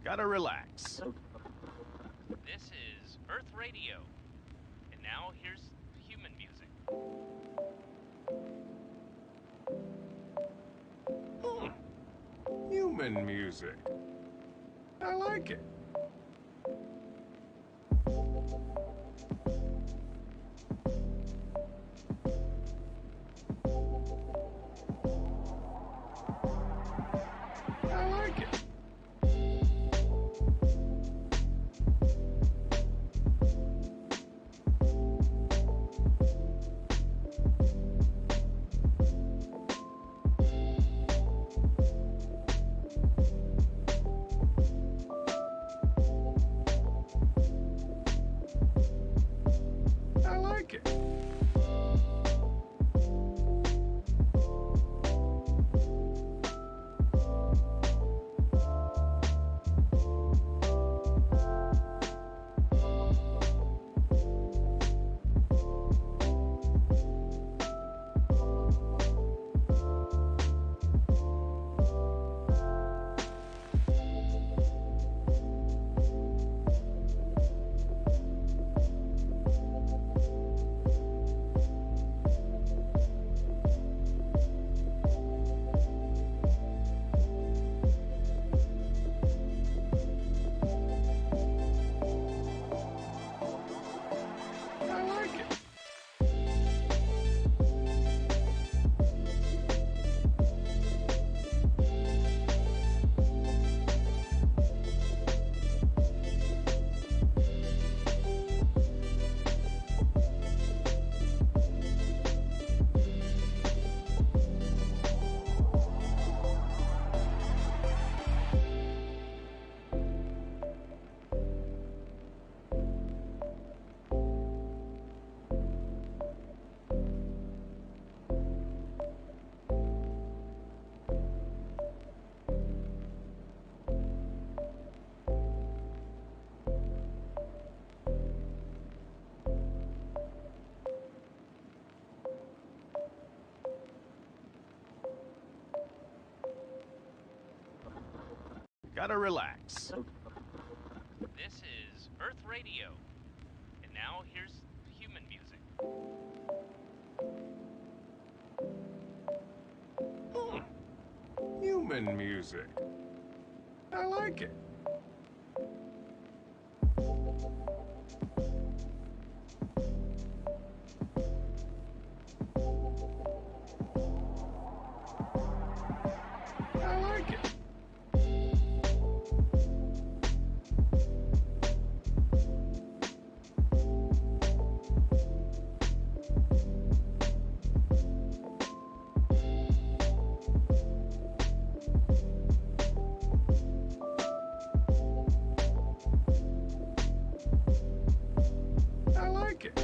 Gotta relax. This is Earth Radio. And now here's human music. Human music. I like it. I like it. I like it. I like it. Gotta relax. This is Earth Radio. And now here's human music. Human music. I like it. I like it. I like it.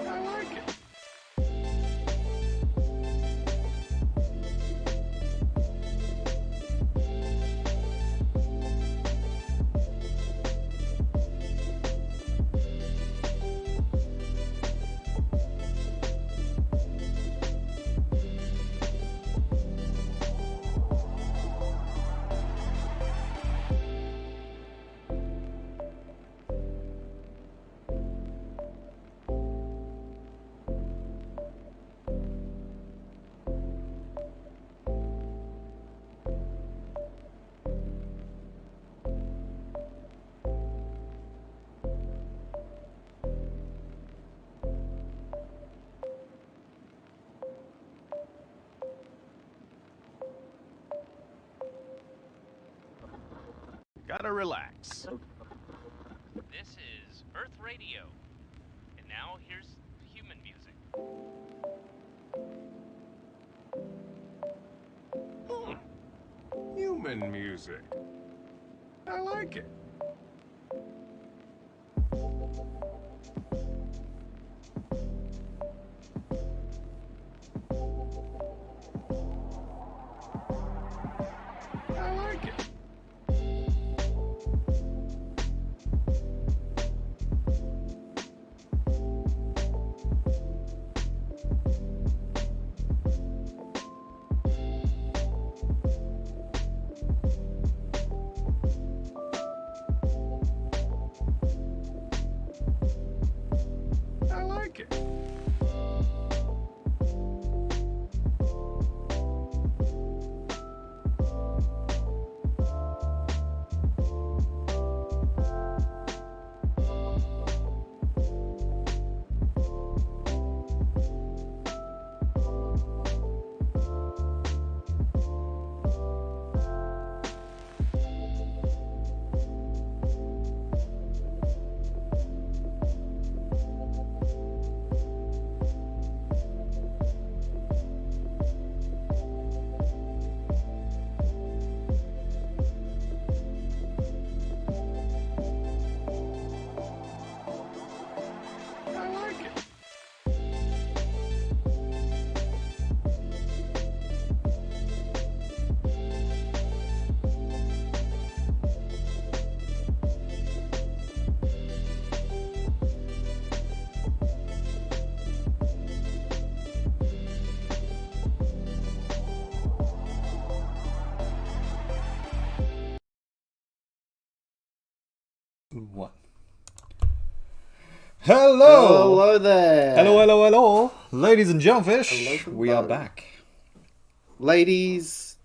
I like it. Gotta relax. This is Earth Radio. And now here's human music. Human music. I like it. I like it. I like it. I like it. What? Hello! Hello there! Hello, hello, hello! Ladies and jellyfish, Hello from we are Bali. back. Ladies,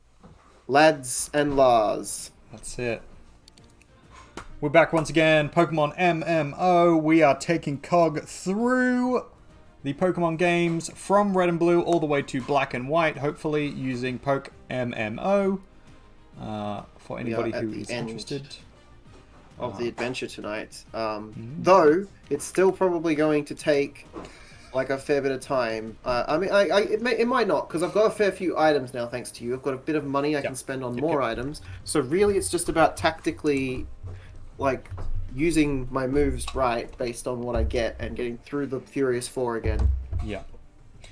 lads, and lars. That's it. We're back once again, Pokemon MMO. We are taking Cog through the Pokemon games from Red and Blue all the way to Black and White, hopefully using Poke MMO. For anybody at who the is end interested. Of the adventure tonight. Though, it's still probably going to take like a fair bit of time. I mean, it might not, because I've got a fair few items now, thanks to you. I've got a bit of money I can spend on more items. So really, it's just about tactically, like, using my moves right based on what I get and getting through the Furious 4 again. Yeah.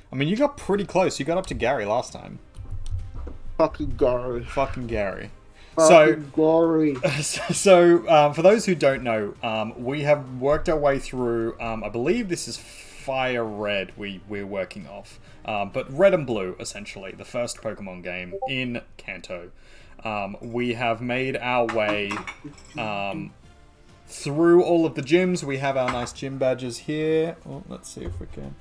I mean, you got pretty close. You got up to Gary last time. Fucking go. Fucking Gary. Fucking glory. So, for those who don't know, we have worked our way through, I believe this is Fire Red we're working off. But Red and Blue, essentially, the first Pokemon game in Kanto. We have made our way through all of the gyms. We have our nice gym badges here. Oh, let's see if we can...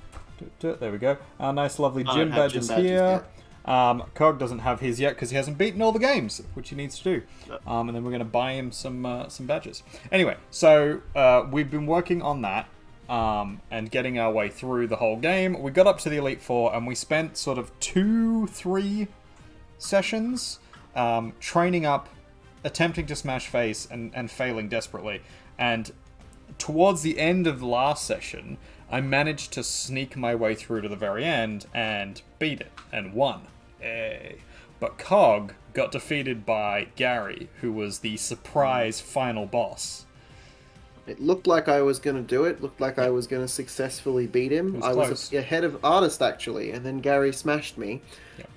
There we go. Our nice lovely gym badges here. Cog doesn't have his yet because he hasn't beaten all the games, which he needs to do. And then we're going to buy him some badges. Anyway, so we've been working on that and getting our way through the whole game. We got up to the Elite Four and we spent sort of 2-3 sessions training up, attempting to smash face and failing desperately. And towards the end of the last session, I managed to sneak my way through to the very end and beat it and won. Yay. But Cog got defeated by Gary, who was the surprise final boss. It looked like I was going to do it. Looked like I was going to successfully beat him. I was ahead of Artist, actually, and then Gary smashed me.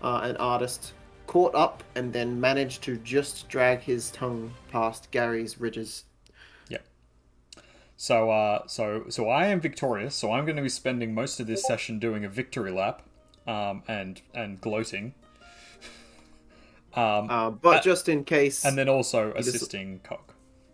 And Artist caught up and then managed to just drag his tongue past Gary's ridges. So I am victorious. So I'm going to be spending most of this session doing a victory lap, and gloating. But just in case, and then also assisting Cog.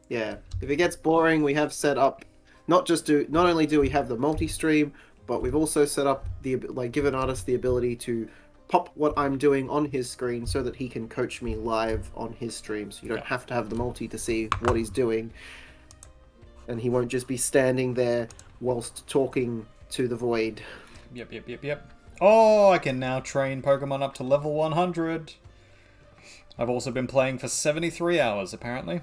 Yeah, if it gets boring, we have set up. Not only do we have the multi-stream, but we've also set up given Artist the ability to pop what I'm doing on his screen so that he can coach me live on his stream. So you don't have to have the multi to see what he's doing. And he won't just be standing there whilst talking to the void. Yep. Oh, I can now train Pokemon up to level 100. I've also been playing for 73 hours, apparently.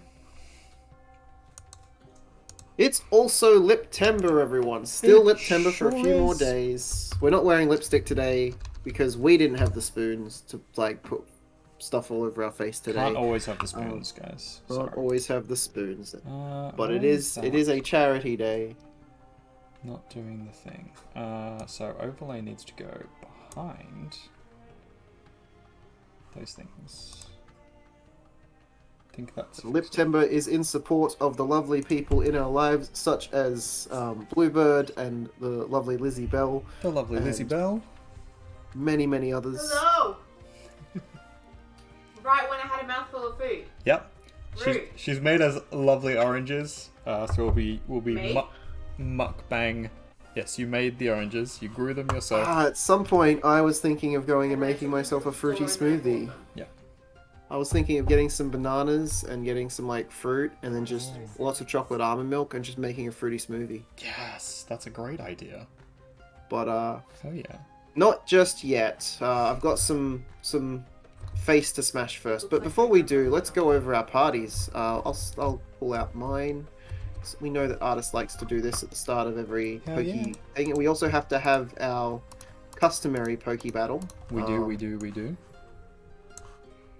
It's also Liptember, everyone. Still It Liptember for a sure few more is. days. We're not wearing lipstick today because we didn't have the spoons to like put stuff all over our face today. Can't always have the spoons, guys. Can't Sorry. always have the spoons. But why it is that a charity day. not doing the thing? So overlay needs to go behind those things. I think that's Liptember is in support of the lovely people in our lives, such as Bluebird and the lovely Lizzie Bell. the lovely Lizzie Bell. Many, many others. Hello! Right when I had a mouthful of food. Yep. Rude. She's made us lovely oranges. So we'll be Me? mukbang. Yes, you made the oranges. You grew them yourself. At some point, I was thinking of going and making myself a fruity smoothie. Yeah. I was thinking of getting some bananas and getting some like fruit and then just lots of chocolate almond milk and just making a fruity smoothie. Yes, that's a great idea. But Oh yeah. not just yet. I've got some face to smash first. But before we do, let's go over our parties. I'll pull out mine. So we know that Artist likes to do this at the start of every Hell Pokey thing. We also have to have our customary Pokey battle. We do.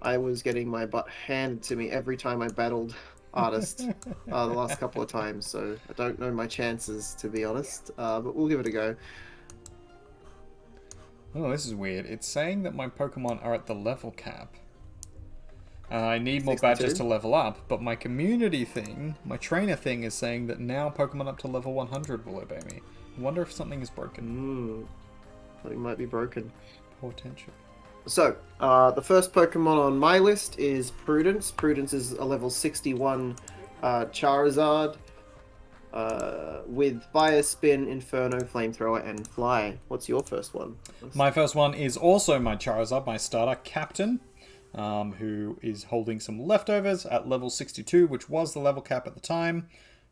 I was getting my butt handed to me every time I battled Artist the last couple of times, so I don't know my chances, to be honest, but we'll give it a go. Oh, this is weird. It's saying that my Pokemon are at the level cap. And I need more 62? badges to level up, but my community thing, my trainer thing, is saying that now Pokemon up to level 100 will obey me. I wonder if something is broken. Something might be broken. Potentially. So, the first Pokemon on my list is Prudence. Prudence is a level 61 Charizard with Fire, Spin, Inferno, Flamethrower, and Fly. What's your first one? My first one is also my Charizard, my starter Captain, who is holding some leftovers at level 62, which was the level cap at the time,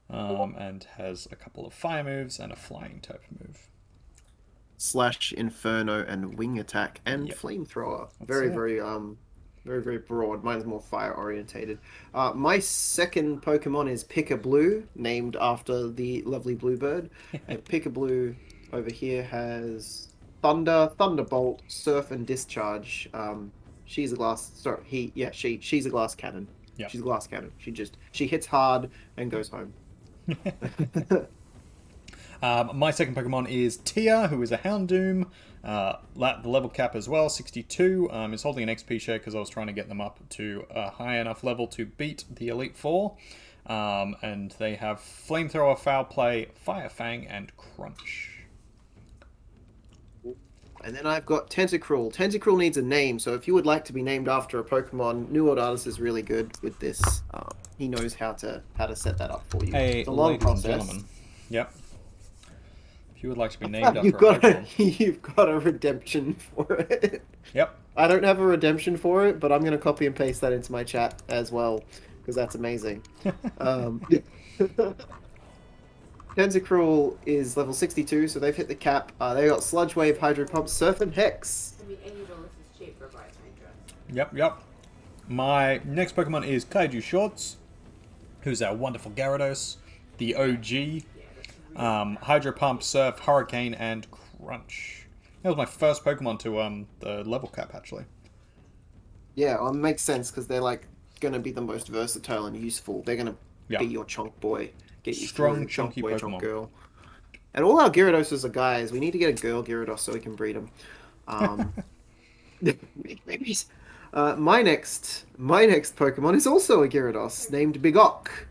and has a couple of fire moves and a flying type move. Slash, Inferno, and Wing Attack, and Flamethrower. Very, very broad. Mine's more fire orientated. My second Pokemon is Pika-Blue, named after the lovely Bluebird. And Pika-Blue over here has Thunder, Thunderbolt, Surf, and Discharge. She's a glass. Sorry, she's a glass cannon. Yeah. She's a glass cannon. She hits hard and goes home. My second Pokemon is Tia, who is a Houndoom. The level cap as well, 62. Is holding an XP share because I was trying to get them up to a high enough level to beat the Elite Four. And they have Flamethrower, Foul Play, Fire Fang, and Crunch. And then I've got Tentacruel. Tentacruel needs a name, so if you would like to be named after a Pokemon, New World Artist is really good with this. He knows how to set that up for you. Hey, it's a long ladies and process. gentlemen. Yep. If you would like to be named after a Pokemon. You've got a redemption for it. Yep. I don't have a redemption for it, but I'm going to copy and paste that into my chat as well, because that's amazing. Tentacruel is level 62, so they've hit the cap. They got Sludge Wave, Hydro Pump, Surf, and Hex. I mean, any bonus is cheap for Bright Hydra. Yep. My next Pokemon is Kaiju Shorts, who's our wonderful Gyarados, the OG. Hydro Pump, Surf, Hurricane, and Crunch. That was my first Pokemon to the level cap, actually. Yeah, well, it makes sense, because they're like going to be the most versatile and useful. They're going to be your chonk boy. Get you Strong, through, chunky chonk boy, Pokemon. chonk girl. And all our Gyarados are guys. We need to get a girl Gyarados so we can breed them. Maybe. My next Pokemon is also a Gyarados named Big Ock.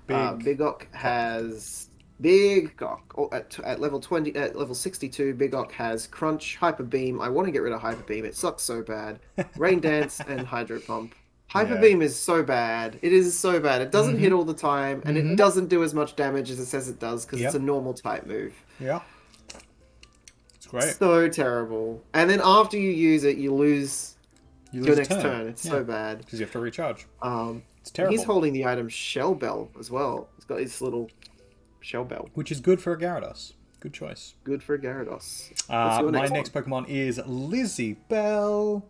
Big Ock has at level 20, at level 62. Big Ock has Crunch, Hyper Beam. I want to get rid of Hyper Beam. It sucks so bad. Rain Dance and Hydro Pump. Hyper Beam is so bad. It is so bad. It doesn't hit all the time, and it doesn't do as much damage as it says it does because it's a normal type move. Yeah. It's great. So terrible. And then after you use it, you lose your next a turn. It's so bad. Because you have to recharge. It's terrible. He's holding the item Shell Bell as well. He's got his little Shell Bell. Which is good for a Gyarados. Good choice. Good for Gyarados. My next Pokemon is Lizzie Bell,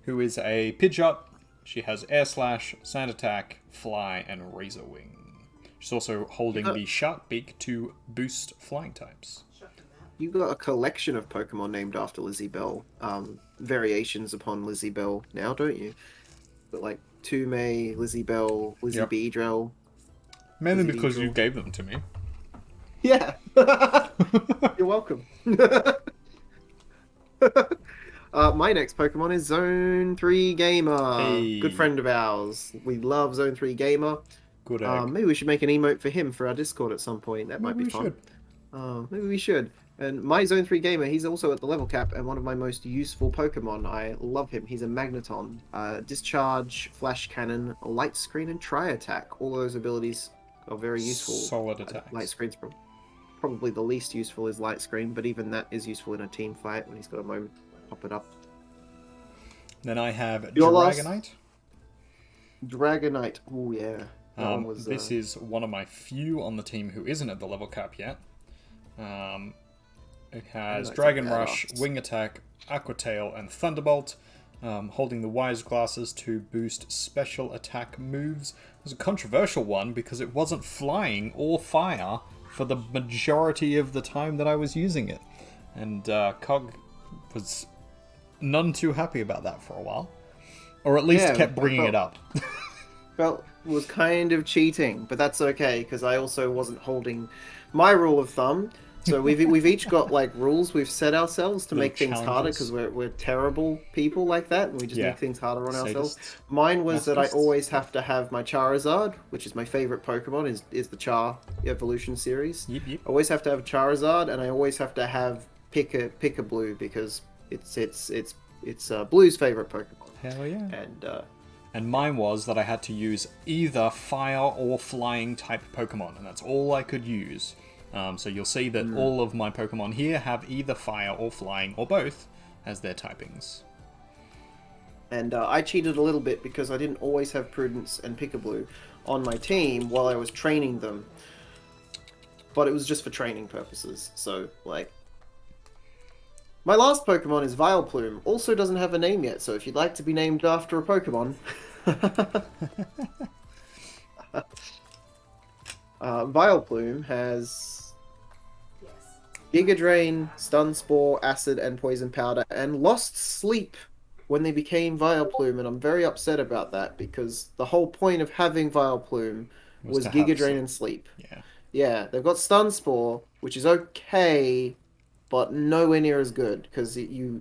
who is a Pidgeot. She has Air Slash, Sand Attack, Fly, and Razor Wing. She's also holding Yeah. the shark beak to boost flying types. Shocking that. You got a collection of Pokemon named after Lizzie Bell, variations upon Lizzie Bell now, don't you? But like Tume, Lizzie Bell, Lizzie Yep. Beedrill. Mainly Lizzie because you Beedrill. gave them to me. Yeah. You're welcome. My next Pokemon is Zone 3 Gamer. Hey. Good friend of ours. We love Zone 3 Gamer. Good egg. Maybe we should make an emote for him for our Discord at some point. That might Maybe be we fun. should. Maybe we should. And my Zone 3 Gamer, he's also at the level cap and one of my most useful Pokemon. I love him. He's a Magneton. Discharge, Flash Cannon, Light Screen, and Tri-Attack. All those abilities are very useful. Solid attacks. Light Screen's probably the least useful is Light Screen, but even that is useful in a team fight when he's got a moment. Pop it up. Then I have Your last- Dragonite. Dragonite. Oh, yeah. That one was, This is one of my few on the team who isn't at the level cap yet. It has Dragonite's Dragon a Rush, badass. Wing Attack, Aqua Tail, and Thunderbolt. Holding the Wise Glasses to boost special attack moves. It was a controversial one because it wasn't flying or fire for the majority of the time that I was using it. And Cog was none too happy about that for a while. Or at least Yeah, kept bringing I it up. felt was kind of cheating, but that's okay because I also wasn't holding my rule of thumb. So we've each got like rules we've set ourselves to Little make things harder challenges. because we're terrible people like that and we just Yeah. make things harder on ourselves. Sadists. Mine was that I Masochists. always have to have my Charizard, which is my favorite Pokemon, is the Char evolution series. Yep, yep. I always have to have Charizard, and I always have to have Pika Blue because it's Blue's favorite Pokemon. Hell yeah. And And mine was that I had to use either fire or flying type Pokemon, and that's all I could use. So you'll see that all of my Pokemon here have either fire or flying or both as their typings. And I cheated a little bit because I didn't always have Prudence and Pickablue on my team while I was training them. But it was just for training purposes, so, like... My last Pokemon is Vileplume. Also doesn't have a name yet, so if you'd like to be named after a Pokemon... Vileplume has Yes. Giga Drain, Stun Spore, Acid, and Poison Powder, and lost sleep when they became Vileplume, and I'm very upset about that because the whole point of having Vileplume was to Giga have Drain some- and sleep. Yeah. Yeah, they've got Stun Spore, which is okay, but nowhere near as good because you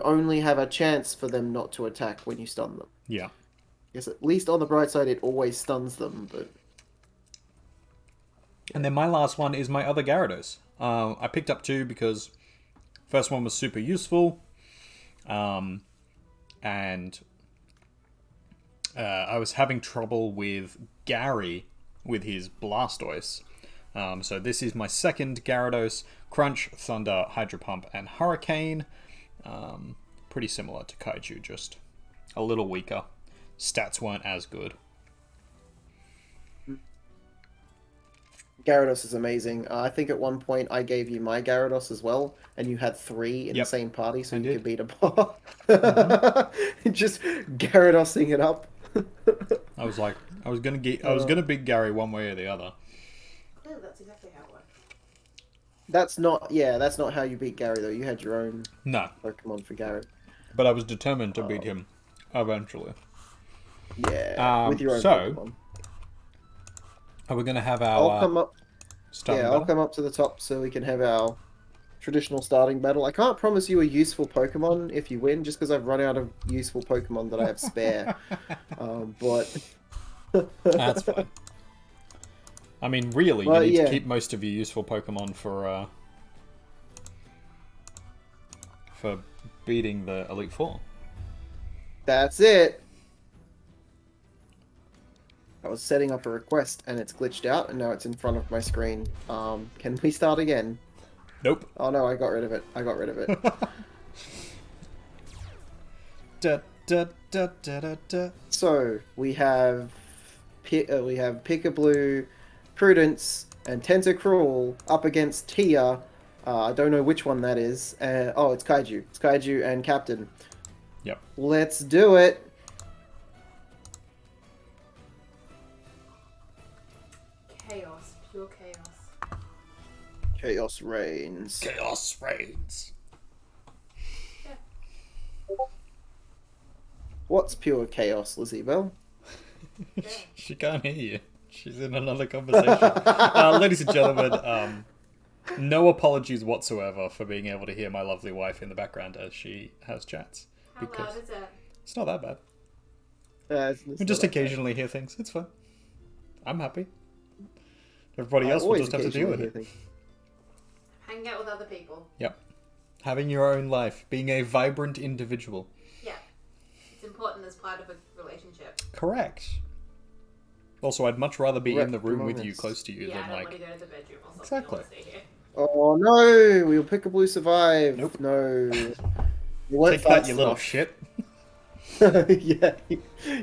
only have a chance for them not to attack when you stun them. Yeah. Yes, at least on the bright side, it always stuns them, but And then my last one is my other Gyarados. I picked up two because first one was super useful, and I was having trouble with Gary with his Blastoise. So this is my second Gyarados: Crunch, Thunder, Hydro Pump, and Hurricane. Pretty similar to Kaiju, just a little weaker. Stats weren't as good. Gyarados is amazing. I think at one point I gave you my Gyarados as well, and you had three in Yep, the same party, so I you did. could beat a bar. Just Gyaradossing it up. I was like, I was gonna beat Gary one way or the other. No, that's exactly how it works. That's not how you beat Gary though. You had your own No, Pokemon for Gary. but I was determined to beat him eventually. Yeah, with your own so, Pokemon. Are we gonna have I'll our come up. starting I'll battle? come up to the top so we can have our traditional starting battle. I can't promise you a useful Pokemon if you win, just because I've run out of useful Pokemon that I have spare. But That's fine. I mean, really, Well, you need yeah. to keep most of your useful Pokemon for beating the Elite Four. that's it. I was setting up a request and it's glitched out, and now it's in front of my screen. Can we start again? Nope. Oh no, I got rid of it. Da, da, da, da, da, da. So we have Pickablue, Prudence, and Tentacruel up against Tia. I don't know which one that is. Oh, it's Kaiju. It's Kaiju and Captain. Yep. Let's do it. Chaos. Chaos reigns. Chaos reigns. What's pure chaos, Lizzie Bell? She can't hear you. She's in another conversation. Ladies and gentlemen, no apologies whatsoever for being able to hear my lovely wife in the background as she has chats. How loud is it? It's not that bad. It's We just occasionally hear things. It's fine. I'm happy. Everybody else will just have to deal with it. Hang out with other people. Yep. Having your own life. Being a vibrant individual. Yeah. It's important as part of a relationship. Correct. Also, I'd much rather be in the room with you, Correct. close to you, Yeah, I than don't like... want to go to the bedroom or something. Exactly. I want to stay here. Oh no! We'll pick a blue survive. Nope. No. You weren't Take that, fast you little enough. shit. Yeah,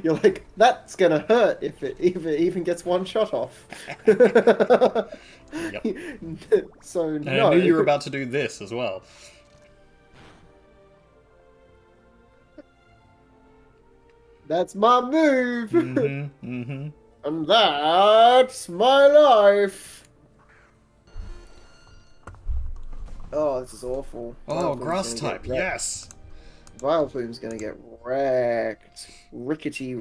you're like, that's gonna hurt if it even gets one shot off. Yep. So And no. I knew you were about to do this as well. That's my move. Mm-hmm, mm-hmm. And that's my life. Oh, this is awful. Oh, Vileplume's grass gonna type, get wrecked. yes! Vileplume's gonna get wrecked. Rickety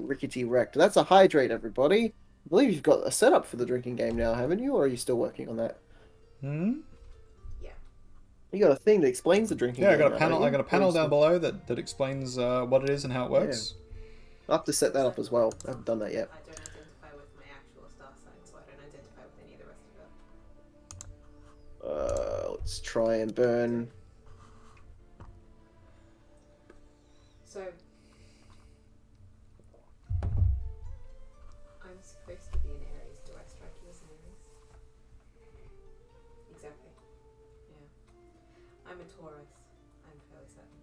wrecked. That's a hydrate, everybody. I believe you've got a setup for the drinking game now, haven't you? Or are you still working on that? Hmm? Yeah. You got a thing that explains the drinking Yeah, I game. got a now, panel. don't I got a you? panel down below that explains what it is and how it works. I'll have to set that up as well. I haven't done that yet. I don't identify with my actual star sign, so I don't identify with any of the rest of it. Let's try and burn. So, I'm supposed to be in Aries. Do I strike you as an Aries? Exactly. Yeah. I'm a Taurus. I'm fairly certain.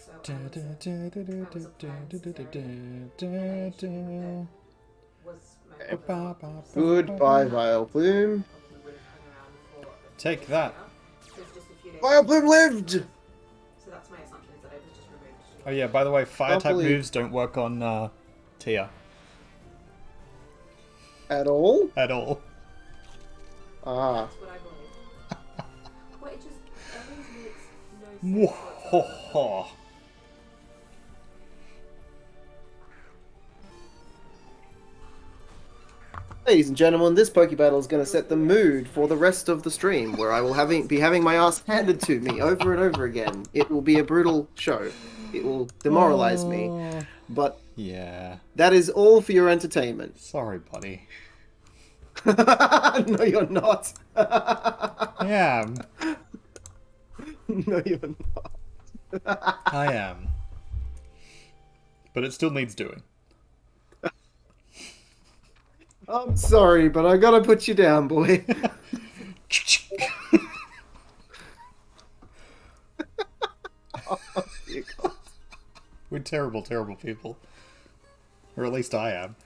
So I was a was my Goodbye, Vileplume. probably would have hung around for a Take few that. years. So it's just a few days. Vileplume lived! So that's my assumption, is that I was just removed. Oh yeah, by the way, fire type Hopefully- moves don't work on Tia At all? at all. Ah. That's what I believe. Well, it just Aries makes no sense whatsoever. Whoa. Ladies and gentlemen, this Poke Battle is going to set the mood for the rest of the stream, where I will be having my ass handed to me over and over again. It will be a brutal show. It will demoralize me. Oh. But Yeah. that is all for your entertainment. Sorry, buddy. No, you're not. I am. No, you're not. I am. But it still needs doing. I'm sorry, but I gotta put you down, boy. Oh, dear God. We're terrible, terrible people. Or at least I am.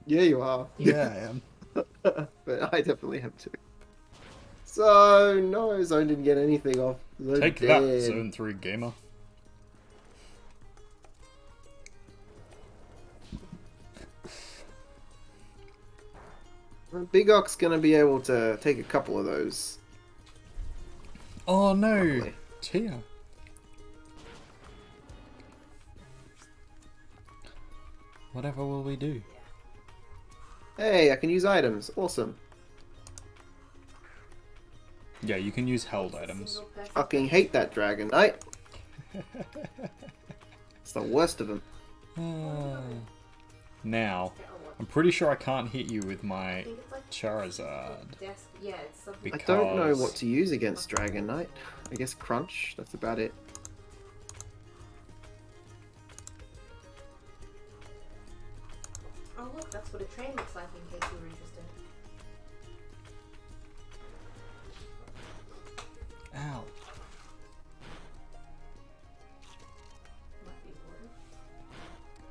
Yeah, you are. Yeah, I am. But I definitely have to. So, no, Zone didn't get anything off. Zone Take dead. that, Zone 3 gamer. Big Ox gonna be able to take a couple of those. Oh no, Probably. Tia. Whatever will we do? Hey, I can use items. Awesome. Yeah, you can use held items. Single person- Fucking hate that Dragon Knight. It's the worst of them. Now, Get a lot. I'm pretty sure I can't hit you with I my think it's like Charizard. desk. Yeah, it's something. I don't know Because- what to use against Dragon Knight. I guess Crunch. That's about it. Oh look, that's what a train looks like. In case you were interested. Ow. Might be important.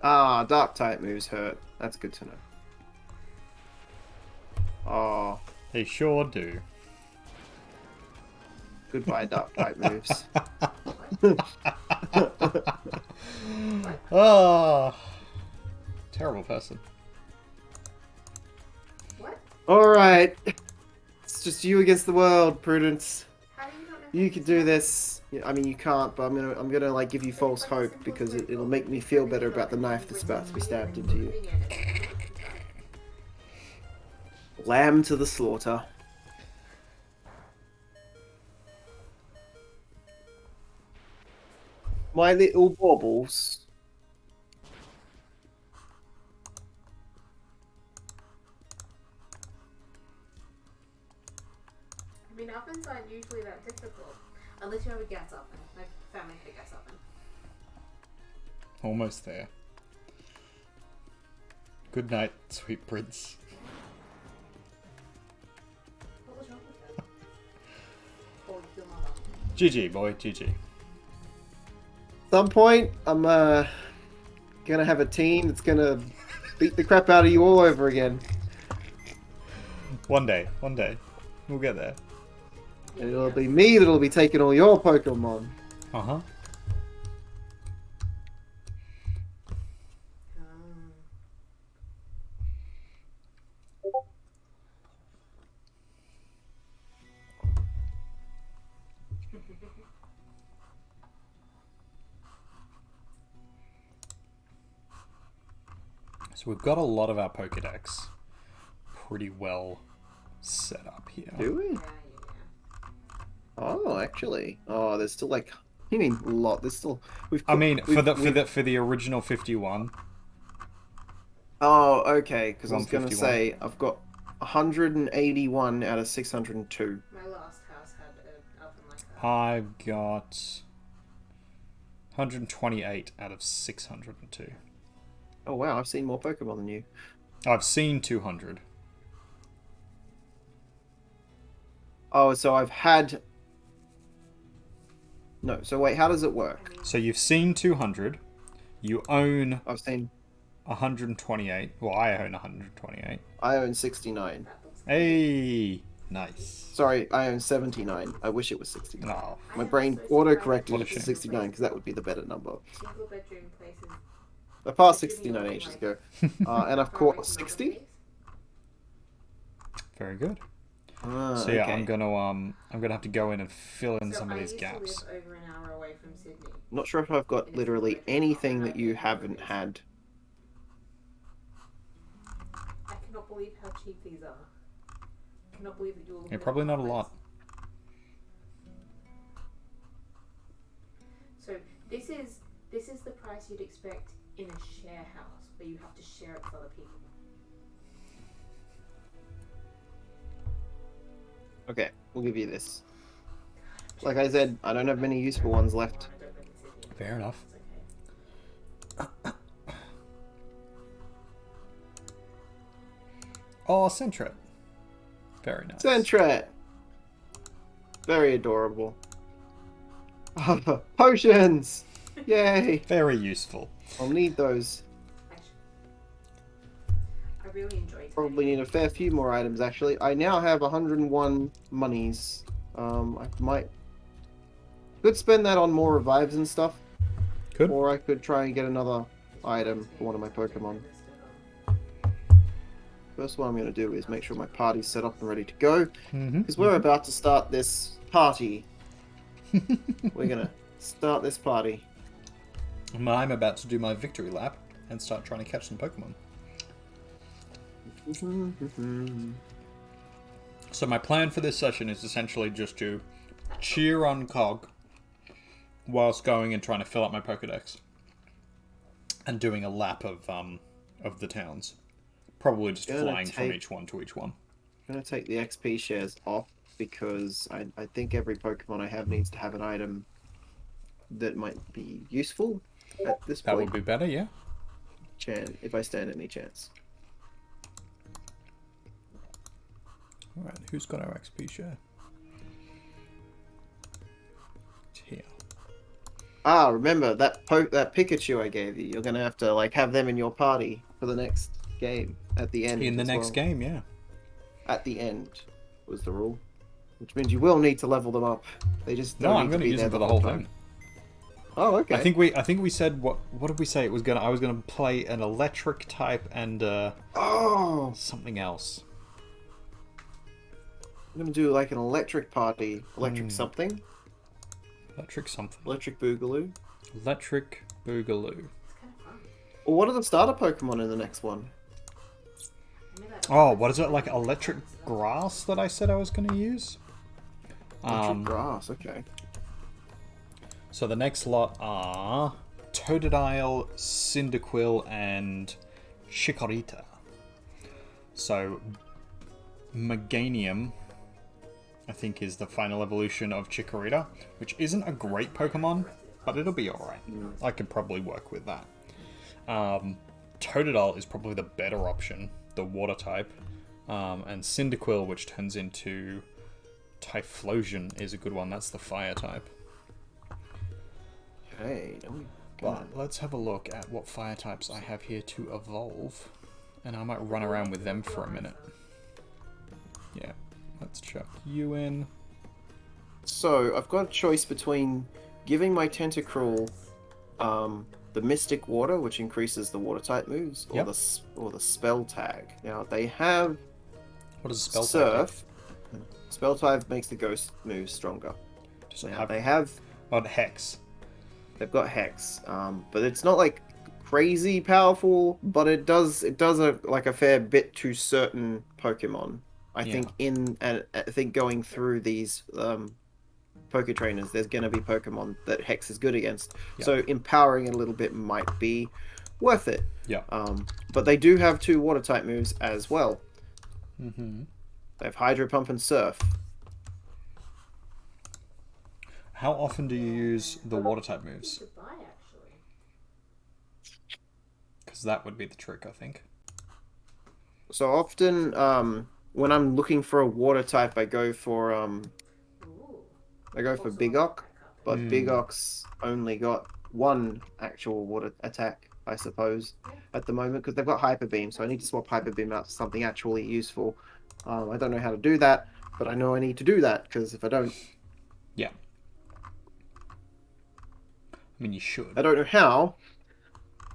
Ah, Dark type moves hurt. That's good to know. Oh, They sure do. goodbye, Dark type moves. Ah, terrible person. What? Alright. It's just you against the world, Prudence. How do you not know You can do this. Yeah, I mean, you can't, but I'm gonna like give you false hope because it'll make me feel better about the knife that's about to be stabbed into you. Lamb to the slaughter. My little baubles. I mean, ovens aren't usually that difficult. Unless you have a gas oven. My family had a gas oven. Almost there. Good night, sweet prince. What was wrong with that? Oh, your mother. GG, boy, GG. Some point, I'm gonna have a team that's gonna beat the crap out of you all over again. One day, we'll get there. And it'll be me that'll be taking all your Pokemon. Uh-huh. So we've got a lot of our Pokedex pretty well set up here. Do we? Yeah. Oh, actually. Oh, there's still like. You mean a lot? There's still. I mean, for the original 51. Oh, okay. Because I was gonna 151. say I've got 181 out of 602. My last house had an oven like that. I've got 128 out of 602. Oh wow, I've seen more Pokemon than you. I've seen 200. Oh, so I've had. No, so wait, how does it work? So you've seen 200. You own I've seen. 128. Well, I own 128. I own 69. That looks Hey, nice. Sorry, I own 79. I wish it was 69. No. My brain auto-corrected What a it to shame. 69 because that would be the better number. single bedroom places. I passed 69 ages ago. And I've caught 60. Very good. Ah, So yeah, okay. I'm gonna have to go in and fill in some of these I gaps. used to live over an hour away from Sydney. Not sure if I've got literally anything that you haven't had. I cannot believe how cheap these are. I cannot believe that you're. Yeah, probably not a lot. So this is the price you'd expect in a share house where you have to share it with other people. Okay, we'll give you this. Like I said, I don't have many useful ones left. I don't live in Sydney. Fair enough. It's okay. Oh, Sentret. Very nice. Sentret! Very adorable. Potions! Yay! Very useful. I'll need those. I really enjoyed Probably need a fair few more items actually. I now have 101 monies. I could spend that on more revives and stuff. Good. Or I could try and get another item for one of my Pokemon. First one I'm going to do is make sure my party's set up and ready to go. Because we're about to start this party. We're going to start this party. I'm about to do my victory lap and start trying to catch some Pokemon. So my plan for this session is essentially just to cheer on Cog whilst going and trying to fill up my Pokedex and doing a lap of the towns. Probably just flying from each one to each one. I'm going to take the XP shares off because I think every Pokemon I have needs to have an item that might be useful at this That point. would be better, yeah. If I stand any chance. Alright, who's got our XP share? It's here. Ah, remember that that Pikachu I gave you. You're gonna have to like have them in your party for the next game at the end. In the as next well. game, yeah. At the end was the rule, which means you will need to level them up. They just No, don't I'm need to going to be use there them for the whole thing. Oh, okay. I think we said what did we say? I was gonna play an electric type and Oh, something else. I'm gonna do like an electric party, electric something, Electric something. electric boogaloo. Electric Boogaloo. It's kind of fun. Well, what are the starter Pokemon in the next one? I mean, like, Oh, what is it? Like electric grass that I said I was going to use? Electric grass. Okay. So the next lot are Totodile, Cyndaquil, and Chikorita. So Meganium, I think, is the final evolution of Chikorita, which isn't a great Pokemon, but it'll be alright. I could probably work with that. Totodile is probably the better option, the water type. And Cyndaquil, which turns into Typhlosion, is a good one. That's the fire type. Okay. But let's have a look at what fire types I have here to evolve. And I might run around with them for a minute. Yeah, let's chuck you in. So I've got a choice between giving my Tentacruel the Mystic Water, which increases the water type moves, or Yep. the spell tag. Now they have What does a spell type Surf. Spell type makes the ghost moves stronger. do? Does it Now have they have Hex? they've got Hex, but it's not like crazy powerful, but it does a fair bit to certain Pokemon. I think I think going through these Poke Trainers, there's gonna be Pokemon that Hex is good against. Yeah. So empowering it a little bit might be worth it. Yeah. But they do have 2 water type moves as well. Mm-hmm. They have Hydro Pump and Surf. How often do you use the water type moves? to buy, actually. Because that would be the trick, I think. So often, when I'm looking for a water type, I go for Ooh. Big Ock, but Big Ock's only got 1 actual water attack, I suppose, at the moment, because they've got Hyper Beam, so I need to swap Hyper Beam out to something actually useful. I don't know how to do that, but I know I need to do that, because if I don't... Yeah. I mean, you should. I don't know how.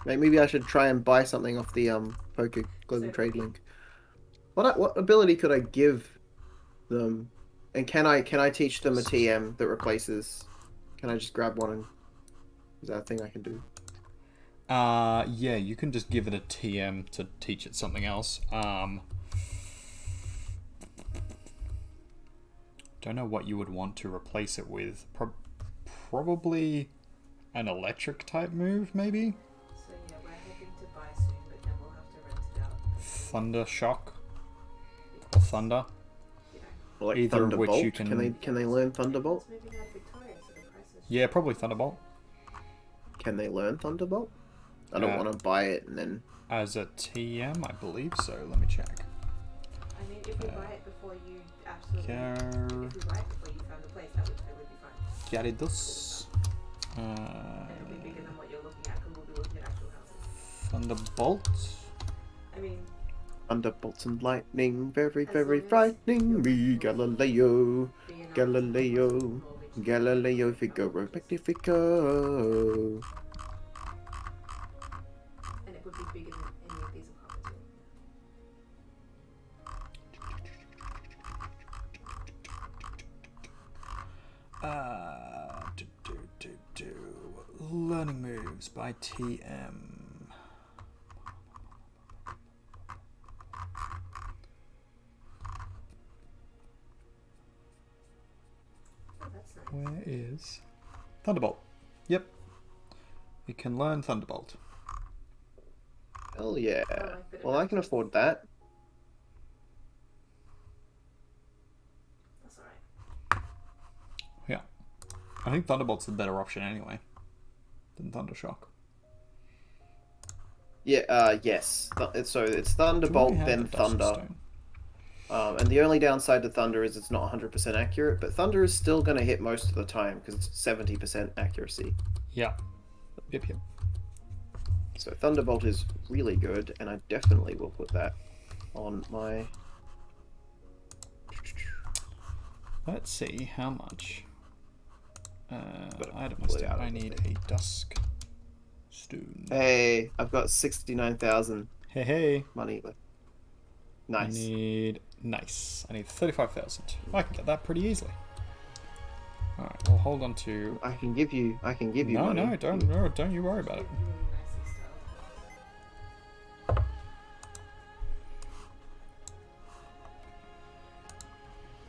Maybe I should try and buy something off the Poke Global Trade link. What ability could I give them? And can I teach them a TM that replaces? Can I just grab one and is that a thing I can do? Yeah, you can just give it a TM to teach it something else. Don't know what you would want to replace it with. Probably an electric type move, maybe? So yeah, we're hoping to buy soon, but then we'll have to rent it out. Thunder Shock. Or Thunder. Or like Either of which Thunderbolt? you can- Can they learn Thunderbolt? It's moving out of Victoria, so the prices. Yeah, probably Thunderbolt. Can they learn Thunderbolt? I don't want to buy it and then. As a TM, I believe so. Let me check. I mean, if we buy it before you absolutely. Gar- If we buy it before you found a place, that would totally be fine. Gyarados. It'll be bigger than what you're looking at, because we'll be looking at actual houses. Thunderbolt. I mean, Thunderbolts and lightning, very, As very long as frightening you're me, not Galileo. being Galileo. mortgage. Galileo Figaro Magnifico. And it would be bigger than any of these apartments. Learning moves by TM. Oh, that's nice. Where is Thunderbolt? Yep. You can learn Thunderbolt. Hell yeah. Oh, Well, I can afford that. That's alright. Yeah. I think Thunderbolt's the better option anyway than Thundershock. Yeah, yes. So it's Thunderbolt, Do we have then a Dust Thunder. Stone? And the only downside to Thunder is it's not 100% accurate, but Thunder is still going to hit most of the time because it's 70% accuracy. Yeah. Yep, yep. So Thunderbolt is really good, and I definitely will put that on my... Let's see how much. Item pull it listing. out I of the need thing. a Dusk Stone. Hey, I've got 69,000 Hey, hey. money left. I Nice. need Nice. I need 35,000. I can get that pretty easily. Alright, we'll hold on to... I can give you No, money. no, don't you worry about it. Really nicely styled.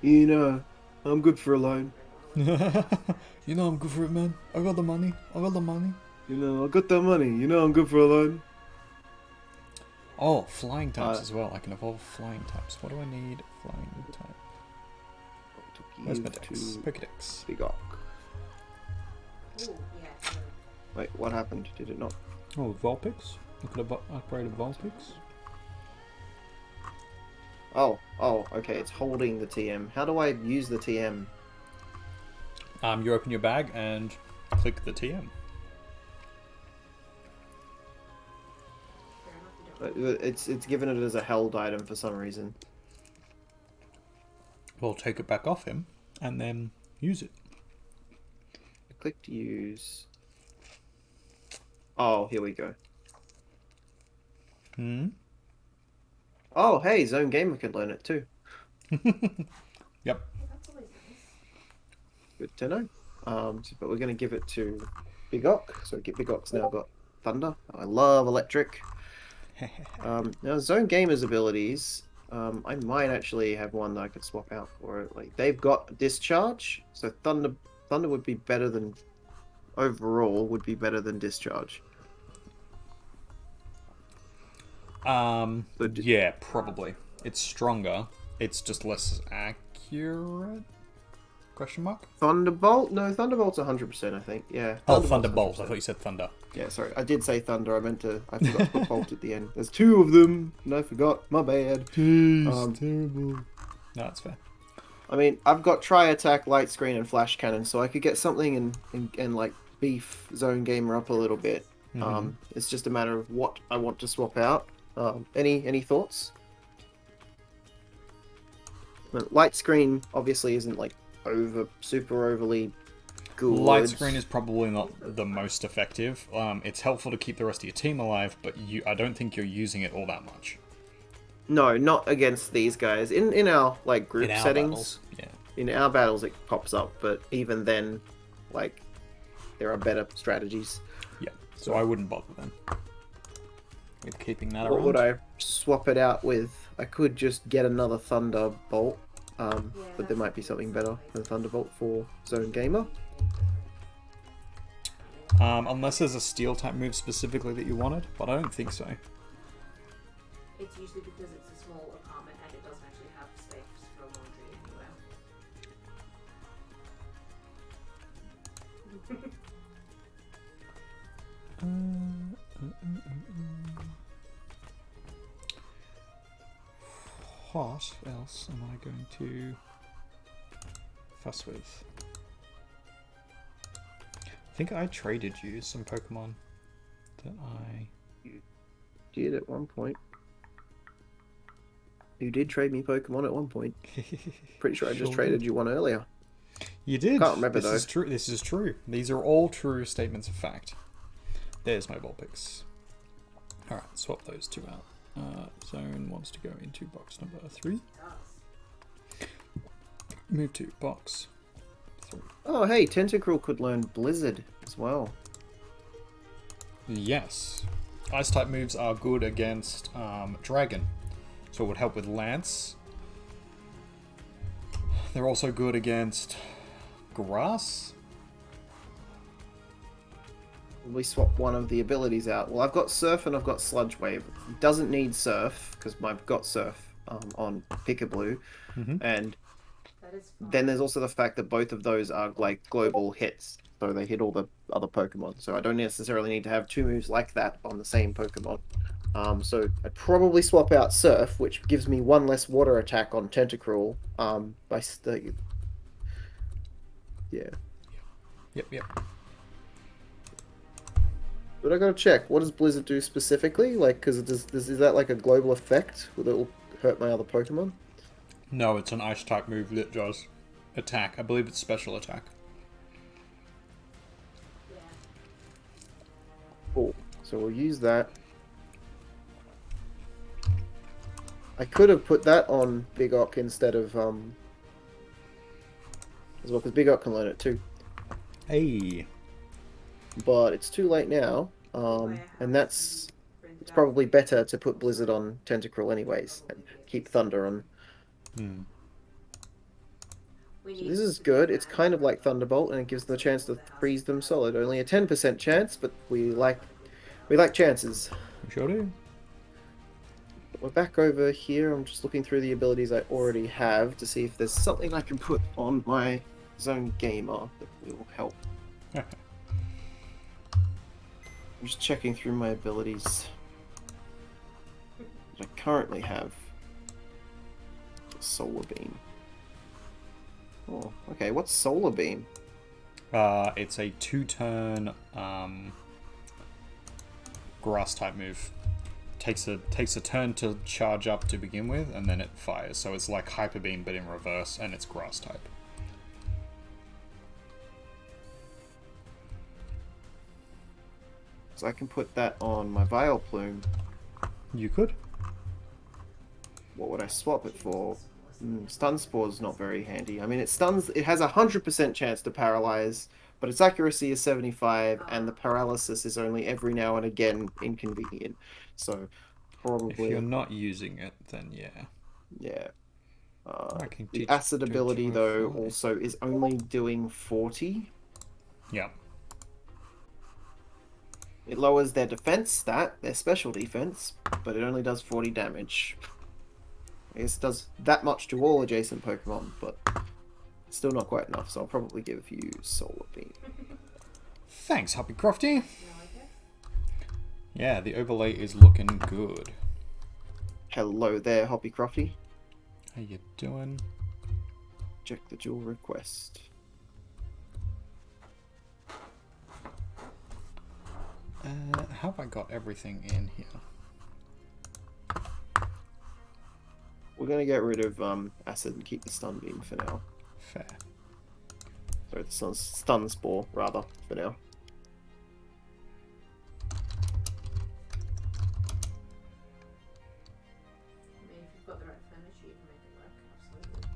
You know, I'm good for a loan. You know I'm good for it, man. I got the money. I got the money. You know, I got that money. You know, I'm good for a loan. Oh, flying types as well. I can evolve flying types. What do I need? Flying type. Where's my dex? Pokedex. Big Ock. Ooh, yeah. No. Wait, what happened? Did it not? Oh, Vulpix. I could have upgraded Vulpix. Oh, okay. It's holding the TM. How do I use the TM? You open your bag and click the TM. Fair enough, you don't. It's given it as a held item for some reason. We'll take it back off him and then use it. Click to use. Oh, here we go. Hmm. Oh, hey, Zone Gamer could learn it too. Yep. Oh, that's always nice. Good to know. But we're going to give it to Big Ock. So Big Ock's now got Thunder. I love Electric. Now, Zone Gamer's abilities, I might actually have one that I could swap out for it. Like, they've got Discharge, so Thunder would be better than... Overall, would be better than Discharge. Yeah, probably. It's stronger. It's just less accurate? Question mark? Thunderbolt? No, Thunderbolt's 100%, I think. Yeah. Oh, Thunderbolt's Thunderbolt. 100%. I thought you said Thunder. Yeah, sorry. I did say Thunder. I forgot to put Bolt at the end. There's two of them, and I forgot. My bad. Jeez, terrible. No, that's fair. I mean, I've got Tri-Attack, Light Screen, and Flash Cannon, so I could get something and like, beef Zone Gamer up a little bit. It's just a matter of what I want to swap out. Any thoughts? Light Screen obviously isn't like super overly good. Light Screen is probably not the most effective. It's helpful to keep the rest of your team alive, but I don't think you're using it all that much. No, not against these guys. In our like group In our settings, battles, yeah. In our battles it pops up, but even then, like, there are better strategies. Yeah, so I wouldn't bother then with keeping that What around. would I swap it out with? I could just get another Thunderbolt, but there might be something better than Thunderbolt for Zone Gamer. Unless there's a steel type move specifically that you wanted, but I don't think so. It's usually because it's a small apartment and it doesn't actually have space for laundry anywhere. What else am I going to fuss with? I think I traded you some Pokemon that I... Did at one point. You did trade me Pokemon at one point. Pretty sure I just traded you one earlier. You did. Can't remember this though. Is true. This is true. These are all true statements of fact. There's my Vulpix. All right, swap those two out. Zone wants to go into box number 3. Move to box 3. Oh, hey, Tentacruel could learn Blizzard as well. Yes. Ice type moves are good against Dragon. So it would help with Lance. They're also good against Grass. We swap one of the abilities out. Well, I've got Surf and I've got Sludge Wave. It doesn't need Surf because I've got Surf on Pickaboo, and That is fun. then there's also the fact that both of those are like global hits, so they hit all the other Pokemon. So I don't necessarily need to have two moves like that on the same Pokemon. So I'd probably swap out Surf, which gives me one less water attack on Tentacruel. Yeah. Yep. But I gotta check. What does Blizzard do specifically? Like, because is that like a global effect that will hurt my other Pokemon? No, it's an ice type move that does attack. I believe it's special attack. Yeah. Cool. So we'll use that. I could have put that on Big Ock instead of as well, because Big Ock can learn it too. Hey. But it's too late now. And it's probably better to put Blizzard on Tentacruel anyways, and keep Thunder on. Hmm. So this is good. It's kind of like Thunderbolt, and it gives them the chance to freeze them solid. Only a 10% chance, but we like chances. We sure do. We're back over here. I'm just looking through the abilities I already have to see if there's something I can put on my Zone Gamer that will help. I'm just checking through my abilities that I currently have. Solar Beam. Oh, okay. What's Solar Beam? It's a 2-turn grass type move. Takes a turn to charge up to begin with, and then it fires. So it's like Hyper Beam, but in reverse, and it's grass type. So I can put that on my Vileplume. You could. What would I swap it for? Stun Spore is not very handy. I mean, it stuns. It has a 100% chance to paralyze, but its accuracy is 75, and the paralysis is only every now and again inconvenient. So probably. If you're not using it, then yeah. Yeah. I can The teach acid Jojo ability though fly. also is only doing 40. Yeah. It lowers their defense stat, their special defense, but it only does 40 damage. I guess it does that much to all adjacent Pokemon, but still not quite enough, so I'll probably give you Solar Beam. Thanks, Happy Crofty. You like it? Yeah, the overlay is looking good. Hello there, Hoppy Crofty. How you doing? Check the dual request. How have I got everything in here? We're gonna get rid of acid and keep the stun beam for now. Fair. Sorry, the stun spore rather for now. I mean, if you've got the right furniture, you can make it work. Absolutely.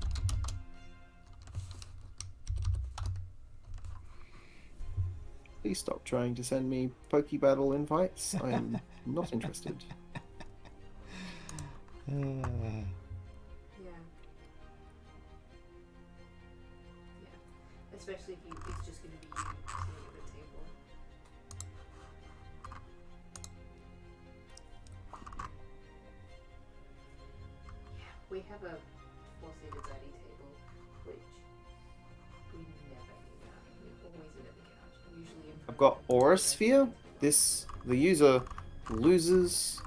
Please stop trying to send me Pokebattle invites. I'm not interested. Yeah. Yeah. Especially if it's just going to be you sitting at the table. Yeah. We have a 4-seater dining table, which we never eat at. We always eat at the couch. Usually in front I've got of the Aura bed. Sphere. The user loses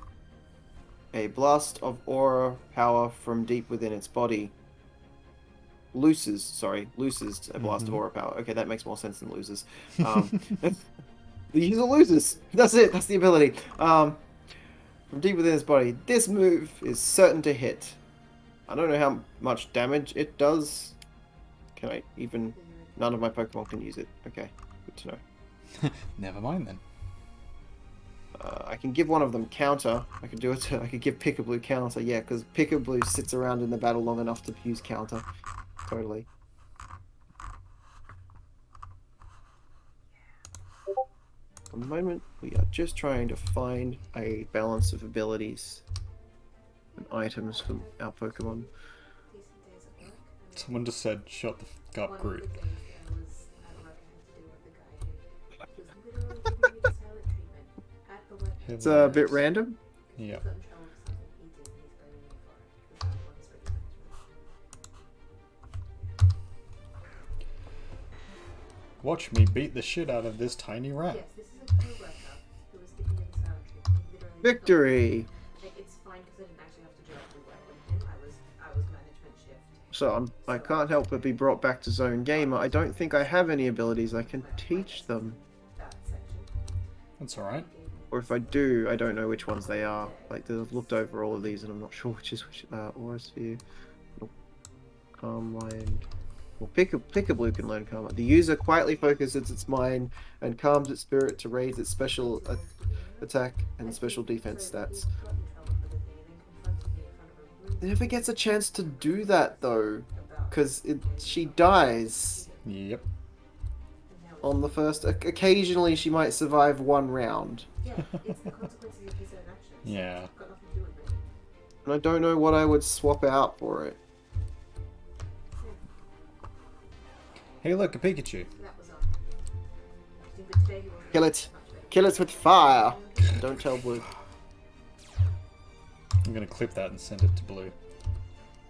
a blast of aura power from deep within its body. Loses a blast of aura power. Okay, that makes more sense than loses. The user loses. That's it. That's the ability. From deep within its body. This move is certain to hit. I don't know how much damage it does. Can I even? None of my Pokemon can use it. Okay, good to know. Never mind then. I can give one of them counter. I could do it. I could give Pickablue counter. Yeah, because Pickablue sits around in the battle long enough to use counter. Totally. At the moment, we are just trying to find a balance of abilities and items for our Pokemon. Decent days at work. And Someone just said, "Shut the fuck up, one Groot." of the things that I was at work I had to do with the guy who was literally giving me the silent treatment at the work. It's a bit random. Yeah. He got in trouble for something he did and he's blaming me for it because I'm the one who's ready management. Watch me beat the shit out of this tiny rat. Yes, this is a co-worker who was giving me the silent treatment. He literally Victory! Like, it's fine because I didn't actually have to directly work with him. I was management shift. So I can't help but be brought back to Zone Gamer. I don't think I have any abilities I can teach them. That section. That's alright. Or if I do, I don't know which ones they are. Like, I've looked over all of these and I'm not sure which is which. Aura Sphere. Calm Mind. Well, Pickablue can learn Calm Mind. The user quietly focuses its mind and calms its spirit to raise its special attack and special defense stats. He got in trouble for the thing and then confronted me in front of a room never gets a chance to do that though, because she dies Yep. on the first. Occasionally, she might survive one round, Yeah, it's the consequences of his own actions. Yeah. It's got nothing to do with me. and I don't know what I would swap out for it. Hey, look, a Pikachu. That was I think that today he wasn't Kill it. much better. Kill it with fire. Don't tell Blue. I'm gonna clip that and send it to Blue.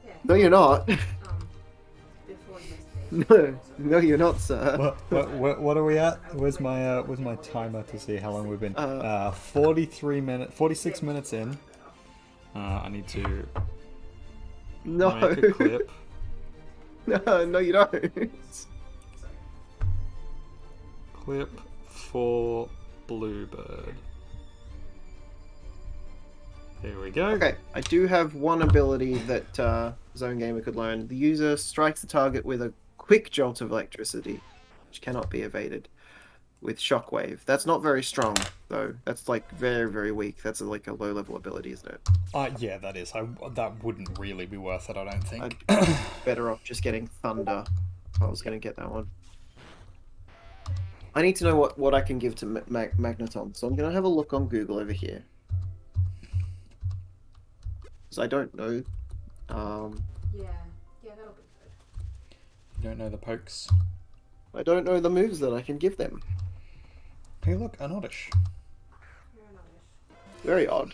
Yeah. No, you're not. Before yesterday. No, you're not, sir. What are we at? Where's my timer to see how long we've been? 46 minutes in. I need to No. make a clip. No, you don't. Clip for Bluebird. Here we go. Okay, I do have one ability that Zone Gamer could learn. The user strikes the target with a quick jolt of electricity, which cannot be evaded, with Shockwave. That's not very strong, though. That's like very, very weak. That's like a low-level ability, isn't it? Yeah, that is. That wouldn't really be worth it, I don't think. I'd better off just getting Thunder if I was going to get that one. I need to know what I can give to Magneton, so I'm going to have a look on Google over here. Because I don't know. Yeah, that'll be good. You don't know the pokes. I don't know the moves that I can give them. Hey, look, an Oddish. You're an artist. Very odd.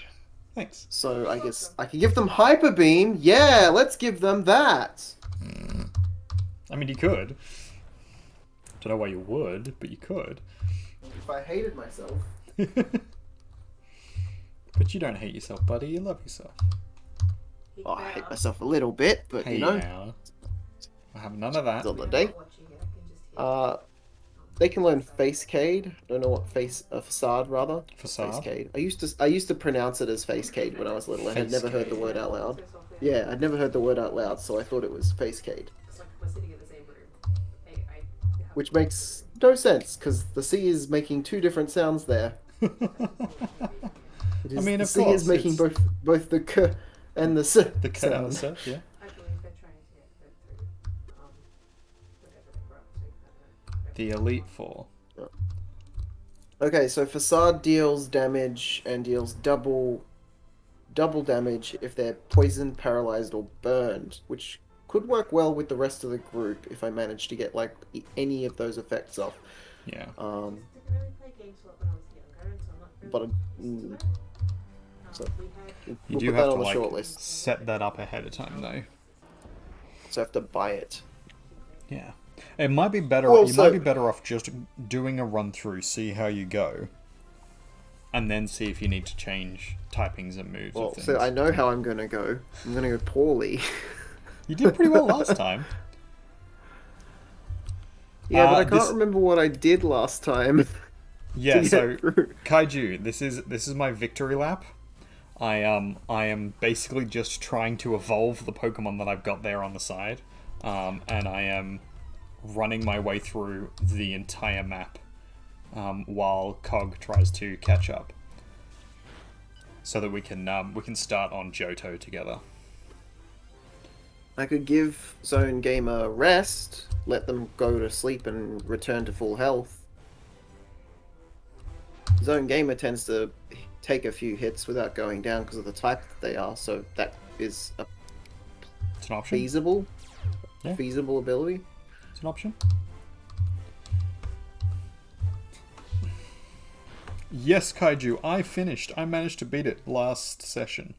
Thanks. So I guess I can give them Hyper Beam. Yeah, let's give them that. I mean, you could. Don't know why you would, but you could. If I hated myself. But you don't hate yourself, buddy. You love yourself. Oh, I hate myself a little bit, but Hey, you know, now. I have none of that. it's on the I'm day. not watching it, I can just hear. They can learn Facecade. I don't know what facade rather. Facade? Facecade. I used to pronounce it as Facecade when I was little. I had never heard the word out loud. Yeah, I'd never heard the word out loud, so I thought it was Facecade. It's like we're sitting in the same room. Which makes no sense, because the C is making two different sounds there. I mean, The of C course. is making it's both the K and the S the cut and the sound. stuff, yeah. I believe they're trying to get through whatever they're up to. The Elite Four. Okay, so Facade deals damage and deals double damage if they're poisoned, paralyzed, or burned, which could work well with the rest of the group if I manage to get like any of those effects off. Yeah. I didn't really play games a lot when I was younger, and so I'm not really But used to it. so We had You we'll do put have that to on the like short list. set that up ahead of time, though. So I have to buy it. Yeah. It might be better. Well, you so- might be better off just doing a run through, see how you go, and then see if you need to change typings and moves. Well, of things. so I know how I'm gonna go. I'm gonna go poorly. You did pretty well last time. Yeah, but I can't this- remember what I did last time. Yeah. to get So through. Kaiju, this is my victory lap. I am basically just trying to evolve the Pokemon that I've got there on the side, and I am running my way through the entire map while Cog tries to catch up, so that we can start on Johto together. I could give Zone Gamer rest, let them go to sleep and return to full health. Zone Gamer tends to take a few hits without going down because of the type that they are, so that is a It's an option. feasible Yeah. ability. It's an option. Yes, Kaiju, I finished. I managed to beat it last session.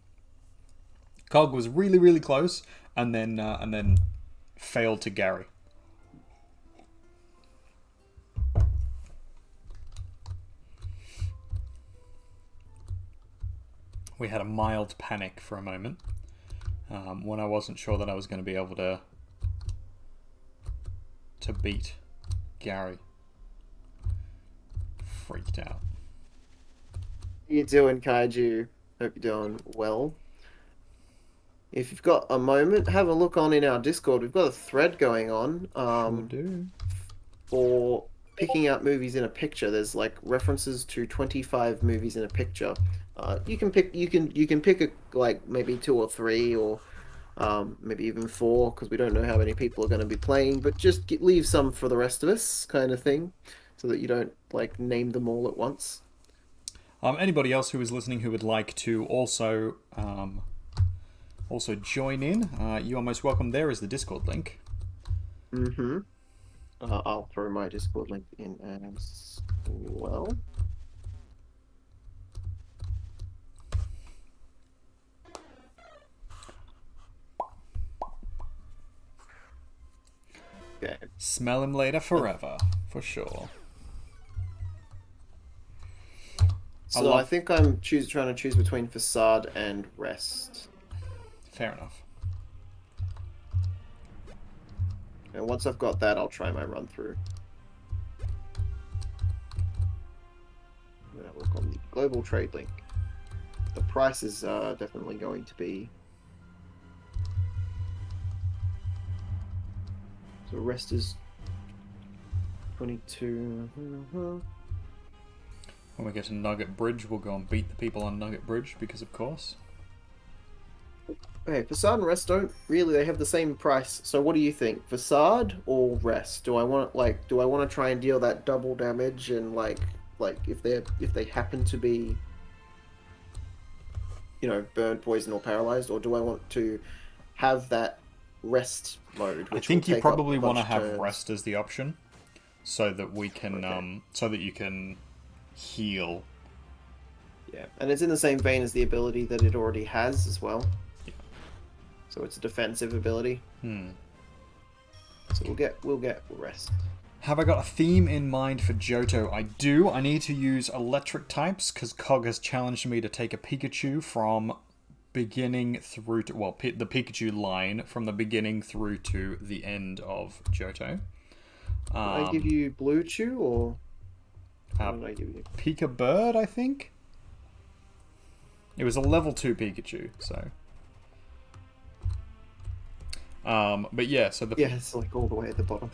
Cog was really, really close, and then failed to Gary. We had a mild panic for a moment when I wasn't sure that I was going to be able to beat Gary. Freaked out. How you doing, Kaiju? Hope you're doing well. If you've got a moment, have a look on in our Discord. We've got a thread going on Sure do. for picking out movies in a picture. There's like references to 25 movies in a picture. You can pick a, like maybe 2 or 3 or maybe even 4, because we don't know how many people are going to be playing, but just leave some for the rest of us, kind of thing, so that you don't like name them all at once. Anybody else who is listening who would like to also join in, you are most welcome. There is the Discord link. Mm-hmm. I'll throw my Discord link in as well. Okay. Smell him later forever, for sure. So I think I'm trying to choose between facade and rest. Fair enough. And once I've got that, I'll try my run through. Then I'll look on the global trade link. The price is definitely going to be. So rest is 22. When we get to Nugget Bridge, we'll go and beat the people on Nugget Bridge, because of course. Okay, facade and rest don't really, they have the same price. So what do you think? Facade or rest? Do I want to try and deal that double damage and like if they happen to be, you know, burned, poisoned, or paralyzed, or do I want to have that rest mode? I think you probably want to have rest as the option, so that we can so that you can heal. Yeah, and it's in the same vein as the ability that it already has as well. Yeah. So it's a defensive ability. So we'll get rest. Have I got a theme in mind for Johto? I do. I need to use electric types, because Cog has challenged me to take a Pikachu from beginning through to, well, the Pikachu line from the beginning through to the end of Johto. Did I give you Blue Chew, or what did I give you? Pika Bird, I think? It was a level 2 Pikachu, so... but yeah, so it's like all the way at the bottom.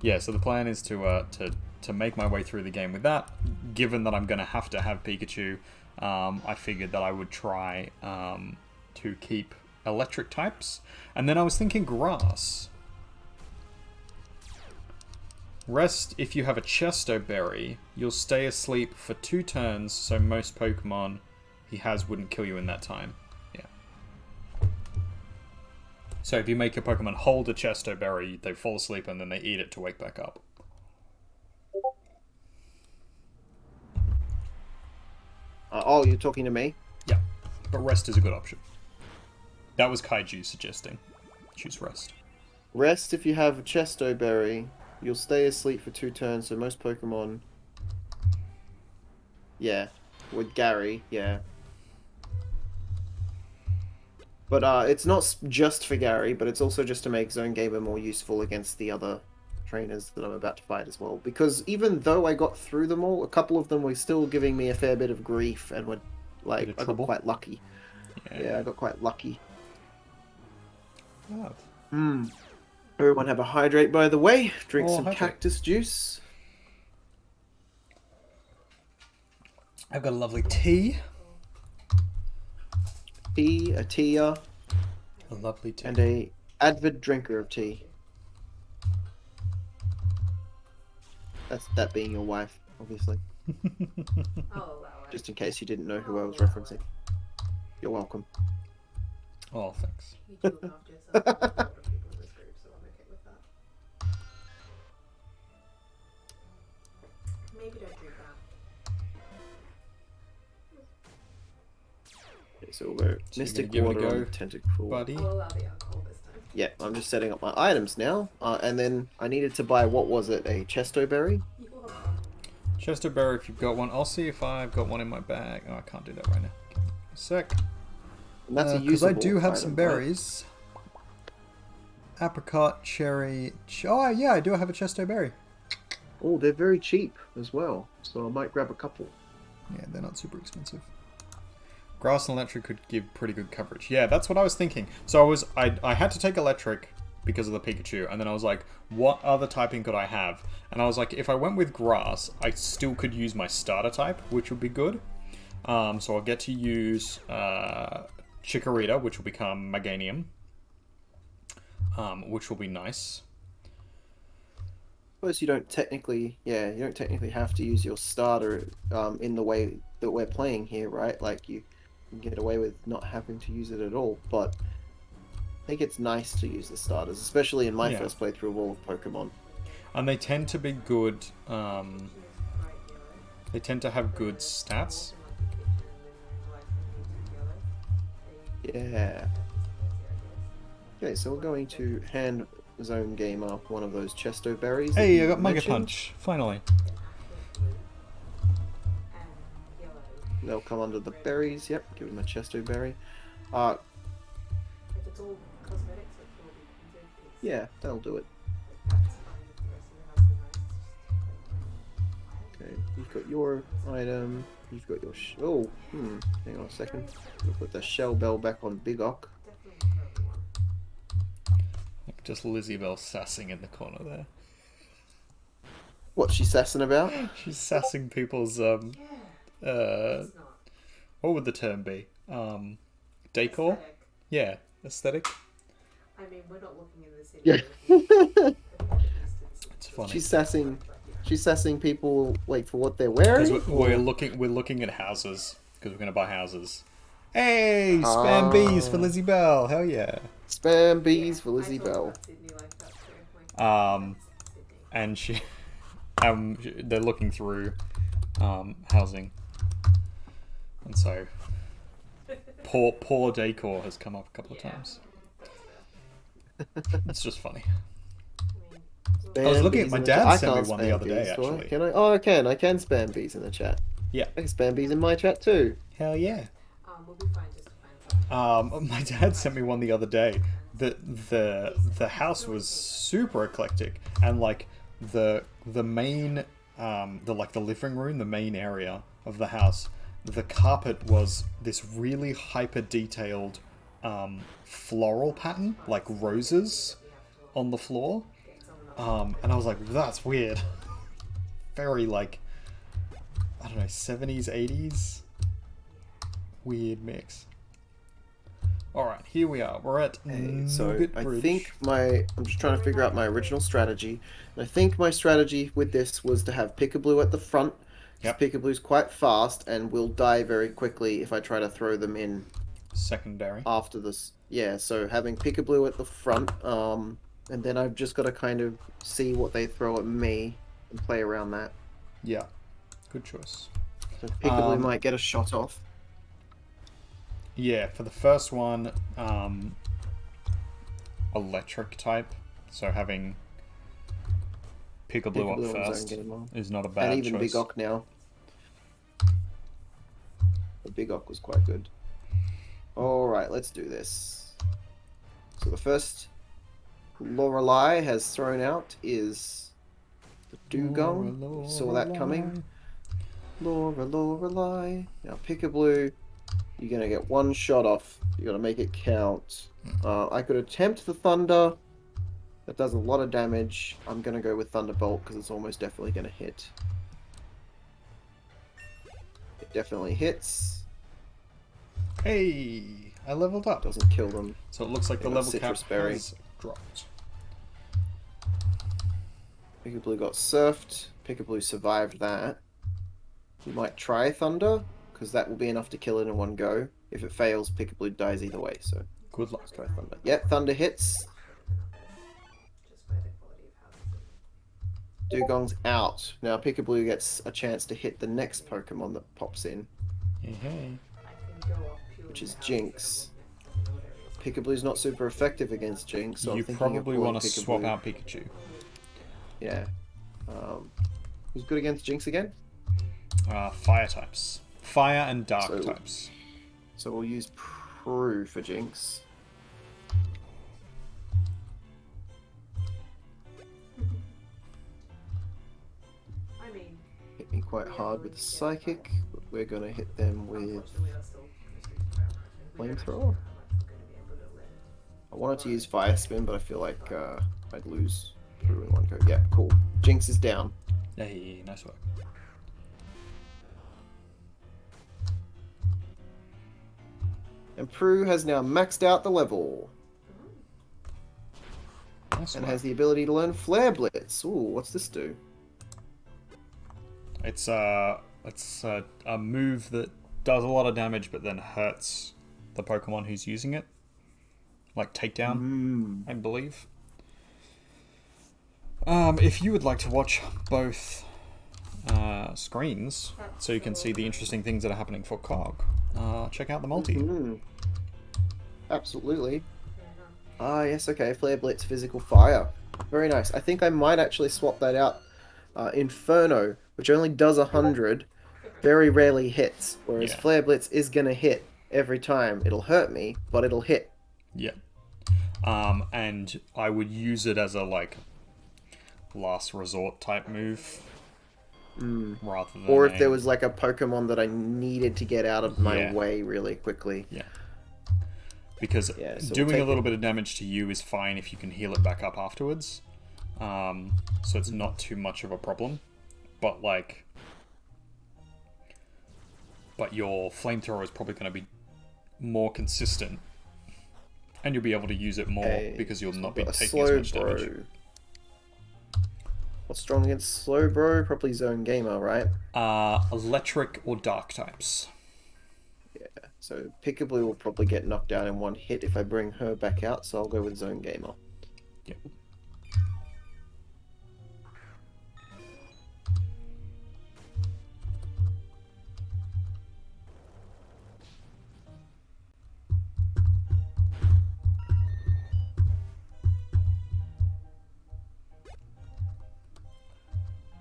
Yeah, so the plan is to make my way through the game with that. Given that I'm going to have Pikachu, I figured that I would try to keep electric types. And then I was thinking grass. Rest, if you have a Chesto Berry, you'll stay asleep for 2 turns, so most Pokemon he has wouldn't kill you in that time. Yeah. So if you make your Pokemon hold a Chesto Berry, they fall asleep and then they eat it to wake back up. Oh, you're talking to me? Yeah, but rest is a good option. That was Kaiju suggesting. Choose rest. Rest, if you have a Chesto Berry, you'll stay asleep for 2 turns, so most Pokemon... Yeah, with Gary, yeah. But it's not just for Gary, but it's also just to make Zone Gamer more useful against the other trainers that I'm about to fight as well. Because even though I got through them all, a couple of them were still giving me a fair bit of grief, and were like, I got quite lucky. Yeah, I got quite lucky. Oh. Everyone have a hydrate, by the way. Drink some cactus juice. I've got a lovely tea. Tea, a tear. A lovely tea. And a avid drinker of tea. That's that being your wife, obviously. Just in case you didn't know who I was referencing. You're welcome. Oh, thanks. You do look after yourself. There's a lot of people in this group, so I'm okay with that. Maybe don't drink that. Okay, so we'll go So Mystic give it a Water go, on Tentacle. buddy. I'll allow the alcohol this time. Yeah, I'm just setting up my items now. And then I needed to buy, what was it, a Chesto Berry? You will have fun. Chesto Berry, if you've got one. I'll see if I've got one in my bag. Oh, I can't do that right now. Give me a sec. And that's a Because usable I do have item, some right? berries. Apricot, cherry... Oh, yeah, I do have a Chesto Berry. Oh, they're very cheap as well, so I might grab a couple. Yeah, they're not super expensive. Grass and electric could give pretty good coverage. Yeah, that's what I was thinking. So I had to take electric because of the Pikachu, and then I was like, what other typing could I have? And I was like, if I went with grass, I still could use my starter type, which would be good. So I'll get to use Chikorita, which will become Meganium, which will be nice. Suppose you don't technically have to use your starter in the way that we're playing here, right? Like you can get away with not having to use it at all, but I think it's nice to use the starters, especially in my first playthrough of all of Pokemon. And they tend to be good. They tend to have good stats. Yeah. Okay, so we're going to hand Zone Gamer one of those Chesto berries. Hey, I got Mega Punch, finally. They'll come under the berries. Yep, give him a Chesto berry. Yeah, that'll do it. Okay, you've got your item. You've got your hang on a second. We'll put the shell bell back on Big Ock. Just Lizzie Bell sassing in the corner there. What's she sassing about? She's sassing people's what would the term be? Decor? Aesthetic. Yeah, aesthetic. I mean, we're not looking in this Yeah. It's funny. She's sassing people like for what they're wearing. Because we're looking at houses because we're gonna buy houses. Hey, spam bees for Lizzie Bell. Hell yeah. Spam bees for Lizzie Bell. And she, they're looking through, housing, and so poor decor has come up a couple of times. It's just funny. I was looking at my dad sent me one the other day actually. Can I? Oh, I can. I can spam bees in the chat. Yeah. I can spam bees in my chat too. Hell yeah. We'll be fine just to find something. My dad sent me one the other day. The house was super eclectic, and like the main the living room, the main area of the house, the carpet was this really hyper detailed floral pattern, like roses on the floor. And I was like, that's weird. Very like, I don't know, 70s, 80s. Weird mix. Alright, here we are. We're at So Nugget I Bridge. think I'm just trying to figure out my original strategy. And I think my strategy with this was to have Pikablu at the front. Yep. Pikablu's quite fast and will die very quickly if I try to throw them in Secondary. after this. Yeah, so having Pikablu at the front, and then I've just got to kind of see what they throw at me and play around that. Yeah. Good choice. So Pikablu might get a shot off. Yeah, for the first one, electric type. So having Pikablu Pikablu up on first Zone Gamer. is not a bad And even choice. Big Ock now. The Big Ock was quite good. Alright, let's do this. So the first Lorelei has thrown out is the Dugong. We saw that coming. Lorelei. Now Pikablu, you're going to get one shot off. You got to make it count. I could attempt the Thunder. That does a lot of damage. I'm going to go with Thunderbolt because it's almost definitely going to hit. It definitely hits. Hey, I leveled up. Doesn't kill them. So it looks like the got level Citrus cap Berry. has dropped. Pikablu got surfed. Pikablu survived that. You might try Thunder, because that will be enough to kill it in one go. If it fails, Pikablu dies either way, so Good luck. let's try Thunder. Yeah, Thunder hits. Dugong's out. Now Pikablu gets a chance to hit the next Pokemon that pops in, Hey. which is Jinx. Pikablu's not super effective against Jinx, so You I'm thinking of probably pulling want to Pikablu. swap out Pikachu. Yeah. Who's good against Jinx again? Fire types. Fire and dark So- types. So we'll use Prue for Jinx. I mean, Hit me quite hard with the Psychic, but we're gonna hit them with unfortunately, that's still restricted by our Flamethrower. I wanted to use Fire Spin, but I feel like I'd lose Prue in one go. Yeah, cool. Jinx is down. Hey, nice work. And Prue has now maxed out the level. Nice and one. has the ability to learn Flare Blitz. Ooh, what's this do? It's a move that does a lot of damage, but then hurts the Pokemon who's using it. Like takedown, I believe. If you would like to watch both screens, so you can see the interesting things that are happening for Cog, check out the multi. Absolutely. Ah, yes, okay. Flare Blitz, Physical Fire. Very nice. I think I might actually swap that out. Inferno, which only does 100, very rarely hits, whereas Yeah. Flare Blitz is going to hit every time. It'll hurt me, but it'll hit. Yeah. And I would use it as a, like, last resort type move. Rather than Or if there was, like, a Pokemon that I needed to get out of my way really quickly. Yeah. Because so doing we'll a little bit of damage to you is fine if you can heal it back up afterwards. So it's not too much of a problem. But, like... But your flamethrower is probably going to be more consistent. And you'll be able to use it more because you'll not be taking as much damage. What's strong against Slowbro? Probably Zone Gamer, right? Electric or dark types. Yeah, so Pickablue will probably get knocked down in one hit if I bring her back out, so I'll go with Zone Gamer. Yep.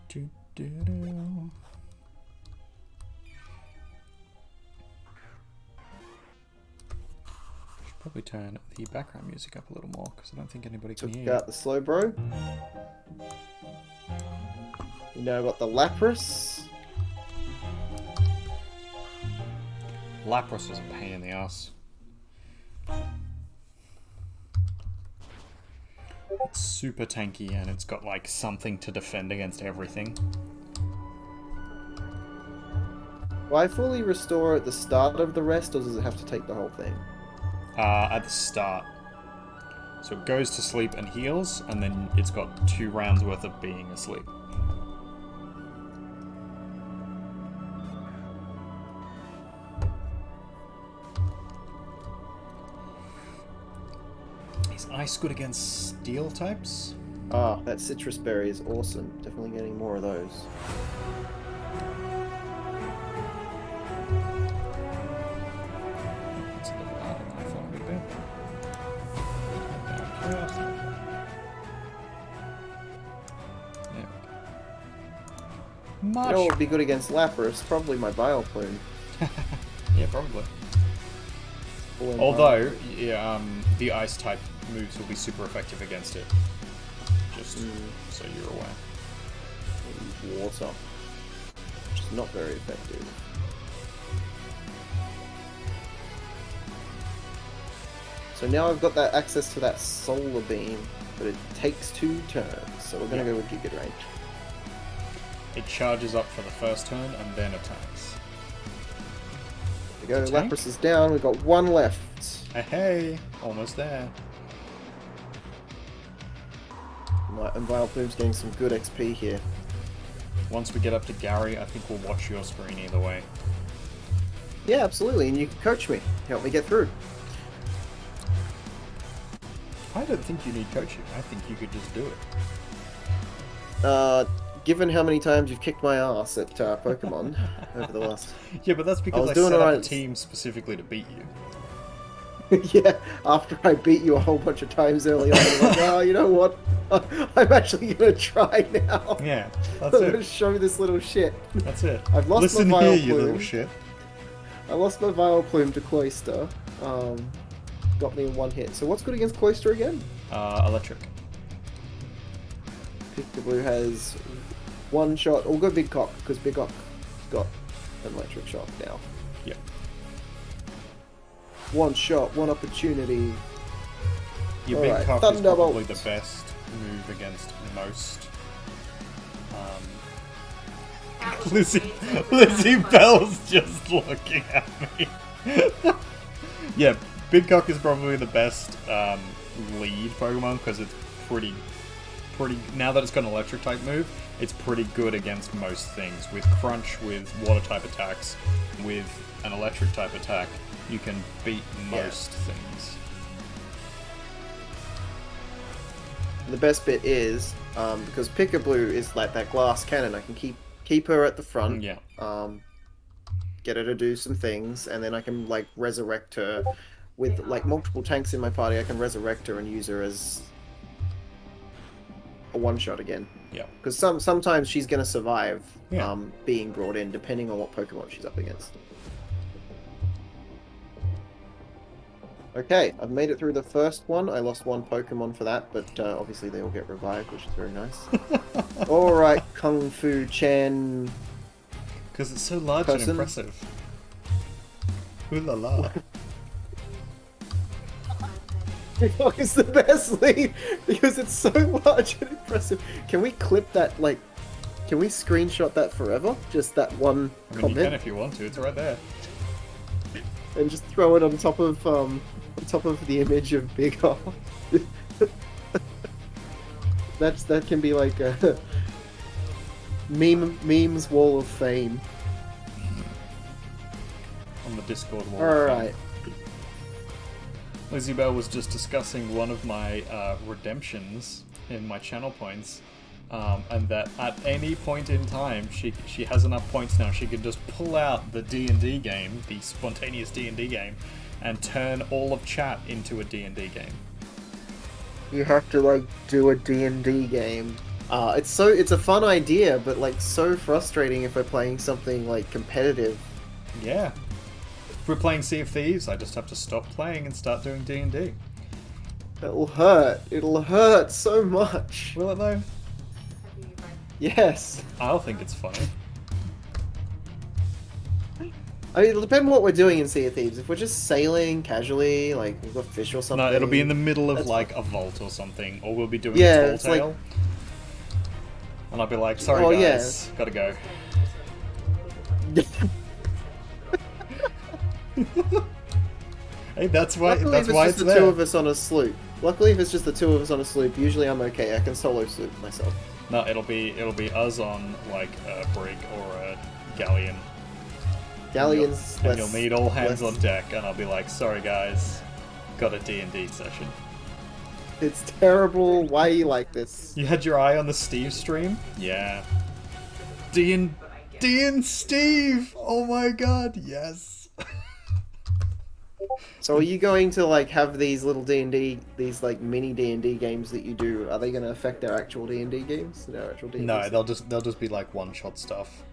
Do-do-do. Should probably turn the background music up a little more because I don't think anybody can hear. Took out the Slowbro. You know, got the Lapras. Lapras is a pain in the ass. It's super tanky and it's got like something to defend against everything. Will I fully restore at the start of the rest, or does it have to take the whole thing? At the start. So it goes to sleep and heals, and then it's got 2 rounds worth of being asleep. Is ice good against steel types? Ah, that citrus berry is awesome. Definitely getting more of those. It's a little harder than I thought it would be. There we go. You know what would be good against Lapras? Probably my Vileplume. Yeah, probably. Full Although, yeah, the ice type moves will be super effective against it. Just so you're aware. Water. Which is not very effective. So now I've got that access to that Solar Beam, but it takes 2 turns, so we're going to go with Giga Drain. It charges up for the first turn and then attacks. There we go, Tank? Lapras is down, we've got 1 left. Hey, almost there. And Vileplume's getting some good XP here. Once we get up to Gary, I think we'll watch your screen either way. Yeah, absolutely, and you can coach me, help me get through. I don't think you need coaching. I think you could just do it. Given how many times you've kicked my ass at Pokemon over the last... Yeah, but that's because I doing set up alright. a team specifically to beat you. Yeah, after I beat you a whole bunch of times early on, I'm like, oh, you know what? I'm actually going to try now. Yeah, I'm that's going to it. show this little shit. That's it. I've lost Listen my here, Vileplume. you little shit. I lost my Vileplume to Cloyster. Got me in 1 hit. So what's good against Cloyster again? Electric. Pickablue has 1 shot. We'll go Big Cock, because Big Cock's got an electric shock now. Yep. 1 shot, 1 opportunity. Your big Alright, cock is Thunderbolt. probably the best move against most. Lizzie Bell's just looking at me. Yeah, Big Cock is probably the best lead Pokemon because it's pretty. Now that it's got an electric type move, it's pretty good against most things. With crunch, with water type attacks, with an electric type attack, you can beat most things. The best bit is because Pickaboo is like that glass cannon. I can keep her at the front. Yeah. Get her to do some things, and then I can like resurrect her with like multiple tanks in my party. I can resurrect her and use her as a one-shot again. Yeah. Because sometimes she's gonna survive Yeah. being brought in, depending on what Pokemon she's up against. Okay, I've made it through the first one. I lost one Pokemon for that, but obviously they all get revived, which is very nice. Alright, Kung Fu Chen. Because it's so large and impressive. Ooh la la. TikTok is the best lead because it's so large and impressive. Can we clip that, like, can we screenshot that forever? Just that one I mean, comment? you can if you want to, it's right there. And just throw it on top of the image of Big R. That can be like a memes wall of fame. On the Discord wall. Alright. Lizzie Bell was just discussing one of my redemptions in my channel points, and that at any point in time, she has enough points now, she can just pull out the D&D game, the spontaneous D&D game, and turn all of chat into a D&D game. You have to like do a D&D game. It's a fun idea, but like so frustrating if we're playing something like competitive. Yeah. If we're playing Sea of Thieves, I just have to stop playing and start doing D&D. It'll hurt. It'll hurt so much. Will it though? Yes. I'll think it's funny. I mean, it'll depend on what we're doing in Sea of Thieves. If we're just sailing casually, like with a fish or something. No, it'll be in the middle of that's like a vault or something, or we'll be doing Yeah, a tall it's like- tale. And I'll be like, sorry Oh, yeah. guys, gotta go. Hey, that's why. Luckily, That's if why it's it's just the there. two of us on a sloop. Luckily, if it's just the two of us on a sloop, usually I'm okay. I can solo sloop myself. No, it'll be us on like a brig or a galleon. Galleons. And you'll need all hands less- on deck, and I'll be like, sorry guys, got a D&D session. It's terrible. Why are you like this? You had your eye on the Steve stream? Yeah. D and Steve! Oh my god, yes. So are you going to like have these little D&D, these like mini D&D games that you do? Are they going to affect their actual D&D games? Their actual D&D No, stuff? they'll just be like one-shot stuff.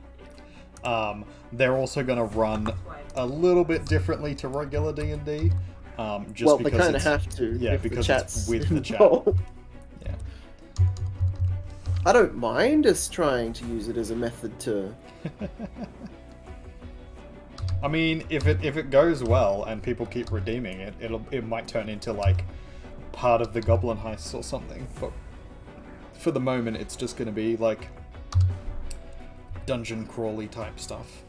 They're also gonna run a little bit differently to regular D&D. Just Well, because they kind of it's- have to. Yeah, if the because chat's it's with the chat. involved. Yeah. I don't mind us trying to use it as a method to. I mean, if it goes well and people keep redeeming it, it might turn into like part of the Goblin Heist or something. But for the moment, it's just going to be like dungeon crawly type stuff.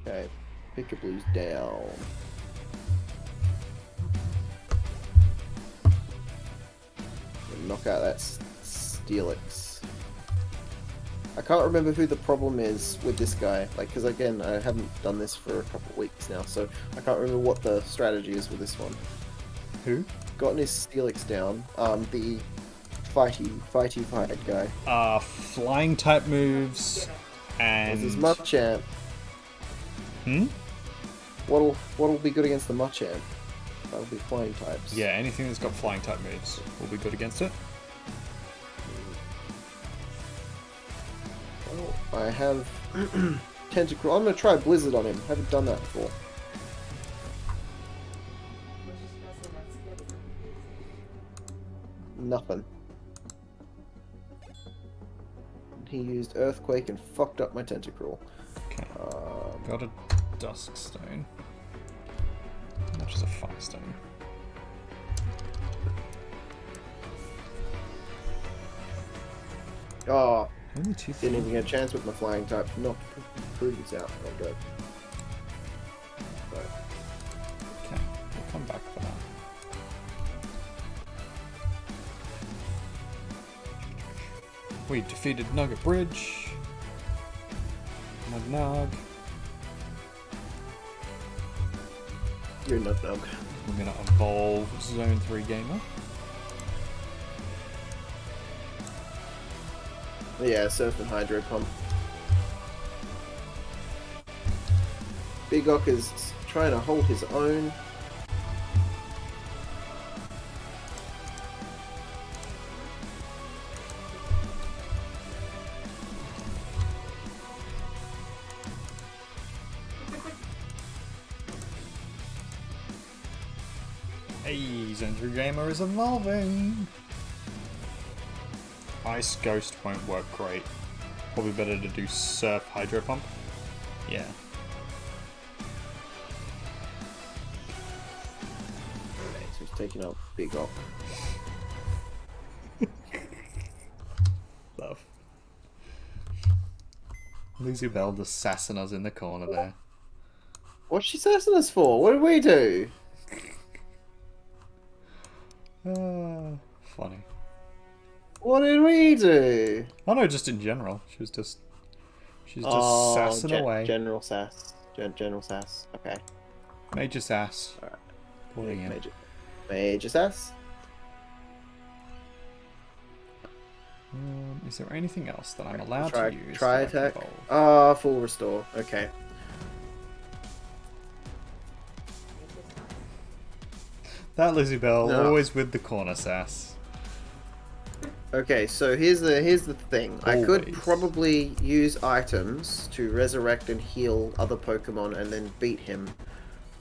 Okay, Pickaboo's down. Knock out that Steelix. I can't remember who the problem is with this guy, like, because again, I haven't done this for a couple of weeks now, so I can't remember what the strategy is with this one. Who? Gotten his Steelix down, the fighty guy. Flying type moves There's and his Machamp. What'll be good against the Machamp? That'll be flying types. Yeah, anything that's got flying type moves will be good against it. Well, I have Tentacruel. I'm gonna try Blizzard on him. Haven't done that before. Nothing. He used Earthquake and fucked up my Tentacruel. Okay. Got a Dusk Stone. How much is a Fire Stone? Oh, Only 2 didn't even get a chance with my flying type. Knocked Prudence out. Oh, good. Right. Okay. come back for that. We defeated Nugget Bridge. Nug. You're Nug. We're gonna evolve Zone 3 Gamer. Yeah, Surf and Hydro Pump. Big Ok is trying to hold his own. Hey, Zone 3 Gamer is evolving! Ice Ghost won't work great. Probably better to do Surf Hydro Pump. Yeah. Okay, so he's taking up Big Ok. Love. Lizzie Bell just sassing us in the corner there. What's she sassing us for? What did we do? Funny. What did we do? Oh no, just in general. She's just sassing away. General sass. General sass. Okay. Major sass. Alright. Pouring in. Major sass. Is there anything else that I'm allowed Try, to use? Try that I can attack. evolve? Ah, full restore. Okay. That Lizzie Bell, No. always with the corner sass. Okay, so here's the thing. I could Always. probably use items to resurrect and heal other Pokemon and then beat him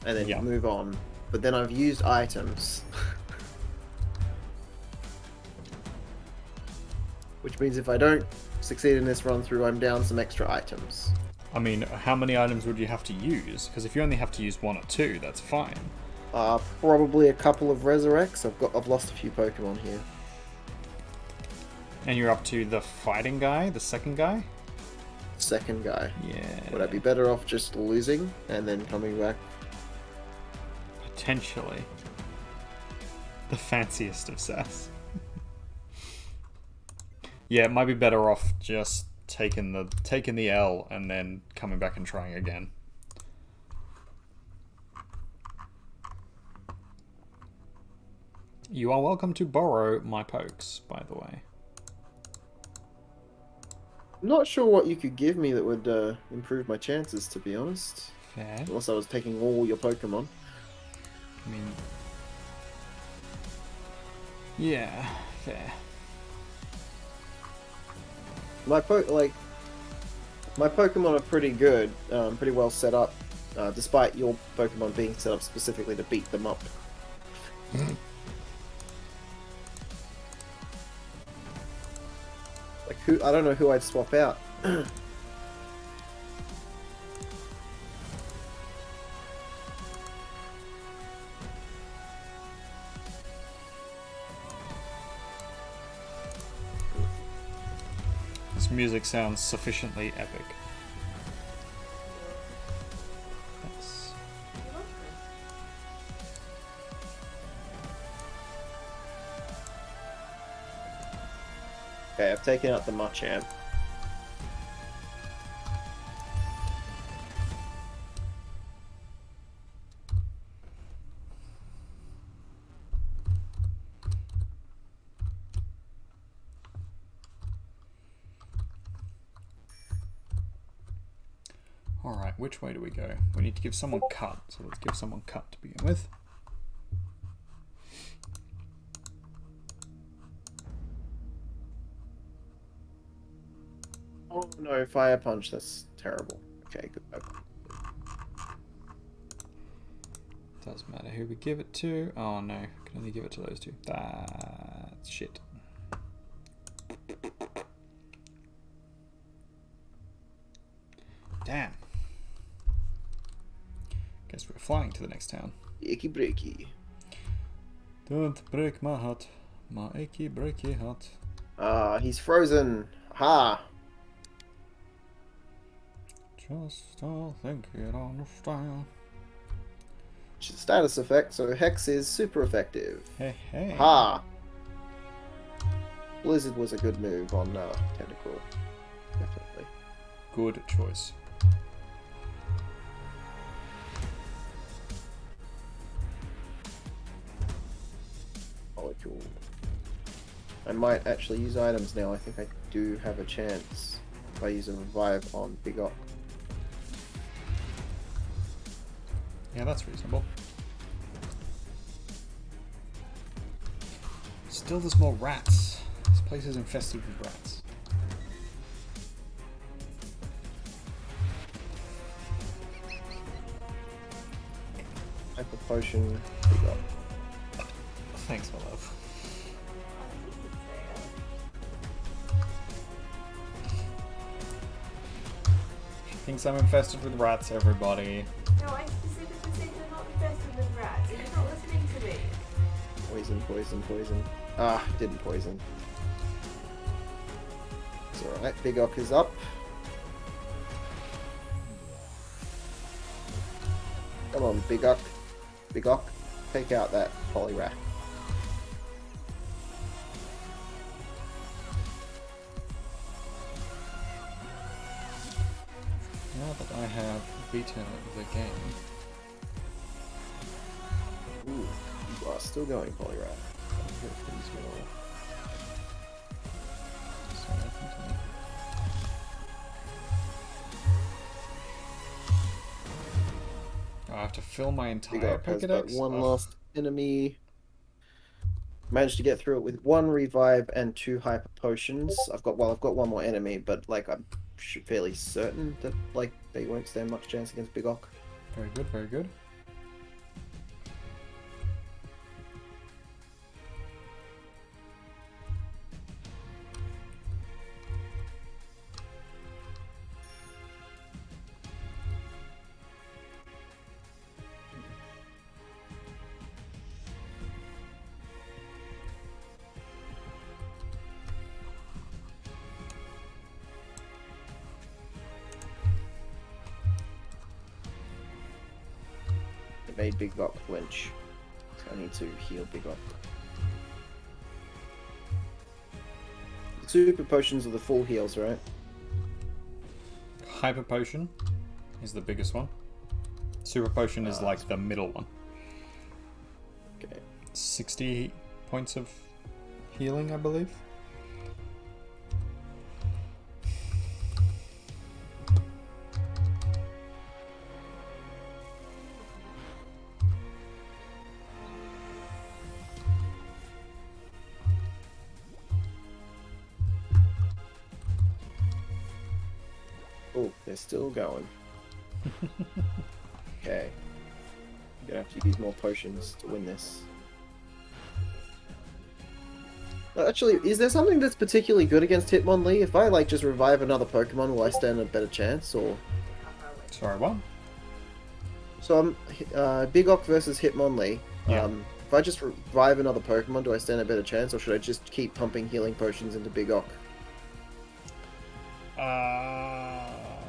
and then Yeah. move on. But then I've used items. Which means if I don't succeed in this run through, I'm down some extra items. I mean, how many items would you have to use? Because if you only have to use 1 or 2, that's fine. Probably a couple of resurrects. I've lost a few Pokemon here. And you're up to the fighting guy, the second guy? Second guy. Yeah. Would I be better off just losing and then coming back? Potentially. The fanciest of sass. Yeah, it might be better off just taking the L and then coming back and trying again. You are welcome to borrow my pokes, by the way. I'm not sure what you could give me that would improve my chances, to be honest. Fair. Unless I was taking all your Pokemon. I mean... Yeah, fair. My Pokemon are pretty good, pretty well set up, despite your Pokemon being set up specifically to beat them up. Like I don't know who I'd swap out. This music sounds sufficiently epic. Yes. Okay, I've taken out the Machamp. Alright, which way do we go? We need to give someone cut, so let's give someone cut to begin with. Oh no, Fire Punch, that's terrible. Okay, good. Doesn't matter who we give it to. Oh no, can only give it to those two. That's shit. Damn. Guess we're flying to the next town. Icky breaky. Don't break my heart, my achy breaky heart. He's frozen. Ha! Just think it on the style. which is a status effect, so Hex is super effective. Hey, hey. Ha! Blizzard was a good move on Tentacle. Definitely. Good choice. Molecule. I might actually use items now. I think I do have a chance if I use a revive on Big Op. Yeah, that's reasonable. Still, there's more rats. This place is infested with rats. Hyper Potion, Big Op. Thanks, my love. She thinks I'm infested with rats, everybody. No, I specifically said you're not infested with rats, and you're not listening to me. Poison, poison, poison. Ah, didn't poison. It's alright, Big Ock is up. Come on, Big Ock. Big Ock, take out that Polyrath. Now that I have beaten the game. Ooh, you are still going, Polyrath. Please go. Sorry, continue. I have to fill my Big entire Ock has but Pokedex. one Ugh. last enemy. Managed to get through it with 1 revive and 2 hyper potions. I've got one more enemy, but like I'm fairly certain that like they won't stand much chance against Big Ock. Very good, very good. It made Big Ock flinch, so I need to heal Big Ock. Super potions are the full heals, right? Hyper Potion is the biggest one. Super Potion is like the middle one. Okay. 60 points of healing, I believe. Oh, they're still going. Okay. I'm gonna have to use more potions to win this. Actually, is there something that's particularly good against Hitmonlee? If I like just revive another Pokemon, will I stand a better chance, or? Sorry, what? So I'm Big Ock versus Hitmonlee. Yeah. If I just revive another Pokemon, do I stand a better chance, or should I just keep pumping healing potions into Big Ock?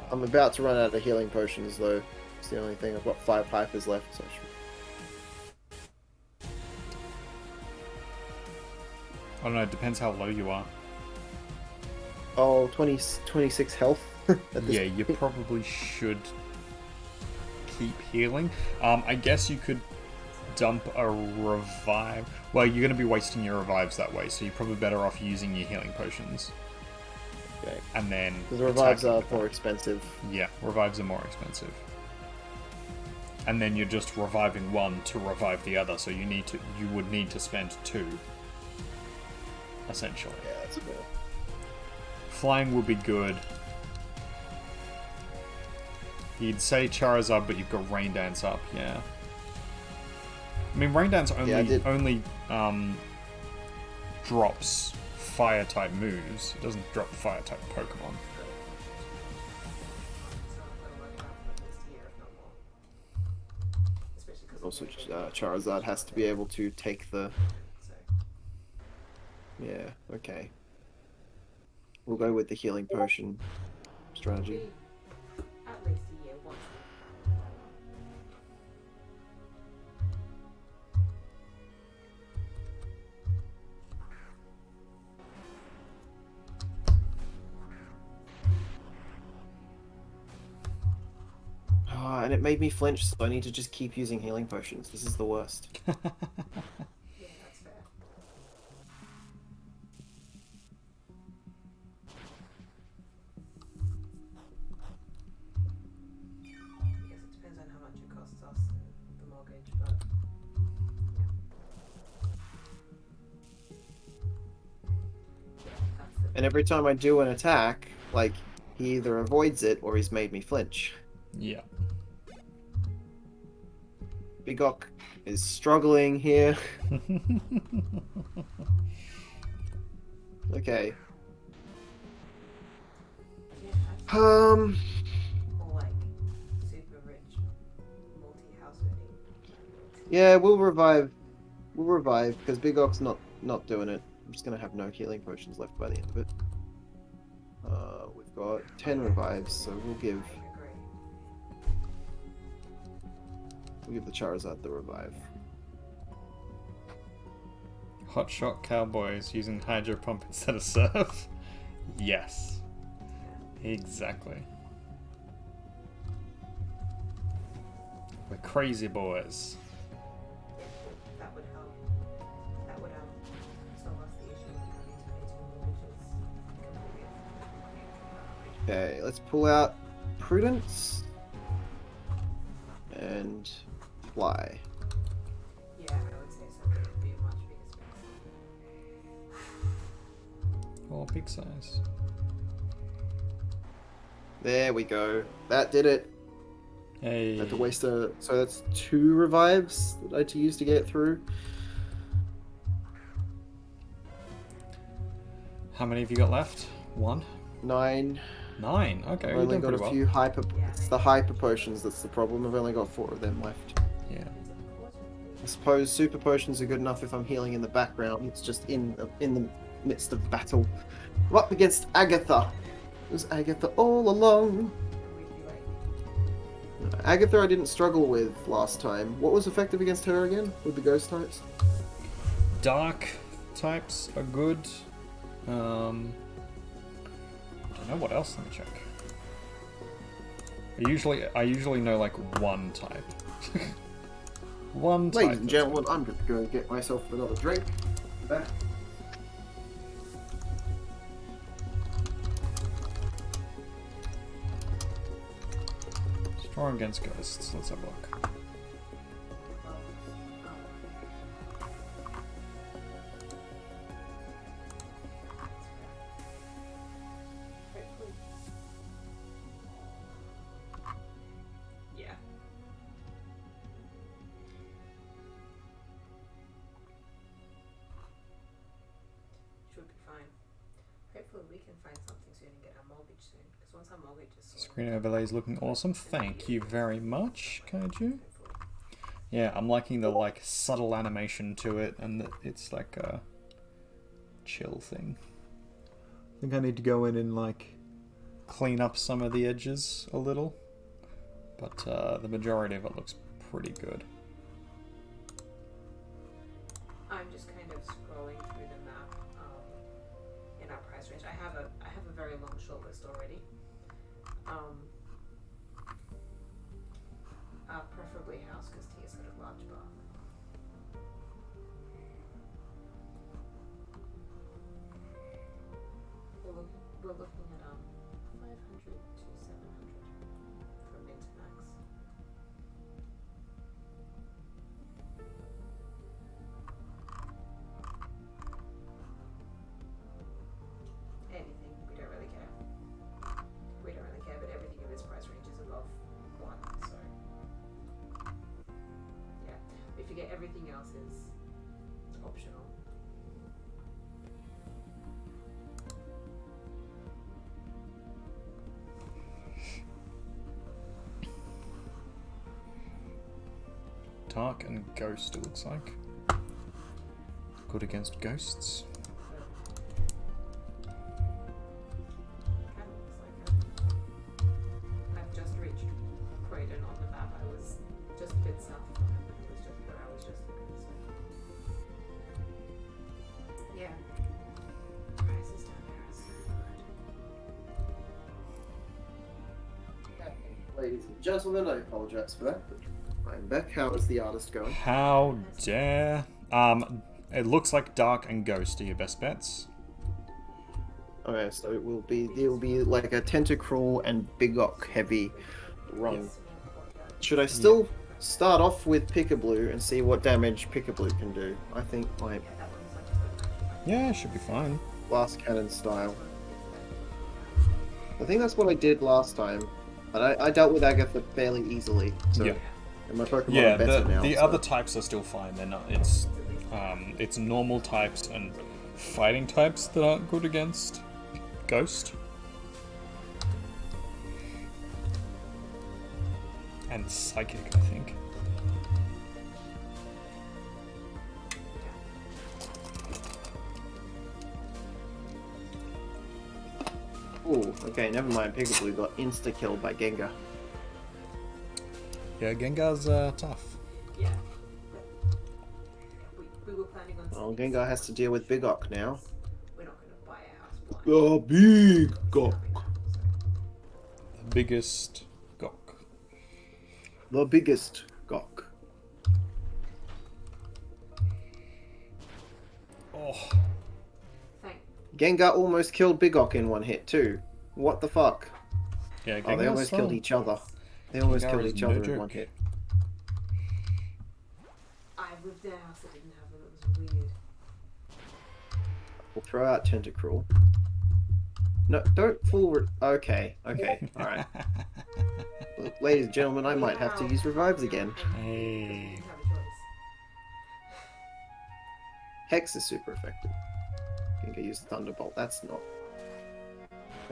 I'm about to run out of healing potions, though. It's the only thing. I've got 5 hypers left, so I should... I don't know, it depends how low you are. Oh, 26 health. Yeah, you probably should keep healing. I guess you could dump a revive. Well, you're going to be wasting your revives that way, so you're probably better off using your healing potions. Okay. And then... Because the revives are attacking. more expensive. Yeah, revives are more expensive. And then you're just reviving one to revive the other, so you would need to spend 2. Essentially. Yeah, that's fair. Flying would be good. You'd say Charizard, but you've got Rain Dance up, yeah. I mean, Rain Dance only drops Fire-type moves. It doesn't drop Fire-type Pokemon. Also, Charizard has to be able to take the... Yeah, okay. We'll go with the healing potion strategy. At least a year once. and it made me flinch, so I need to just keep using healing potions. This is the worst. Yeah, that's fair. I guess it depends on how much it costs us and the mortgage, but yeah, that's the And every time I do an attack, like, he either avoids it or he's made me flinch. Yeah. Big Ok is struggling here. Okay. or like super rich multi-house wedding. Yeah, we'll revive. We'll revive because Big Ok's not doing it. I'm just gonna have no healing potions left by the end of it. We've got 10 revives, so we'll give the Charizard the revive. Hotshot Cowboys using Hydro Pump instead of Surf. Yes. Exactly. We're crazy boys. That would help. That would solve us the issue of having to pay 2 mortgages. Okay, let's pull out Prudence and Fly. Yeah, I would say so. But it'd be a much bigger space. Or big size. There we go. That did it. Hey. Had to waste so that's 2 revives that I had to use to get through. How many have you got left? 1? 9. 9. Okay, I've you're only doing got pretty a well. few hyper. It's the hyper potions that's the problem. I've only got 4 of them left. Yeah. I suppose super potions are good enough if I'm healing in the background. It's just in the midst of battle. I'm up against Agatha. It was Agatha all along. Agatha I didn't struggle with last time. What was effective against her again? With the ghost types? Dark types are good. I don't know what else. Let me check. I usually know like one type. One type. Ladies and gentlemen, I'm going to go get myself another drink. Back. Strong against ghosts. Let's have a look. Yeah. Should be fine. Hopefully we can find something soon and get our mortgage soon. Because once our mortgage is sorted, Screen overlay is looking awesome. Thank you very much, Kaiju. Yeah, I'm liking the like subtle animation to it, and that it's like a chill thing. I think I need to go in and like clean up some of the edges a little, but the majority of it looks pretty good. I'm just kind of scrolling through the map in our price range. I have a very long shortlist already. Preferably house because Tia's got a large bar. We're looking at 500 to 700 from min to max. Anything, we don't really care. We don't really care, but everything in this price range is above 1, so yeah. If you get everything else is optional. Dark and Ghost, it looks like. Good against ghosts. Kind of looks like I've just reached Croydon on the map. I was just a bit south from it. It was just where I was just looking. So yeah, prices down there are so good. Ladies and gentlemen, I apologize for that. But I'm back. How is the artist going? How dare? It looks like Dark and Ghost are your best bets. Okay, so it will be like a Tentacruel and Bigok heavy run. Should I still start off with Pickaboo and see what damage Pickaboo can do? I think my Yeah, should be fine. blast cannon style. I think that's what I did last time, but I dealt with Agatha fairly easily. So, Yeah. and my Pokemon Yeah, are better now. the so. other types are still fine. They're not. It's normal types and fighting types that aren't good against Ghost. And Psychic, I think. Ooh, okay, never mind. Pickaboo got insta-killed by Gengar. Yeah, Gengar's tough. Yeah. We were planning on. Well, Gengar has to deal with Bigok now. We're not going to buy a house blind. The Bigok. The biggest Gok. The biggest Gok. Oh, Thank. Gengar almost killed Bigok in one hit too. What the fuck? yeah, Oh, they almost killed each other. They almost Gengar killed is each no other in joke. one hit. I lived in a house that didn't have them. It was weird. We'll throw out Tentacruel. No, don't fool. Okay, alright. Look, ladies and gentlemen, I might have to use revives again. Hey. We didn't have a choice. Hex is super effective. Gengar used Thunderbolt. That's not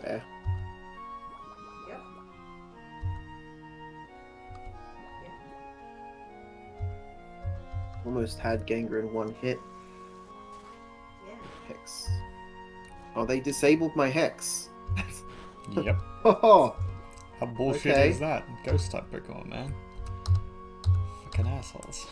fair. Yep. Almost had Gengar in one hit. Yeah. Hex. Oh, they disabled my Hex. Yep. Oh, How bullshit Okay. is that? Ghost type Pokemon, man. Fucking assholes.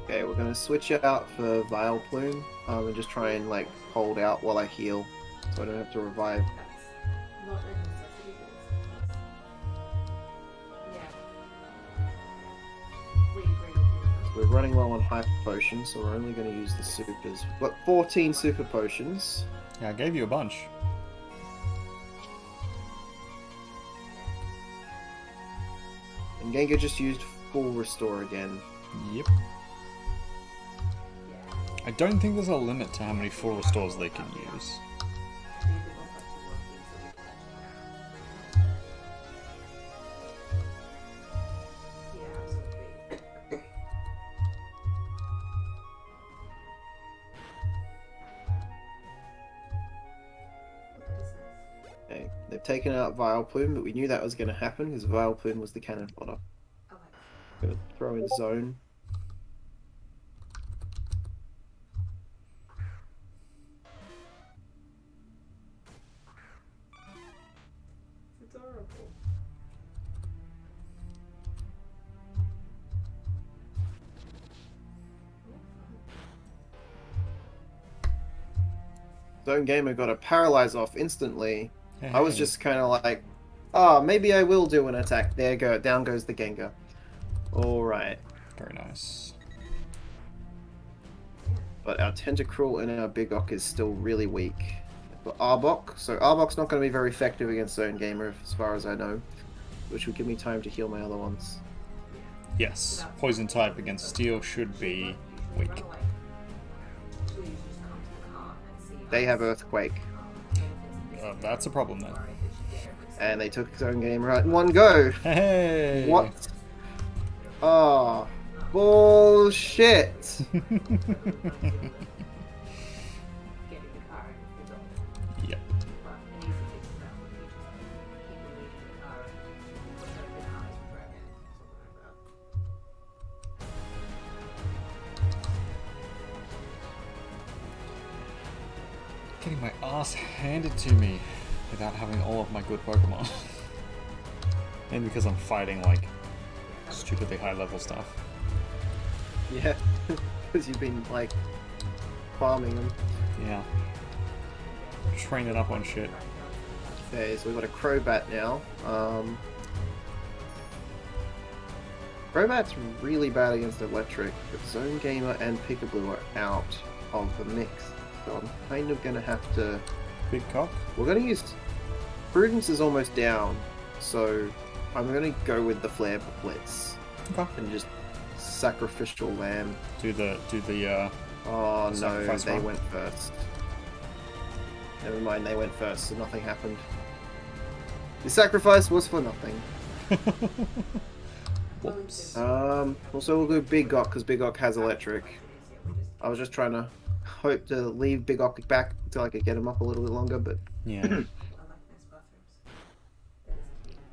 okay, we're gonna switch out for Vileplume and just try and like hold out while I heal, so I don't have to revive. That's not a necessity, but it's a plus. Yeah. We agree with you. We're running low on Hyper Potions, so we're only gonna use the supers. We've got 14 Super Potions. Yeah, I gave you a bunch. And Gengar just used full restore again. Yep. Yeah. I don't think there's a limit to how many full restores they can use. Maybe we'll have to work these so we can- Yeah, absolutely. That is nice. Okay, they've taken out Vileplume, but we knew that was gonna happen because Vileplume was the cannon fodder. Okay. Gonna throw in Zone. It's adorable. Zone Gamer got a paralyze off instantly. Hey, I was hey. just kind of like, oh, maybe I will do an attack. There go, down goes the Gengar. Alright. Very nice. But our Tentacruel and our Bigok is still really weak. For Arbok, so Arbok's not going to be very effective against Zone Gamer as far as I know. Which will give me time to heal my other ones. Yes, poison type against steel should be weak. Run away. Please just come to the car and see They us. have Earthquake. That's a problem then. And they took Zone Gamer out in one go. Hey! What? Ah, bullshit. Getting the car and the dog. Yep. But an easy fix is that when you just keep the lead in the car and put her in the arms with her hand, something like that. Getting my ass handed to me without having all of my good Pokemon. And because I'm fighting like stupidly high level stuff. Yeah, because you've been like farming them. Yeah. Train it up on shit. Okay, so we've got a Crobat now. Crobat's really bad against electric, but Zone Gamer and Peekaboo are out of the mix. So I'm kind of gonna have to... Big cock. We're gonna use... Prudence is almost down, so I'm gonna go with the Flare Blitz. Okay. And just Sacrificial Lamb. Do the Oh no, sacrifice they one? went first. Never mind, they went first, so nothing happened. The sacrifice was for nothing. Whoops. Also we'll do Big Gok, because Big Gok has electric. I was just trying to hope to leave Big Gok back until I could get him up a little bit longer, but... Yeah. I like nice bathrooms. That is cute.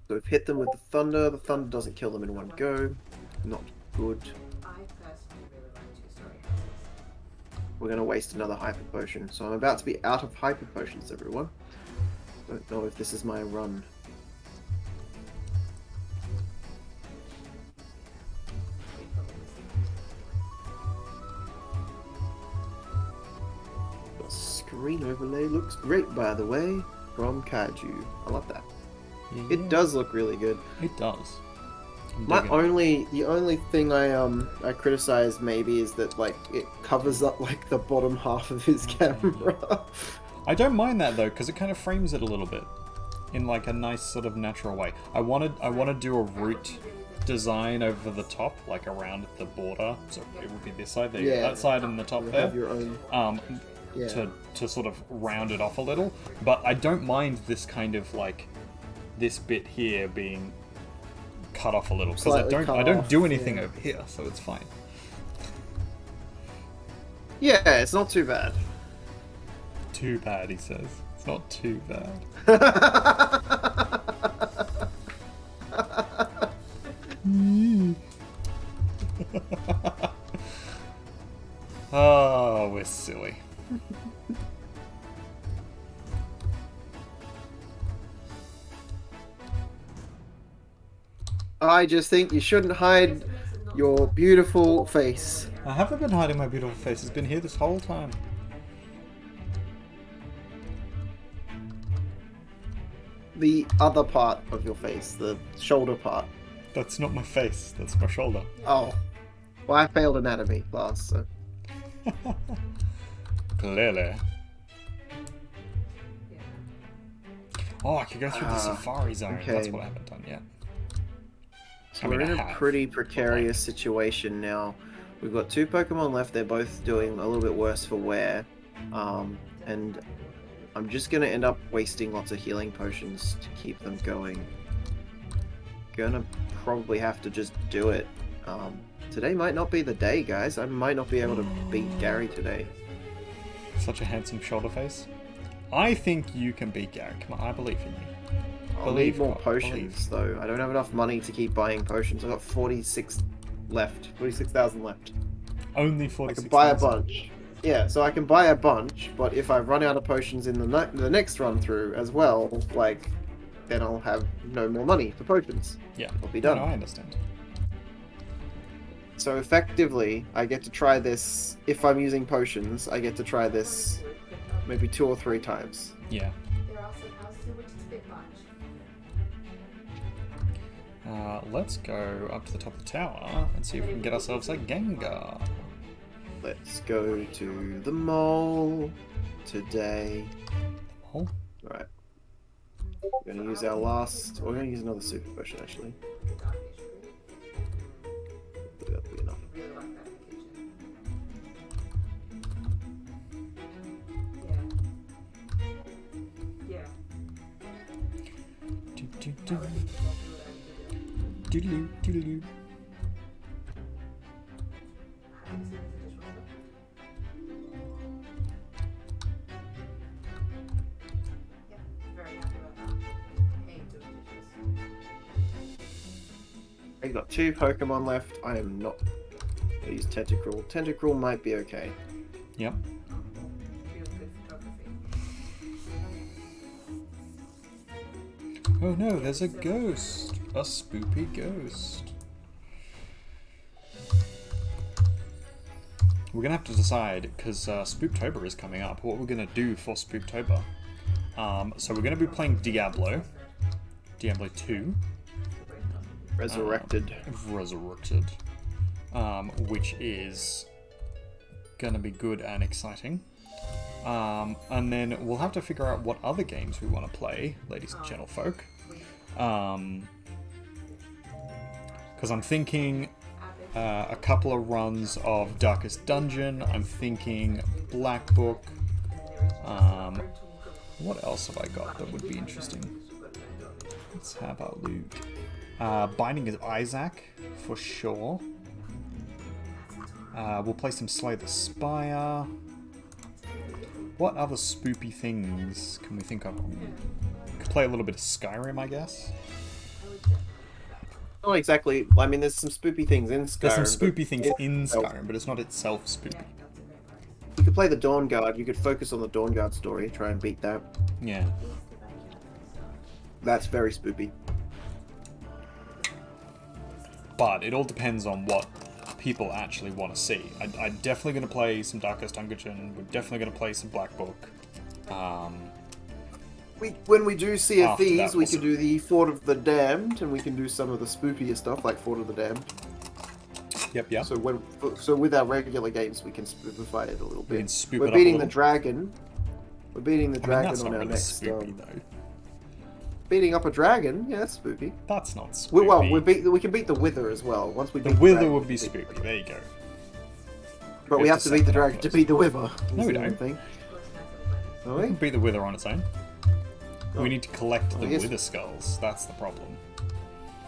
So we've hit them with the Thunder. The Thunder doesn't kill them in one go. Not good. I personally really like two-story houses. We're going to waste another Hyper Potion. So I'm about to be out of Hyper Potions, everyone. Don't know if this is my run. The screen overlay looks great, by the way, from Kaiju. I love that. Yeah. It does look really good. It does. I'm The digging only thing I criticize maybe is that like it covers up like the bottom half of his camera. I don't mind that though, because it kind of frames it a little bit in like a nice sort of natural way. I want to do a root design over the top, like around the border. So it would be this side, there, Yeah. that side, and the top You there. have your own. Yeah. To sort of round it off a little. But I don't mind this kind of like this bit here being cut off a little, because Slightly cut I don't off, do anything yeah. over here, so it's fine. Yeah, it's not too bad. Too bad, he says. It's not too bad. Oh, we're silly. I just think you shouldn't hide your beautiful face. I haven't been hiding my beautiful face. It's been here this whole time. The other part of your face, the shoulder part. That's not my face. That's my shoulder. Oh. Well, I failed anatomy class, so. Clearly. Yeah. Oh, I could go through the safari zone. okay. That's what I haven't done yet. So I mean, we're in I a have, pretty but, precarious like- situation now. We've got 2 Pokemon left. They're both doing a little bit worse for wear. And I'm just going to end up wasting lots of healing potions to keep them going. Gonna probably have to just do it. Today might not be the day, guys. I might not be able to beat Gary today. Such a handsome shoulder face. I think you can beat Gary. Come on, I believe in you. I'll Believe, need more God, potions, though. I don't have enough money to keep buying potions. I've got 46 left. 46,000 left. Only I 46. can buy a bunch. Yeah, so I can buy a bunch, but if I run out of potions in the next run through as well, like, then I'll have no more money for potions. Yeah, I'll be done. No, I understand. So effectively, I get to try this, if I'm using potions, I get to try this maybe 2 or 3 times. Yeah. There are some houses in which it's a bit much. Let's go up to the top of the tower and see if we can get ourselves a Gengar. Let's go to the mall today. Oh, Alright. We're gonna use our last... We're gonna use another super potion, actually. The dark age group. That'll be enough. I really like that in the kitchen. Yeah. do do do That would be the bulk of what I would do. doodaloo doodaloo. Have you seen this dishwasher? Yeah, very happy about that. I hate doing dishes. I've got 2 Pokemon left. I am not gonna use Tentacruel. Tentacruel might be okay. Yep. Real good photography. Oh no, there's a ghost. A spoopy ghost. we're gonna have to decide, because Spooktober is coming up, what we're gonna do for Spooktober. So we're gonna be playing Diablo 2. Resurrected. Resurrected. Which is gonna be good and exciting. And then we'll have to figure out what other games we want to play, ladies and gentlefolk. Because I'm thinking a couple of runs of Darkest Dungeon. I'm thinking Black Book. What else have I got that would be interesting? Let's have our loot. Binding of Isaac, for sure. We'll play some Slay the Spire. What other spoopy things can we think of? We could play a little bit of Skyrim, I guess. Not exactly. I mean, there's some spoopy things in Skyrim. There's some spoopy things in Skyrim, but it's not itself spoopy. You could play the Dawn Guard. You could focus on the Dawn Guard story. Try and beat that. Yeah. That's very spoopy. But it all depends on what people actually want to see. I'm definitely going to play some Darkest Dungeon. We're definitely going to play some Black Book. When we do Sea of After Thieves, that, we we'll can do the Fort of the Damned, and we can do some of the spookier stuff like Fort of the Damned. Yep. So with our regular games, we can spoopify it a little bit. We can spoop We're it up beating a the little. dragon. We're beating the dragon that's on not our really next. spoopy, though. Beating up a dragon, yeah, that's spooky. That's not spoopy. We can beat the Wither as well. Once we The beat Wither dragon, would be we can beat- spoopy. There you go. But we have to beat the dragon to beat the Wither. No, we don't. Thing. Oh, We we? can beat the Wither on its own. Oh. We need to collect the I guess- Wither skulls. That's the problem.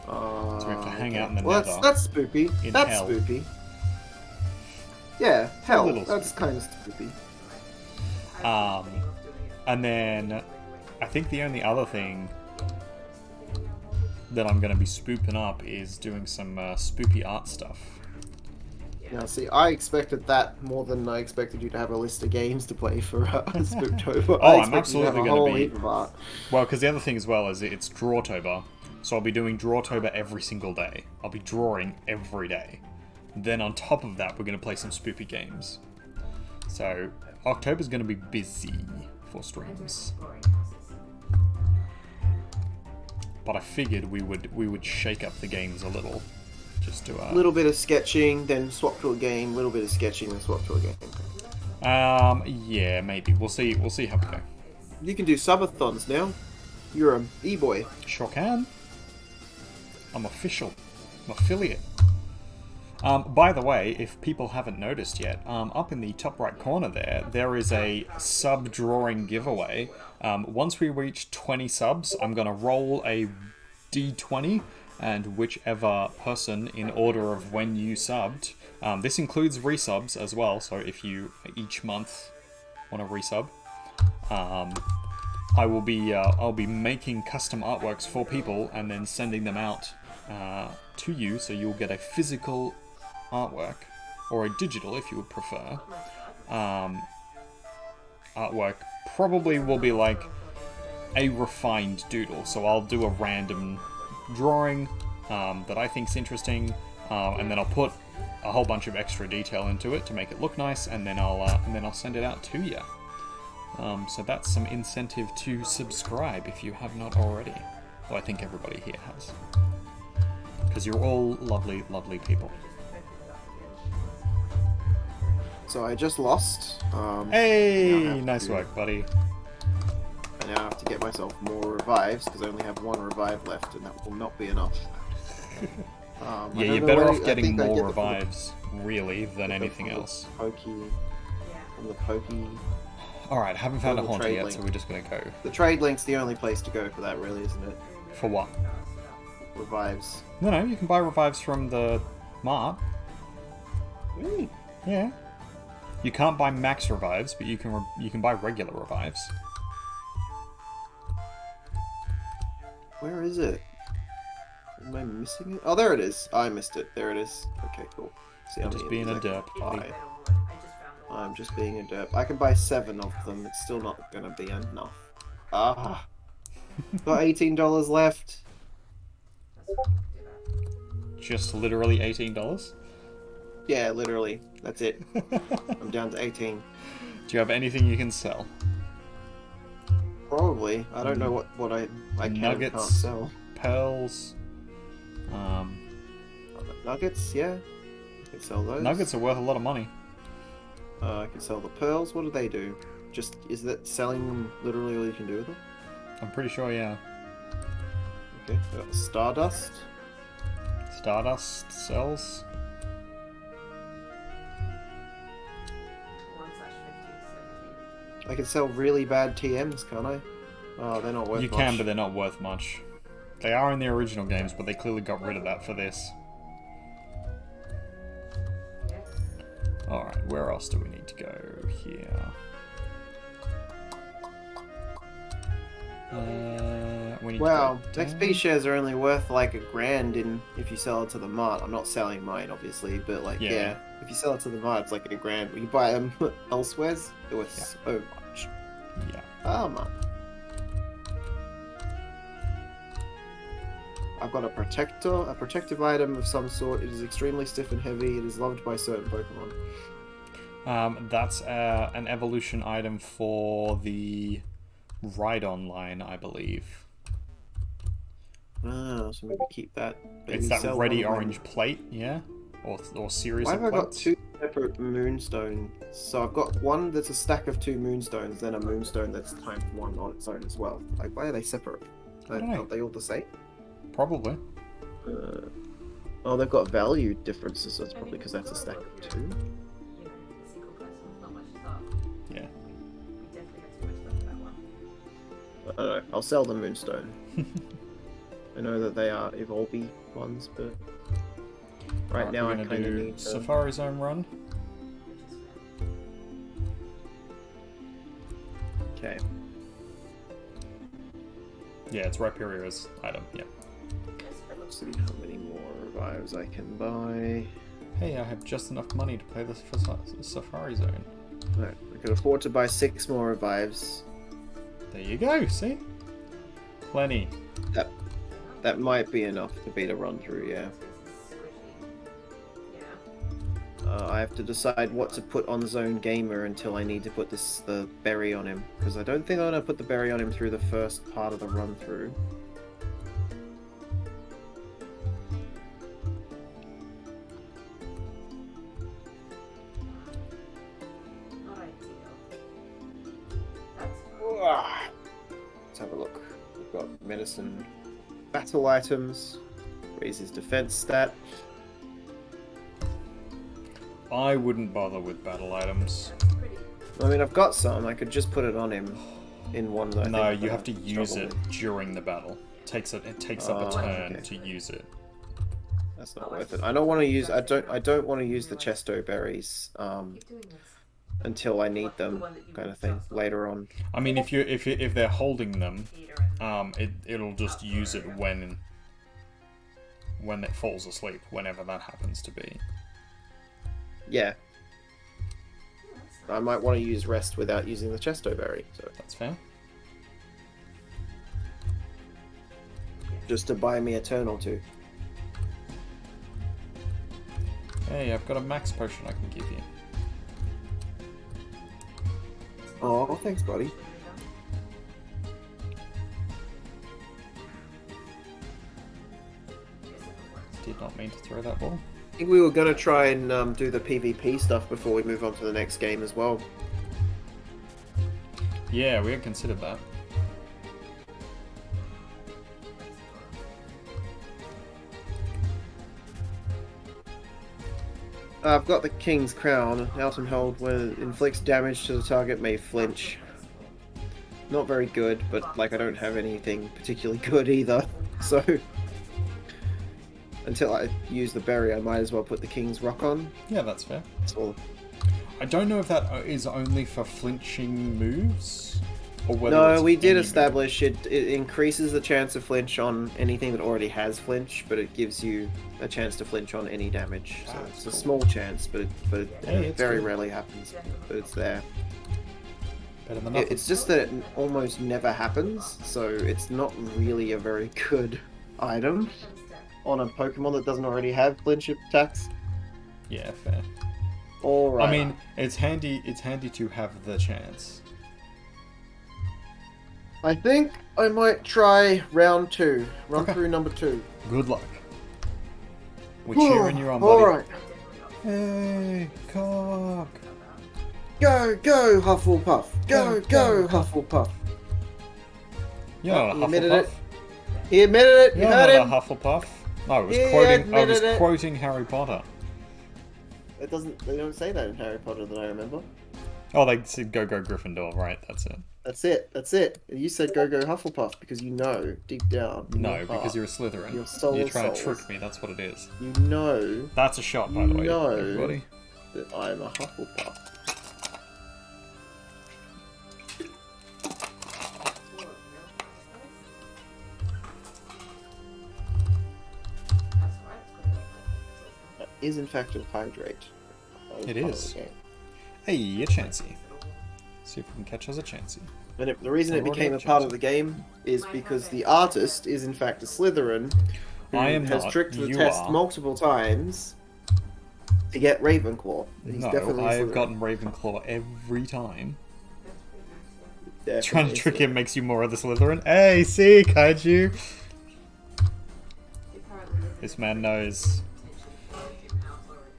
So we have to hang out in the well, Nether. that's spoopy. In That's hell. spoopy. Yeah, hell. little That's spoopy. kind of spoopy. And then I think the only other thing that I'm going to be spooping up is doing some spoopy art stuff. Now, see, I expected that more than I expected you to have a list of games to play for Spooktober. Oh, I I'm expected you to have absolutely a gonna whole be- heap of art. Well, because the other thing as well is it's Drawtober, so I'll be doing Drawtober every single day. I'll be drawing every day. Then on top of that, we're going to play some spoopy games. So October's going to be busy for streams. But I figured we would shake up the games a little, just to A little bit of sketching, then swap to a game. A little bit of sketching, then swap to a game. yeah, maybe we'll see how we go. You can do subathons now. You're an e-boy. Sure can. I'm official. I'm affiliate. By the way, if people haven't noticed yet, up in the top right corner there is a sub drawing giveaway. Once we reach 20 subs, I'm going to roll a d20, and whichever person in order of when you subbed, this includes resubs as well, so if you each month want to resub, I'll be making custom artworks for people and then sending them out to you, so you'll get a physical artwork, or a digital if you would prefer. Artwork probably will be like a refined doodle, so I'll do a random drawing that I think's interesting, and then I'll put a whole bunch of extra detail into it to make it look nice, and then I'll send it out to you. So that's some incentive to subscribe if you have not already. Well, I think everybody here has, because you're all lovely, lovely people. So I just lost. Hey, nice work, buddy. I now have to get myself more revives because I only have one revive left, and that will not be enough. I Yeah, don't you're know better where off I getting think I more get the- revives, really, than anything else. From the pokey. Alright, haven't found a the haunter trade yet, link. so we're just gonna go. The trade link's the only place to go for that, really, isn't it? For what? Revives. No, you can buy revives from the mart. Really? Yeah. You can't buy max revives, but you can buy regular revives. Where is it? Am I missing it? Oh, there it is. I missed it. There it is. Okay, cool. See, You're just being a derp, buddy. buy. I'm just being a derp. I can buy 7 of them. It's still not gonna be enough. Ah. Got $18 left. Just literally $18? Yeah, literally. That's it. I'm down to 18. Do you have anything you can sell? Probably. I don't know what I can and can't Nuggets, sell. pearls. Nuggets, yeah. I can sell those. Nuggets are worth a lot of money. I can sell the pearls. What do they do? Just, is that selling them literally all you can do with them? I'm pretty sure, yeah. Okay. Stardust. Stardust sells. 1/50, I can sell really bad TMs, can't I? Oh, they're not worth You much. can, but they're not worth much. They are in the original games, but they clearly got rid of that for this. Alright, where else do we need to go here? We need Wow, to go XP shares are only worth like $1,000 in if you sell it to the mart. I'm not selling mine, obviously, but like, yeah, if you sell it to the mart, it's like $1,000. When you buy them elsewhere, they're worth so much. Yeah. Oh man. I've got a protective item of some sort. It is extremely stiff and heavy. It is loved by certain Pokemon. That's an evolution item for the Rhydon line, I believe. Ah, so maybe keep that. It's that ready orange plate, yeah? Or series Why of have I got plates. 2 separate moonstones? So I've got one that's a stack of 2 moonstones, then a moonstone that's times 1 on its own as well. Like, why are they separate? I don't know. Aren't they all the same? Probably. Oh, they've got value differences, so it's probably because that's a stack of 2. You know, a single person with not much stuff. Yeah. We definitely had too much stuff for that one. I don't know. I'll sell the moonstone. I know that they are Evolvey ones, but right now I we're kind gonna of do need Safari Zone run. Which is fair. Okay. Yeah, it's Rhyperior's item, yeah. Let's see how many more revives I can buy. Hey, I have just enough money to play this for Safari Zone. Right, I can afford to buy 6 more revives. There you go, see? Plenty. That might be enough to beat a run through, yeah. Squishy. Yeah. I have to decide what to put on Zone Gamer until I need to put the berry on him. Because I don't think I'm going to put the berry on him through the first part of the run through. Not ideal. That's Let's have a look. We've got medicine battle items, raises defense stat. I wouldn't bother with battle items. pretty. I mean, I've got some. I could just put it on him in one that I No, think you I have to use struggle it with. during the battle. It takes up a Oh, turn okay. to use it. That's not worth it. I don't want to use. I don't want to use the Chesto berries Keep doing this. until I need them, kind of thing, later on. I mean, if they're holding them, Peter and it'll just use it when it falls asleep, whenever that happens to be. Yeah, I might want to use rest without using the Chesto berry, so That's fair. just to buy me a turn or two. Hey, I've got a max potion I can give you. Oh, thanks, buddy. Did not mean to throw that ball. I think we were going to try and do the PvP stuff before we move on to the next game as well. Yeah, we had considered that. I've got the King's Crown. Item held when it inflicts damage to the target may flinch. Not very good, but like I don't have anything particularly good either. So until I use the berry, I might as well put the King's Rock on. Yeah, that's fair. That's all. I don't know if that is only for flinching moves, or whether No, it's we did any establish it increases the chance of flinch on anything that already has flinch, but it gives you a chance to flinch on any damage. So Ah, it's cool. a small chance, but it Hey, it's very good. rarely happens. But it's there. move. Better than nothing. It's just that it almost never happens, so it's not really a very good item on a Pokemon that doesn't already have flinch attacks. Yeah, fair. All right. I mean, it's handy. It's handy to have the chance. I think I might try round 2. Run Okay. through number 2. Good luck. We're cheering you on, buddy. All right. Hey, cock. Go, go, Hufflepuff. Go, go, Hufflepuff. You're not a He admitted Hufflepuff. it. He admitted it. You You're heard not him. a Hufflepuff. No, I was He quoting. I admitted was it. quoting Harry Potter. It doesn't. They don't say that in Harry Potter that I remember. Oh, they said go Gryffindor. Right, that's it. That's it. That's it. You said go, go, Hufflepuff because you know deep down. in No, your because heart, you're a Slytherin. your soul You're of trying to souls. trick me. That's what it is. You know That's a shot, by the way, No. everybody. that I'm a Hufflepuff. That is in fact a hydrate. It is. Hey, a chancey. See if we can catch us a chancey. And the reason it Already became a a part chance. of the game is because the artist is in fact a Slytherin who I am has not, tricked the you test are. multiple times to get Ravenclaw. He's No, definitely I a have Slytherin. gotten Ravenclaw every time. Definitely Trying to a trick Slytherin. him makes you more of the Slytherin. Hey, see, kaiju. This man knows.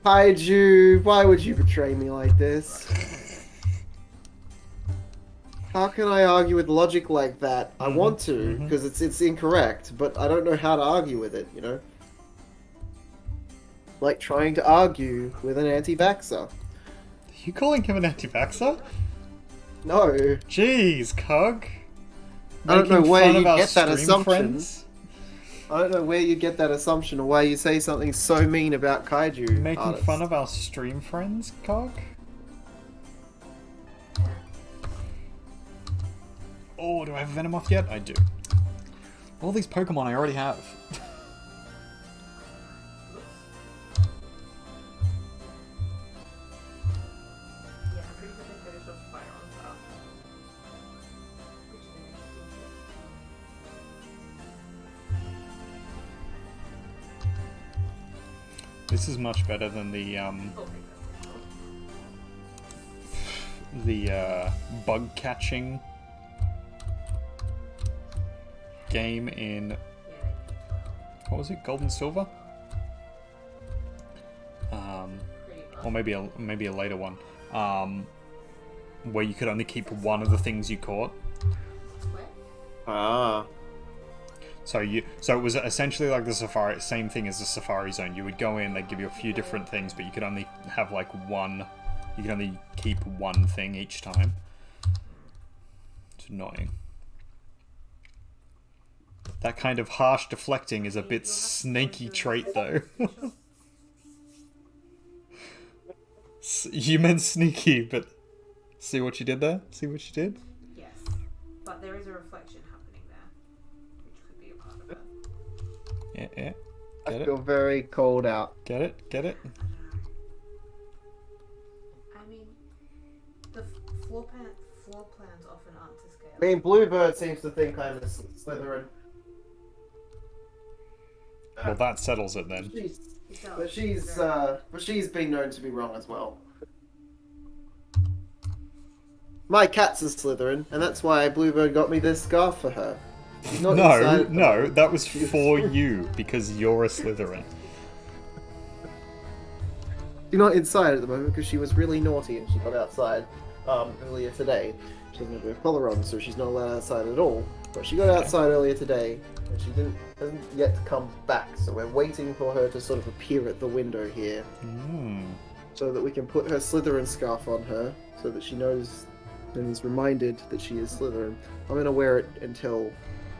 Kaiju, why would you betray me like this? How can I argue with logic like that? I want to, because it's incorrect, but I don't know how to argue with it, you know? Like trying to argue with an anti-vaxxer. Are you calling him an anti-vaxxer? No. Jeez, Cog. I don't know Making where fun you of our get that stream assumption. friends? I don't know where you get that assumption or why you say something so mean about kaiju. Making artists. fun of our stream friends, Cog? Oh, do I have Venomoth yet? I do. All these Pokemon I already have. Yeah, I'm pretty sure they finished off fire on top. Which is an interesting This is much better than the bug catching game in what was it, Gold and Silver? Or maybe a later one, where you could only keep one of the things you caught. Ah. So it was essentially like the Safari, same thing as the Safari Zone. You would go in, they'd give you a few different things, but you could only have like one. You can only keep one thing each time. It's annoying. That kind of harsh deflecting is a bit snaky trait, though. You meant sneaky, but see what you did there? See what you did? Yes, but there is a reflection happening there, which could be a part of it. Yeah, yeah. I Get feel it? very cold out. Get it? Get it? I mean, the floor plans often aren't to scale. I mean, Bluebird seems to think I'm a Slytherin. Well, that settles it then. But she's been known to be wrong as well. My cat's a Slytherin, and that's why Bluebird got me this scarf for her. She's not inside No, at the no, moment. that was for you, because you're a Slytherin. She's not inside at the moment because she was really naughty and she got outside earlier today. She doesn't have her collar on, so she's not allowed outside at all. But she got outside earlier today, and she hasn't yet come back. So we're waiting for her to sort of appear at the window here, so that we can put her Slytherin scarf on her, so that she knows and is reminded that she is Slytherin. I'm gonna wear it until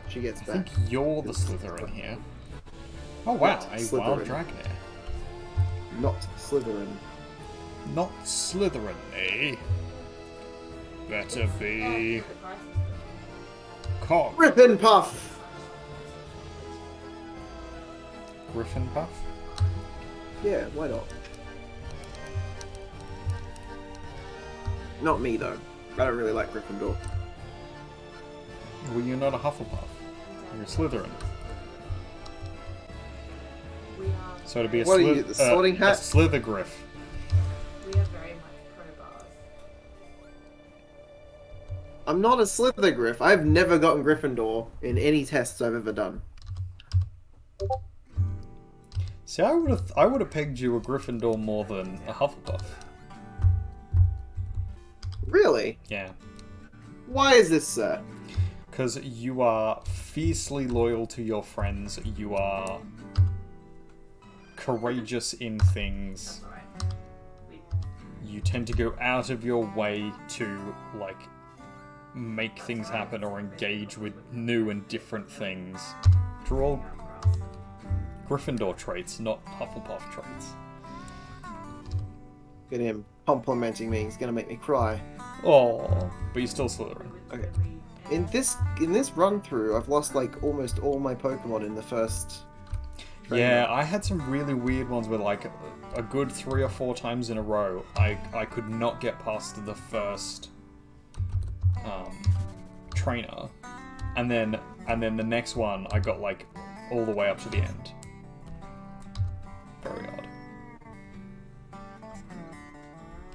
she gets I back. think you're the Slytherin here. Oh wow, Not a Slytherin. wild Dragonair. Not Slytherin. Not Slytherin, eh? Better be... Cog. Rip and Puff! Griffin Puff? Yeah, why not? Not me though. I don't really like Gryffindor. Well, you're not a Hufflepuff. You're a Slytherin. We are So it'd be a, What are you, the sorting a hat? Slithergriff. We are very much pro bars. I'm not a Slithergriff. I've never gotten Gryffindor in any tests I've ever done. See, I would have pegged you a Gryffindor more than a Hufflepuff. Really? Yeah. Why is this, sir? Because you are fiercely loyal to your friends. You are courageous in things. That's alright. You tend to go out of your way to, like, make things happen or engage with new and different things. Which are all Gryffindor traits, not Hufflepuff traits. Look at him complimenting me. He's gonna make me cry. Oh, but you're still Slytherin. Okay. In this run through, I've lost like almost all my Pokemon in the first. Yeah, I had some really weird ones where, like, a good 3 or 4 times in a row, I could not get past the first trainer, and then the next one I got like all the way up to the end. Very odd.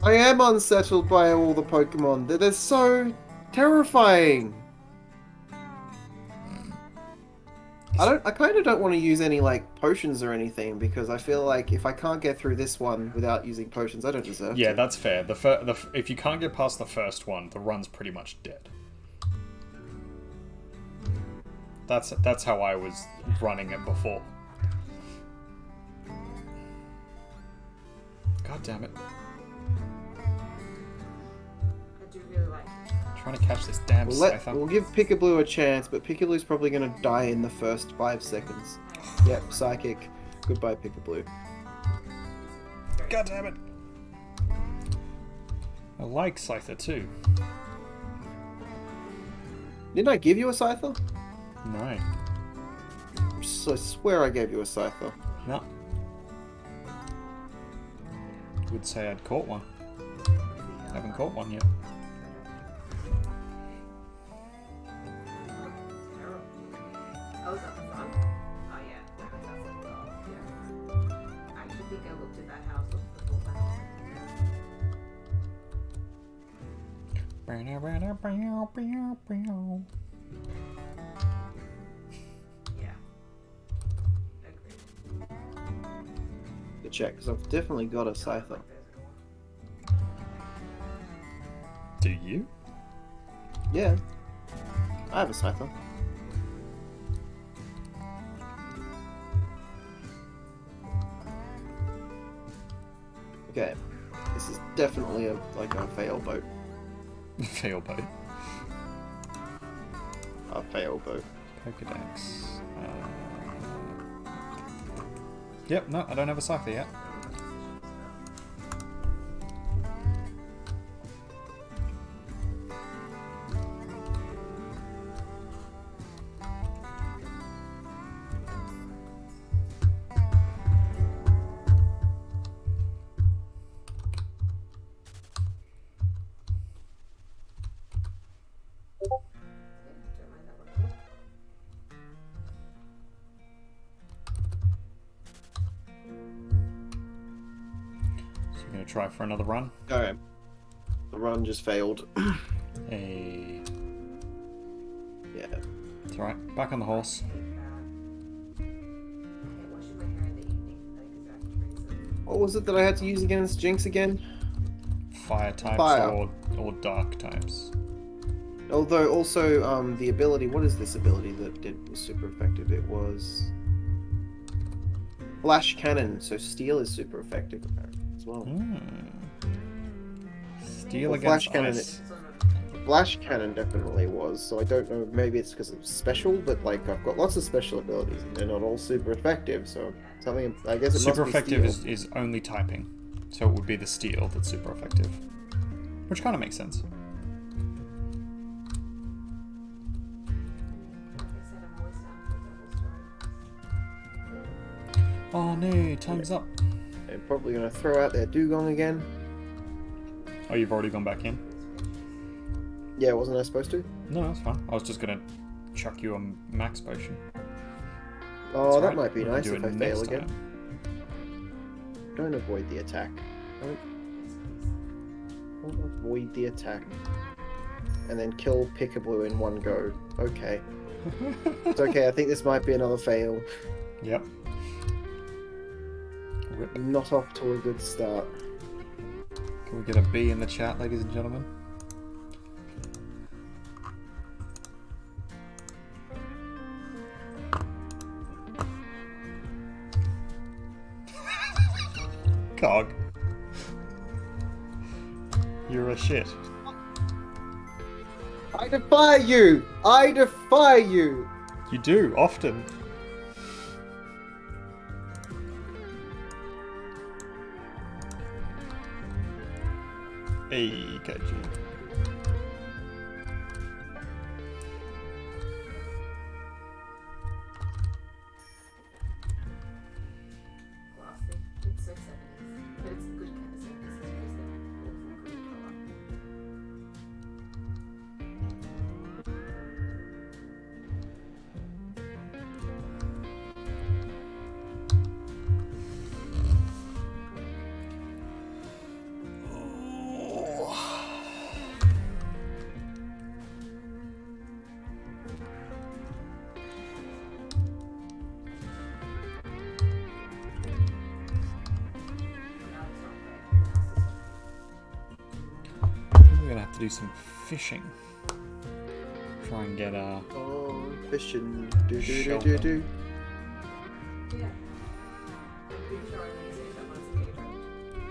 I am unsettled by all the Pokemon. They're so terrifying. I kind of don't want to use any like potions or anything because I feel like if I can't get through this one without using potions, I don't deserve Yeah, to. that's fair. If you can't get past the first one, the run's pretty much dead. That's how I was running it before. God damn it! I do really like it. Trying to catch this damn Scyther. We'll give Pikablu a chance, but Pikablu's probably going to die in the first 5 seconds. Yep, Psychic. Goodbye, Pikablu. God damn it! I like Scyther too. Didn't I give you a Scyther? No. I swear I gave you a Scyther. No. Would say I'd caught one. Haven't caught one yet. Oh, is that the front? Oh yeah, that's the top. Yeah. I actually think I looked at that house before my house. Yeah. Agreed. To check, because I've definitely got a Scyther. Do you? Yeah. I have a Scyther. Okay. This is definitely a fail boat. Fail boat. A fail boat. Pokedex. Yep, no, I don't have a Scyther yet. Don't mind that one. So you're gonna try for another run? Okay. The run just failed. Hey. Yeah. It's alright. Back on the horse. Washing my hair in the evening for that exact reason. What was it that I had to use against Jinx again? Fire types Fire. or dark types. Although also the ability, what is this ability that was super effective? It was Flash Cannon, so Steel is super effective apparently as well. Steel Well, against Flash Cannon ice. Flash Cannon definitely was, so I don't know, maybe it's because it's special, but like I've got lots of special abilities and they're not all super effective, so something, I guess it Super must be effective Steel. is only typing. So it would be the steel that's super effective. Which kind of makes sense. Like I said, I'm always down for a double story. Oh no, time's up. They're probably going to throw out their Dugong again. Oh, you've already gone back in? Yeah, wasn't I supposed to? No, that's fine. I was just gonna chuck you a max potion. Oh, That's that right. might be We can nice do if it I fail next again. time. Don't avoid the attack. Don't avoid the attack. And then kill Pickaboo in one go. Okay. It's okay, I think this might be another fail. Yep. Rip. Not off to a good start. Can we get a B in the chat, ladies and gentlemen? Cog. You're a shit. I defy you! I defy you! You do, often. Hey, Kaiji. Classy. It's so 70s. But it's a good kind of 70s. It's just awful green colour. We're gonna have to do some fishing. Try and get a. Oh, fishing. Do. Yeah. We can throw in these if that one's a bigger range.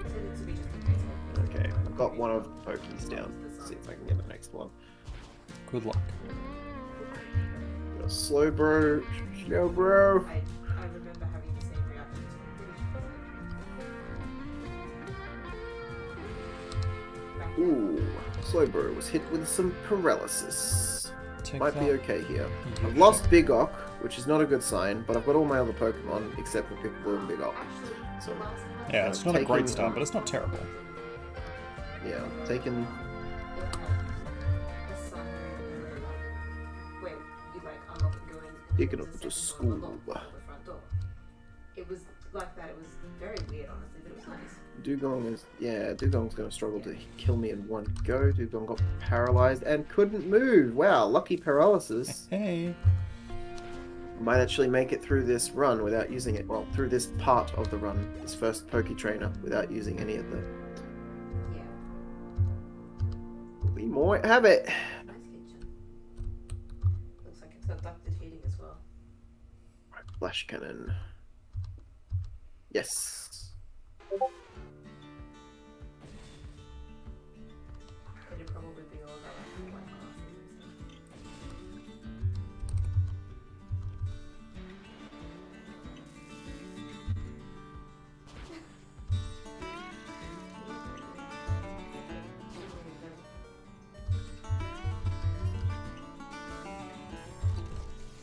Tend it to be just a case of Okay, I've got one of the pokies down. Let's see if I can get the next one. Good luck. Slow bro. Slow bro. I remember having the same reaction. Ooh, slow bro was hit with some paralysis. Take Might be that. okay here. You I've lost Big Ock, which is not a good sign, but I've got all my other Pokemon except for Pickaboo and Big Ock. So, Yeah, it's not a great taking, start, but it's not terrible. yeah, taking. Where you like unlock and go in. Taking There's up a to second school. door unlocked at the front door. It was like that. It was very weird, honestly, but it was nice. Dugong's gonna struggle to kill me in one go. Dugong got paralyzed and couldn't move. Wow, lucky paralysis. Hey. Might actually make it through this run without using it. Well, through this part of the run, this first Poke Trainer, without using any of the. Yeah. We might have it. Nice kitchen. Looks like it's got ducted heating as well. Flash cannon. Yes. It'd probably be all about like white glasses.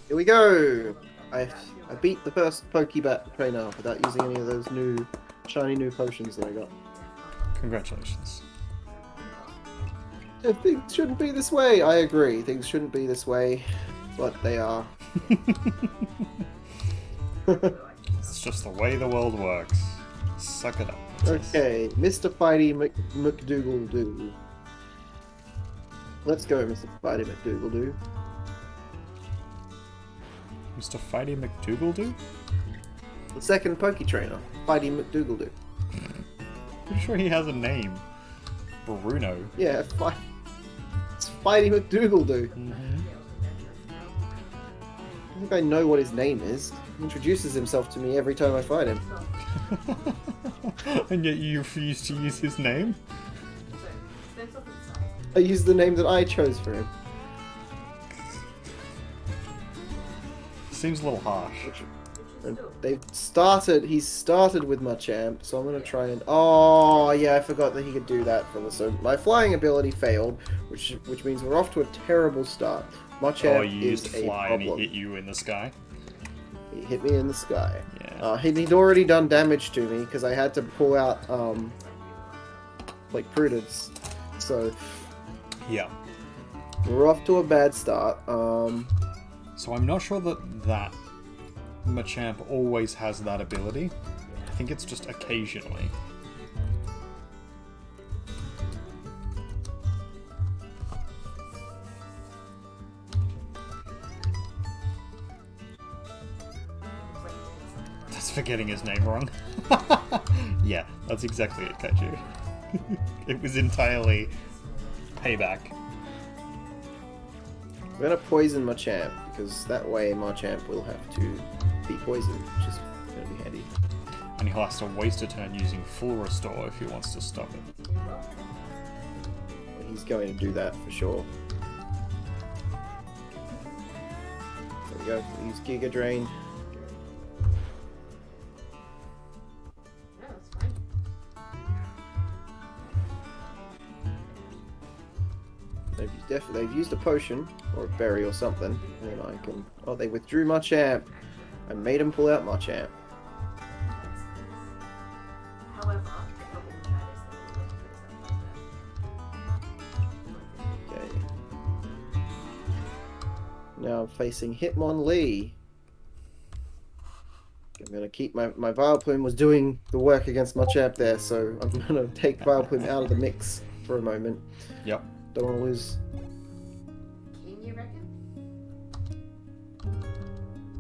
Here we go. I beat the first Pokebat trainer without using any of those new shiny new potions that I got. Congratulations. Yeah, things shouldn't be this way. I agree. Things shouldn't be this way, but they are. It's just the way the world works. Suck it up. Okay, Mr. Fighty McDougal-Doo. Let's go, Mr. Fighty McDougal-Doo. Mr. Fighty McDougal-Doo? The second Poke Trainer, Fighty McDougal-Doo. Pretty sure he has a name. Bruno. Yeah, it's Fighty McDougal-Doo. I think I know what his name is. He introduces himself to me every time I fight him. And yet you refuse to use his name? I use the name that I chose for him. Seems a little harsh. And he's started with Machamp, so I'm gonna try and. Oh yeah, I forgot that he could do that for the. So my flying ability failed, which means we're off to a terrible start. Machamp Oh, you is used a fly and problem. he hit you in the sky? He hit me in the sky. Yeah. He'd already done damage to me because I had to pull out like Prudence. So Yeah. we're off to a bad start. So I'm not sure that Machamp always has that ability. think it's just occasionally. That's forgetting his name wrong. Yeah, that's exactly it, Kaiju. It was entirely payback. I'm gonna poison Machamp, because that way Machamp will have to be poisoned, which is gonna be handy. And he'll have to waste a turn using full restore if he wants to stop it. He's going to do that for sure. There we go. Use Giga Drain. No, it's fine. They've used a potion or a berry or something, and I can. Oh, they withdrew Machamp. I made him pull out Machamp. However, the problem with that is that it Okay. Now I'm facing Hitmonlee. I'm gonna keep my Vileplume was doing the work against Machamp there, so I'm gonna take Vileplume out of the mix for a moment. Yep. Don't want to lose. Can you reckon?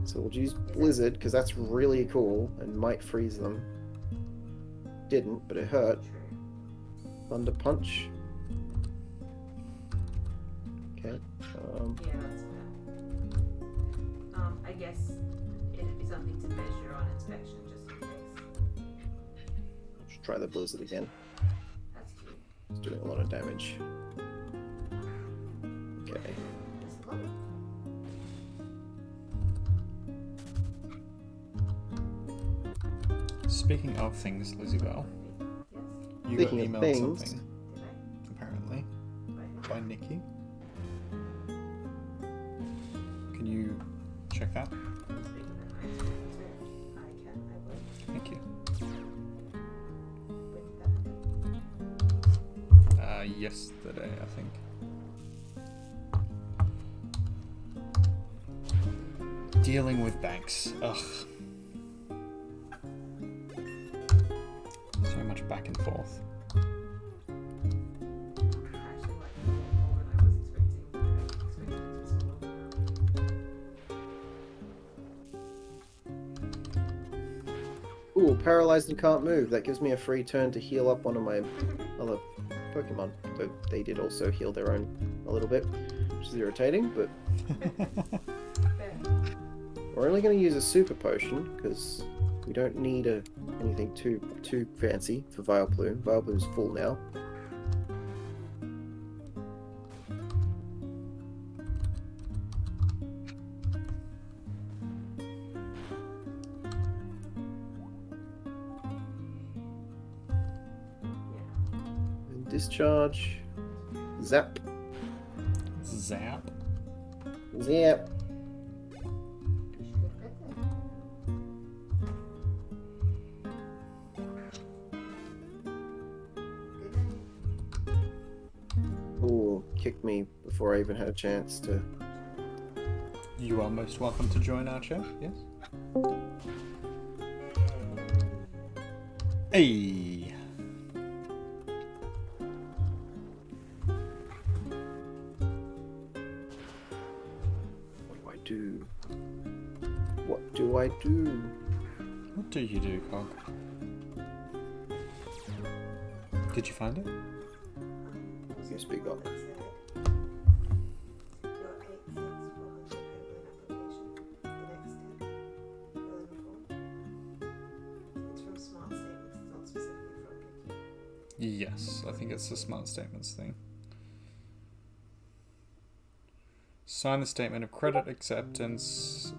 So we'll use Blizzard because that's really cool and might freeze them. Didn't, but it hurt. True. Thunder Punch. Okay. Yeah, that's fair. I guess it'd be something to measure on inspection just in case. Let's try the Blizzard again. That's cute. It's doing a lot of damage. Okay. Just love it. Speaking of things, Lizzie-Belle, Yes. you got Speaking of emailed things. something, Did I? apparently, Right. by Nikki. Can you check that? Speaking of nice things, I can. I will. Thank you. With that. Yesterday, I think. Dealing with banks. Ugh. So much back and forth. I actually like it a lot more than I was expecting. I was expecting it to be so long. Ooh, paralyzed and can't move. That gives me a free turn to heal up one of my other Pokemon. Though they did also heal their own a little bit, which is irritating, but Fair. we're only going to use a super potion because we don't need anything too fancy for Vileplume. Vileplume's full now. And discharge. Zap. Zap. Zap. You should get better. Good night. Ooh, kicked me before I even had a chance to. You are most welcome to join our chat, yes? Hey! What do I do? What do I do? What do you do, Cog? Did you find it? Yes, big up. Yes, I think it's the smart statements thing. Sign the statement of credit acceptance,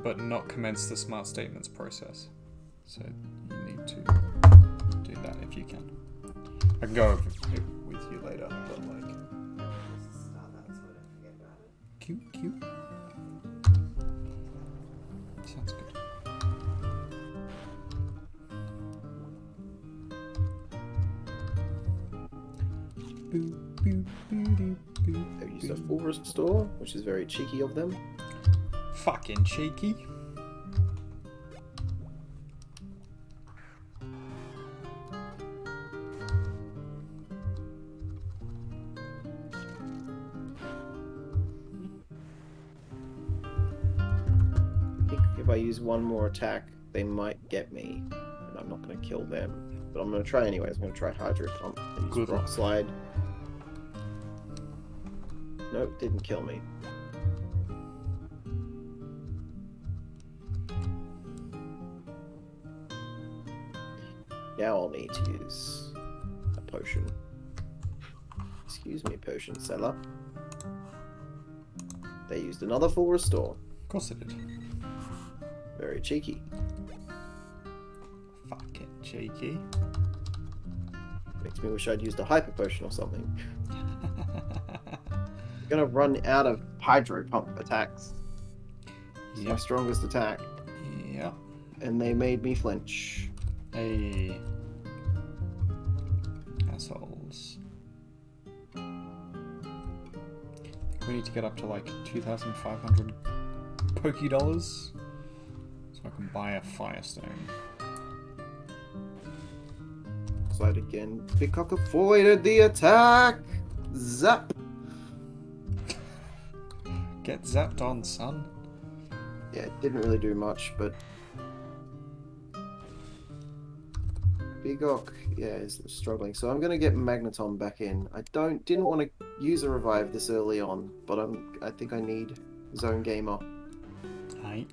but not commence the smart statements process. So you need to do that if you can. I can go over it with you later, but like, cute. Sounds good. They've used a full restore, which is very cheeky of them. Fucking cheeky. I use one more attack, they might get me, and I'm not going to kill them. But I'm going to try anyways. I'm going to try Hydro Pump and use Good Rock luck. Slide. Nope, didn't kill me. Now I'll need to use a potion. Excuse me, potion seller. They used another full restore. Of course it did. Very cheeky. Fucking cheeky. Makes me wish I'd used a hyper potion or something. I'm gonna run out of Hydro Pump attacks. It's my Yep. strongest attack. Yep. And they made me flinch. Hey. Assholes. I think we need to get up to like 2,500 Poké dollars so I can buy a Firestone. Slide again. Big Cock avoided the attack! Zap! Get zapped on, son. Yeah, it didn't really do much, but... Big Ock, yeah, is struggling. So I'm gonna get Magneton back in. I didn't want to use a revive this early on, but I think I need Zone Gamer. Aye.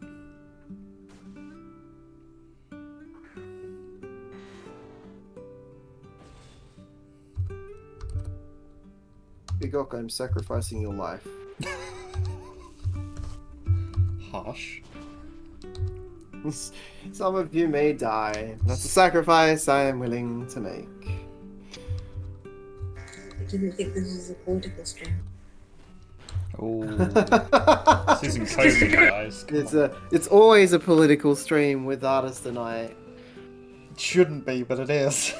Big Ock, I'm sacrificing your life. Harsh. Some of you may die. That's a sacrifice I am willing to make. I didn't think this was a political stream. Oh, this isn't COVID, guys. Come on. It's always a political stream with Artist and I. It shouldn't be, but it is.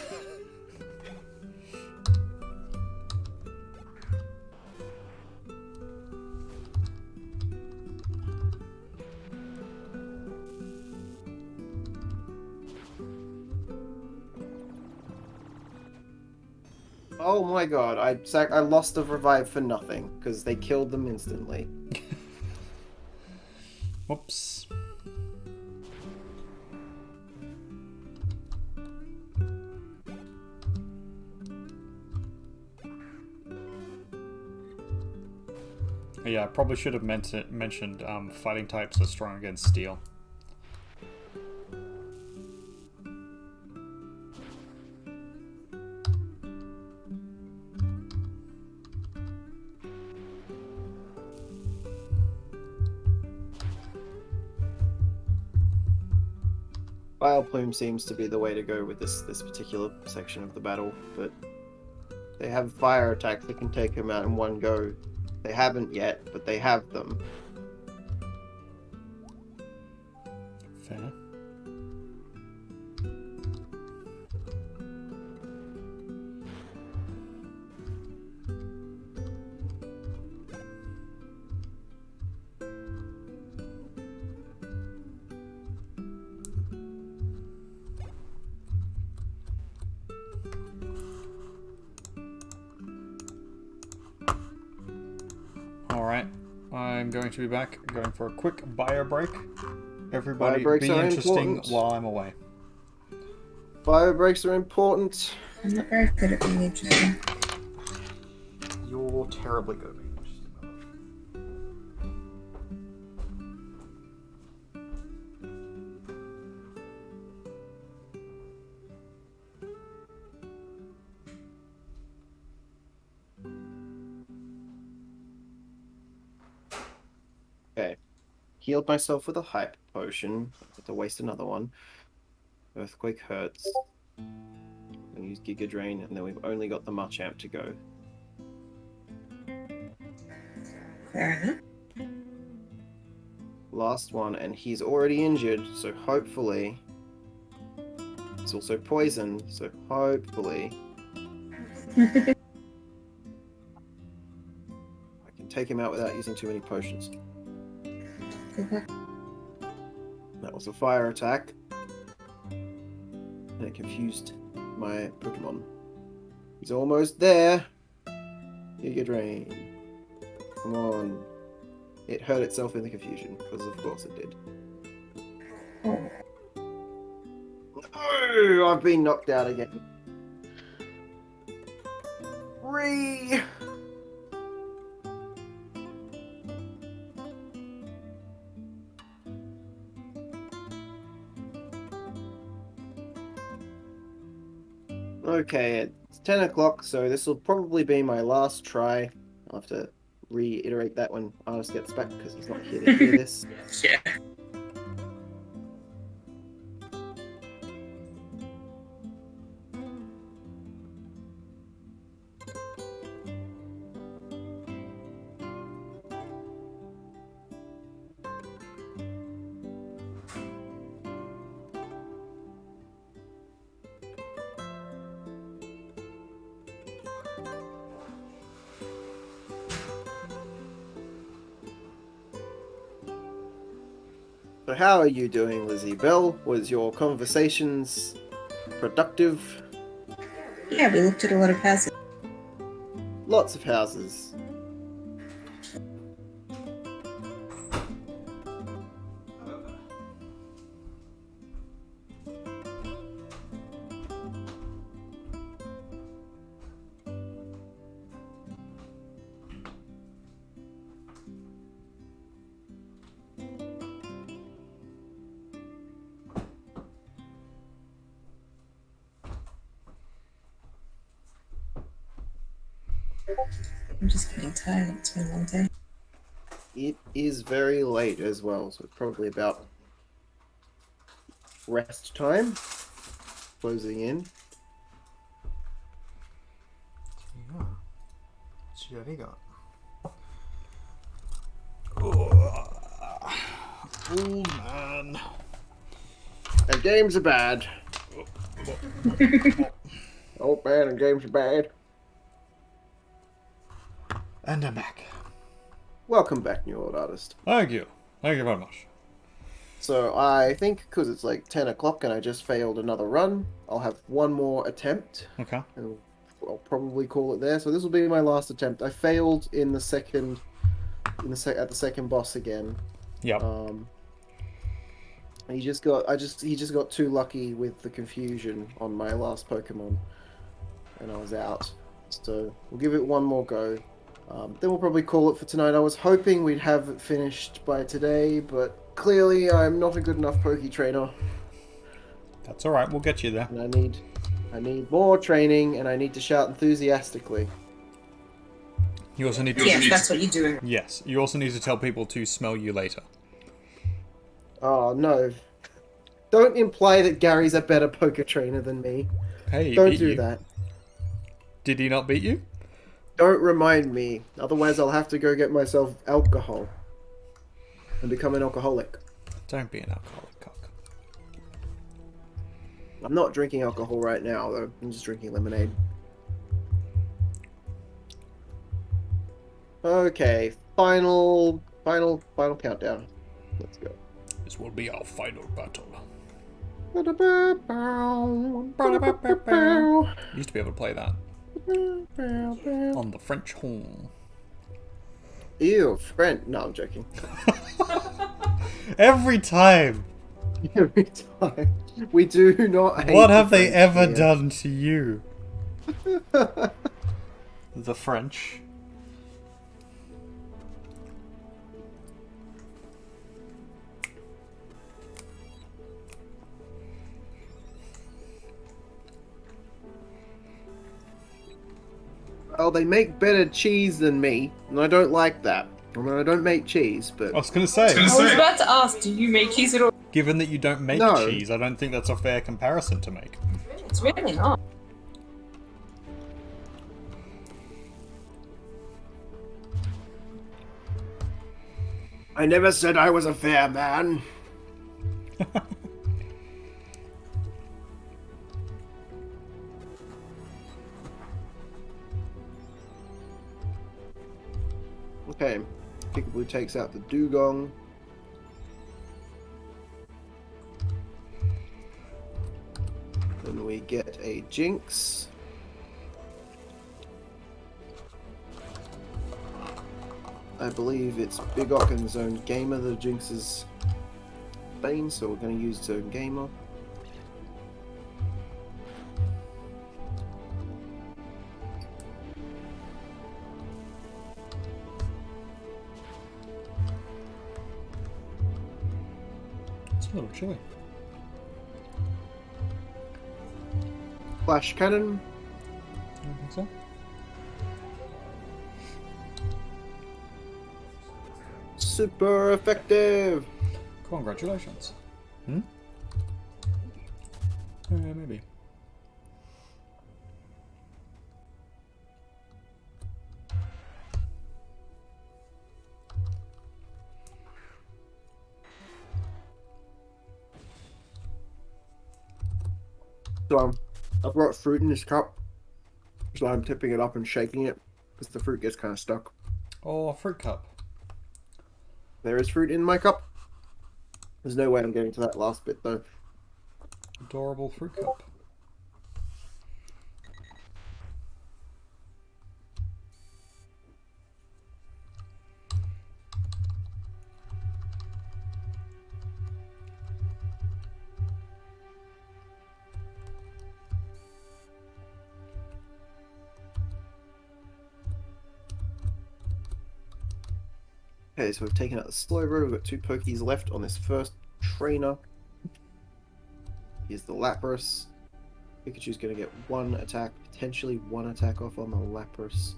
Oh my god, I lost a revive for nothing, because they killed them instantly. Whoops. Yeah, I probably should have mentioned fighting types are strong against steel. Vileplume seems to be the way to go with this particular section of the battle, but they have fire attacks that can take him out in one go. They haven't yet, but they have them. Fair. Alright, I'm going to be back. I'm going for a quick bio break. Everybody Bio breaks be are interesting important. while I'm away. Bio breaks are important. I'm not very good at being interesting. You're terribly good. Okay. Healed myself with a hype potion. Have to waste another one. Earthquake hurts. I use Giga Drain, and then we've only got the Machamp to go. Fair enough. Last one, and he's already injured, so hopefully... It's also poison, so hopefully... I can take him out without using too many potions. Good luck. That was a fire attack. And it confused my Pokemon. He's almost there. Giga Drain. Come on. It hurt itself in the confusion, because of course it did. Oh, I've been knocked out again. Three. Okay, it's 10 o'clock, so this will probably be my last try. I'll have to reiterate that when Artist gets back because he's not here to hear this. Yeah. So how are you doing, Lizzie Bell? Was your conversations productive? Yeah, we looked at a lot of houses. Lots of houses. I'm just getting tired. It's been a long day. It is very late as well, so it's probably about rest time. Closing in. C0g. Old man. And games are bad. Oh man, and games are bad. And I'm back. Welcome back, New World Artist. Thank you. Thank you very much. So I think because it's like 10 o'clock and I just failed another run, I'll have one more attempt. Okay. And I'll probably call it there. So this will be my last attempt. I failed in the second, at the second boss again. Yep. He just got too lucky with the confusion on my last Pokemon, and I was out. So we'll give it one more go. Then we'll probably call it for tonight. I was hoping we'd have it finished by today, but clearly I'm not a good enough Poke trainer. That's all right. We'll get you there. And I need more training, and I need to shout enthusiastically. You also need to. Yes, that's what you're doing. Yes. You also need to tell people to smell you later. Oh no! Don't imply that Gary's a better poker trainer than me. Hey, he Don't beat do you. that. Did he not beat you? Don't remind me. Otherwise, I'll have to go get myself alcohol and become an alcoholic. Don't be an alcoholic cock. I'm not drinking alcohol right now, though. I'm just drinking lemonade. Okay, final countdown. Let's go. This will be our final battle. Used to be able to play that on the French horn. Ew, French. No, I'm joking. Every time. Every time. We do not hate What have the they French ever here. done to you? The French. Well, they make better cheese than me, and I don't like that. I mean, I don't make cheese, but... I was going to say, I was about to ask, do you make cheese at all? given that you don't make No. cheese, I don't think that's a fair comparison to make. It's really not. I never said I was a fair man. Okay, Peekaboo takes out the dugong. Then we get a Jinx. I believe it's Big Ocken's own gamer, the Jinx's Spain, so we're going to use Zone Gamer. It's a little chilly. Flash cannon. I don't think so. Super effective. Congratulations. Hmm? Maybe. So I've got fruit in this cup, so I'm tipping it up and shaking it because the fruit gets kind of stuck. Oh, a fruit cup. There is fruit in my cup. There's no way I'm getting to that last bit though. Adorable fruit cup. Okay, so we've taken out the slow row. We've got 2 pokies left on this first trainer. Here's the Lapras. Pikachu's going to get 1 attack, potentially 1 attack off on the Lapras.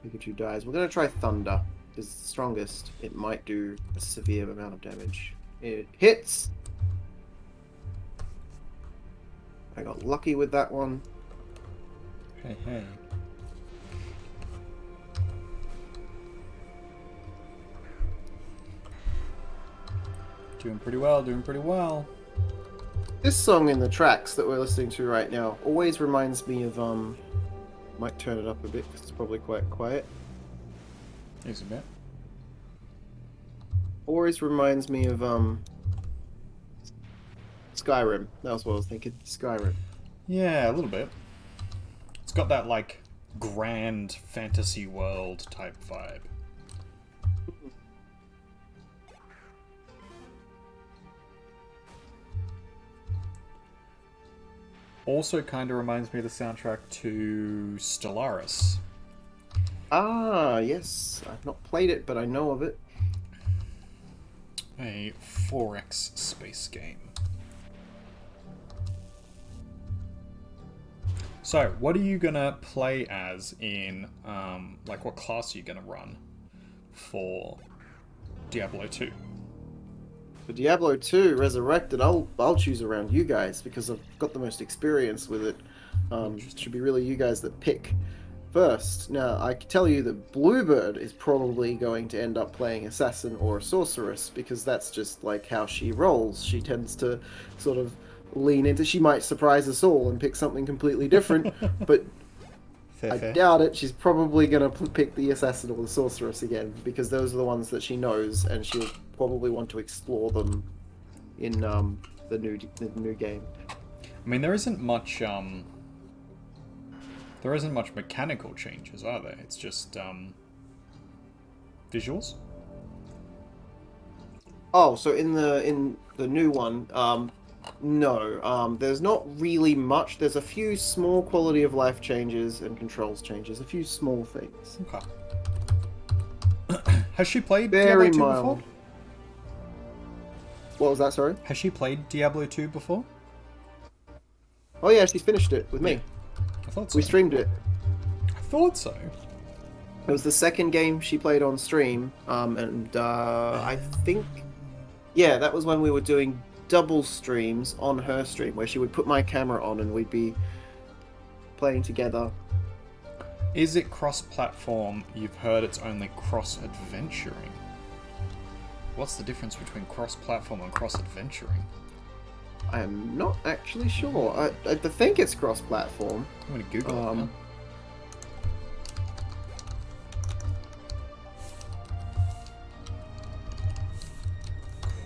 Pikachu dies. We're going to try Thunder. It's the strongest. It might do a severe amount of damage. It hits! I got lucky with that one. Hey, hey. Doing pretty well, doing pretty well. This song in the tracks that we're listening to right now always reminds me of, might turn it up a bit because it's probably quite quiet. Here's a bit. Always reminds me of, Skyrim. That was what I was thinking. Skyrim. Yeah, a little bit. It's got that, like, grand fantasy world type vibe. Also kind of reminds me of the soundtrack to Stellaris. Ah, yes. I've not played it, but I know of it. A 4X space game. So, what are you gonna play as in, like, what class are you gonna run for Diablo 2? For Diablo 2 Resurrected, I'll choose around you guys because I've got the most experience with it. It should be really you guys that pick first. Now, I can tell you that Bluebird is probably going to end up playing Assassin or Sorceress because that's just like how she rolls. She tends to sort of lean into... She might surprise us all and pick something completely different, but I doubt it. She's probably going to pick the Assassin or the Sorceress again because those are the ones that she knows and she'll probably want to explore them in the new game. I mean, there isn't much mechanical changes, are there? It's just visuals. Oh, so in the new one, no, there's not really much. There's a few small quality of life changes and controls changes, a few small things. Okay. Has she played Very Diablo 2 mild. before? What was that, sorry? Has she played Diablo 2 before? Oh yeah, she's finished it with me. I thought so. We streamed it. I thought so. It was the second game she played on stream, and I think... Yeah, that was when we were doing double streams on her stream, where she would put my camera on and we'd be playing together. Is it cross-platform? You've heard it's only cross-adventuring. What's the difference between cross-platform and cross-adventuring? I am not actually sure. I think it's cross-platform. I'm gonna Google it now.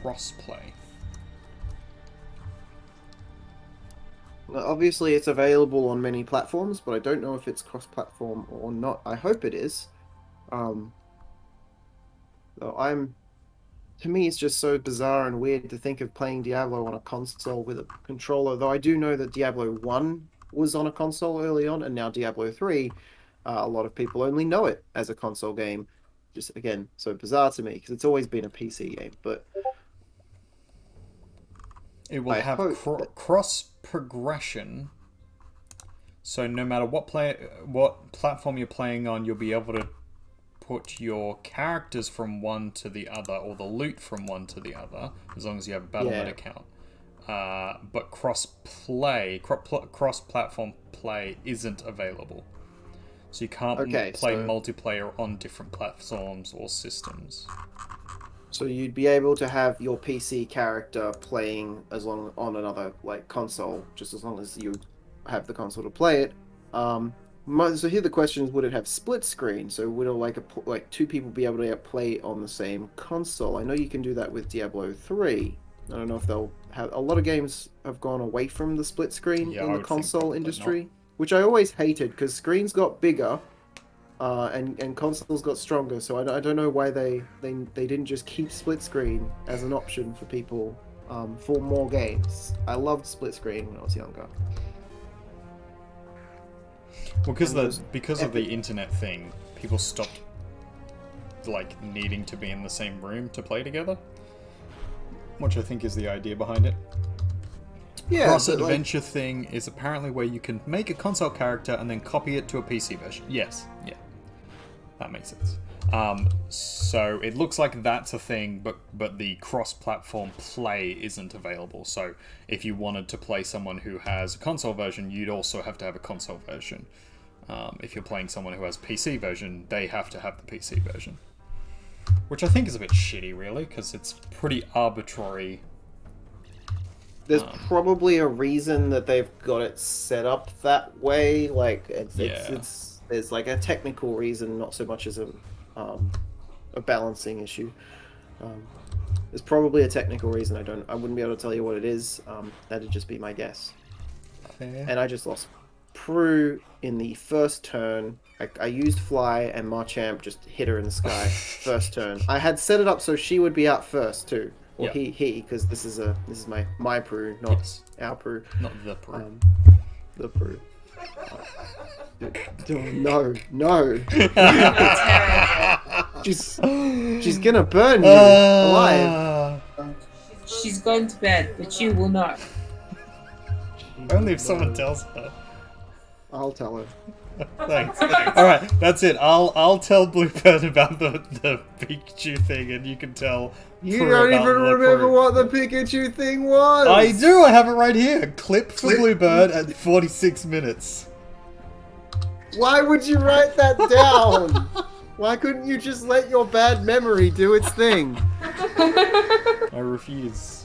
Crossplay. Obviously, it's available on many platforms, but I don't know if it's cross-platform or not. I hope it is. So I'm to me, it's just so bizarre and weird to think of playing Diablo on a console with a controller. Though I do know that Diablo 1 was on a console early on, and now Diablo 3, a lot of people only know it as a console game. Just again, so bizarre to me because it's always been a PC game. But it will have cross progression. So no matter what platform you're playing on, you'll be able to put your characters from one to the other, or the loot from one to the other, as long as you have a Battle.net account. But cross-platform play isn't available. So you can't play multiplayer on different platforms or systems. So you'd be able to have your PC character playing on another console, just as long as you have the console to play it. So here the question is, would it have split screen? So would it two people be able to play on the same console? I know you can do that with Diablo 3. I don't know if they'll have. A lot of games have gone away from the split screen in the console industry, which I always hated because screens got bigger, and consoles got stronger. So I don't know why they didn't just keep split screen as an option for people for more games. I loved split screen when I was younger. Well, because of the internet thing, people stopped needing to be in the same room to play together, which I think is the idea behind it. Yeah, cross-adventure thing is apparently where you can make a console character and then copy it to a PC version. Yes, yeah, that makes sense. So it looks like that's a thing, but the cross-platform play isn't available. So if you wanted to play someone who has a console version, you'd also have to have a console version. If you're playing someone who has PC version, they have to have the PC version. Which I think is a bit shitty, really, because it's pretty arbitrary. There's probably a reason that they've got it set up that way. There's a technical reason, not so much as a balancing issue. There's probably a technical reason. I wouldn't be able to tell you what it is. That'd just be my guess. Fair. And I just lost Prue in the first turn. I used Fly, and Marchamp just hit her in the sky first turn. I had set it up so she would be out first too, or he, because this is my Prue, not our Prue, not the Prue. The Prue. No. She's gonna burn you alive. She's going to bed, but you will not. Only if someone tells her. I'll tell her. Thanks. Alright, that's it. I'll tell Bluebird about the Pikachu thing, and you can tell. You don't even remember what the Pikachu thing was! I do! I have it right here! Clip for Bluebird at 46 minutes. Why would you write that down? Why couldn't you just let your bad memory do its thing? I refuse.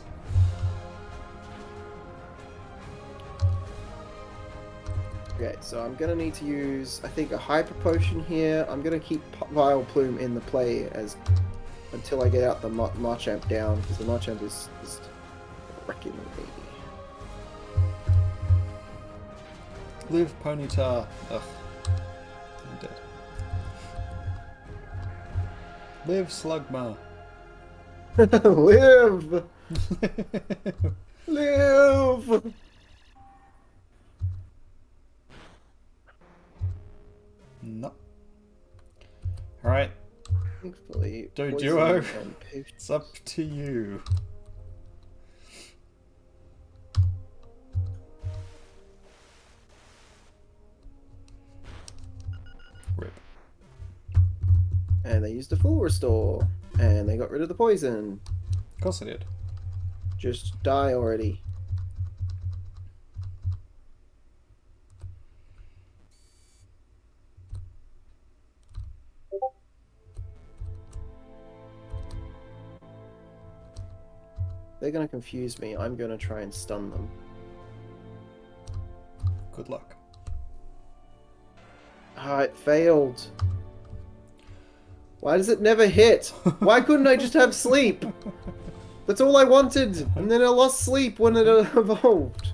Okay, so I'm gonna need to use, I think, a Hyper Potion here. I'm gonna keep Vileplume in the play until I get out the Marchamp down, because the Marchamp is wrecking me. Live, Ponyta. Ugh. I'm dead. Live, Slugma. Live! Live! No. Alright. Thankfully, Duo, it's up to you. Rip. And they used a full restore, and they got rid of the poison. Of course I did. Just die already. They're gonna confuse me. I'm gonna try and stun them. Good luck. Ah, it failed. Why does it never hit? Why couldn't I just have sleep? That's all I wanted, and then I lost sleep when it evolved.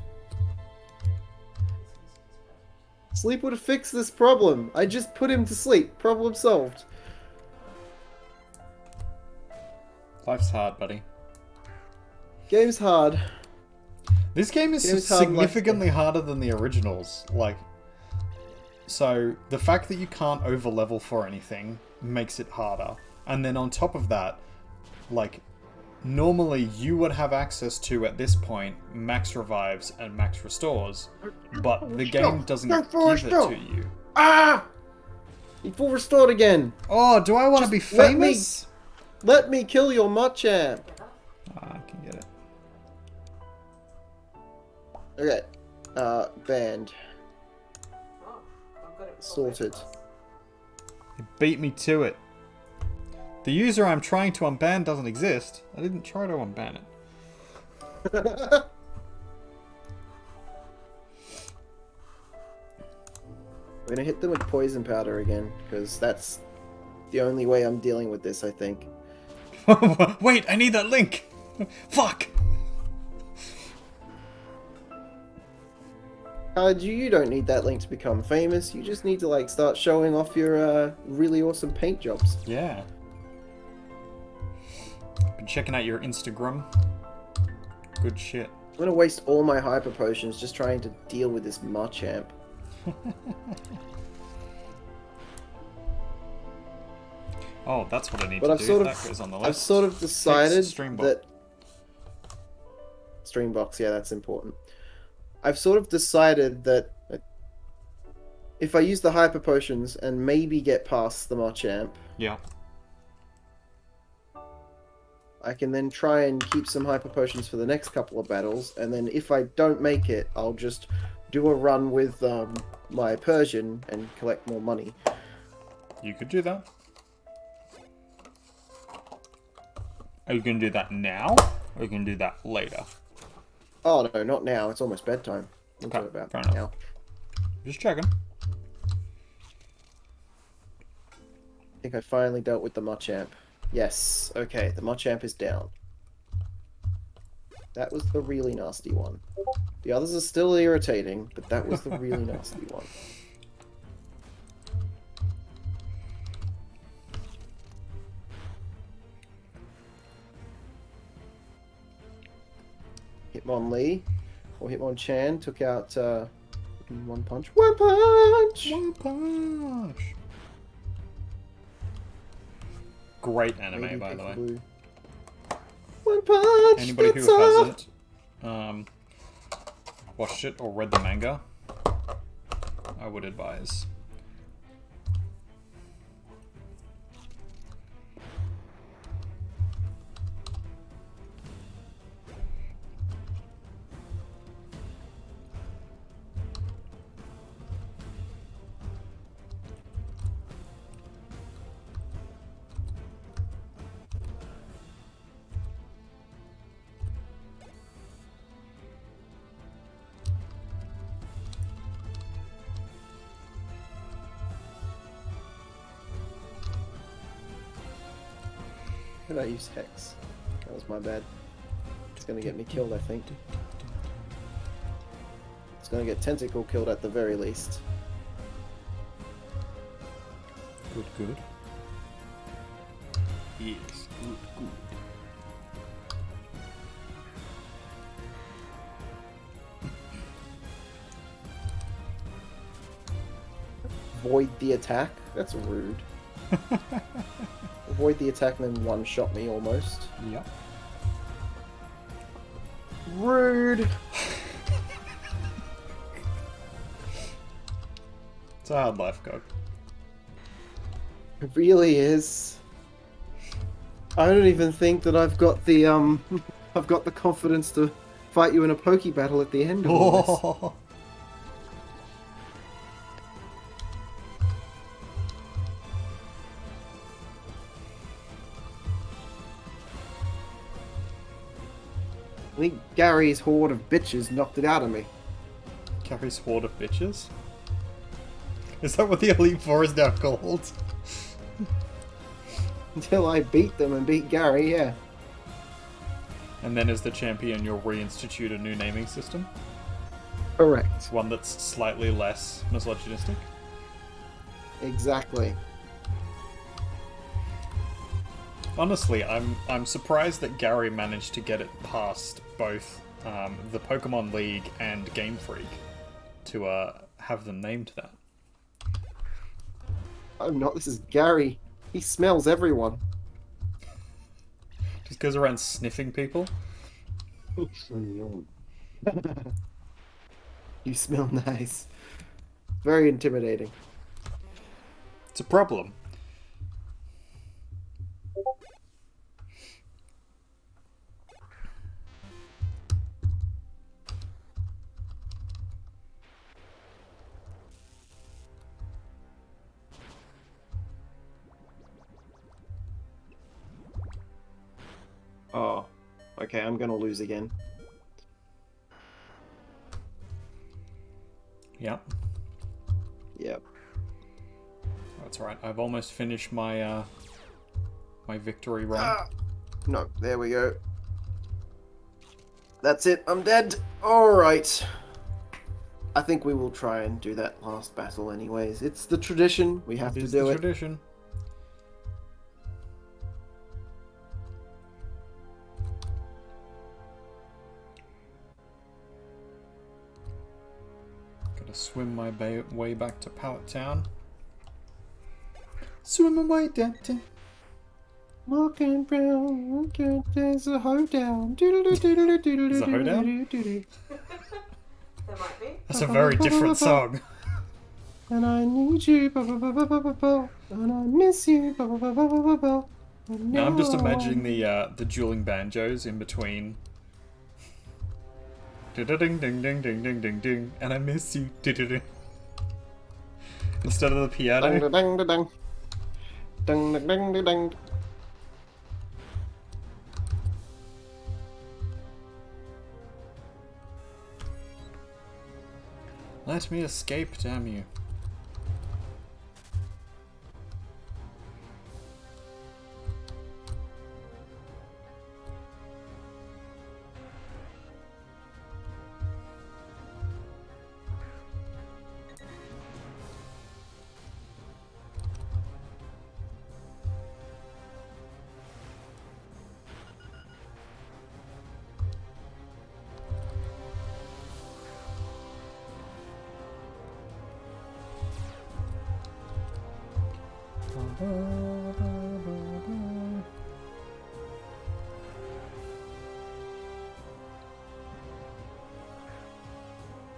Sleep would have fixed this problem. I just put him to sleep. Problem solved. Life's hard, buddy. Game's hard. This game is Game's hard, significantly harder than the originals. Like, so the fact that you can't overlevel for anything makes it harder. And then on top of that, like, normally you would have access to, at this point, max revives and max restores, but the game doesn't give it to you. Ah! You full restored again. Oh, do I want to be famous? Let me kill your Machamp. I can get it. Okay. Banned. Oh, I've got it before Sorted. It beat me to it. The user I'm trying to unban doesn't exist. I didn't try to unban it. We're gonna hit them with poison powder again, because that's the only way I'm dealing with this, I think. Wait, I need that link! Fuck! You don't need that link to become famous. You just need to, like, start showing off your really awesome paint jobs. Yeah. Been checking out your Instagram. Good shit. I'm gonna waste all my hyper potions just trying to deal with this Machamp. Oh, that's what I need But to I've do. sort That of, goes on the list. I've sort of decided Streambox. that Streambox, yeah, that's important. I've sort of decided that if I use the hyper potions and maybe get past the Machamp, Yeah. I can then try and keep some hyper potions for the next couple of battles, and then if I don't make it, I'll just do a run with my Persian and collect more money. You could do that. Are you going to do that now? Or are you going to do that later? Oh no, not now. It's almost bedtime. Okay, About fair enough. now. Just checking. I think I finally dealt with the Machamp. Yes. Okay, the Machamp is down. That was the really nasty one. The others are still irritating, but that was the really nasty one. Hitmonlee, or Hitmonchan, took out one punch. One punch! One punch! Great anime, Maybe by the way. Peekaboo. One punch! Anybody that's who all. hasn't watched it or read the manga, I would advise. Did I use Hex? That was my bad. It's gonna get me killed, I think. It's gonna get Tentacle killed at the very least. Good, good. Yes, good, good. Avoid the attack? That's rude. Avoid the attack and then one-shot me almost. Yep. Rude! It's a hard life, Gog. It really is. I don't even think that I've got the I've got the confidence to fight you in a Poke battle at the end of all this. Oh. I think Gary's horde of bitches knocked it out of me. Gary's horde of bitches? Is that what the Elite Four is now called? Until I beat them and beat Gary, yeah. And then as the champion, you'll reinstitute a new naming system? Correct. One that's slightly less misogynistic? Exactly. Honestly, I'm surprised that Gary managed to get it past both the Pokemon League and Game Freak to have them named that. I'm not. This is Gary. He smells everyone. Just goes around sniffing people. You smell nice. Very intimidating. It's a problem. Oh, okay, I'm gonna lose again. Yep. Yep. That's right. I've almost finished my my victory run. Ah! No, there we go. That's it, I'm dead. Alright. I think we will try and do that last battle anyways. It's the tradition, we have It to is do the it. tradition. Gotta swim my way back to Pallet Town. Swim away, Dante. Walking around, there's a hoedown. Is it hoedown? There might be. That's a very different song. And I need you, and I miss you, Now I'm just imagining the dueling banjos in between. Ding ding ding ding ding ding ding, and I miss you. Instead of the piano. Dang dang dang dang dang dang dang dang. Let me escape, damn you.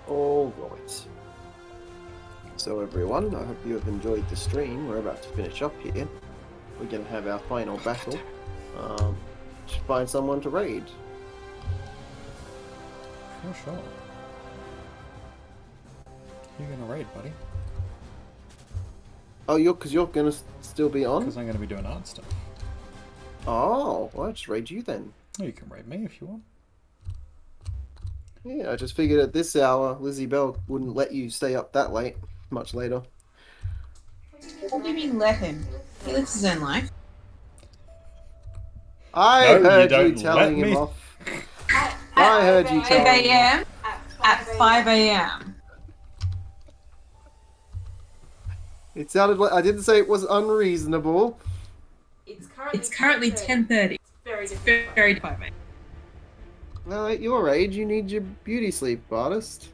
Alright. So everyone, I hope you have enjoyed the stream. We're about to finish up here. We're going to have our final battle. Should find someone to raid. For sure. Who you gonna raid, buddy? Oh, because you're going to still be on? Because I'm gonna be doing art stuff. Oh, well, I'll just raid you then. Oh, you can raid me if you want. Yeah, I just figured at this hour, Lizzie Bell wouldn't let you stay up that late. Much later. What do you mean let him? He lives his own life. I No, you heard you don't telling let him me. off. I heard you 5 telling him. a.m. At 5 a.m. It sounded like I didn't say it was unreasonable. It's currently 10:30. Very It's different. very 5 a.m. Well, at your age, you need your beauty sleep, artist.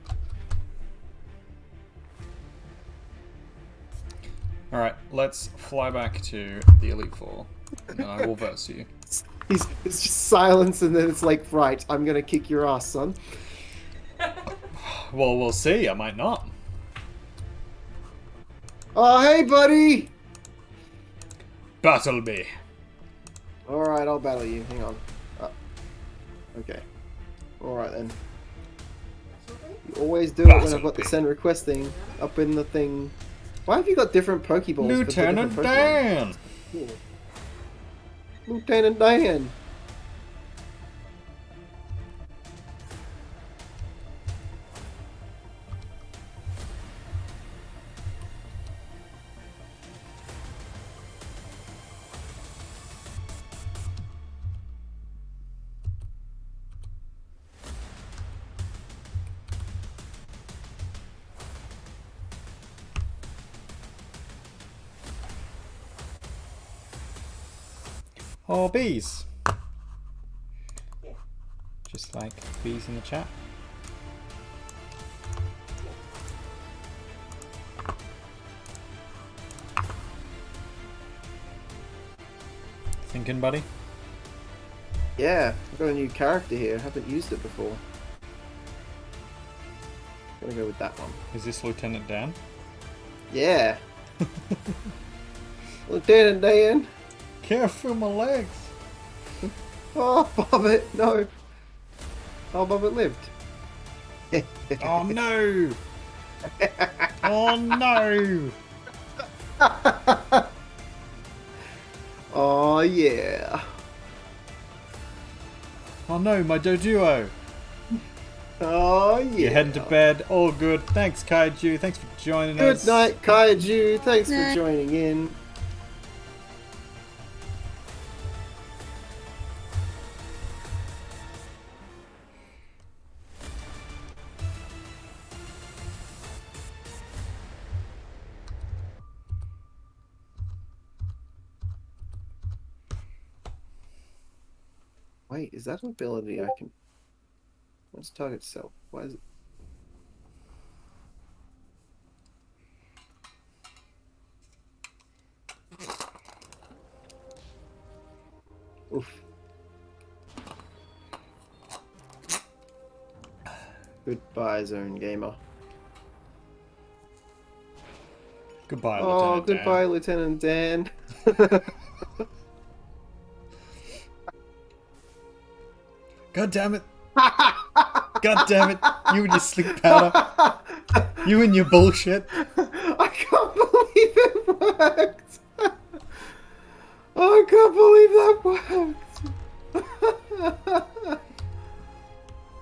Alright, let's fly back to the Elite Four, and I will verse you. It's just silence, and then it's like, right, I'm gonna kick your ass, son. Well, we'll see. I might not. Oh, hey, buddy! Battle me. Alright, I'll battle you. Hang on. Okay. Alright then. You always do it when I've got the send request thing up in the thing. Why have you got different Pokeballs? Lieutenant for different Pokemon? Dan. Cool. Lieutenant Dan. Or bees. Just like bees in the chat. Thinking, buddy? Yeah, I've got a new character here. I haven't used it before. I'm gonna go with that one. Is this Lieutenant Dan? Yeah. Lieutenant Dan. Careful, my legs. Oh, Bobbit, no. Oh, Bobbit lived. Oh no! Oh no! Oh, yeah. Oh no, my doduo! Oh, yeah. You're heading to bed. All good. Thanks, Kaiju. Thanks for joining us. Good night, Kaiju. Thanks for Night. joining in. Wait, is that an ability I can... What's target self? Why is it... Oof. Goodbye, Zone Gamer. Goodbye, Oh, Lieutenant goodbye, Dan. Lieutenant Dan. God damn it! God damn it! You and your sleep powder. You and your bullshit. I can't believe it worked. I can't believe that worked.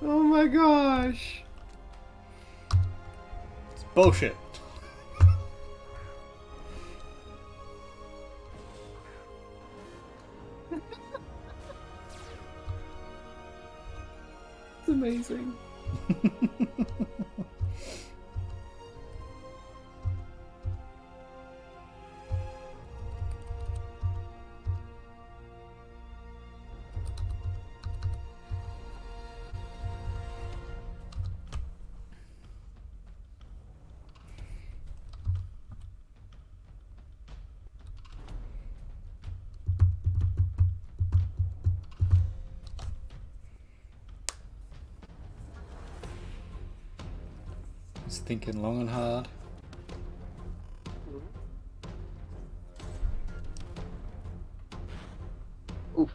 Oh my gosh. It's bullshit. It's amazing. He's thinking long and hard. Oof.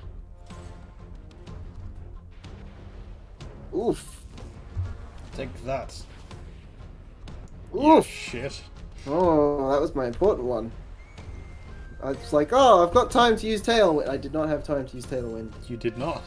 Oof. Take that. Oof. Shit. Oh, that was my important one. I was like, oh, I've got time to use Tailwind. I did not have time to use Tailwind. You did not.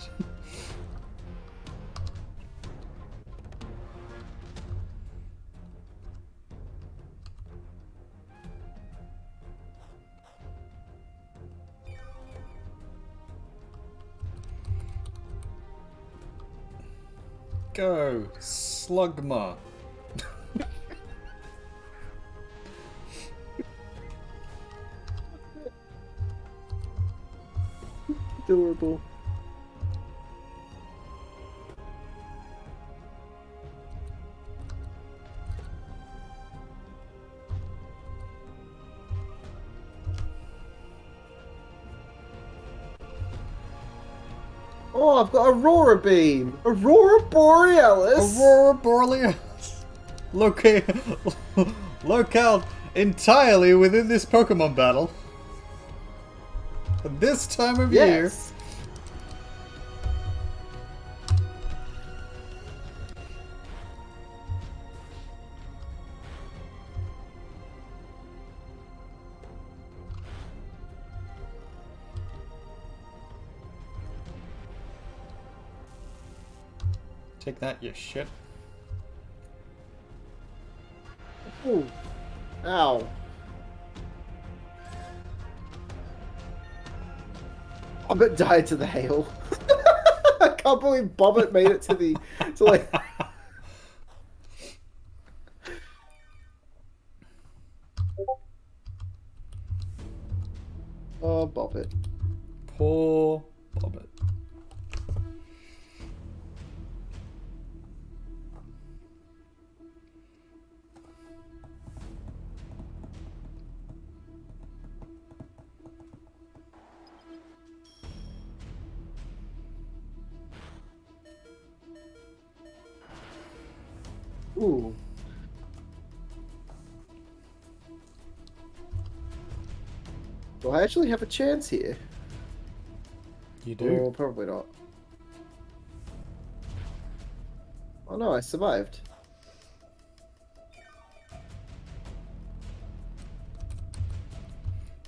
Go, Slugma. Adorable. Oh, I've got Aurora Beam! Aurora Borealis! Aurora Borealis. Locale entirely within this Pokemon battle. At this time of year. Yes! Take that, you shit. Ooh. Ow. Bobbit died to the hail. I can't believe Bobbit made it to the... to like... Oh, Bobbit. Poor Bobbit. Ooh. Do I actually have a chance here? You do. Or probably not. Oh no, I survived.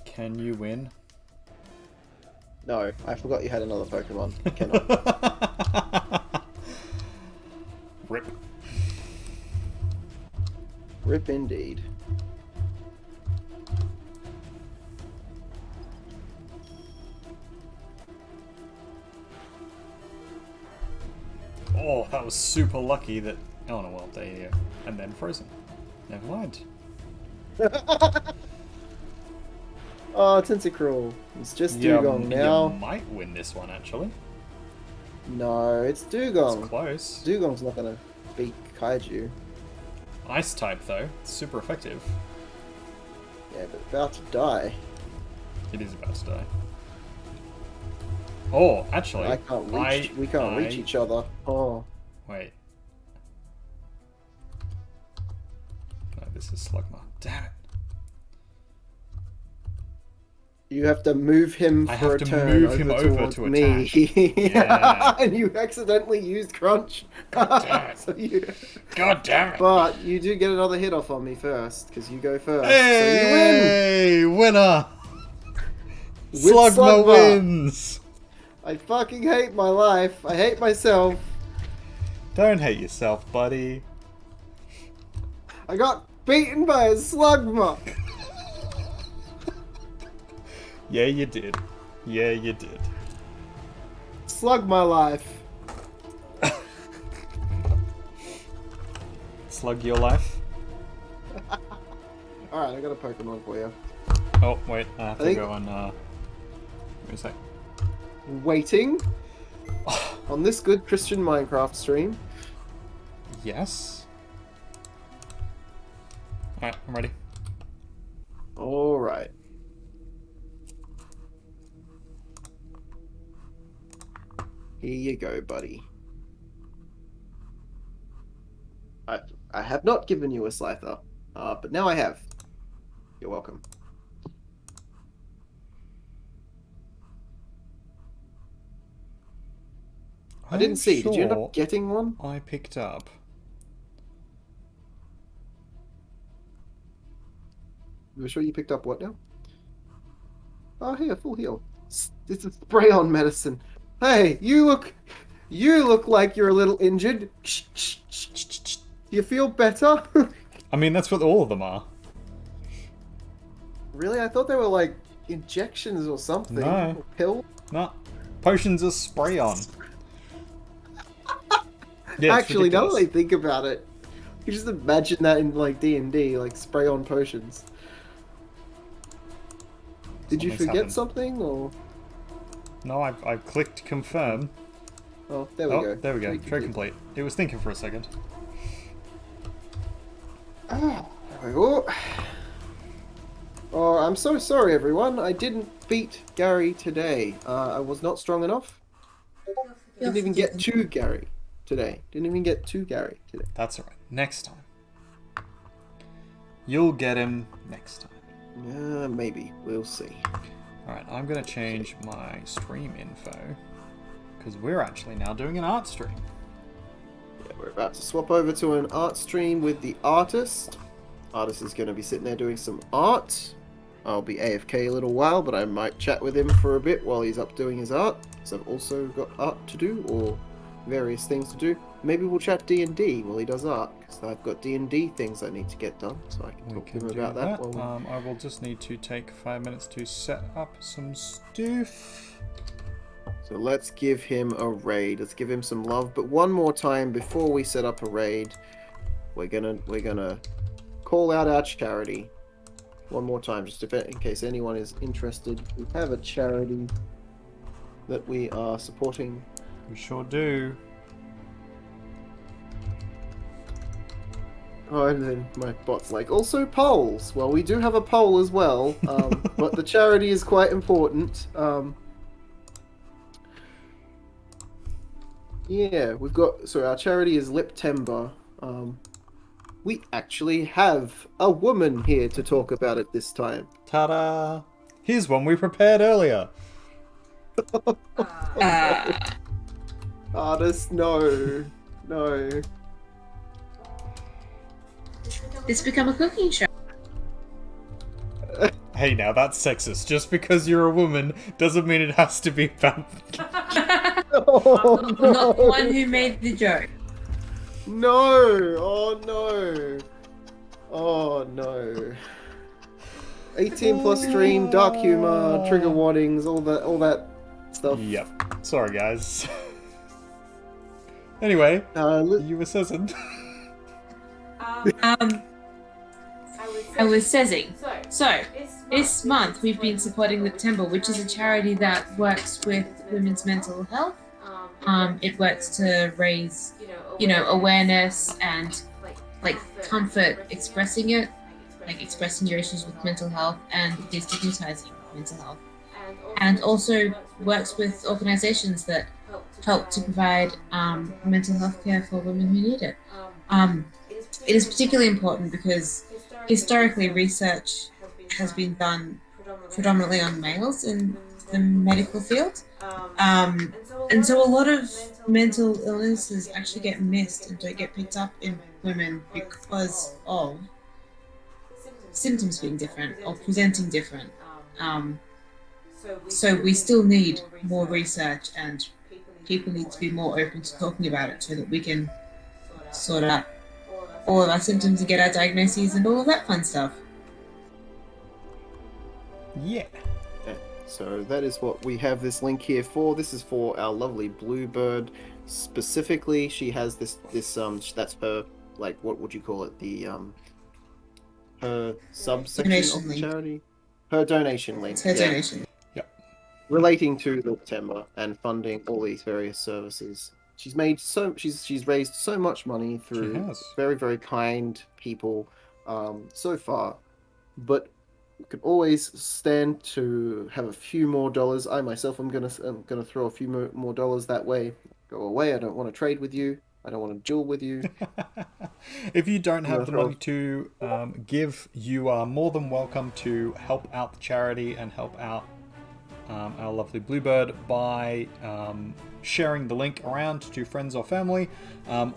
Can you win? No, I forgot you had another Pokemon. I cannot. Rip. Rip indeed. Oh, that was super lucky that... Oh no, well, there you go. And then frozen. Never mind. Oh, Tentacruel. It's just You Dugong now. might win this one, actually. No, it's Dugong. It's close. Dugong's not gonna beat Kaiju. Ice type, though. It's super effective. Yeah, but about to die. It is about to die. Oh, actually... I can't reach. We can't reach each other. Oh. Wait. No, this is Slugma. Damn it. You have to move him I for have a to turn move him over towards to me. attack. Yeah. And you accidentally used Crunch. damn it. So you... God damn it. But you do get another hit off on me first, because you go first. So you win! Hey, winner! With Slugma Slugma. wins! I fucking hate my life. I hate myself. Don't hate yourself, buddy. I got beaten by a Slugma. Yeah, you did. Yeah, you did. Slug my life. Slug your life. Alright, I got a Pokemon for you. Oh, wait, I have to think- go and, wait a sec. Waiting on this good Christian Minecraft stream. Yes? Alright, I'm ready. Alright. Here you go, buddy. I have not given you a Scyther, but now I have. You're welcome. I didn't see. Did you end up getting one? I picked up. You sure you picked up what now? Oh, here, full heal. It's a spray-on medicine. Hey, you look like you're a little injured. Do you feel better? I mean, that's what all of them are. Really? I thought they were like injections or something. No. Or pill? No. Potions are spray on. Yeah, it's Actually, now that I ridiculous. think about it, you just imagine that in like D&D, like spray-on potions. Did you Something's forget happened. something, or? No, I've clicked confirm. Oh, there we go. There we go. Trade Trade complete. It was thinking for a second. Ah, there we go. Oh, I'm so sorry, everyone. I didn't beat Gary today. I was not strong enough. Didn't even get to Gary today. Didn't even get to Gary today. That's alright. Next time. You'll get him next time. Maybe. We'll see. Alright, I'm going to change my stream info. Because we're actually now doing an art stream. Yeah, we're about to swap over to an art stream with the artist. Artist is going to be sitting there doing some art. I'll be AFK a little while, but I might chat with him for a bit while he's up doing his art. Because I've also got art to do, or various things to do. Maybe we'll chat D&D while he does art, because I've got D&D things I need to get done, so I can We talk to can him do about that. while I will just need to take 5 minutes to set up some stuff. So let's give him a raid. Let's give him some love. But one more time before we set up a raid, we're gonna call out our charity. One more time, just in case anyone is interested. We have a charity that we are supporting. We sure do. Oh, and then my bot's like, also polls. Well, we do have a poll as well, but the charity is quite important. Yeah, we've got... So our charity is Liptember. We actually have a woman here to talk about it this time. Ta-da! Here's one we prepared earlier. Artist, no. No. It's become a cooking show. Hey, now that's sexist. Just because you're a woman doesn't mean it has to be about... Oh, I'm not the one who made the joke. no! Oh no! Oh no! 18 plus stream, dark humor, trigger warnings, all that stuff. Yep. Sorry, guys. Anyway, you were saying. I was saying. So, this month we've been supporting Liptember, which is a charity that works with women's mental health. It works to raise, awareness and comfort expressing it, expressing your issues with mental health and destigmatizing mental health. And also works with organizations that help to provide mental health care for women who need it. It is particularly important because historically research has been done predominantly on males in the medical field. And so a lot of mental illnesses actually get missed and don't get picked up in women because of symptoms being different or presenting different. So we still need more research, and people need to be more open to talking about it so that we can sort out all of our symptoms and get our diagnoses and all of that fun stuff. Yeah. So that is what we have this link here for. This is for our lovely Bluebird. Specifically, she has this that's her, what would you call it? The her subsection Donation of the link. charity. Her donation link. It's her donation. Relating to September and funding all these various services. She's raised so much money through very, very kind people so far, but we can always stand to have a few more dollars. I myself am gonna throw a few more dollars that way. Go away. I don't want to trade with you. I don't want to duel with you. If you don't have the money to give, you are more than welcome to help out the charity and help out our lovely Bluebird by sharing the link around to friends or family,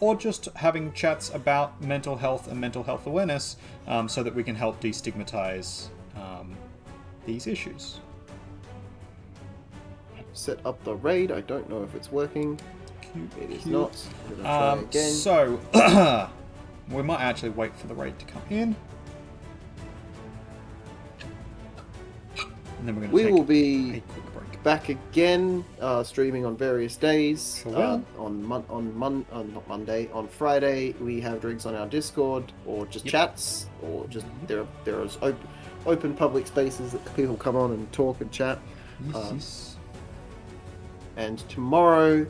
or just having chats about mental health and mental health awareness, so that we can help destigmatize these issues. Set up the raid. I don't know if it's working. It is not. I'm gonna try again. So we might actually wait for the raid to come in, and then we're going to take will be a quick break. back again, streaming on various days. Sure will. Not Monday, on Friday we have drinks on our Discord, or just chats, or just there is open public spaces that people come on and talk and chat. Yes. And tomorrow,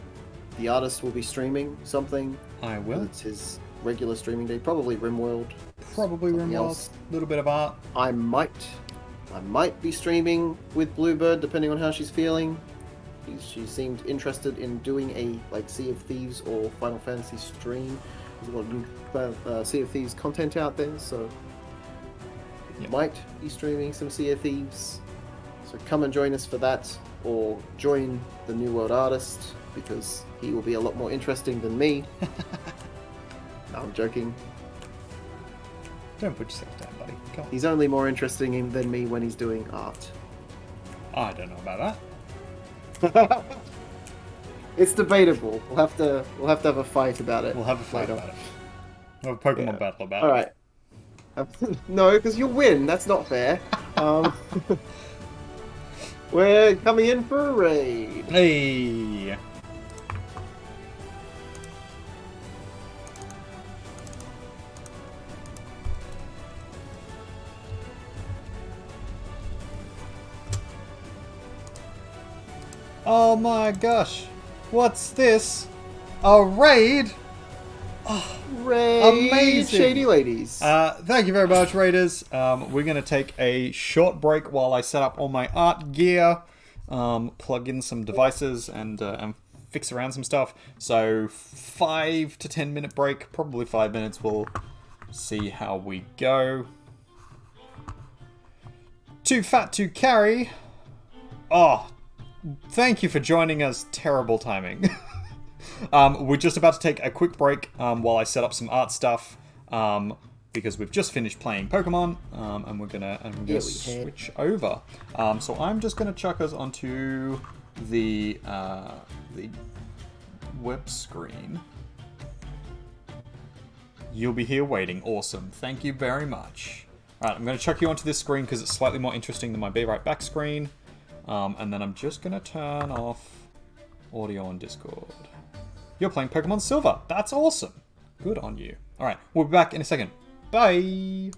the artist will be streaming something. I will. It's his regular streaming day, probably RimWorld. Probably something RimWorld. else. A little bit of art. I might be streaming with Bluebird, depending on how she's feeling. She seemed interested in doing a Sea of Thieves or Final Fantasy stream. There's a lot of Sea of Thieves content out there, so might be streaming some Sea of Thieves. So come and join us for that, or join the New World Artist, because he will be a lot more interesting than me. No, I'm joking. Don't put yourself down, buddy. Come on. He's only more interesting than me when he's doing art. I don't know about that. It's debatable. We'll have to have a fight about it. We'll have a fight later. about it. We'll have a Pokemon battle about it. All right. No, because you'll win. That's not fair. We're coming in for a raid. Hey. Oh my gosh. What's this? A raid? Raid Amazing. Shady Ladies. Thank you very much, Raiders. We're going to take a short break while I set up all my art gear, plug in some devices, and fix around some stuff. So 5 to 10 minute break, probably 5 minutes. We'll see how we go. Too fat to carry. Oh, thank you for joining us. Terrible timing. We're just about to take a quick break while I set up some art stuff because we've just finished playing Pokemon and we're gonna switch over. So I'm just gonna chuck us onto the web screen. You'll be here waiting. Awesome. Thank you very much. All right, I'm gonna chuck you onto this screen because it's slightly more interesting than my Be Right Back screen. And then I'm just gonna turn off audio on Discord. You're playing Pokemon Silver. That's awesome. Good on you. All right, we'll be back in a second. Bye.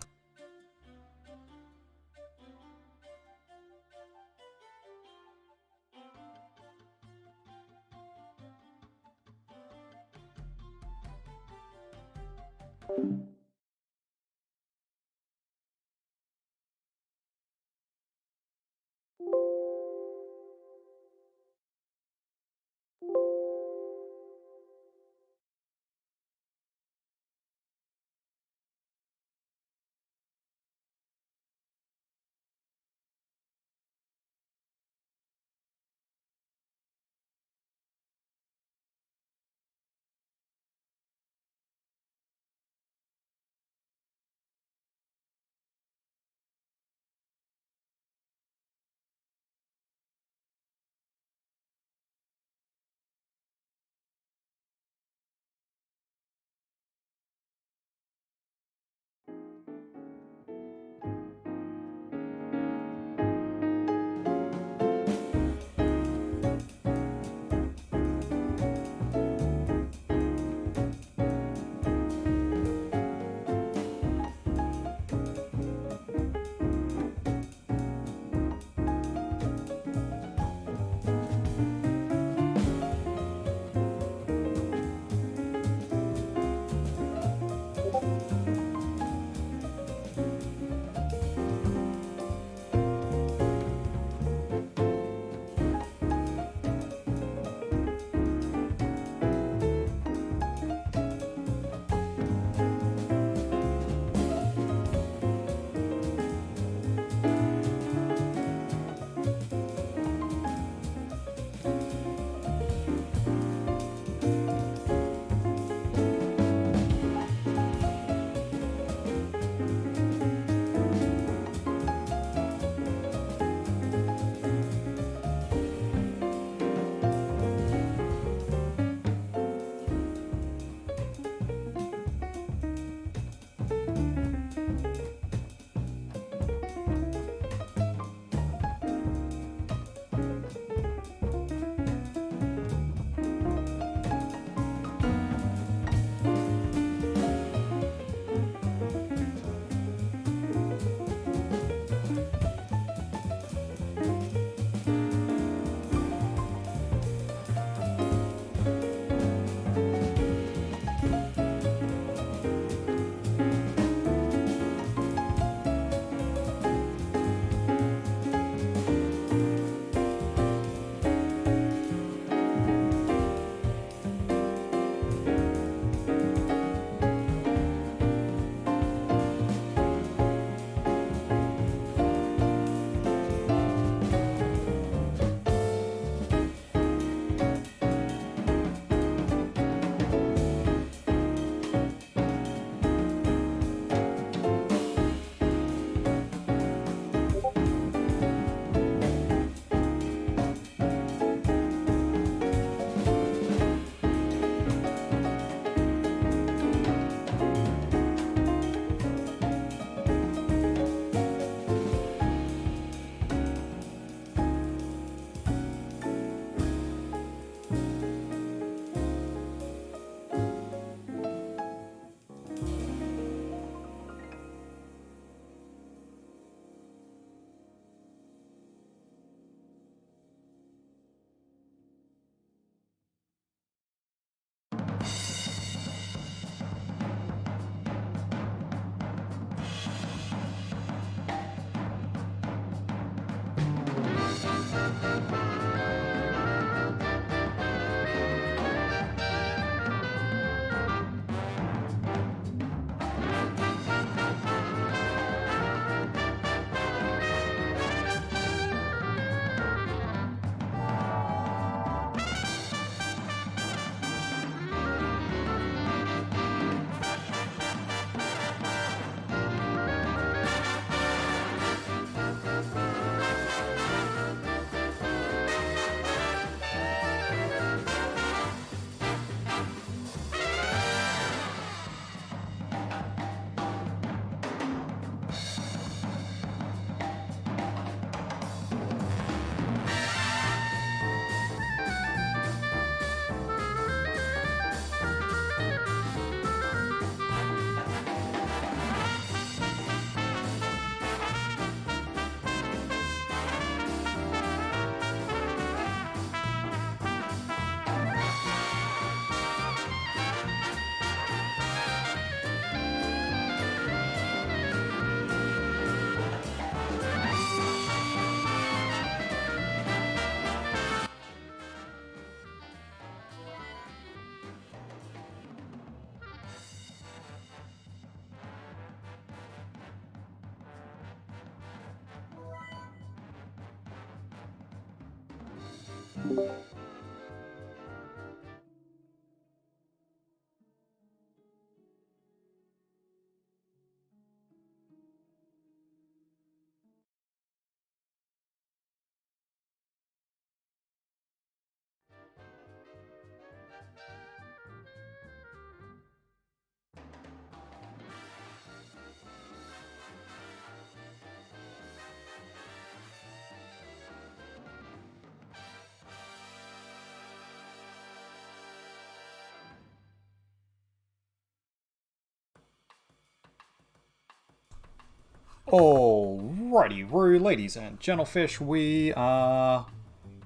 Alrighty, ladies and gentlefish, we are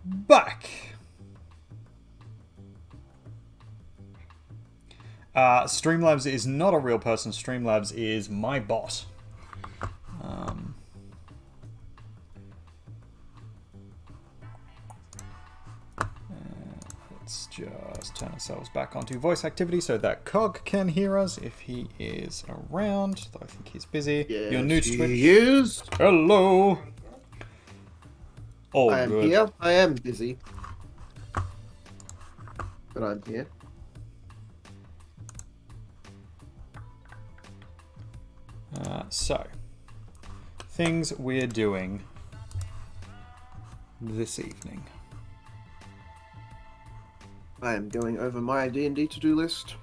back. Streamlabs is not a real person. Streamlabs is my bot. Let's just turn ourselves back onto voice activity so that Cog can hear us if he is around. Though I think he's busy. Yes, You're new to Twitch. he is. Hello. Oh, I am good. here. I am busy. But I'm here. So, things we're doing this evening. I am going over my D&D to-do list.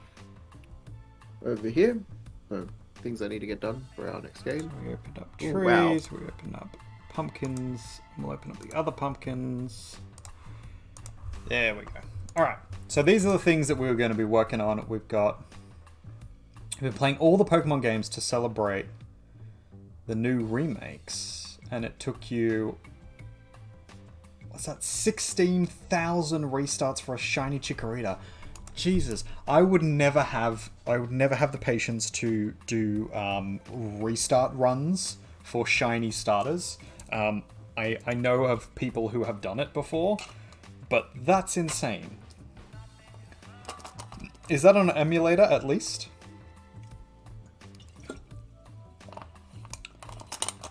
Over here. So, things I need to get done for our next game. We opened up Oh, trees, wow. we opened up pumpkins, we'll open up the other pumpkins. There we go. Alright, so these are the things that we're going to be working on. We've been playing all the Pokemon games to celebrate the new remakes, and it took you, what's that, 16,000 restarts for a shiny Chikorita. Jesus, I would never have the patience to do restart runs for shiny starters. I know of people who have done it before, but that's insane. Is that on an emulator at least?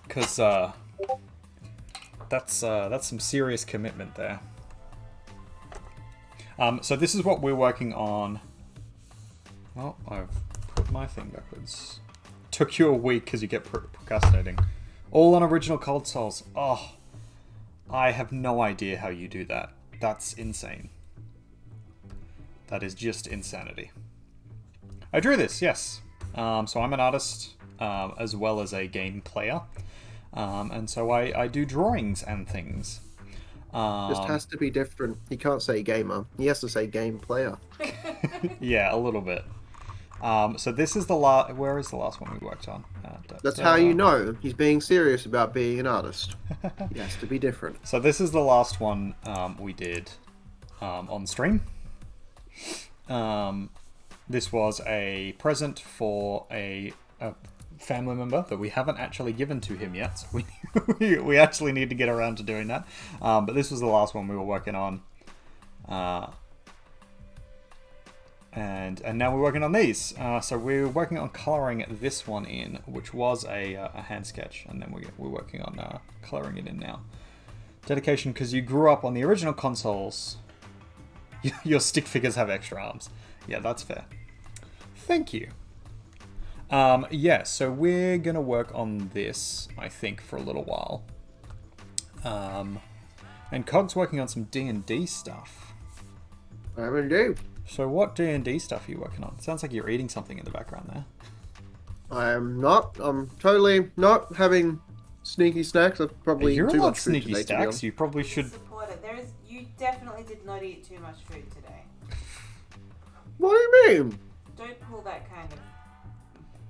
Because that's some serious commitment there. So this is what we're working on. Well, I've put my thing backwards. Took you a week because you get procrastinating. All on original consoles. Oh, I have no idea how you do that. That's insane. That is just insanity. I drew this, yes. So I'm an artist as well as a game player. And so I do drawings and things. Just has to be different. He can't say gamer. He has to say game player. Yeah, a little bit. So this is the last... Where is the last one we worked on? That's how you know he's being serious about being an artist. He has to be different. So this is the last one we did on stream. This was a present for a family member that we haven't actually given to him yet. So we actually need to get around to doing that. But this was the last one we were working on. And now we're working on these. So we're working on colouring this one in, which was a hand sketch. And then we're working on colouring it in now. Dedication, because you grew up on the original consoles. Your stick figures have extra arms. Yeah, that's fair. Thank you. Yeah, so we're going to work on this, I think, for a little while. And Cog's working on some D&D stuff. I will do. So what D&D stuff are you working on? It sounds like you're eating something in the background there. I am not. I'm totally not having sneaky snacks. I've probably You're too not much food sneaky today, to be stacks. honest. You probably should... Support it. You definitely did not eat too much food today. What do you mean? Don't pull that kind of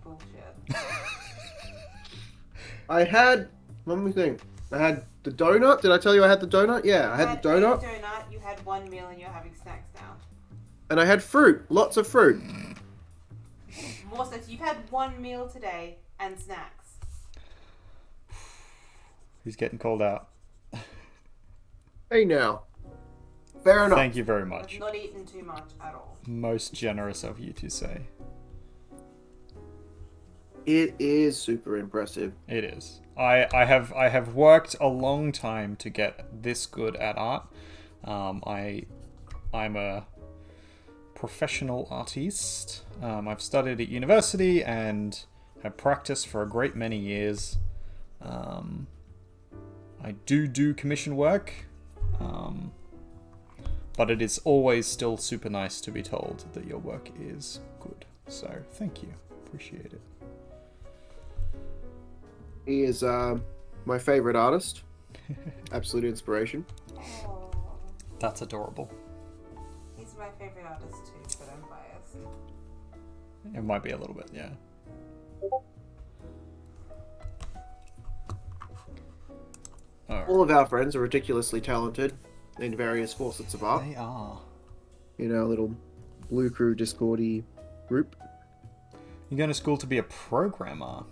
bullshit. I had... Let me think. I had the donut. Did I tell you I had the donut? Yeah, I had the donut. You had one meal and you're having snacks now. And I had fruit. Lots of fruit. More so, you've had one meal today and snacks. He's getting called out. Hey now. Fair enough. Thank you very much. I've not eaten too much at all. Most generous of you to say. It is super impressive. It is. I have worked a long time to get this good at art. I'm a professional artist. I've studied at university and have practiced for a great many years. I do commission work, but it is always still super nice to be told that your work is good. So thank you, appreciate it. He is my favorite artist. Absolute inspiration. Oh, That's adorable. he's my favorite artist too, but I'm biased. It might be a little bit, yeah. All of our friends are ridiculously talented in various facets of art. They are. You know, little Blue Crew Discordy group. You're going to school to be a programmer.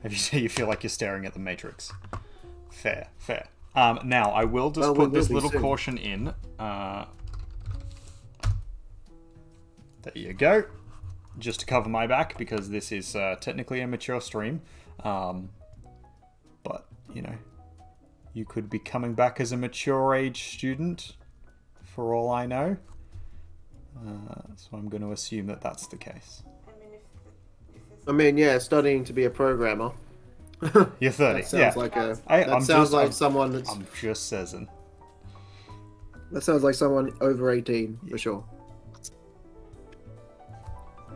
You feel like you're staring at the Matrix. Fair. Now, I will just put this little caution in. There you go. Just to cover my back, because this is technically a mature stream. But, you know, you could be coming back as a mature age student, for all I know. So I'm going to assume that that's the case. I mean, Yeah, studying to be a programmer. You're 30. That sounds like someone that's. I'm just saying. That sounds like someone over 18 for sure.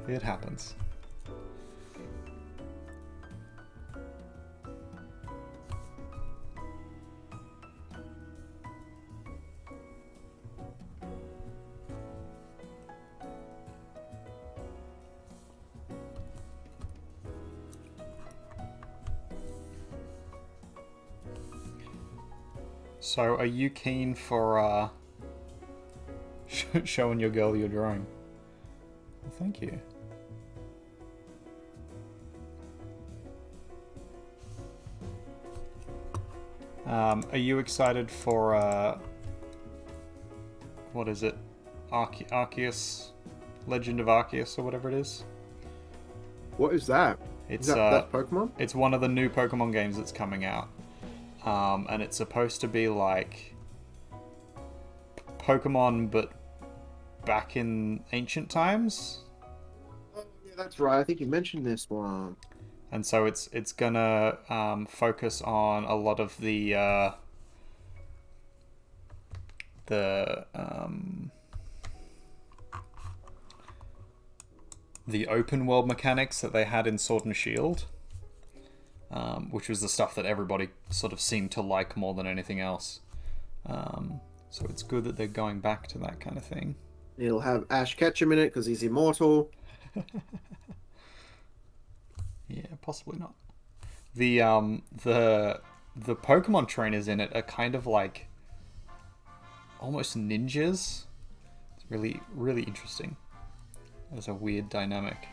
It happens. So, are you keen for showing your girl your drawing? Well, thank you. Are you excited for what is it? Arceus, Legend of Arceus, or whatever it is? What is that? It's that's Pokemon? It's one of the new Pokemon games that's coming out. And it's supposed to be like Pokemon, but back in ancient times. Oh, yeah, that's right. I think you mentioned this one. And so it's gonna focus on a lot of the open world mechanics that they had in Sword and Shield. Which was the stuff that everybody sort of seemed to like more than anything else. So it's good that they're going back to that kind of thing. It'll have Ash Ketchum in it because he's immortal. Yeah, possibly not. The Pokemon trainers in it are kind of like almost ninjas. It's really, really interesting. There's a weird dynamic.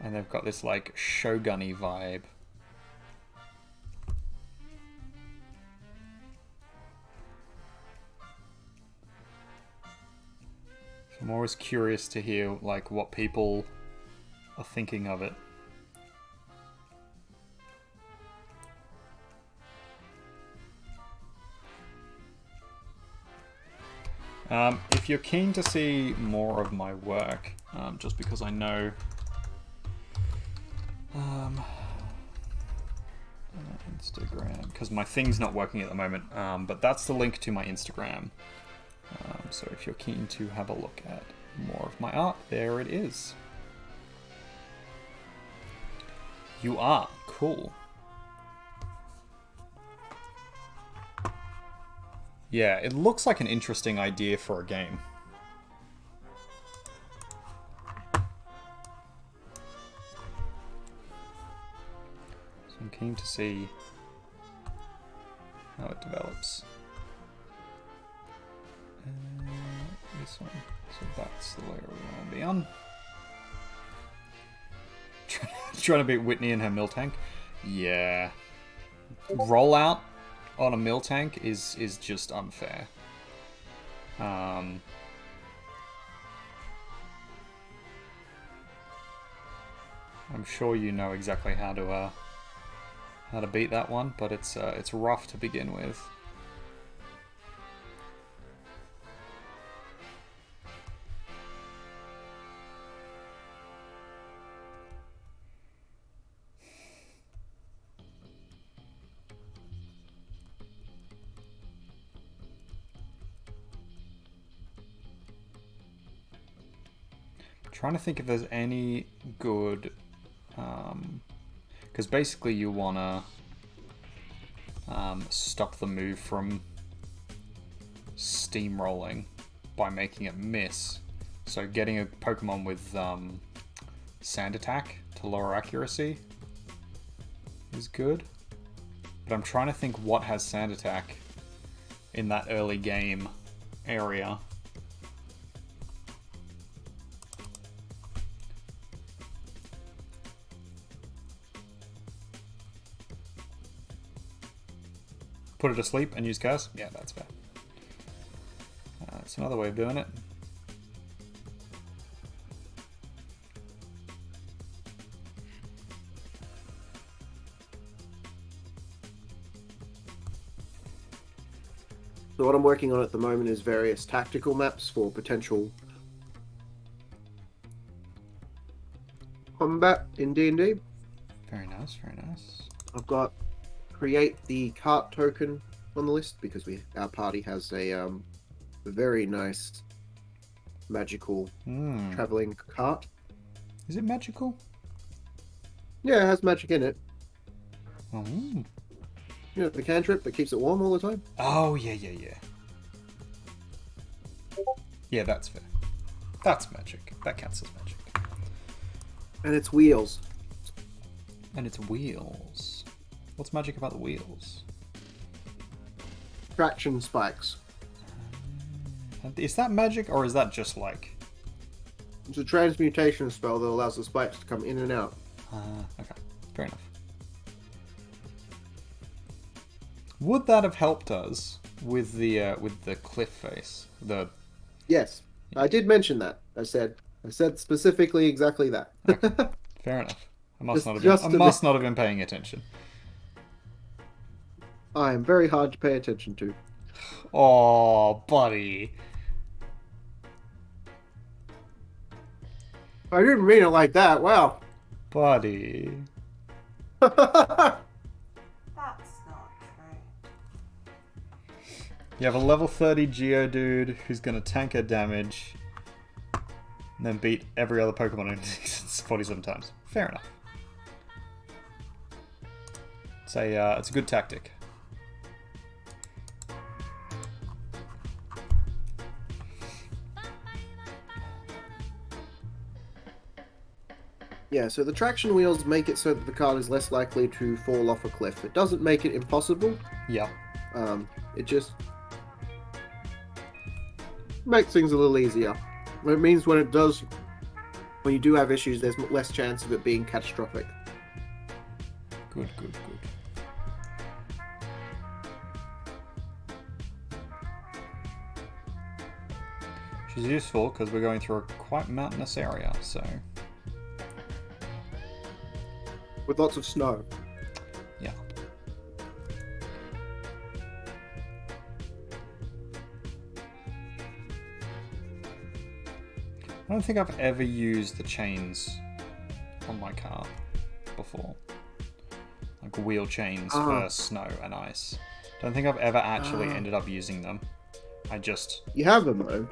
And they've got this like shogun-y vibe. So I'm always curious to hear like what people are thinking of it. If you're keen to see more of my work, just because I know Instagram, because my thing's not working at the moment, but that's the link to my Instagram. So if you're keen to have a look at more of my art, there it is. You are cool. Yeah, it looks like an interesting idea for a game. So I'm keen to see how it develops. This one. So that's the layer we want to be on. Trying to beat Whitney in her mill tank. Yeah. Rollout on a mill tank is just unfair. I'm sure you know exactly how to beat that one, but it's rough to begin with. trying to think if there's any good... Because basically you want to stop the move from steamrolling by making it miss. So getting a Pokemon with Sand Attack to lower accuracy is good. But I'm trying to think what has Sand Attack in that early game area. Put it to sleep and use Curse? Yeah, that's fair. That's another way of doing it. So what I'm working on at the moment is various tactical maps for potential combat in D&D. Very nice, very nice. I've got create the cart token on the list because our party has a very nice magical traveling cart. Is it magical? Yeah, it has magic in it. Oh. You know, the cantrip that keeps it warm all the time? Oh, yeah. Yeah, that's fair. That's magic. That counts as magic. And it's wheels. And it's wheels. What's magic about the wheels? Traction spikes. Is that magic, or is that just like... It's a transmutation spell that allows the spikes to come in and out. Okay. Fair enough. Would that have helped us with the cliff face? Yes, I did mention that. I said specifically exactly that. Okay. Fair enough. I must not have been paying attention. I am very hard to pay attention to. Oh, buddy. I didn't mean it like that. Wow. Buddy. That's not true. You have a level 30 Geodude who's going to tank her damage and then beat every other Pokemon in existence 47 times. Fair enough. It's a good tactic. Yeah, so the traction wheels make it so that the cart is less likely to fall off a cliff. It doesn't make it impossible. Yeah. It just makes things a little easier. It means when you do have issues, there's less chance of it being catastrophic. Good. Which is useful because we're going through a quite mountainous area, so... With lots of snow. Yeah. I don't think I've ever used the chains on my car before. Like wheel chains for snow and ice. Don't think I've ever actually ended up using them. I just... You have them though.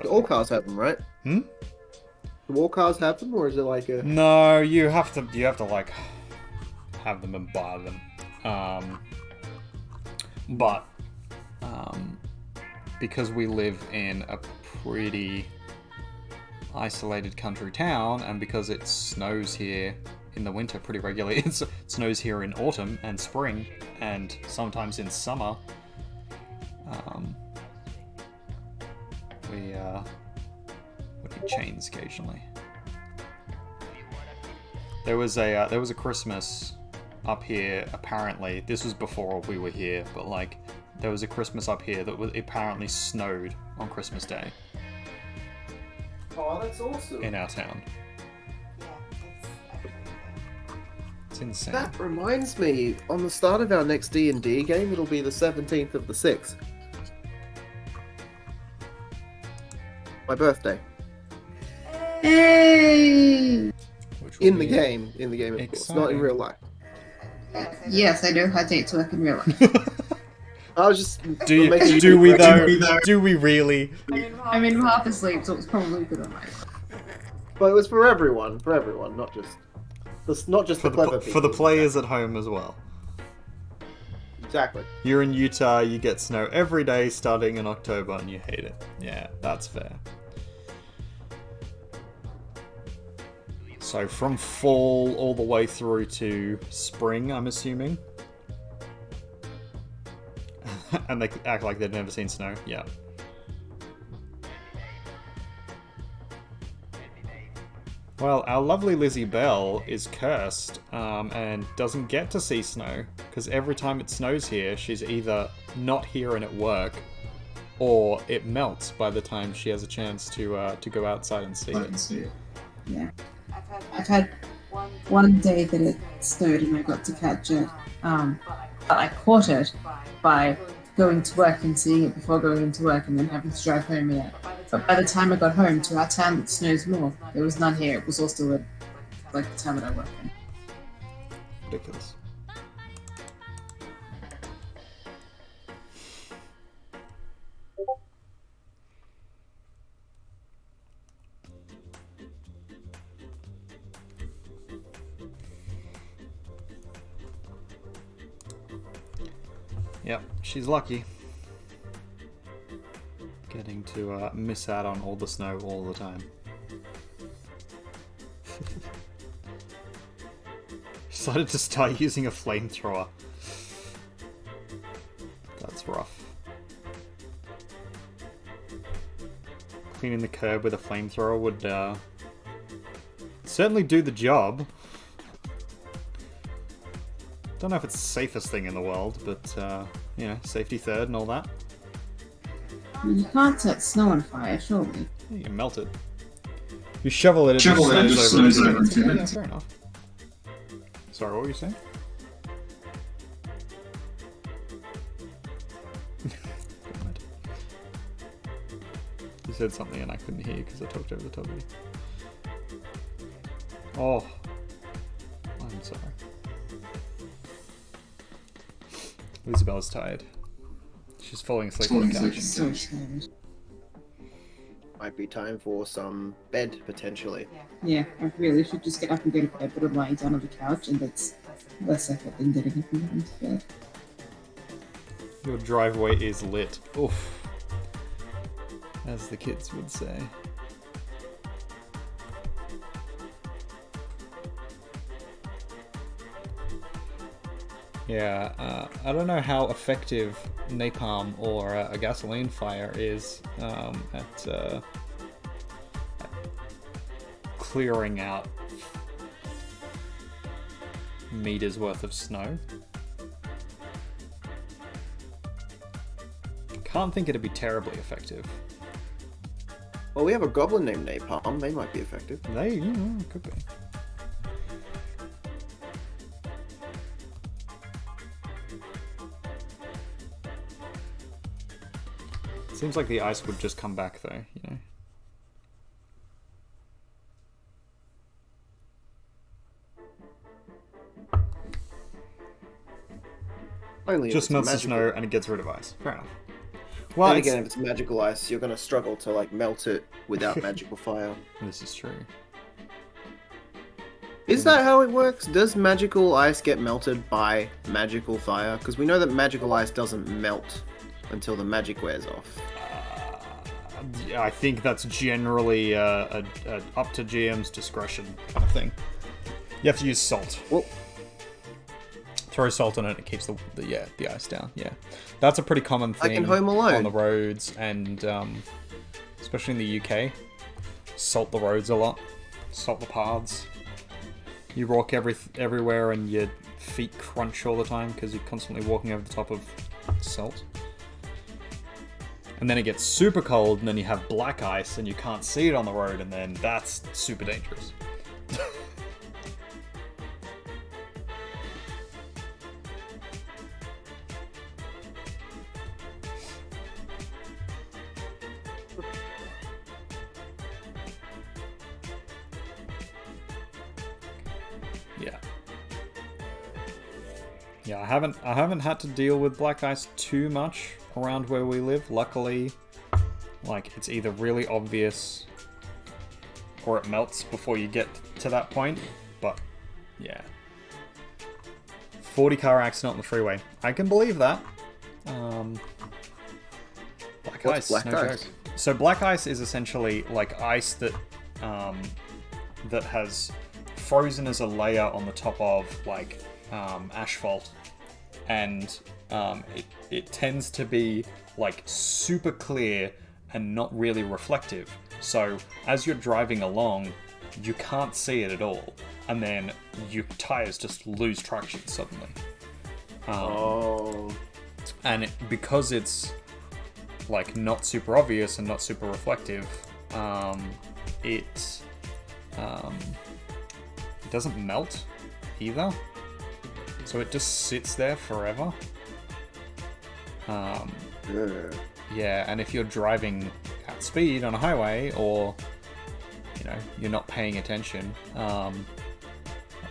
All cars have them, right? Hmm? Do all cars have them, or is it like a... No, you have to like have them and buy them. Because we live in a pretty isolated country town, and because it snows here in the winter pretty regularly, it snows here in autumn and spring, and sometimes in summer. We need chains occasionally. There was a Christmas up here. Apparently, this was before we were here, but like there was a Christmas up here that apparently snowed on Christmas Day. Oh, that's awesome. In our town. Yeah, it's everything. It's insane. That reminds me, on the start of our next D&D game, it'll be the 17th of the 6th. My birthday. Hey! In the game, of course, not in real life. Yes, I know how dates work in real life. I was just... Do we though? Do we really? I'm in half asleep, so it's probably good on my But it was for everyone, not just For the clever the, people. for the players at home as well. Exactly. You're in Utah, you get snow every day starting in October and you hate it. Yeah, that's fair. So from fall all the way through to spring, I'm assuming. And they act like they've never seen snow. Yeah. Well, our lovely Lizzie Bell is cursed and doesn't get to see snow because every time it snows here, she's either not here and at work, or it melts by the time she has a chance to go outside and see it. Yeah. I've had one day that it snowed and I got to catch it, but I caught it by going to work and seeing it before going into work and then having to drive home in it. But by the time I got home to our town that snows more, there was none here. It was all still at like the time that I work in. Ridiculous. Yep, she's lucky. Getting to miss out on all the snow all the time. Decided to start using a flamethrower. That's rough. Cleaning the curb with a flamethrower would certainly do the job. Don't know if it's the safest thing in the world, but you know, safety third and all that. You can't set snow on fire, surely. You can melt it. You shovel it, it just snows over. Yeah, fair enough. Sorry, what were you saying? You said something and I couldn't hear you because I talked over the top of you. Oh, I'm sorry. Isabella's tired. She's falling asleep on the couch. So tired. Might be time for some bed, potentially. Yeah, I really should just get up and go to bed, but I'm lying down on the couch, and that's less effort than getting up and going to bed. Your driveway is lit. Oof. As the kids would say. Yeah, I don't know how effective napalm or a gasoline fire is at clearing out meters worth of snow. Can't think it'd be terribly effective. Well, we have a goblin named Napalm. They might be effective. They, you know, could be. Seems like the ice would just come back though, you know. Only if Just it's melts the magical. snow and it gets rid of ice. Fair enough. Well, Then again, if it's magical ice, you're going to struggle to like melt it without magical fire. this is true. Is that how it works? Does magical ice get melted by magical fire? Because we know that magical ice doesn't melt until the magic wears off. Yeah, I think that's generally a up to GM's discretion kind of thing. You have to use salt. Well, Throw salt in it, it keeps the ice down. Yeah, that's a pretty common thing like in Home Alone. on the roads, and especially in the UK. Salt the roads a lot, salt the paths. You walk everywhere, and your feet crunch all the time because you're constantly walking over the top of salt. And then it gets super cold, and then you have black ice, and you can't see it on the road, and then that's super dangerous. Yeah, I haven't had to deal with black ice too much around where we live. Luckily, like, it's either really obvious or it melts before you get to that point. But yeah, 40 car accident on the freeway. I can believe that. Black ice, Black no ice? joke. So black ice is essentially like ice that that has frozen as a layer on the top of like asphalt, and it tends to be like super clear and not really reflective. So as you're driving along, you can't see it at all, and then your tires just lose traction suddenly. And because it's like not super obvious and not super reflective, it doesn't melt either, so it just sits there forever. Yeah, and if you're driving at speed on a highway, or you know, you're not paying attention, that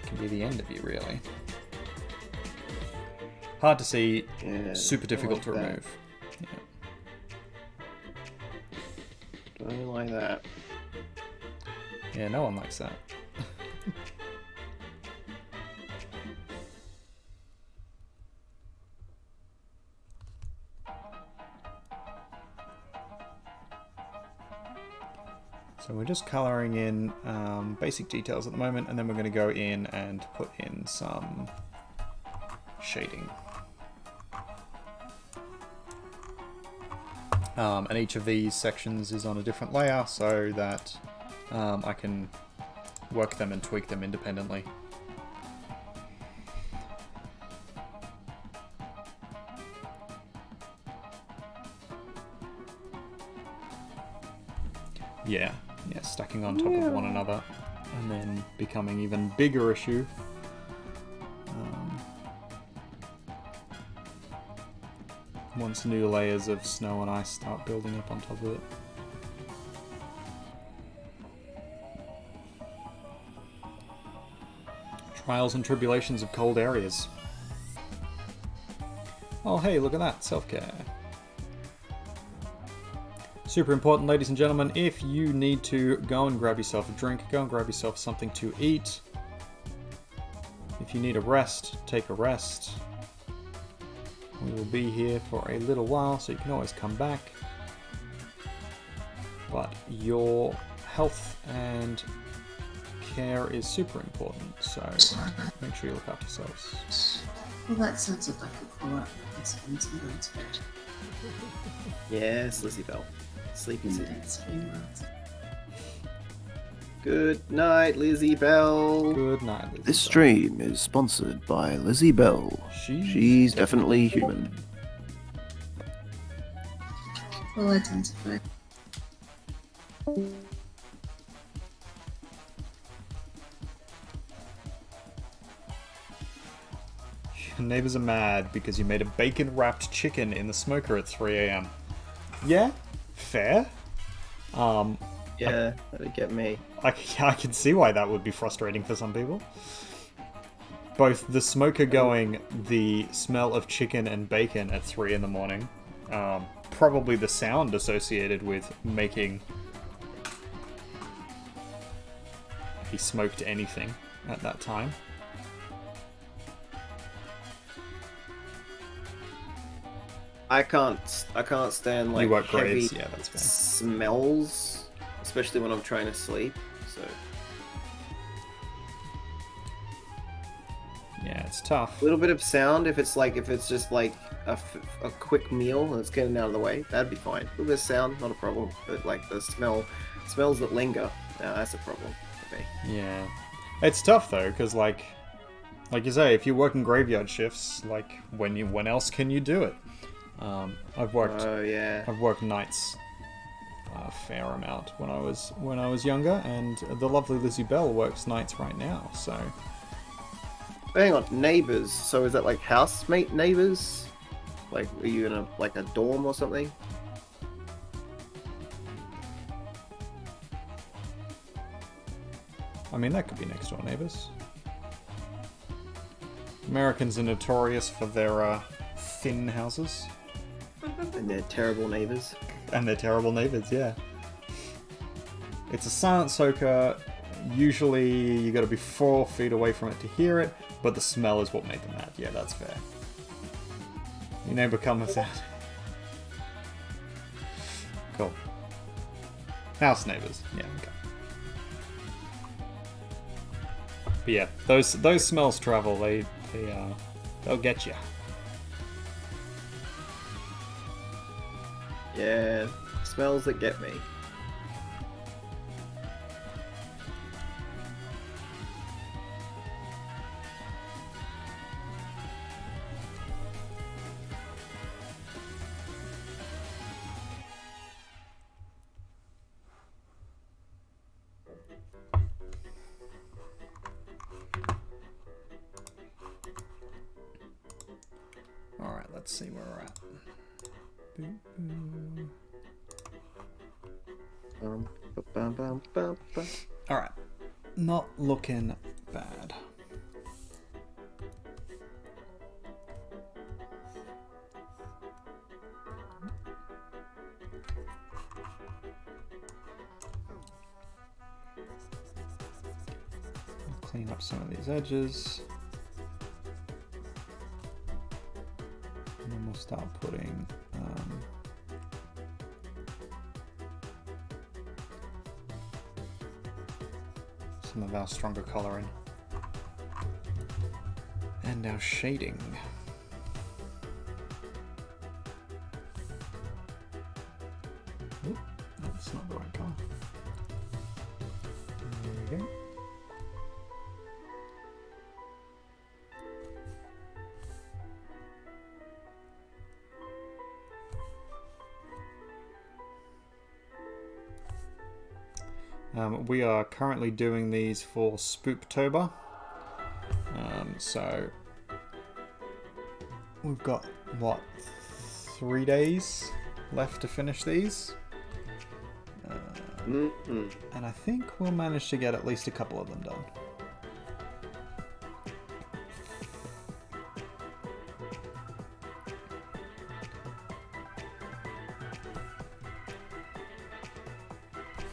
can be the end of you, really. Hard to see, super difficult to remove. Yeah. Don't like that. Yeah, no one likes that. So we're just colouring in basic details at the moment, and then we're going to go in and put in some shading. And each of these sections is on a different layer, so that I can work them and tweak them independently. Yeah, stacking on top of one another, and then becoming even bigger issue. Once new layers of snow and ice start building up on top of it. Trials and tribulations of cold areas. Oh hey, look at that, self-care. Super important, ladies and gentlemen, if you need to go and grab yourself a drink, go and grab yourself something to eat. If you need a rest, take a rest. We will be here for a little while, so you can always come back. But your health and care is super important, so make sure you look after yourselves. Well, that sounds like a co-op. It's going to bed. Yes, Lizzie Bell. Sleepy City. That's very well. Good night, Lizzie Bell. Good night, Lizzie This Bell. stream is sponsored by Lizzie Bell. She's definitely human. Well identified. Your neighbors are mad because you made a bacon-wrapped chicken in the smoker at 3 a.m. Yeah, fair. Yeah, that'd get me. I can see why that would be frustrating for some people. Both the smoker going, the smell of chicken and bacon at 3 in the morning, probably the sound associated with making a smoked anything at that time. I can't stand like You work heavy graves, yeah, that's fair. smells, especially when I'm trying to sleep. So Yeah, it's tough. a little bit of sound, if it's just like a quick meal and it's getting out of the way, that'd be fine. A little bit of sound, not a problem. But like the smells that linger, that's a problem for me. Yeah. It's tough though, because like you say, if you're working graveyard shifts, like when else can you do it? I've worked nights a fair amount when I was younger, and the lovely Lizzie Bell works nights right now. So Hang on, neighbors. So is that like housemate neighbors? Like, are you in a dorm or something? I mean, that could be next door neighbors. Americans are notorious for their thin houses. And they're terrible neighbors. And they're terrible neighbors, yeah. It's a silent soaker. Usually you got to be 4 feet away from it to hear it, but the smell is what made them mad. Yeah, that's fair. Your neighbor come us out. Cool. House neighbors. Yeah, okay. But yeah, those smells travel. They'll get you. Yeah, smells that get me. Alright, let's see where we're at. Alright, not looking bad. Clean up some of these edges. And then we'll start putting some of our stronger coloring and our shading. Oop, that's not the right color. There we go. We are currently doing these for Spooktober. So we've got, what, 3 days left to finish these? And I think we'll manage to get at least a couple of them done.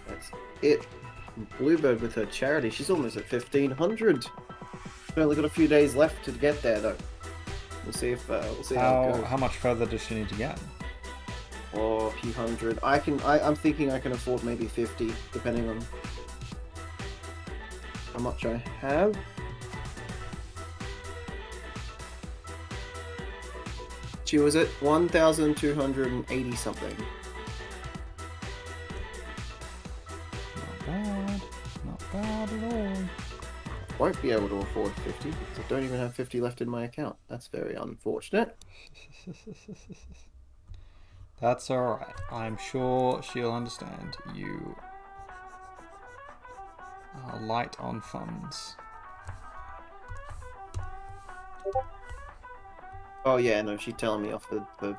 That's it. Bluebird with her charity. She's almost at 1,500. We've only got a few days left to get there, though. We'll see if how it goes. How much further does she need to get? Or a few hundred. I'm thinking I can afford maybe 50, depending on how much I have. She was at 1,280 something. Not bad at all. Won't be able to afford 50 because I don't even have 50 left in my account. That's very unfortunate. That's alright. I'm sure she'll understand. You are light on funds. Oh yeah, no, she's telling me off the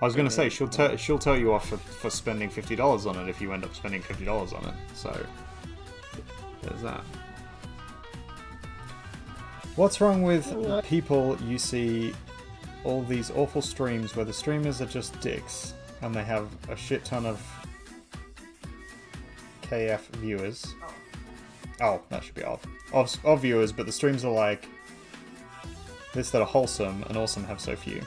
I was going to say, she'll tell you off for spending $50 on it if you end up spending $50 on it. So, there's that. What's wrong with people you see all these awful streams where the streamers are just dicks and they have a shit ton of KF viewers? Oh, that should be of viewers, but the streams are like this that are wholesome and awesome have so few.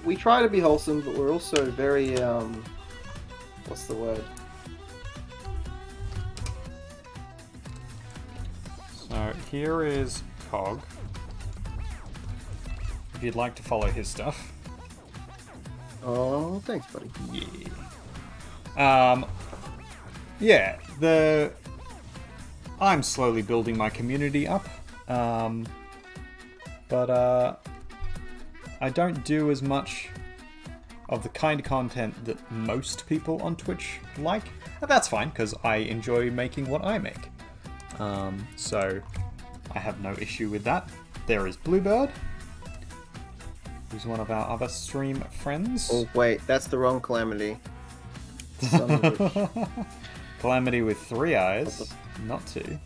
We try to be wholesome, but we're also very what's the word? So here is Cog. If you'd like to follow his stuff. Oh, thanks, buddy. Yeah. I'm slowly building my community up. But I don't do as much of the kind of content that most people on Twitch like. And that's fine, because I enjoy making what I make. So I have no issue with that. There is Bluebird, who's one of our other stream friends. Oh wait, that's the wrong Calamity. Son of a bitch. Calamity with 3 eyes, not 2.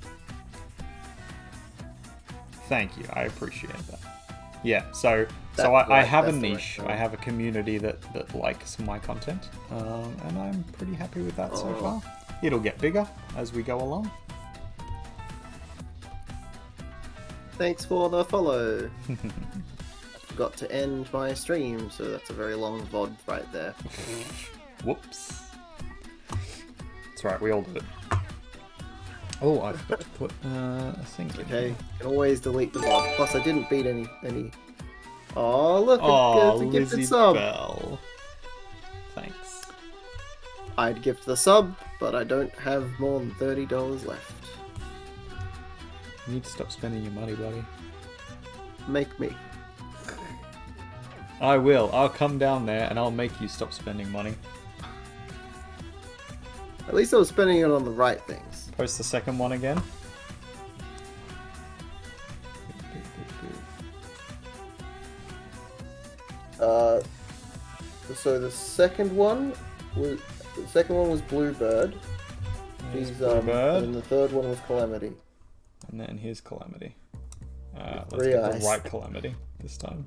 Thank you, I appreciate that. Yeah, so I have a niche. I have a community that likes my content, and I'm pretty happy with that so far. It'll get bigger as we go along. Thanks for the follow. Forgot to end my stream, so that's a very long VOD right there. Whoops. That's right, we all do it. Oh, I forgot to put a thing in Okay, here. can always delete the VOD. Plus, I didn't beat any. Oh, look, Oh, it's a gifted Lizzie sub. Bell. Thanks. I'd gift the sub, but I don't have more than $30 left. You need to stop spending your money, buddy. Make me. I will. I'll come down there and I'll make you stop spending money. At least I was spending it on the right things. Post the second one again. So the second one was Bluebird. Here's She's Bluebird. and the third one was Calamity. And then here's Calamity. Let's Three get eyes. the right Calamity this time.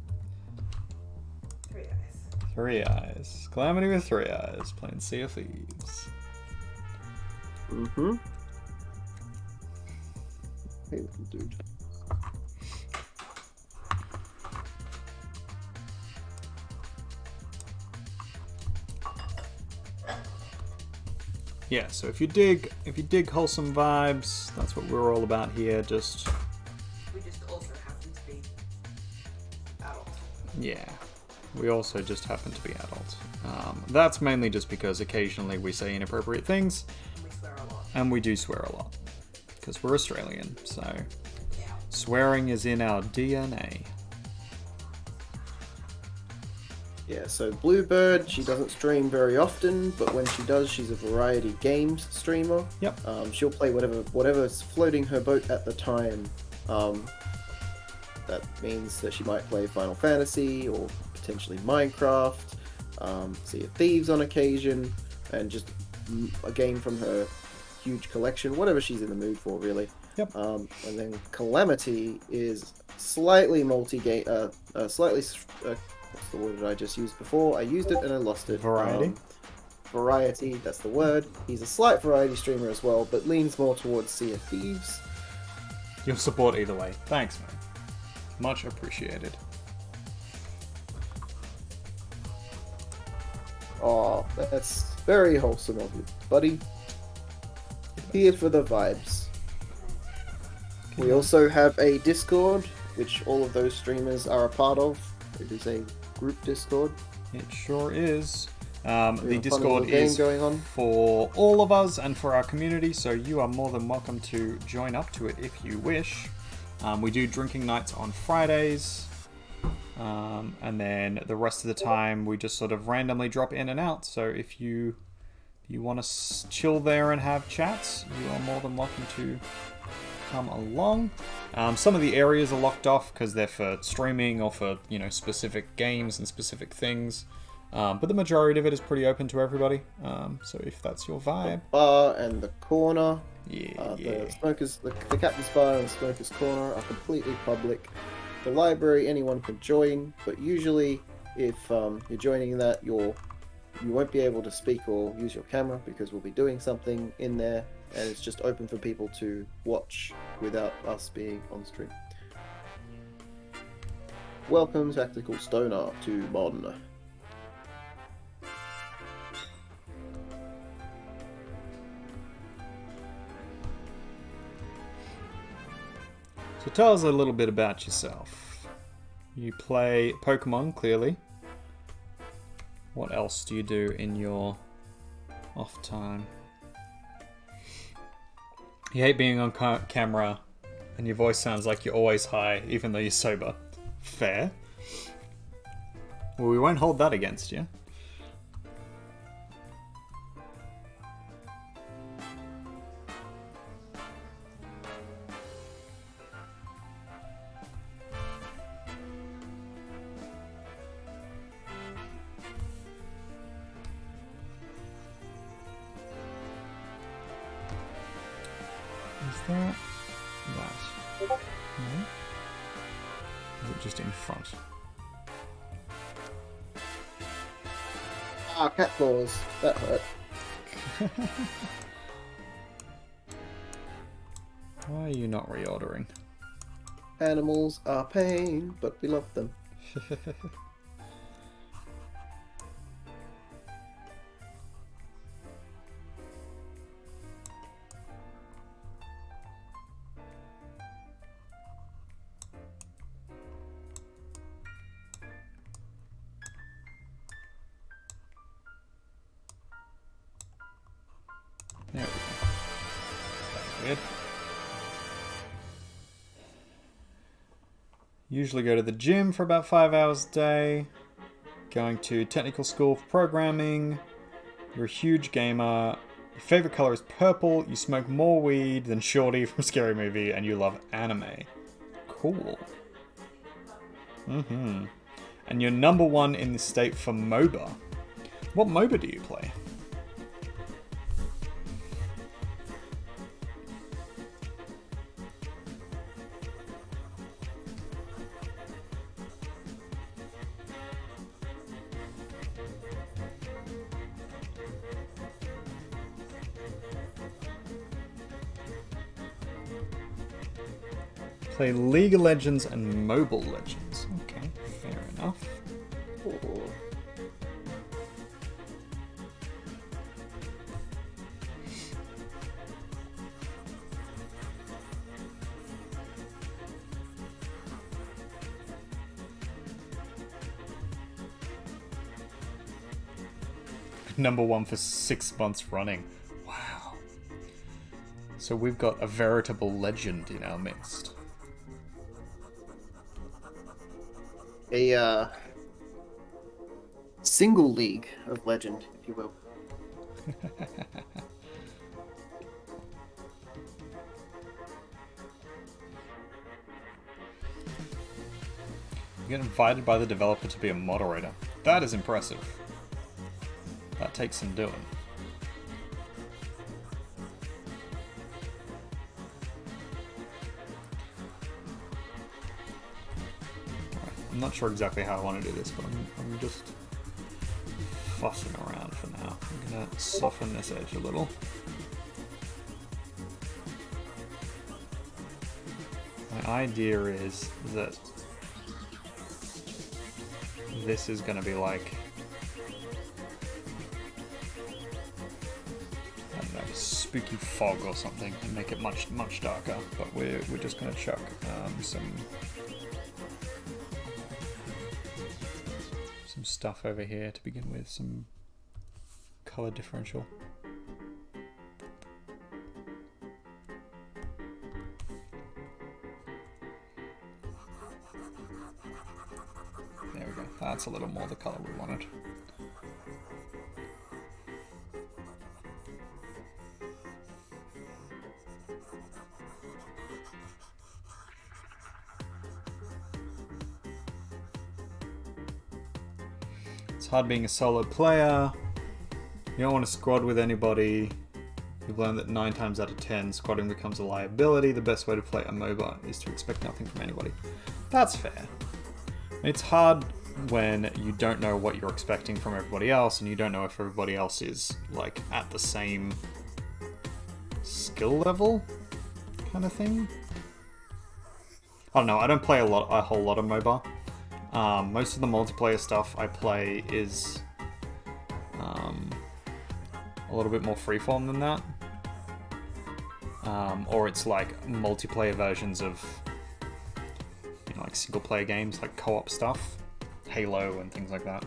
3 eyes. 3 eyes. Calamity with 3 eyes. Playing Sea of Thieves. Mm-hmm. Hey, little dude. Yeah, so if you dig wholesome vibes, that's what we're all about here. Just We just also happen to be adult. yeah, we also just happen to be adults. That's mainly just because occasionally we say inappropriate things, And we swear a lot. and we do swear a lot because we're Australian. So Yeah. swearing is in our DNA. Yeah, so Bluebird, she doesn't stream very often, but when she does, she's a variety games streamer. Yep. She'll play whatever's floating her boat at the time. That means that she might play Final Fantasy or potentially Minecraft, Sea of Thieves on occasion, and just a game from her huge collection, whatever she's in the mood for, really. Yep. And then Calamity is slightly multi-game, what's the word that I just used before? I used it and I lost it. Variety? Variety, that's the word. He's a slight variety streamer as well, but leans more towards Sea of Thieves. Your support either way. Thanks, man. Much appreciated. Aw, that's very wholesome of you, buddy. Here for the vibes. We also have a Discord, which all of those streamers are a part of. It is a group Discord. It sure is. The We have a fun Discord little game is going on. for all of us and for our community, so you are more than welcome to join up to it if you wish. We do drinking nights on Fridays, and then the rest of the time we just sort of randomly drop in and out. So if you want to chill there and have chats, you are more than welcome to come along. Some of the areas are locked off because they're for streaming or for specific games and specific things. But the majority of it is pretty open to everybody. So if that's your vibe, Bar and the corner. yeah. The Captain's Bar and the Smoker's Corner are completely public. The library, anyone can join, but usually if you're joining that, you won't be able to speak or use your camera because we'll be doing something in there, and it's just open for people to watch without us being on stream. Welcome, Tactical Stoner, to Modern. So tell us a little bit about yourself. You play Pokemon, clearly. What else do you do in your off time? You hate being on camera, and your voice sounds like you're always high, even though you're sober. Fair. Well, we won't hold that against you. Is that? No. Is it just in front? Ah, cat claws. That hurt. Why are you not reordering? Animals are pain, but we love them. There we go. That's weird. Usually go to the gym for about 5 hours a day. Going to technical school for programming. You're a huge gamer. Your favorite color is purple. You smoke more weed than Shorty from Scary Movie, and you love anime. Cool. And you're number 1 in the state for MOBA. What MOBA do you play? Play League of Legends and Mobile Legends. Okay, fair enough. Ooh. Number 1 for 6 months running. Wow. So we've got a veritable legend in our midst. A single league of legend, if you will. You get invited by the developer to be a moderator. That is impressive. That takes some doing. I'm not sure exactly how I want to do this, but I'm just fussing around for now. I'm going to soften this edge a little. My idea is that this is going to be like, I don't know, spooky fog or something, and make it much darker. But we're just going to chuck some stuff over here to begin with, some color differential. There we go. That's a little more the color we wanted. It's hard being a solo player. You don't want to squad with anybody. You've learned that 9 times out of 10, squadding becomes a liability. The best way to play a MOBA is to expect nothing from anybody. That's fair. It's hard when you don't know what you're expecting from everybody else, and you don't know if everybody else is like at the same skill level kind of thing. I don't know. I don't play a whole lot of MOBA. Most of the multiplayer stuff I play is a little bit more freeform than that. Or it's like multiplayer versions of, you know, like single player games, like co-op stuff, Halo and things like that.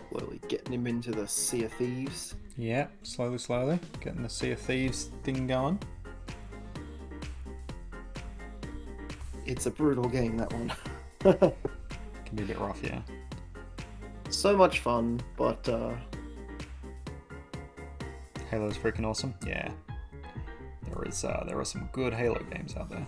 Slowly getting him into the Sea of Thieves. Yeah, slowly, getting the Sea of Thieves thing going. It's a brutal game, that one. Can be a bit rough, yeah. So much fun, but Halo's freaking awesome. Yeah, there are some good Halo games out there.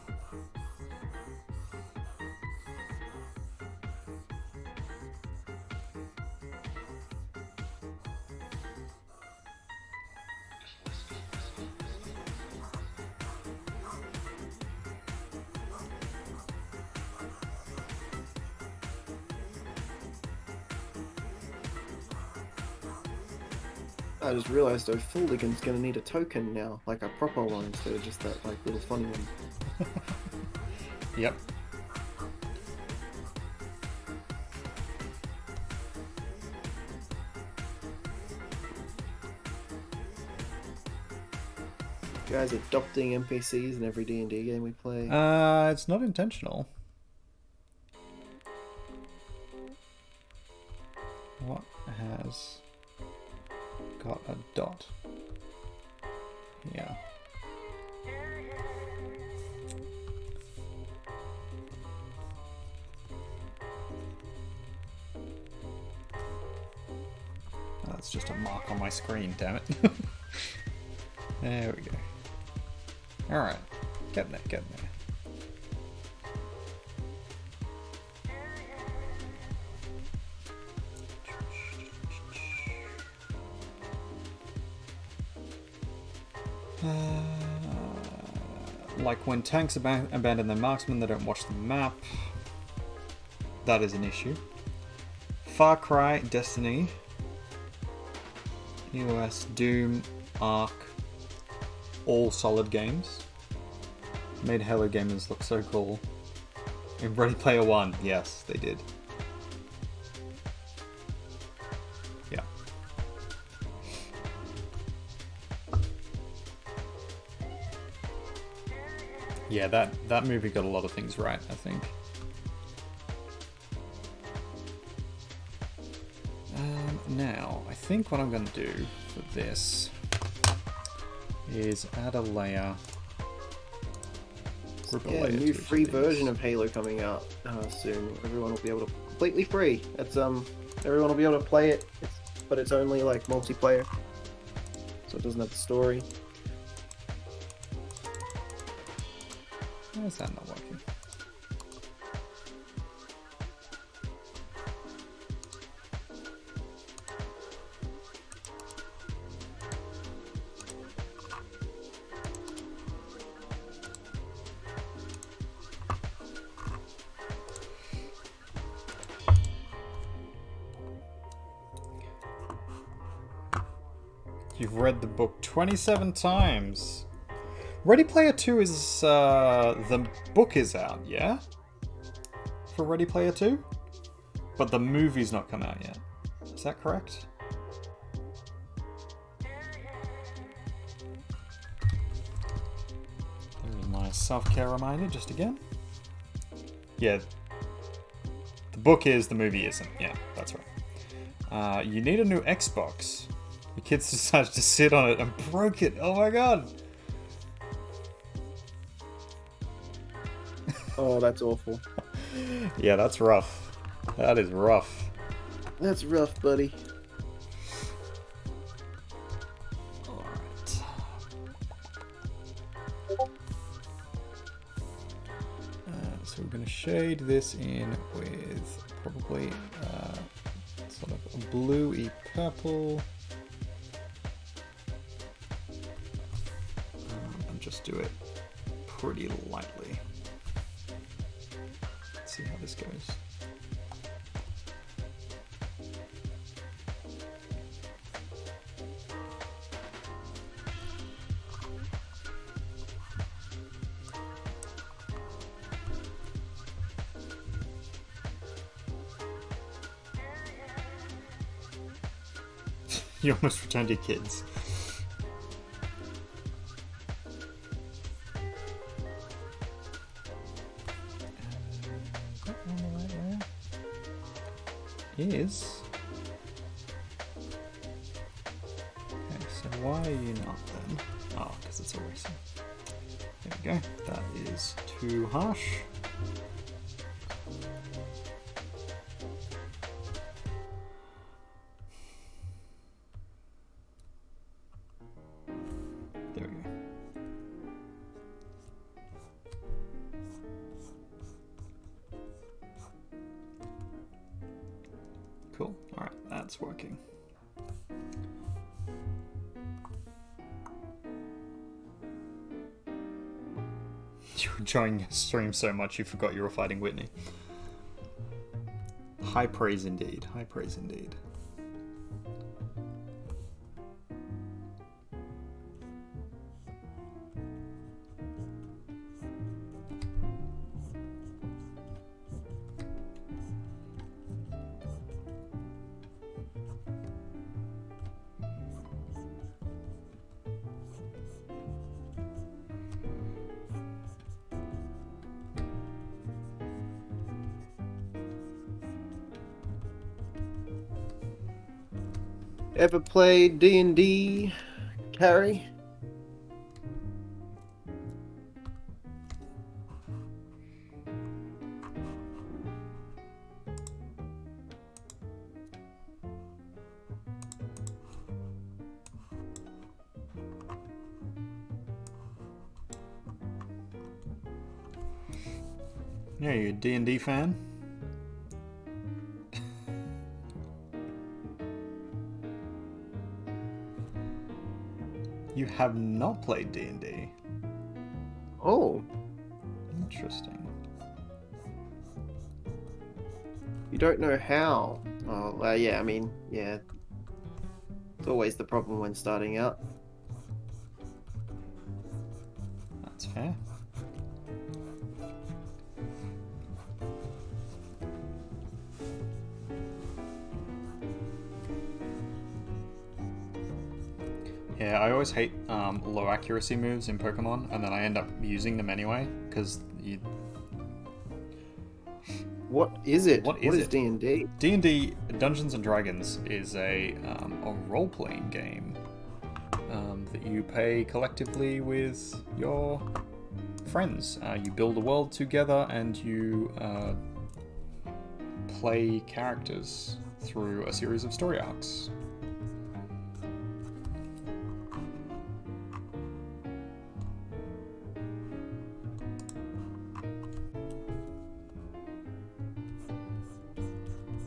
I just realized though, Fuldigan's gonna need a token now, like a proper one instead of just that like little funny one. Yep. You guys adopting NPCs in every D&D game we play. It's not intentional. What has got a dot? Yeah. That's just a mark on my screen, damn it. There we go. Alright. Getting there, getting there. Like when tanks abandon their marksmen, they don't watch the map. That is an issue. Far Cry, Destiny, EOS, Doom, Ark, all solid games. Made Halo gamers look so cool. In Ready Player One, yes, they did. Yeah. Yeah, that movie got a lot of things right, I think. Now, I think what I'm going to do for this is add a layer. Group a Yeah, layer new to free each of version these. of Halo coming out soon. Everyone will be able to completely free. It's everyone will be able to play it, but it's only like multiplayer, so it doesn't have the story. Why is that not working? You've read the book 27 times. Ready Player 2 is, the book is out, yeah? For Ready Player 2? But the movie's not come out yet. Is that correct? There's my self-care reminder, just again. Yeah. The book is, the movie isn't. Yeah, that's right. You need a new Xbox. The kids decided to sit on it and broke it. Oh my god! Oh, that's awful. Yeah, that's rough. That is rough. That's rough, buddy. Alright. So we're going to shade this in with probably sort of a bluey purple. And just do it pretty lightly. Let's see how this goes. You almost returned your kids. That one the right layer is. Okay, so why are you not then? Oh, because it's erasing. There we go. That is too harsh. There we go. Cool. Alright, that's working. You were enjoying your stream so much you forgot you were fighting Whitney. High praise indeed. High praise indeed. Ever played D&D, Carrie? Yeah, you a D&D fan? You have not played D&D. Oh. Interesting. You don't know how. Oh, well, yeah, I mean, yeah. It's always the problem when starting out. That's fair. Yeah, I always hate low accuracy moves in Pokemon, and then I end up using them anyway, because you... What is it? What is D&D? D&D Dungeons & Dragons is a role-playing game that you play collectively with your friends. You build a world together, and you play characters through a series of story arcs.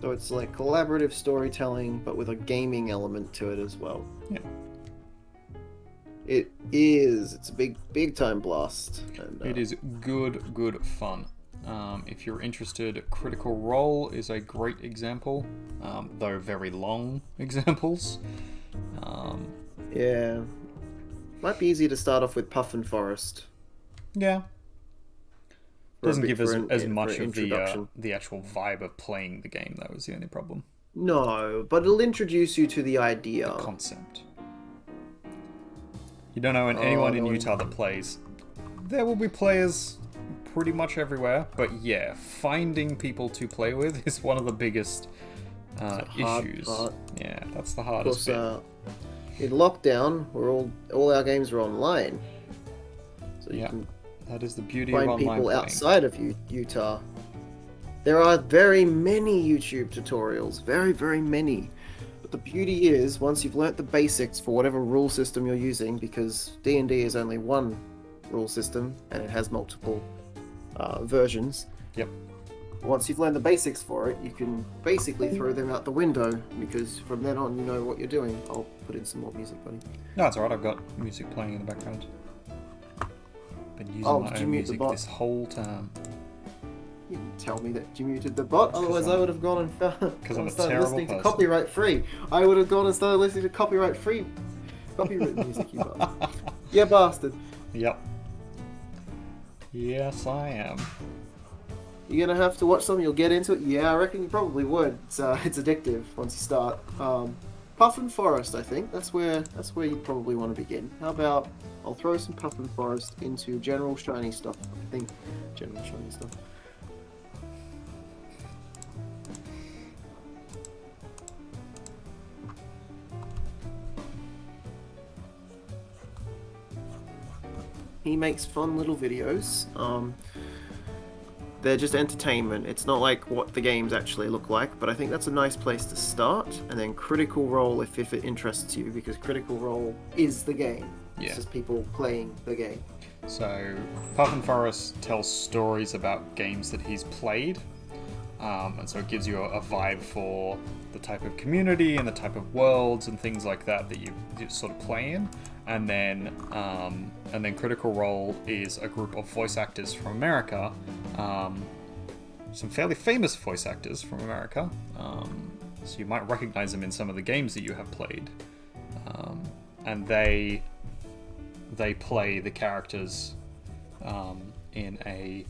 So it's like collaborative storytelling, but with a gaming element to it as well. Yeah. It is. It's a big time blast. And, It is good fun. If you're interested, Critical Role is a great example, though very long examples. Yeah. Might be easy to start off with Puff and Forest. Yeah. Doesn't give as much of introduction. the actual vibe of playing the game, though, is the only problem. No, but it'll introduce you to the idea. The concept. You don't know anyone in Utah that plays. There will be players pretty much everywhere, but yeah, finding people to play with is one of the biggest issues. Part. Yeah, that's the hardest bit. In lockdown, all our games are online, so you can that is the beauty of find online people playing. outside of Utah. There are very many YouTube tutorials, very many. But the beauty is, once you've learnt the basics for whatever rule system you're using, because D&D is only one rule system and it has multiple versions. Yep. Once you've learned the basics for it, you can basically throw them out the window, because from then on you know what you're doing. I'll put in some more music, buddy. No, it's alright, I've got music playing in the background. Been using my did you own mute the music bot? this whole time. You didn't tell me that you muted the bot, otherwise I would have gone and Because I'm a started terrible listening person. to copyright free. I would have gone and started listening to copyright music, you bastard. Yeah, bastard. Yep. Yes, I am. You're gonna have to watch some, you'll get into it. Yeah, I reckon you probably would. It's addictive once you start. Puff and Forest, I think. That's where you probably want to begin. How about I'll throw some Puff and Forest into general shiny stuff. I think general shiny stuff. He makes fun little videos. They're just entertainment. It's not like what the games actually look like, but I think that's a nice place to start. And then Critical Role if it interests you, because Critical Role is the game. Yeah. It's just people playing the game. So, Puff and Forest tells stories about games that he's played, and so it gives you a vibe for the type of community and the type of worlds and things like that that you sort of play in. And then Critical Role is a group of voice actors from America, some fairly famous voice actors from America, so you might recognize them in some of the games that you have played, and they play the characters in a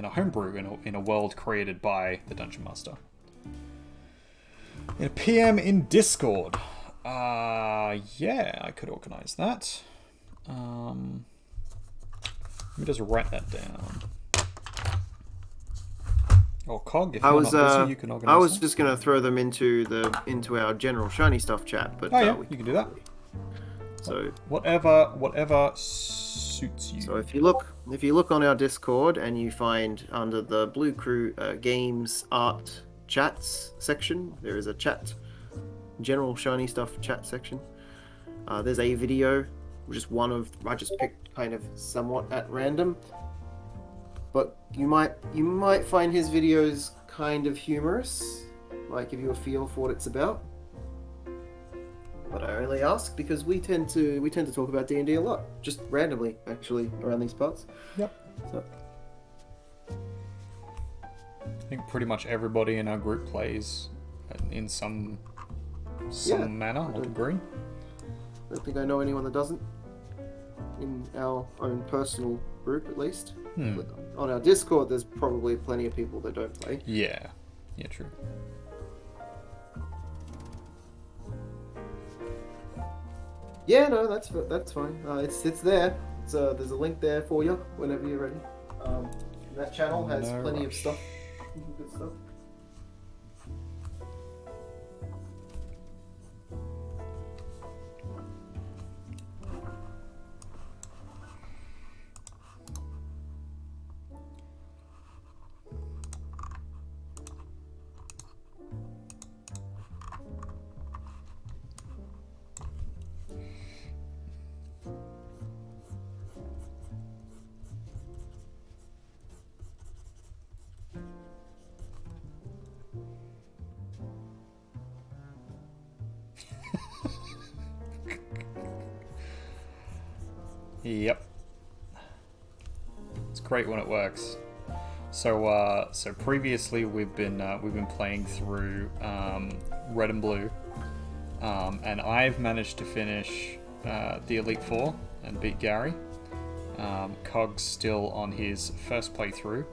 homebrew in a world created by the Dungeon Master. In a PM in Discord. Yeah, I could organize that. Let me just write that down. Or Cog, if you're not busy, you can organise I was them. just gonna throw them into our general shiny stuff chat, but Oh yeah, you can do that. So whatever suits you. So if you look on our Discord and you find under the Blue Crew games art chats section, there is a chat, general shiny stuff chat section. There's a video, which is one of I just picked kind of somewhat at random. But you might find his videos kind of humorous, might give you a feel for what it's about. But I only ask because we tend to talk about D&D a lot, just randomly actually around these parts. Yep. So. I think pretty much everybody in our group plays in some manner or degree. I don't think I know anyone that doesn't. In our own personal group, at least. But on our Discord, there's probably plenty of people that don't play. Yeah. Yeah, true. Yeah, no, that's fine. It's there. There's a link there for you whenever you're ready. That channel has plenty of stuff, good stuff. Yep. It's great when it works. So previously we've been playing through Red and Blue, and I've managed to finish the Elite Four and beat Gary. Cog's still on his first playthrough,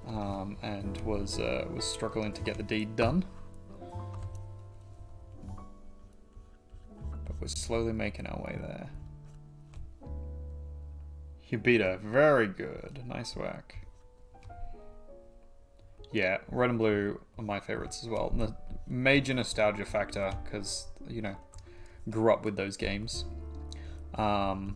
and was struggling to get the deed done. But we're slowly making our way there. You beat her. Very good. Nice work. Yeah, Red and Blue are my favorites as well. The major nostalgia factor, because, you know, grew up with those games. And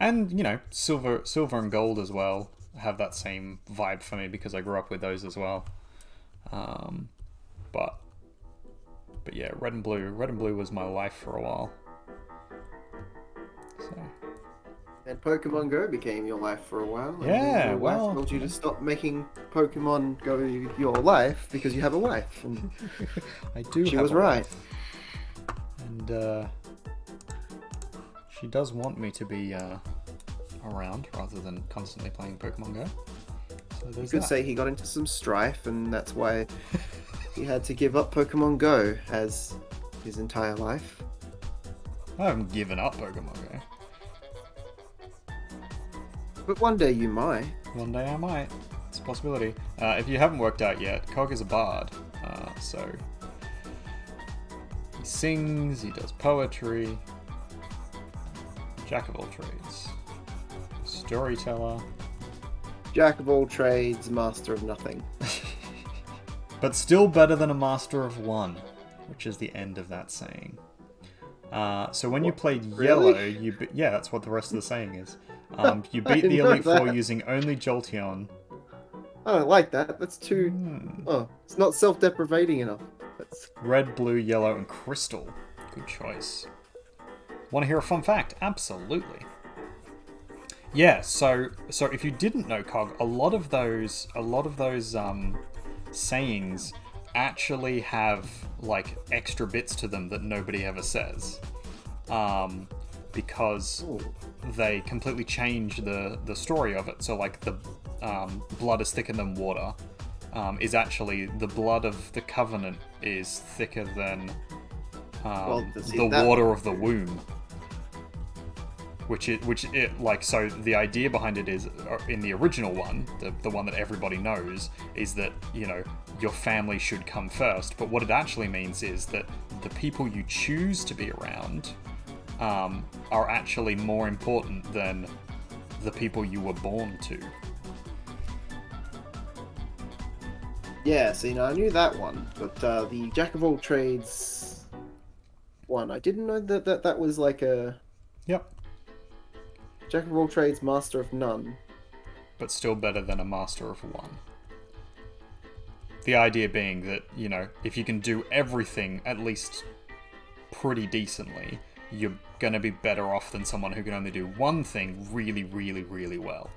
you know, Silver and Gold as well have that same vibe for me because I grew up with those as well. But yeah, Red and Blue was my life for a while. So. And Pokemon Go became your life for a while. Yeah, your wife told you to stop making Pokemon Go your life because you have a wife. And I do. She was right. And she does want me to be around rather than constantly playing Pokemon Go. So you could say he got into some strife, and that's why he had to give up Pokemon Go as his entire life. I haven't given up Pokemon Go. But one day you might. One day I might. It's a possibility. If you haven't worked out yet, Cog is a bard. So he sings, he does poetry, jack of all trades, storyteller. Jack of all trades, master of nothing. But still better than a master of one, which is the end of that saying. So when you played Yellow, yeah, that's what the rest of the saying is. You beat the Elite Four using only Jolteon. I don't like that. That's too... Oh, it's not self-deprivating enough. Red, Blue, Yellow, and Crystal. Good choice. Want to hear a fun fact? Absolutely. Yeah, so if you didn't know, Cog, a lot of those sayings actually have like extra bits to them that nobody ever says, because they completely change the story of it. So like the blood is thicker than water is actually the blood of the Covenant is thicker than the water of the womb. Which like, so the idea behind it is, in the original one, the one that everybody knows, is that, you know, your family should come first. But what it actually means is that the people you choose to be around are actually more important than the people you were born to. Yeah, see, now I knew that one, but the Jack of all trades one, I didn't know that was like a Yep. Jack of all trades, master of none. But still better than a master of one. The idea being that, you know, if you can do everything at least pretty decently, you're gonna be better off than someone who can only do one thing really, really, really well.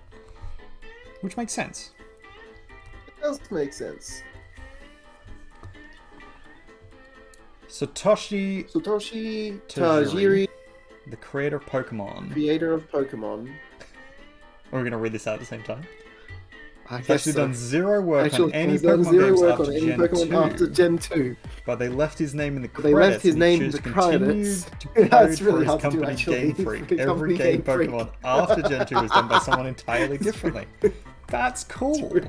Which makes sense. It does make sense. Satoshi Tajiri, the creator of Pokemon. creator of Pokemon. Are we going to read this out at the same time? I He's guess actually so. done zero work on any he's done Pokemon zero games work after on any Gen Pokemon 2. after Gen 2. But they left his name in the They credits. left his and he name in chose the to continue credits. to Yeah, code it's really for his hard to do, company actually. Game For Freak. the Every company game Game Freak. Pokemon after Gen 2 was done by someone entirely differently. That's cool.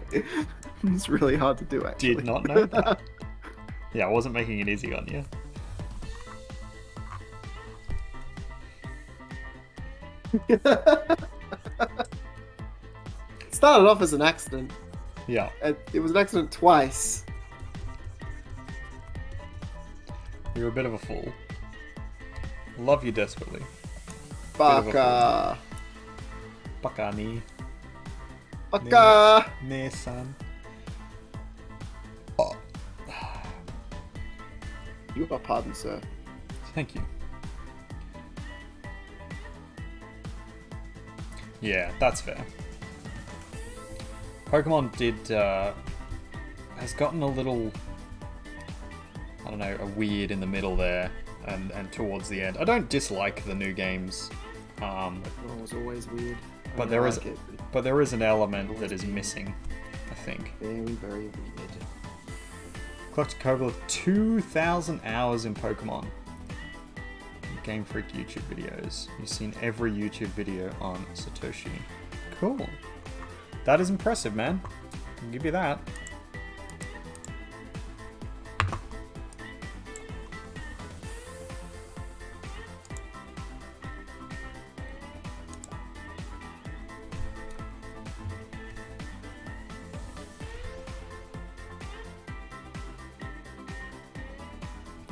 It's really hard to do, actually. Did not know that. Yeah, I wasn't making it easy on you. It started off as an accident. Yeah. It was an accident twice. You're a bit of a fool. Love you desperately. Baka. Baka ni. Baka. Ne-san. You are pardoned, sir. Thank you. Yeah, that's fair. Pokemon has gotten a little, I don't know, a weird in the middle there, and towards the end. I don't dislike the new games, Pokemon was always weird. but there is an element that is missing, I think. Very, very weird. Collected a total of 2,000 hours in Pokemon. Game Freak YouTube videos. You've seen every YouTube video on Satoshi. Cool. That is impressive, man. I'll give you that.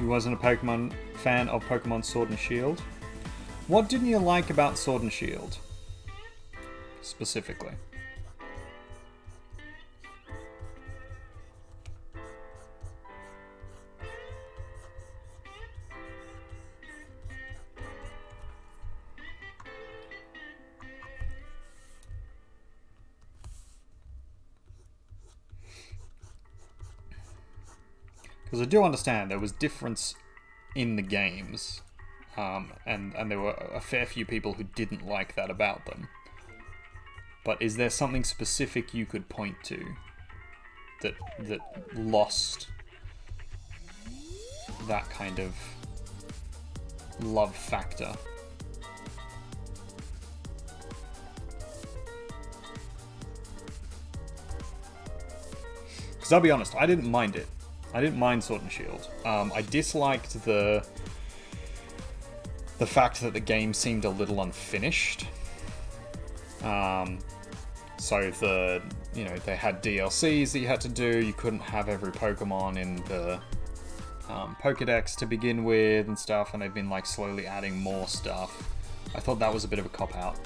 You wasn't a Pokemon fan of Pokemon Sword and Shield. What didn't you like about Sword and Shield? Specifically. Because I do understand there was difference in the games, and there were a fair few people who didn't like that about them. But is there something specific you could point to that lost that kind of love factor? Because I'll be honest, I didn't mind it. I didn't mind Sword and Shield. I disliked the fact that the game seemed a little unfinished. So they had DLCs that you had to do. You couldn't have every Pokemon in the Pokedex to begin with and stuff, and they've been like slowly adding more stuff. I thought that was a bit of a cop-out.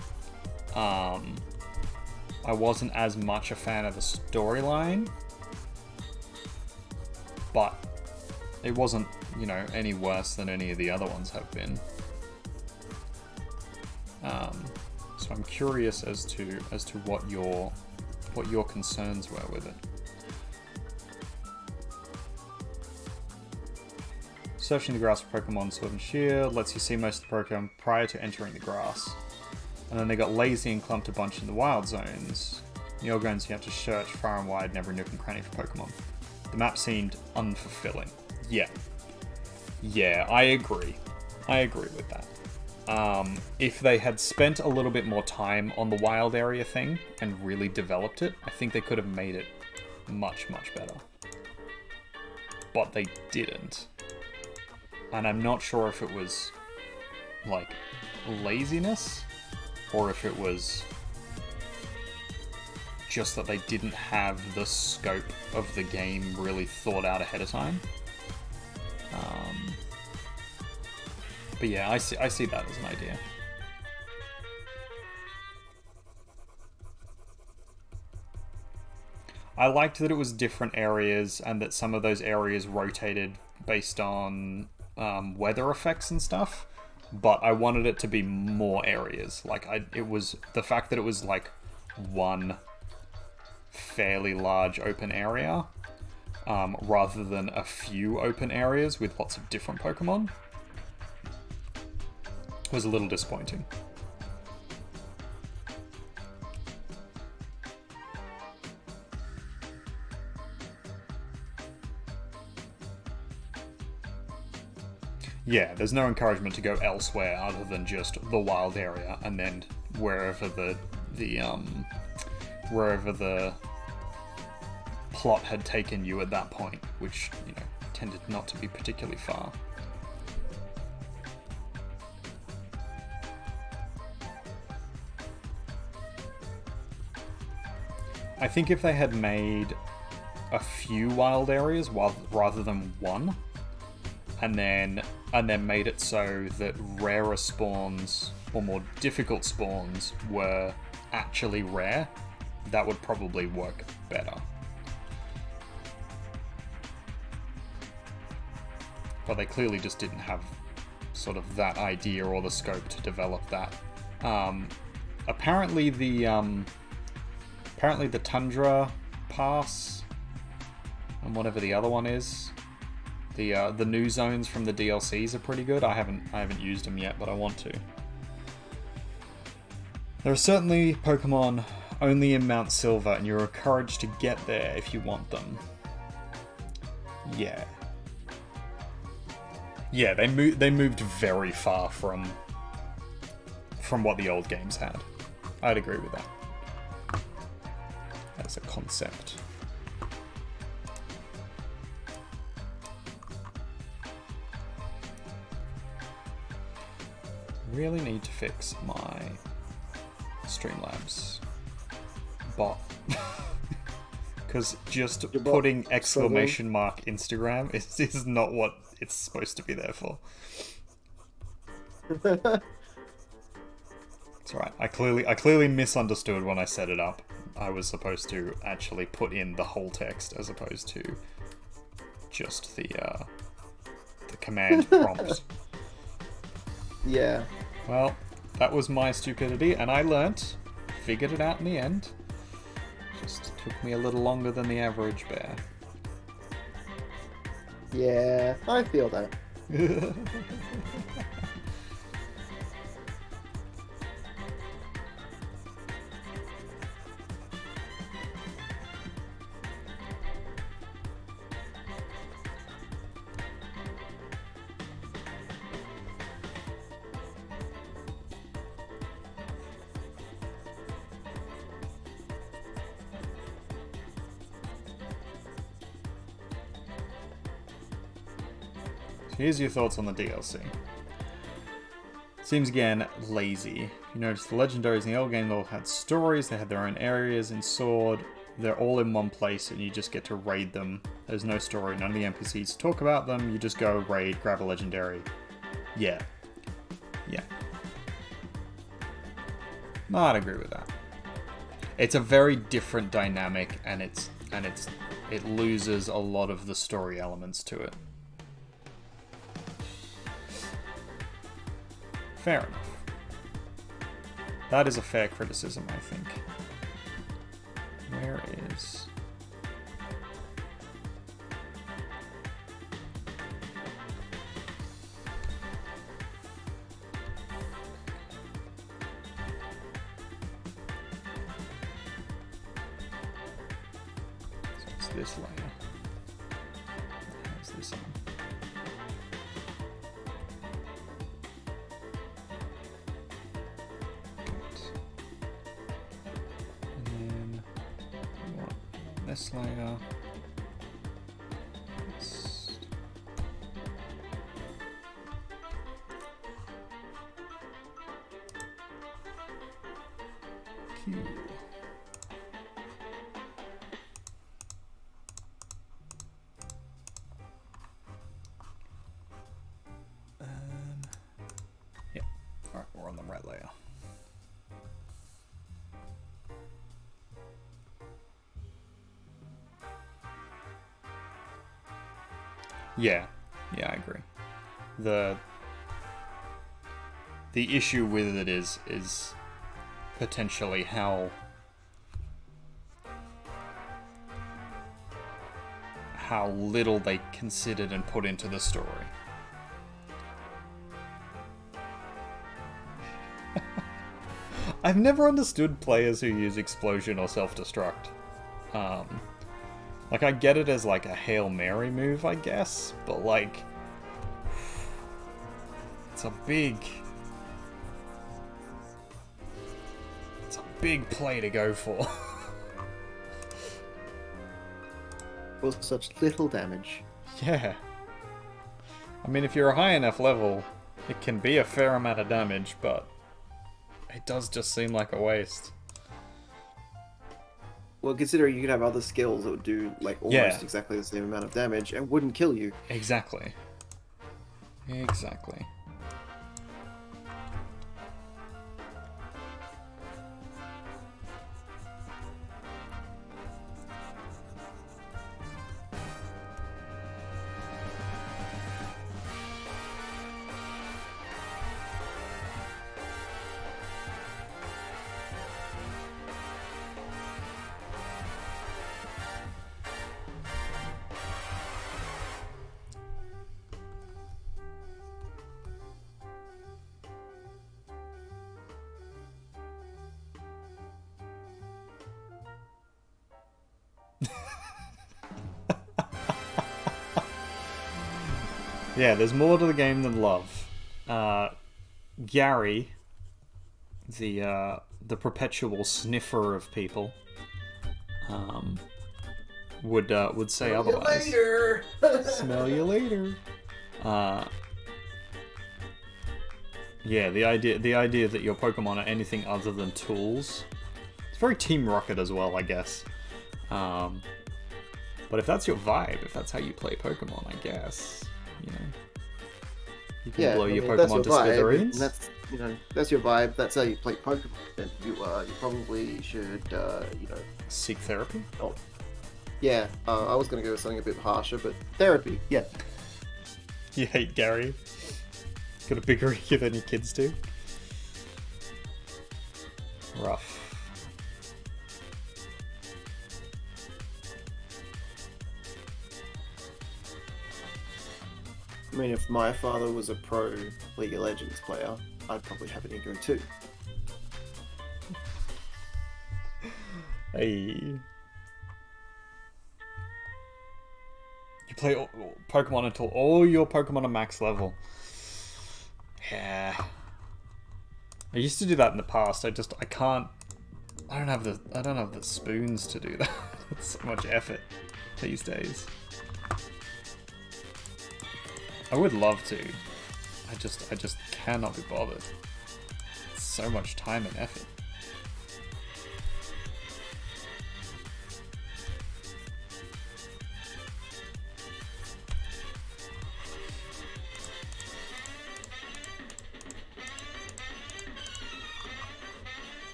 I wasn't as much a fan of the storyline, but it wasn't, any worse than any of the other ones have been. So I'm curious as to what your concerns were with it. Searching the grass for Pokemon Sword and Shield lets you see most of the Pokemon prior to entering the grass. And then they got lazy and clumped a bunch in the wild zones. In the old games, you have to search far and wide in every nook and cranny for Pokemon. The map seemed unfulfilling. Yeah, I agree. I agree with that. If they had spent a little bit more time on the wild area thing and really developed it, I think they could have made it much, much better. But they didn't. And I'm not sure if it was, laziness, or if it was just that they didn't have the scope of the game really thought out ahead of time. But yeah, I see that as an idea. I liked that it was different areas and that some of those areas rotated based on weather effects and stuff. But I wanted it to be more areas. Like it was the fact that it was like one fairly large open area, rather than a few open areas with lots of different Pokemon, was a little disappointing. Yeah, there's no encouragement to go elsewhere other than just the wild area, and then wherever the plot had taken you at that point, which, you know, tended not to be particularly far. I think if they had made a few wild areas rather than one, and then made it so that rarer spawns or more difficult spawns were actually rare, that would probably work better. But they clearly just didn't have sort of that idea or the scope to develop that. Apparently the Tundra Pass and whatever the other one is, the new zones from the DLCs are pretty good. I haven't used them yet, but I want to. There are certainly Pokemon only in Mount Silver, and you're encouraged to get there if you want them. Yeah. Yeah, they moved very far from what the old games had. I'd agree with that. As a concept. Really need to fix my Streamlabs bot. Because just putting exclamation mark Instagram is not what it's supposed to be there for. It's alright. I clearly misunderstood when I set it up. I was supposed to actually put in the whole text as opposed to just the command prompt. Yeah. Well, that was my stupidity, and I figured it out in the end. Just took me a little longer than the average bear. Yeah, I feel that. Here's your thoughts on the DLC. Seems again lazy. You notice the legendaries in the old game all had stories, they had their own areas in Sword, they're all in one place and you just get to raid them. There's no story, none of the NPCs talk about them, you just go raid, grab a legendary. Yeah. I'd agree with that. It's a very different dynamic and it loses a lot of the story elements to it. Fair enough. That is a fair criticism, I think. Where is... So it's this layer. That has this on. This layer. Q. Alright, we're on the right layer. Yeah, I agree. The issue with it is potentially how little they considered and put into the story. I've never understood players who use explosion or self-destruct. Like, I get it as, like, a Hail Mary move, I guess, but, like, it's a big play to go for. For such little damage. Yeah. I mean, if you're a high enough level, it can be a fair amount of damage, but it does just seem like a waste. Well, considering you could have other skills that would do, like, almost exactly the same amount of damage and wouldn't kill you. Exactly. Exactly. Yeah, there's more to the game than love. Gary, the perpetual sniffer of people, would say otherwise. Smell you later. Smell you later. Yeah, the idea that your Pokemon are anything other than tools. It's very Team Rocket as well, I guess. But if that's your vibe, if that's how you play Pokemon, I guess, you know, you can blow your Pokemon to smithereens. That's your vibe. That's how you play Pokemon. Then you probably should seek therapy. Oh, yeah. I was gonna go with something a bit harsher, but therapy. Yeah. You hate Gary. Got a bigger ego than your kids do. Rough. I mean, if my father was a pro League of Legends player, I'd probably have an ego too. Hey. You play Pokemon until all your Pokemon are max level. Yeah. I used to do that in the past. I can't. I don't have the spoons to do that. It's so much effort these days. I would love to. I just cannot be bothered. It's so much time and effort.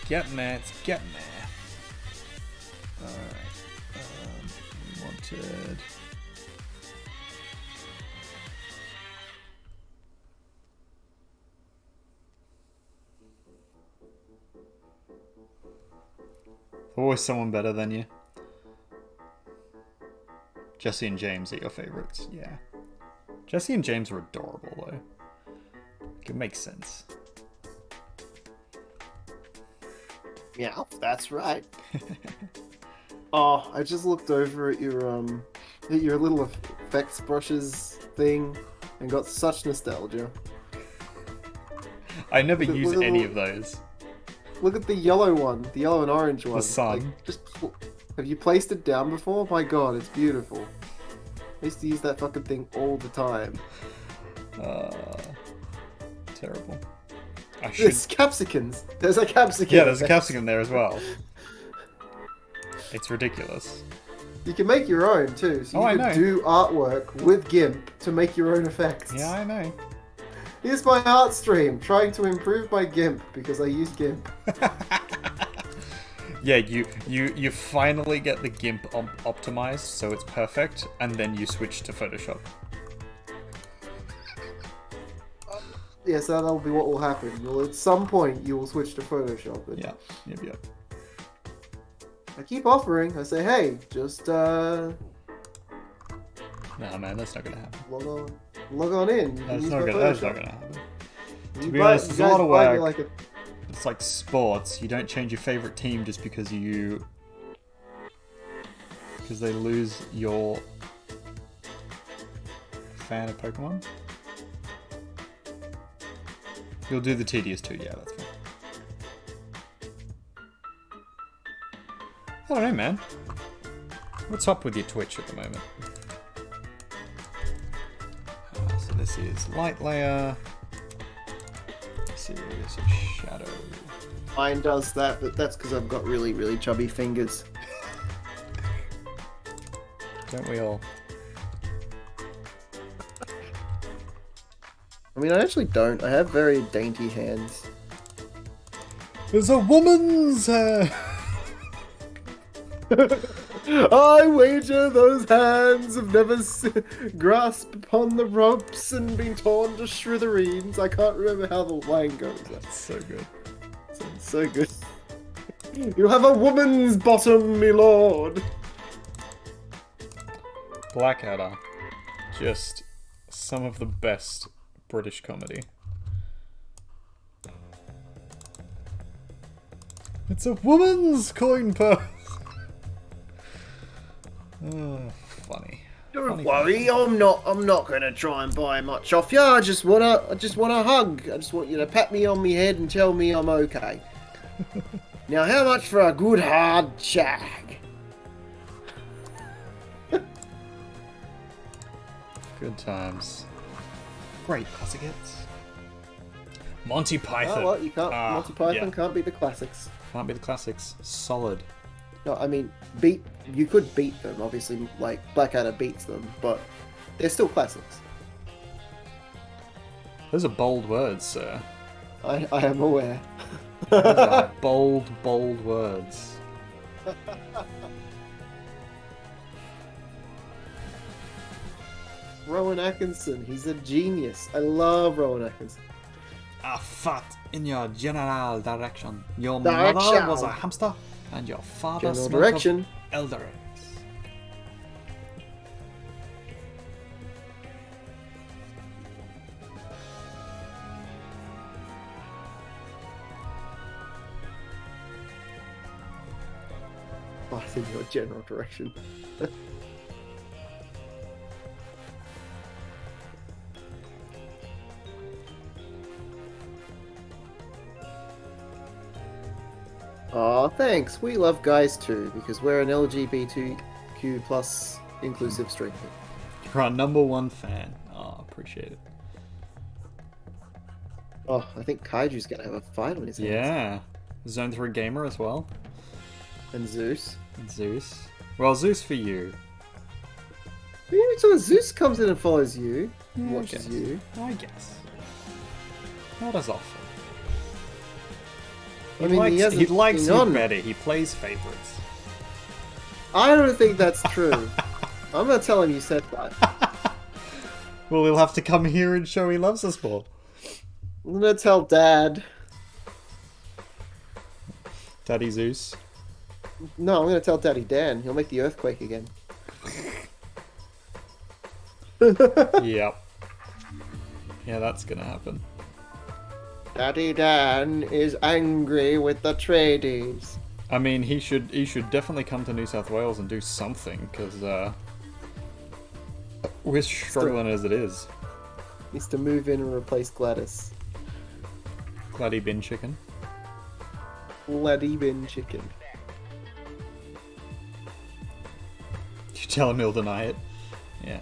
Getting there, it's getting there. Alright. We wanted... Always someone better than you. Jesse and James are your favorites, yeah. Jesse and James are adorable, though. It makes sense. Yeah, that's right. Oh, I just looked over at your little effects brushes thing and got such nostalgia. I never use any of those. Look at the yellow one, the yellow and orange one. The sun. Like, have you placed it down before? My god, it's beautiful. I used to use that fucking thing all the time. Terrible. There's capsicums. There's a capsicum. Yeah, there's a capsicum there as well. It's ridiculous. You can make your own too. So Oh, you can do artwork with GIMP to make your own effects. Yeah, I know. Here's my art stream, trying to improve my GIMP because I use GIMP. Yeah, you finally get the GIMP optimized so it's perfect, and then you switch to Photoshop. Yes, that'll be what will happen. Well, at some point you will switch to Photoshop. And Yeah, yep. I keep offering. I say, hey, just Nah, man, that's not gonna happen. log on in. You can That's use not my gonna Photoshop. happen. You To be buy- honest, you it's a guys lot of buy me work. like It's like sports. You don't change your favorite team just because they lose your fan of Pokemon. You'll do the tedious too, yeah, that's fine. I don't know, man. What's up with your Twitch at the moment? So this is light layer. This is shadow. Mine does that, but that's because I've got really, really chubby fingers. Don't we all? I mean, I actually don't. I have very dainty hands. There's a woman's hair! I wager those hands have never grasped upon the ropes and been torn to smithereens. I can't remember how the line goes. That's so good. Sounds so good. You have a woman's bottom, me lord. Blackadder. Just some of the best British comedy. It's a woman's coin purse! Oh, funny. Don't worry, I'm not gonna try and buy much off you. I just want a hug. I just want you to pat me on my head and tell me I'm okay. Now, how much for a good hard shag? Good times. Great classics. Monty Python. Oh, what? You can't. Monty Python yeah. can't beat the classics. Can't be the classics. Solid. No, I mean, you could beat them, obviously, like Blackadder beats them, but they're still classics. Those are bold words, sir. I am aware. Those are bold, bold words. Rowan Atkinson, he's a genius. I love Rowan Atkinson. A fat in your general direction. Your Direction. mother was a hamster, and your father General smelled direction. of elderberries. Path in your general direction. Aw, thanks. We love guys too, because we're an LGBTQ plus inclusive stream. You're our #1 fan. Oh, appreciate it. Oh, I think Kaiju's gonna have a fight on his hands. Yeah. Zone 3 gamer as well. And Zeus. And Zeus. Well, Zeus for you. Maybe so Zeus comes in and follows you, Yeah, I watches guess. you. I guess. Not as often. I mean, he hasn't he likes been you on. better. He plays favorites. I don't think that's true. I'm gonna tell him you said that. Well, he'll have to come here and show he loves us more. I'm gonna tell Dad. Daddy Zeus. No, I'm gonna tell Daddy Dan. He'll make the earthquake again. Yep. Yeah, that's gonna happen. Daddy Dan is angry with the tradies. I mean, he should definitely come to New South Wales and do something, because we're struggling as it is. Needs to move in and replace Gladys. Gladdy bin chicken. Bloody bin chicken. You tell him he'll deny it. Yeah.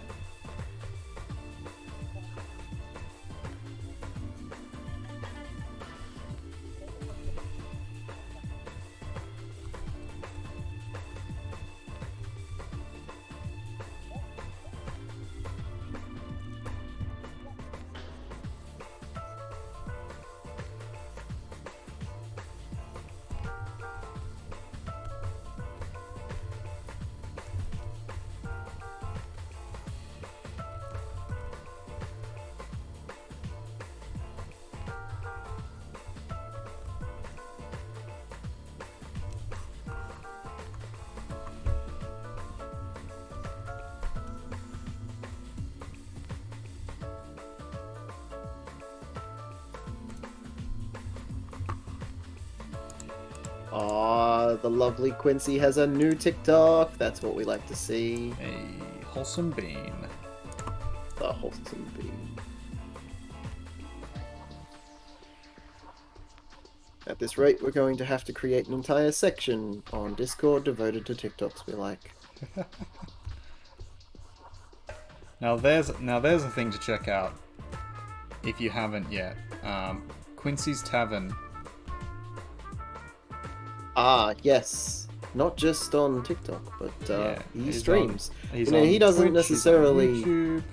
The lovely Quincy has a new TikTok. That's what we like to see. A wholesome bean. The wholesome bean. At this rate, we're going to have to create an entire section on Discord devoted to TikToks we like. Now there's a thing to check out if you haven't yet. Quincy's Tavern. Ah, yes. Not just on TikTok, but he streams. He's he doesn't Twitch, necessarily. he's on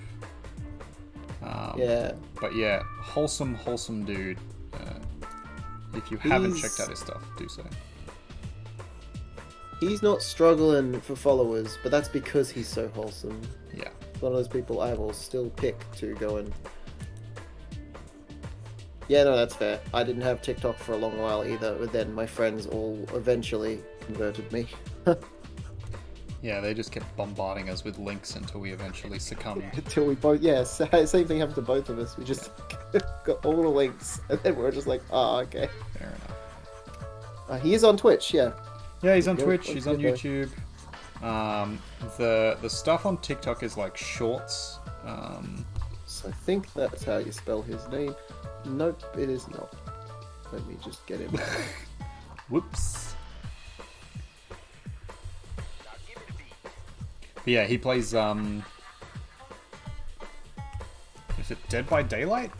YouTube. Yeah. But yeah, wholesome dude. If you haven't checked out his stuff, do so. He's not struggling for followers, but that's because he's so wholesome. Yeah. One of those people I will still pick to go and... Yeah, no, that's fair. I didn't have TikTok for a long while either, but then my friends all eventually converted me. Yeah, they just kept bombarding us with links until we eventually succumbed. Until we both... Yeah, same thing happened to both of us. We just got all the links, and then we're just like, okay. Fair enough. He is on Twitch, yeah. Yeah, he's on Twitch, he's on YouTube. The stuff on TikTok is like shorts. So I think that's how you spell his name. Nope, it is not. Let me just get him. Whoops. But yeah, he plays, is it Dead by Daylight?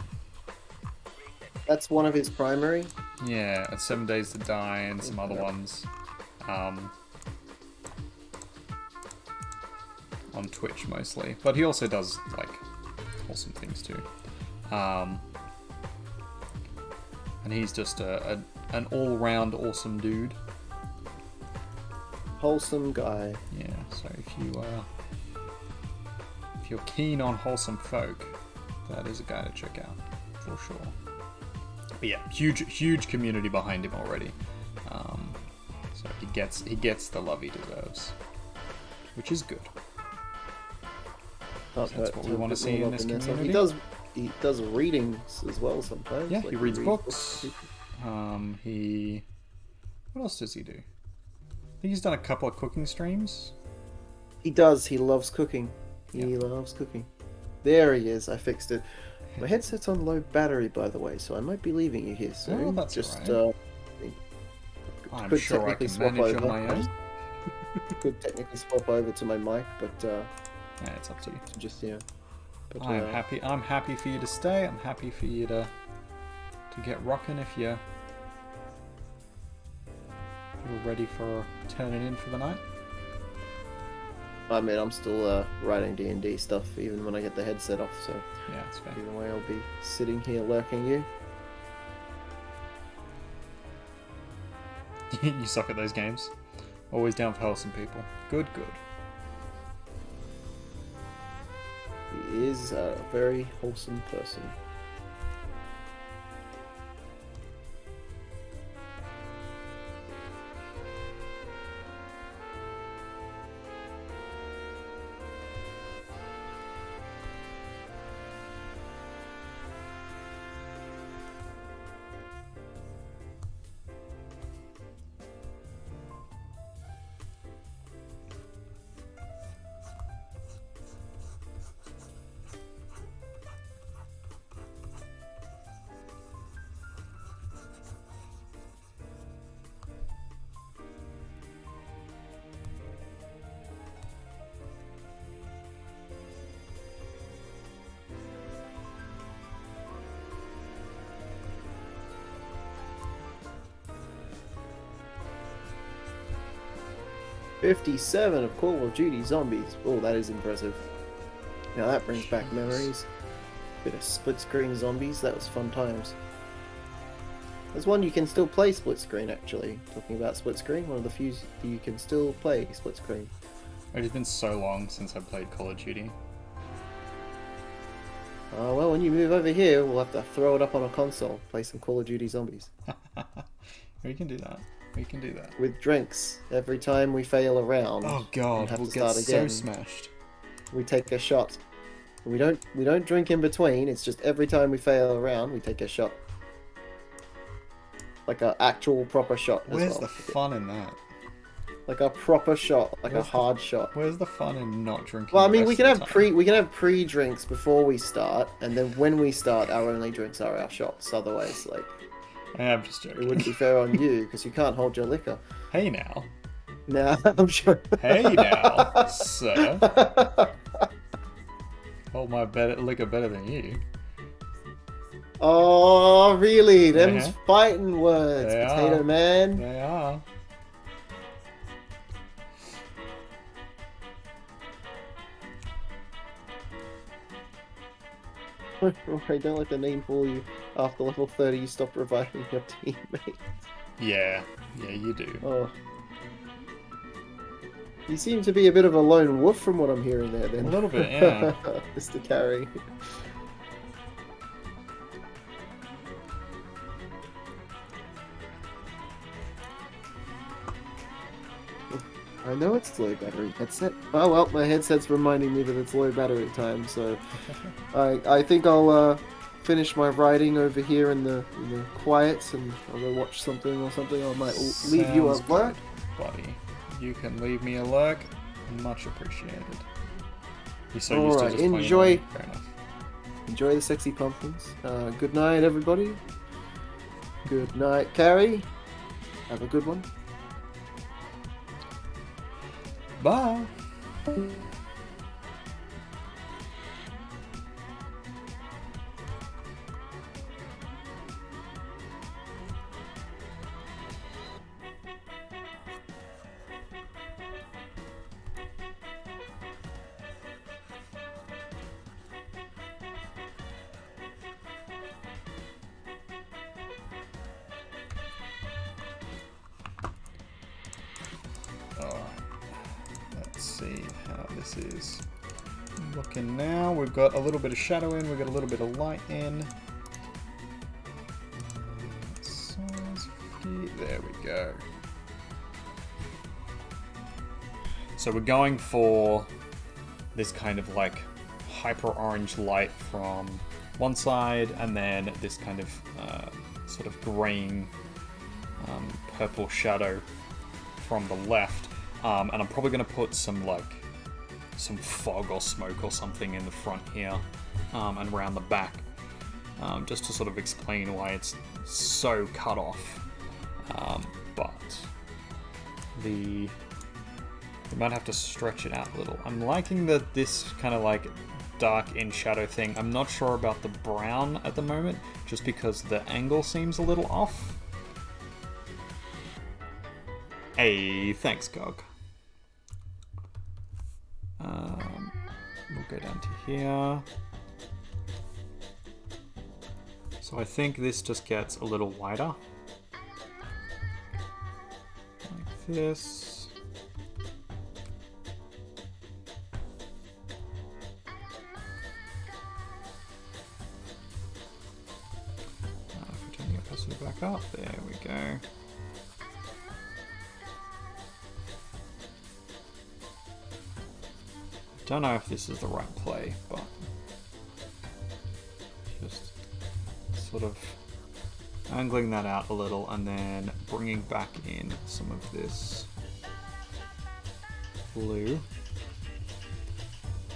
That's one of his primary. Yeah, and 7 Days to Die and some other ones. On Twitch mostly. But he also does, like, awesome things too. And he's just an all-round awesome dude. Wholesome guy. Yeah, so if you're keen on wholesome folk, that is a guy to check out for sure. But yeah, huge community behind him already. So he gets the love he deserves, which is good. Not so that's what we want to see in this community. He does readings as well sometimes. Yeah, like he reads books. What else does he do? I think he's done a couple of cooking streams. He does. He loves cooking. He loves cooking. There he is. I fixed it. My headset's on low battery, by the way, so I might be leaving you here soon. Oh, that's just right. I'm sure I can manage on my own. Could technically swap over to my mic, but yeah, it's up to you. Just yeah. But, I'm happy. I'm happy for you to stay. I'm happy for you to get rocking if you're ready for turning in for the night. I mean, I'm still writing D&D stuff even when I get the headset off, so yeah, it's fair. Either way, I'll be sitting here lurking you. You suck at those games. Always down for wholesome people. Good. He is a very wholesome person. $57 of Call of Duty Zombies. Oh, that is impressive. Now that brings back memories. Bit of split screen zombies, that was fun times. There's one you can still play split screen actually. Talking about split screen, one of the few you can still play split screen. It's been so long since I've played Call of Duty. Well, when you move over here, we'll have to throw it up on a console, play some Call of Duty Zombies. We can do that. With drinks. Every time we fail a round, oh god, we'll get so smashed. We take a shot. We don't drink in between. It's just every time we fail a round, we take a shot. Like an actual proper shot. Where's the fun in that? Like a proper shot, like a hard shot. Where's the fun in not drinking? Well, I mean, we can have pre-drinks before we start, and then when we start, our only drinks are our shots. Otherwise, like, I am just joking. It wouldn't be fair on you because you can't hold your liquor. Hey now. Nah, I'm sure. Hey now, sir. Hold my liquor better than you. Oh, really? Them's fighting words, They Potato are. Man. They are. Right, don't let the name fool you. After level 30, you stop reviving your teammates. Yeah, you do. Oh. You seem to be a bit of a lone wolf from what I'm hearing there, then. A little bit, yeah. Mr. Carey. I know it's low battery headset. Oh well, my headset's reminding me that it's low battery time, so I think I'll finish my writing over here in the quiet, and I'll go watch something or something. I might leave you a lurk. Buddy, you can leave me a lurk. Much appreciated. You're so All used right, to just playing enjoy. alone. Fair enough. Enjoy the sexy pumpkins. Good night, everybody. Good night, Carrie. Have a good one. Bye. See how this is looking now. We've got a little bit of shadow in, we've got a little bit of light in. Size 50. There we go. So we're going for this kind of like hyper orange light from one side, and then this kind of sort of graying purple shadow from the left. And I'm probably going to put some fog or smoke or something in the front here and around the back, just to sort of explain why it's so cut off. But we might have to stretch it out a little. I'm liking this kind of like dark in shadow thing. I'm not sure about the brown at the moment, just because the angle seems a little off. Hey, thanks, Gog. We'll go down to here. So I think this just gets a little wider. Like this. If we turn the opacity back up, there we go. Don't know if this is the right play, but just sort of angling that out a little and then bringing back in some of this blue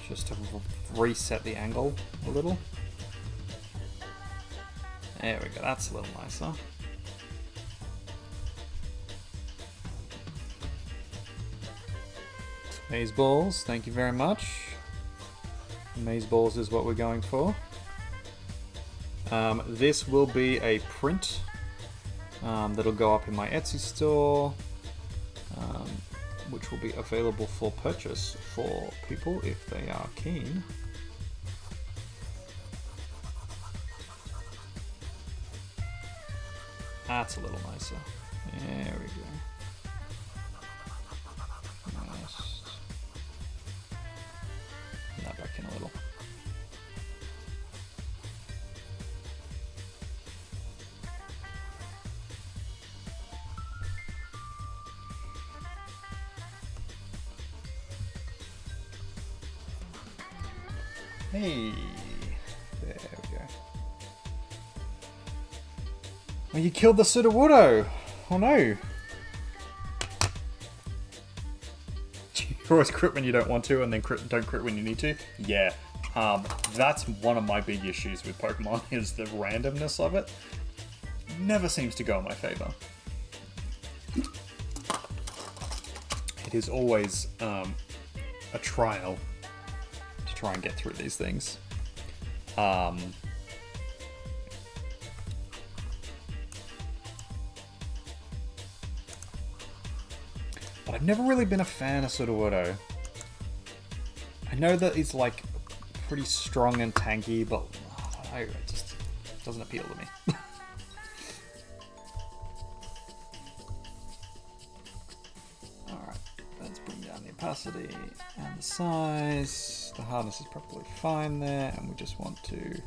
just to reset the angle a little. There we go, that's a little nicer. Maze balls, thank you very much. Maze balls is what we're going for. This will be a print that'll go up in my Etsy store, which will be available for purchase for people if they are keen. That's a little nicer. There we go. That back in a little. Hey, there we go. Oh, you killed the Sudowoodo! Oh no! always crit when you don't want to, and then don't crit when you need to. Yeah, that's one of my big issues with Pokemon, is the randomness of it. Never seems to go in my favor. It is always a trial to try and get through these things. But I've never really been a fan of Sudowoodo. I know that he's like pretty strong and tanky, but it just doesn't appeal to me. Alright, let's bring down the opacity and the size. The hardness is probably fine there, and we just want to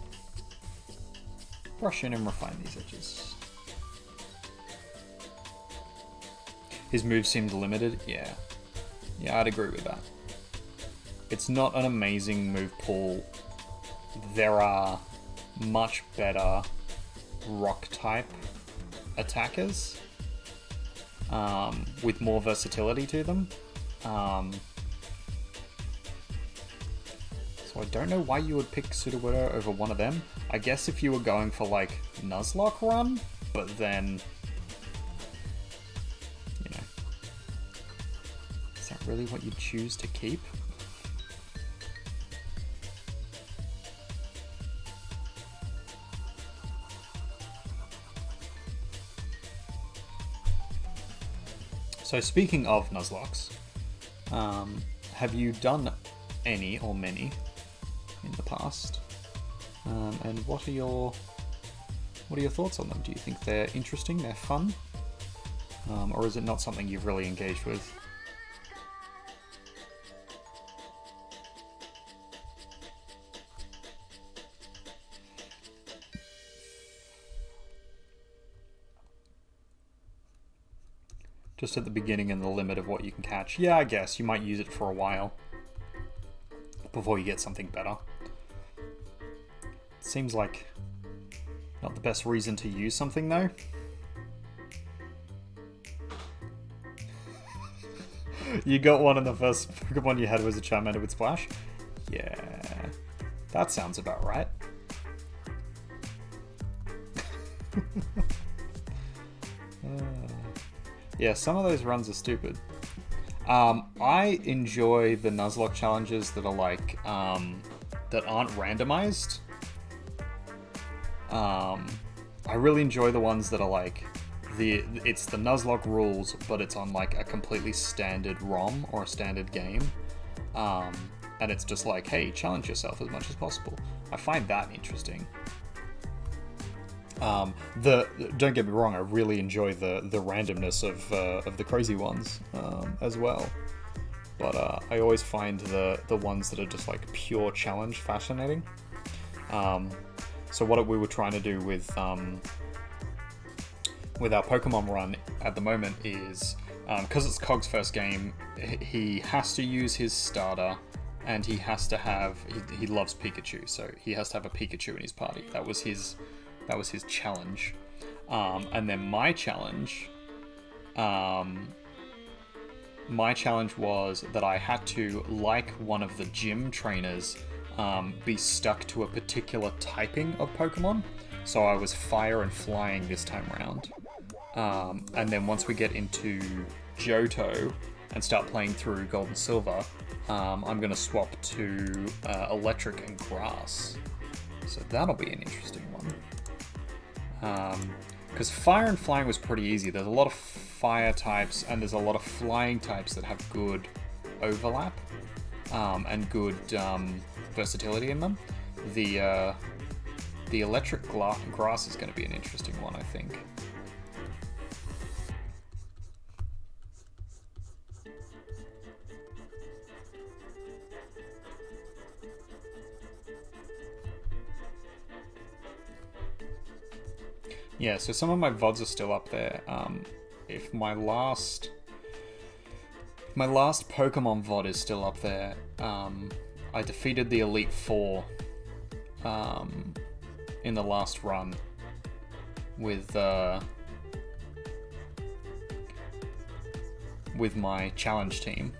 brush in and refine these edges. His moves seemed limited, yeah. Yeah, I'd agree with that. It's not an amazing move pool. There are much better rock type attackers with more versatility to them. So I don't know why you would pick Sudowoodo over one of them. I guess if you were going for like Nuzlocke run, but then, you know, is that really what you choose to keep? So speaking of Nuzlockes, have you done any or many in the past? And what are your thoughts on them? Do you think they're interesting, they're fun? Or is it not something you've really engaged with? Just at the beginning and the limit of what you can catch. Yeah, I guess you might use it for a while before you get something better. Seems like not the best reason to use something though. You got one and the first Pokemon you had was a Charmander with Splash? Yeah, that sounds about right. Yeah, some of those runs are stupid. I enjoy the Nuzlocke challenges that are like, that aren't randomized. I really enjoy the ones that are like, it's the Nuzlocke rules, but it's on like a completely standard ROM or a standard game. And it's just like, hey, challenge yourself as much as possible. I find that interesting. Don't get me wrong, I really enjoy the randomness of the crazy ones as well. But I always find the ones that are just like pure challenge fascinating. So what we were trying to do with our Pokemon run at the moment is, because it's Cog's first game, he has to use his starter, and he has to have, he loves Pikachu, so he has to have a Pikachu in his party. That was his challenge. And then my challenge was that I had to, like one of the gym trainers, be stuck to a particular typing of Pokemon. So I was fire and flying this time around. And then once we get into Johto and start playing through Gold and Silver, I'm going to swap to Electric and Grass. So that'll be an interesting one. Because fire and flying was pretty easy. There's a lot of fire types and there's a lot of flying types that have good overlap and good versatility in them. The electric grass is going to be an interesting one, I think. Yeah, so some of my VODs are still up there. If my last Pokemon VOD is still up there, I defeated the Elite Four in the last run with my challenge team.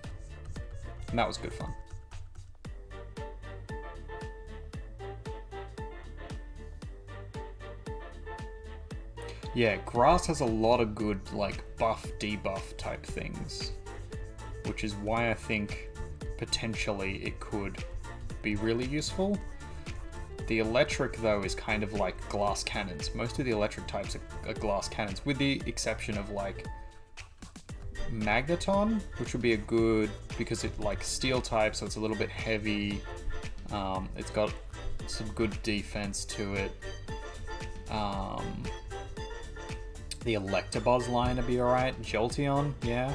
And that was good fun. Yeah, grass has a lot of good, like, buff, debuff type things. Which is why I think potentially it could be really useful. The electric, though, is kind of like glass cannons. Most of the electric types are glass cannons, with the exception of, like, Magneton, which would be a good, because it, like, steel type, so it's a little bit heavy. It's got some good defense to it. The Electabuzz line would be alright. Jolteon, yeah.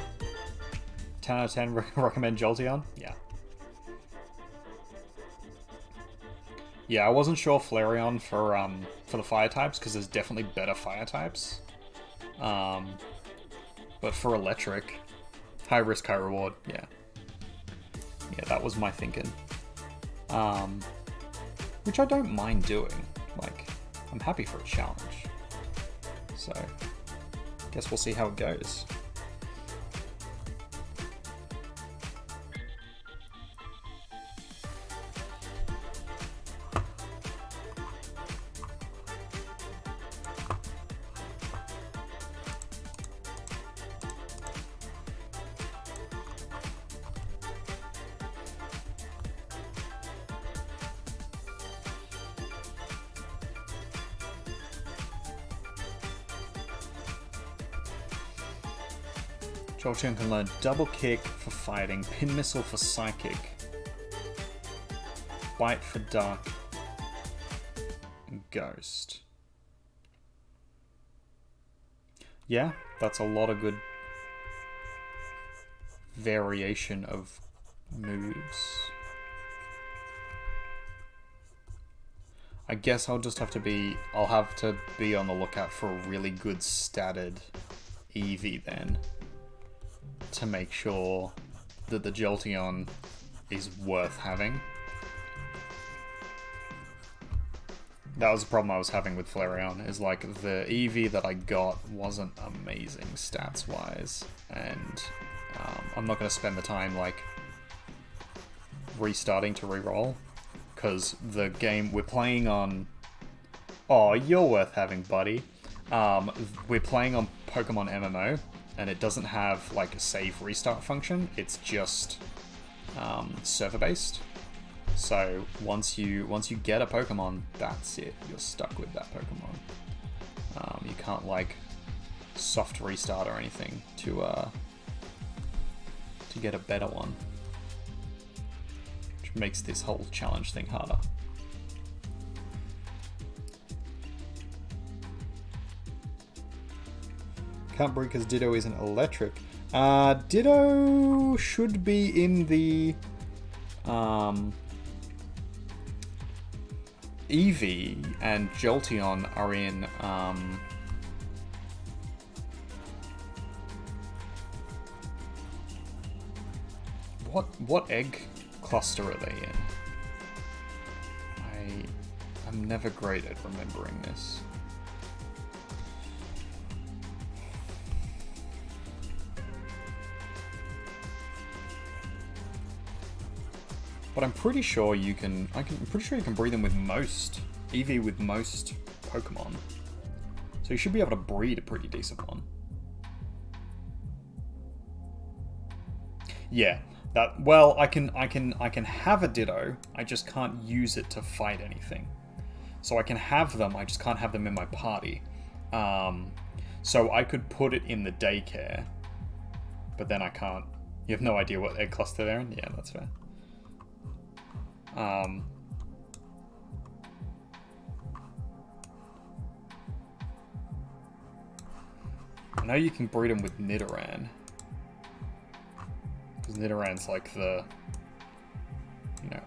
10 out of 10 recommend Jolteon? Yeah. Yeah, I wasn't sure Flareon for the fire types, because there's definitely better fire types. But for electric, high risk, high reward, yeah. Yeah, that was my thinking. Which I don't mind doing. Like, I'm happy for a challenge. So, guess we'll see how it goes. Jolteon can learn Double Kick for fighting, Pin Missile for Psychic, Bite for Dark, and Ghost. Yeah, that's a lot of good variation of moves. I guess I'll have to be on the lookout for a really good statted Eevee then, to make sure that the Jolteon is worth having. That was the problem I was having with Flareon, is like the Eevee that I got wasn't amazing stats-wise, and I'm not going to spend the time like restarting to reroll, because the game we're playing on... Oh, you're worth having, buddy. We're playing on Pokemon MMO, and it doesn't have like a save restart function. It's just server based. So once you get a Pokemon, that's it. You're stuck with that Pokemon. You can't like soft restart or anything to get a better one, which makes this whole challenge thing harder. Can't break because Ditto isn't electric. Ditto should be in the Eevee, and Jolteon are in what egg cluster are they in? I'm never great at remembering this. But I'm pretty sure you can. I'm pretty sure you can breed them with most Eevee with most Pokemon. So you should be able to breed a pretty decent one. Yeah, that. Well, I can have a Ditto. I just can't use it to fight anything. So I can have them. I just can't have them in my party. So I could put it in the daycare, but then I can't. You have no idea what egg cluster they're in. Yeah, that's fair. I know you can breed them with Nidoran, because Nidoran's like the,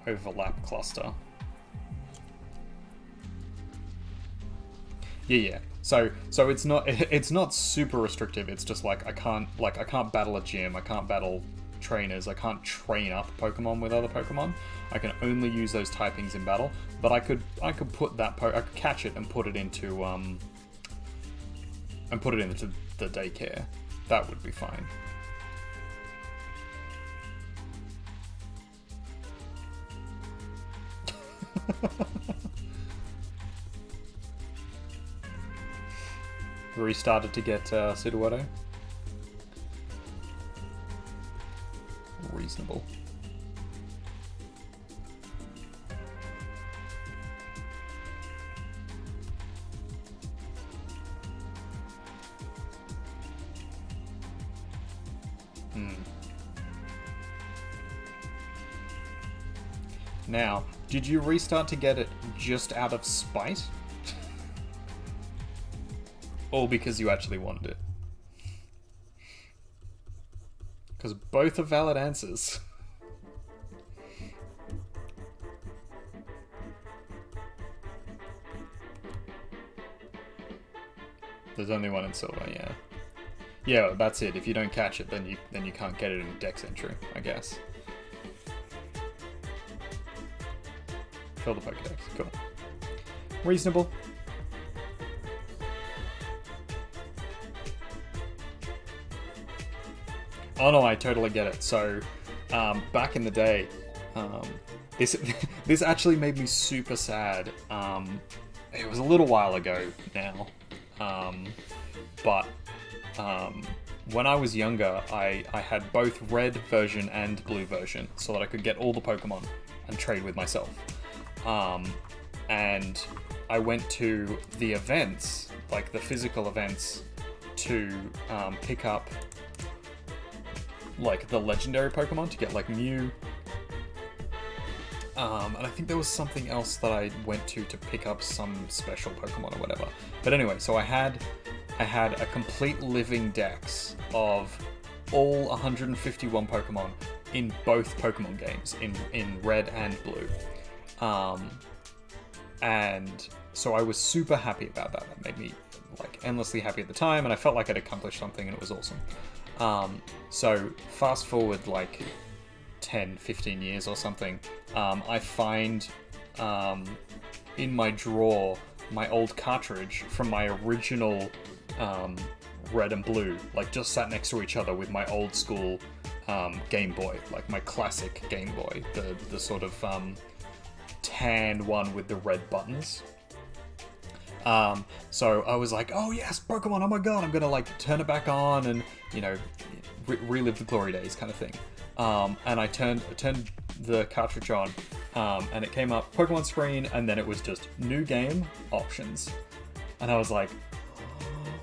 overlap cluster. Yeah. So it's not super restrictive. It's just like I can't battle a gym. I can't battle trainers. I can't train up Pokemon with other Pokemon. I can only use those typings in battle. But I could put that I could catch it and put it into the daycare. That would be fine. Restarted to get Sudowoodo. Reasonable. Now, did you restart to get it just out of spite? Or because you actually wanted it? Because both are valid answers. There's only one in silver, yeah. Yeah, that's it. If you don't catch it, then you can't get it in Dex entry, I guess. Fill the Pokédex. Cool. Reasonable. Oh no, I totally get it. So, back in the day, this actually made me super sad. It was a little while ago now, but when I was younger, I had both red version and blue version, so that I could get all the Pokemon and trade with myself. And I went to the events, like the physical events, to pick up like the legendary Pokemon to get like Mew. And I think there was something else that I went to pick up some special Pokemon or whatever. But anyway, so I had a complete living dex of all 151 Pokemon in both Pokemon games, in red and blue. And so I was super happy about that. That made me like endlessly happy at the time, and I felt like I'd accomplished something, and it was awesome. So fast forward like 10, 15 years or something, I find in my drawer my old cartridge from my original red and blue, like just sat next to each other with my old school Game Boy, like my classic Game Boy, the sort of tan one with the red buttons. So I was like, oh yes, Pokemon, oh my god, I'm gonna like turn it back on and, you know, relive the glory days kind of thing. And I turned the cartridge on, and it came up Pokemon screen, and then it was just new game options. And I was like,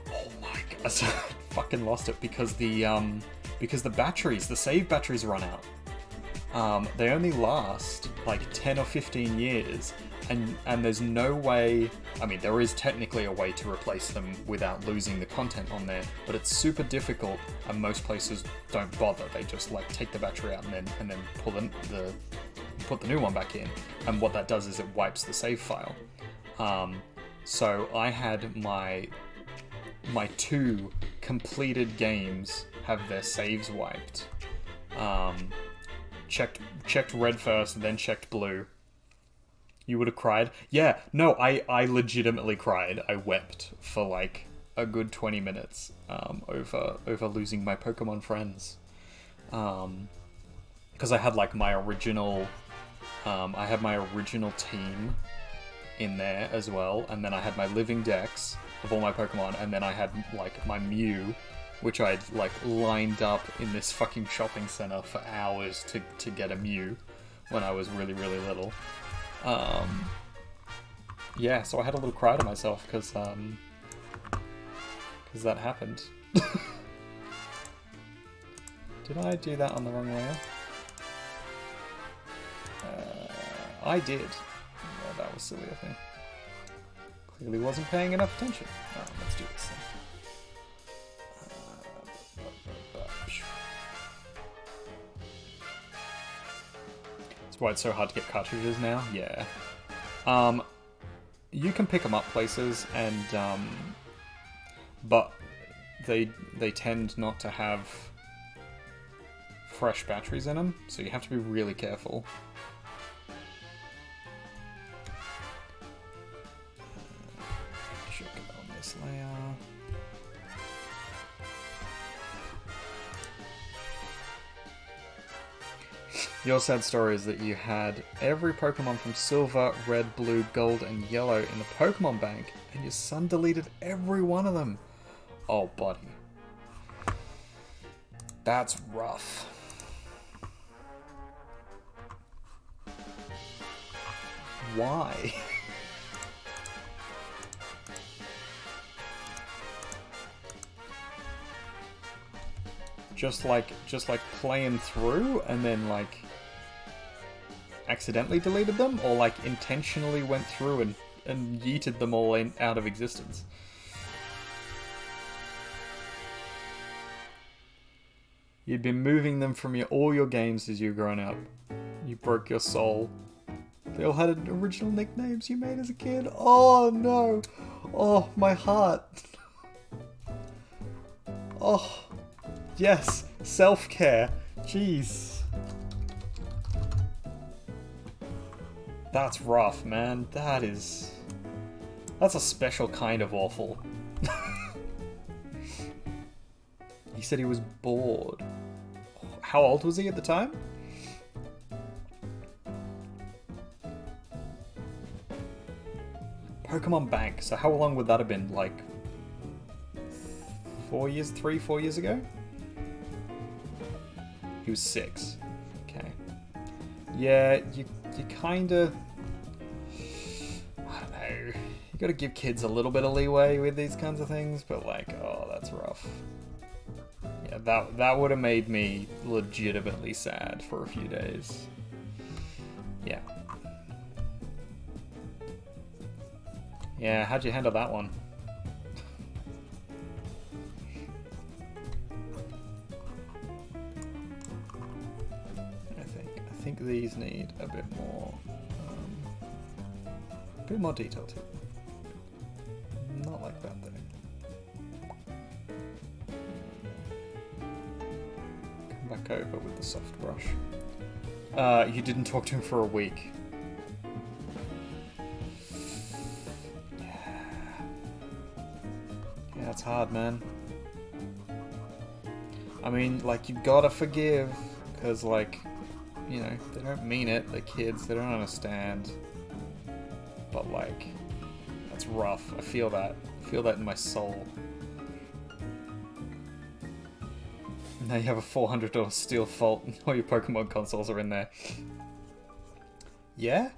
oh my god, so I fucking lost it because the batteries, the save batteries run out. They only last like 10 or 15 years, and there's no way, I mean, there is technically a way to replace them without losing the content on there, but it's super difficult, and most places don't bother. They just like take the battery out and then put the new one back in, and what that does is it wipes the save file. So I had my 2 completed games have their saves wiped. Checked red first, and then checked blue. You would have cried? Yeah, no, I legitimately cried. I wept for like a good 20 minutes over losing my Pokemon friends. Because I had like my original, I had my original team in there as well, and then I had my living dex of all my Pokemon, and then I had like my Mew, which I'd like lined up in this fucking shopping center for hours to get a Mew when I was really, really little. Yeah, so I had a little cry to myself because that happened. Did I do that on the wrong layer? I did. Yeah, that was silly of me. Clearly wasn't paying enough attention. Let's do this then. That's why it's so hard to get cartridges now. Yeah. You can pick them up places, and but they tend not to have fresh batteries in them, so you have to be really careful. Check it on this layer. Your sad story is that you had every Pokemon from Silver, Red, Blue, Gold, and Yellow in the Pokemon Bank, and your son deleted every one of them. Oh, buddy. That's rough. Why? Just like playing through and then like accidentally deleted them, or like intentionally went through and yeeted them all out of existence. You'd been moving them from all your games as you were growing up. You broke your soul. They all had original nicknames you made as a kid. Oh no! Oh, my heart. Oh, yes, self-care. Jeez. That's rough, man. That's a special kind of awful. He said he was bored. How old was he at the time? Pokemon Bank. So how long would that have been? Like 4 years? 3-4 years ago? He was 6. Okay. Yeah, you kinda... I don't know. You gotta give kids a little bit of leeway with these kinds of things, but like, oh, that's rough. Yeah, that would have made me legitimately sad for a few days. Yeah. Yeah, how'd you handle that one? I think these need a bit more detail to them. Not like that though. Come back over with the soft brush. You didn't talk to him for a week. Yeah, it's hard, man. I mean, like, you gotta forgive, because, like, you know, they don't mean it, they're kids, they don't understand. But, like, that's rough. I feel that. I feel that in my soul. Now you have a $400 steel fault and all your Pokemon consoles are in there. Yeah?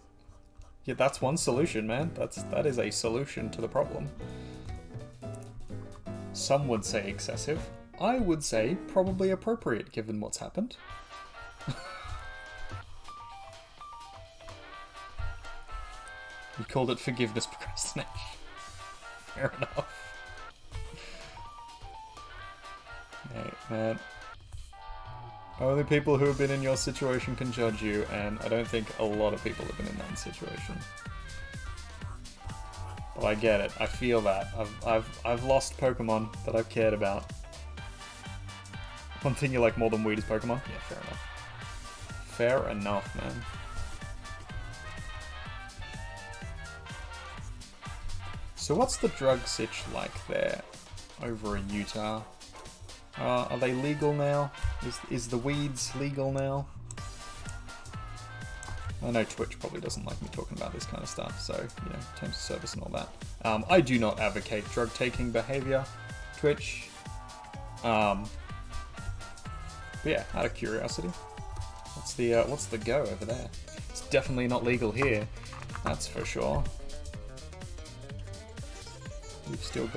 Yeah, that's one solution, man. That is a solution to the problem. Some would say excessive. I would say probably appropriate given what's happened. You called it forgiveness procrastination. Fair enough. Hey, man. Only people who have been in your situation can judge you, and I don't think a lot of people have been in that situation. But I get it. I feel that. I've lost Pokemon that I've cared about. One thing you like more than weed is Pokemon? Yeah, fair enough. Fair enough, man. So what's the drug sitch like there over in Utah? Are they legal now? Is the weeds legal now? I know Twitch probably doesn't like me talking about this kind of stuff, so, you know, terms of service and all that. I do not advocate drug-taking behavior, Twitch. But yeah, out of curiosity, what's the go over there? It's definitely not legal here, that's for sure. We've still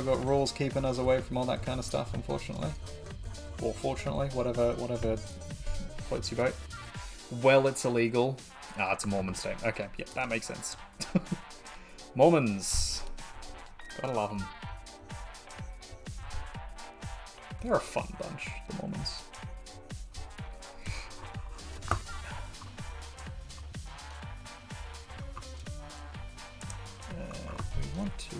got rules keeping us away from all that kind of stuff, unfortunately. Or fortunately, whatever floats your boat. Well, it's illegal. Ah, it's a Mormon state. Okay, yeah, that makes sense. Mormons. Gotta love them. They're a fun bunch, the Mormons. We want to...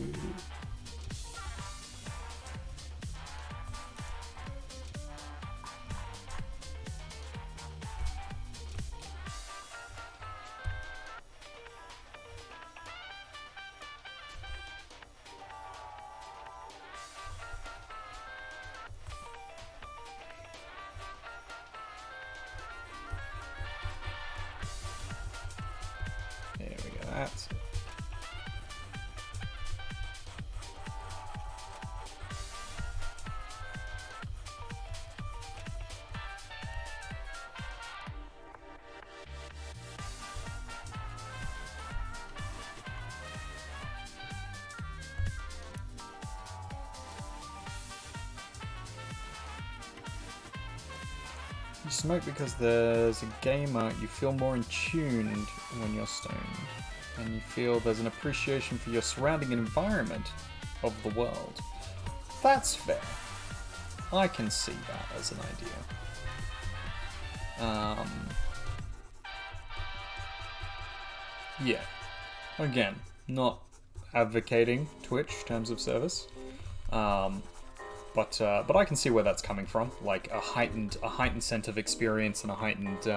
that. You smoke because there's a gamer, you feel more in tuned when you're stoned, and you feel there's an appreciation for your surrounding environment of the world. That's fair. I can see that as an idea. Yeah. Again, not advocating Twitch terms of service. But I can see where that's coming from, like a heightened sense of experience and a heightened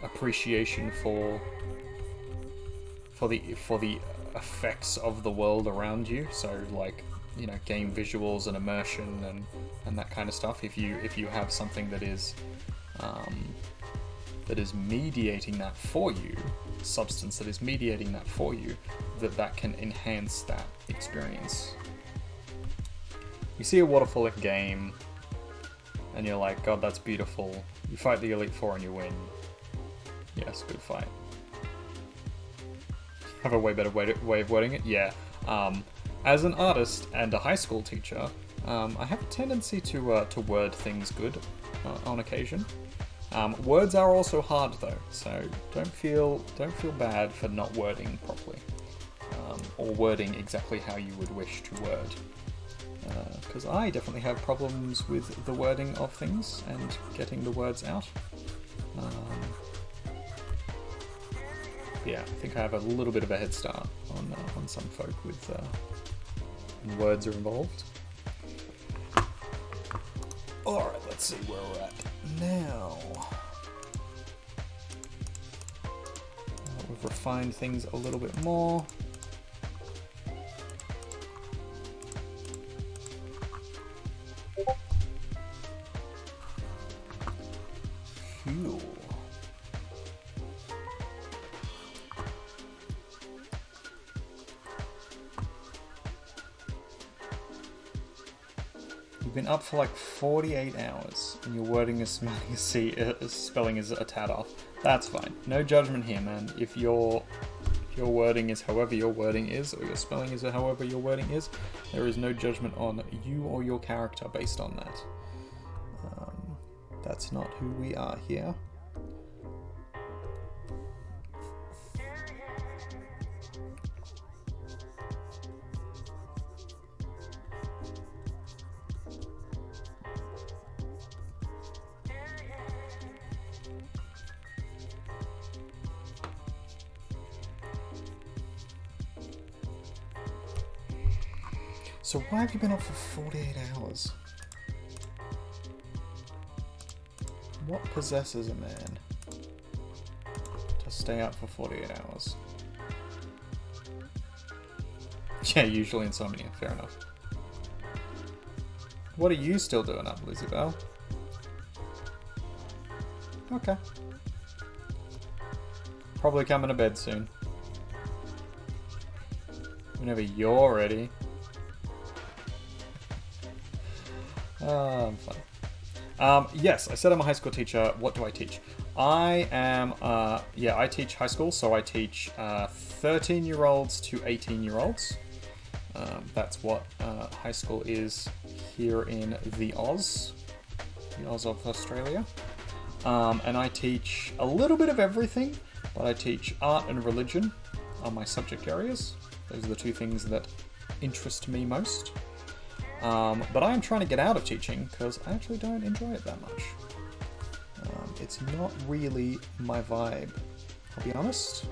appreciation for the effects of the world around you. So like, you know, game visuals and immersion and that kind of stuff. If you have something that is mediating that for you, substance that is mediating that for you, that can enhance that experience. You see a waterfall in game, and you're like, God, that's beautiful. You fight the Elite Four and you win. Yes, good fight. Have a way better way of wording it? Yeah. As an artist and a high school teacher, I have a tendency to word things good on occasion. Words are also hard though, so don't feel bad for not wording properly, or wording exactly how you would wish to word. Because I definitely have problems with the wording of things and getting the words out. Yeah, I think I have a little bit of a head start on some folk with when words are involved. Alright, let's see where we're at now. We've refined things a little bit more. Cool. You've been up for like 48 hours, and your wording is spelling is a tad off. That's fine. No judgment here, man. If your wording is however your wording is, or your spelling is however your wording is, there is no judgment on you or your character based on that. That's not who we are here. So why have you been up for 48 hours? What possesses a man to stay up for 48 hours? Yeah, usually insomnia, fair enough. What are you still doing up, Lizzie Bell? Okay. Probably coming to bed soon. Whenever you're ready. I'm fine. Yes, I said I'm a high school teacher. What do I teach? I am, I teach high school, so I teach 13-year-olds to 18-year-olds. That's what high school is here in the Oz of Australia. And I teach a little bit of everything, but I teach art and religion are my subject areas. Those are the two things that interest me most. But I am trying to get out of teaching because I actually don't enjoy it that much. It's not really my vibe, I'll be honest.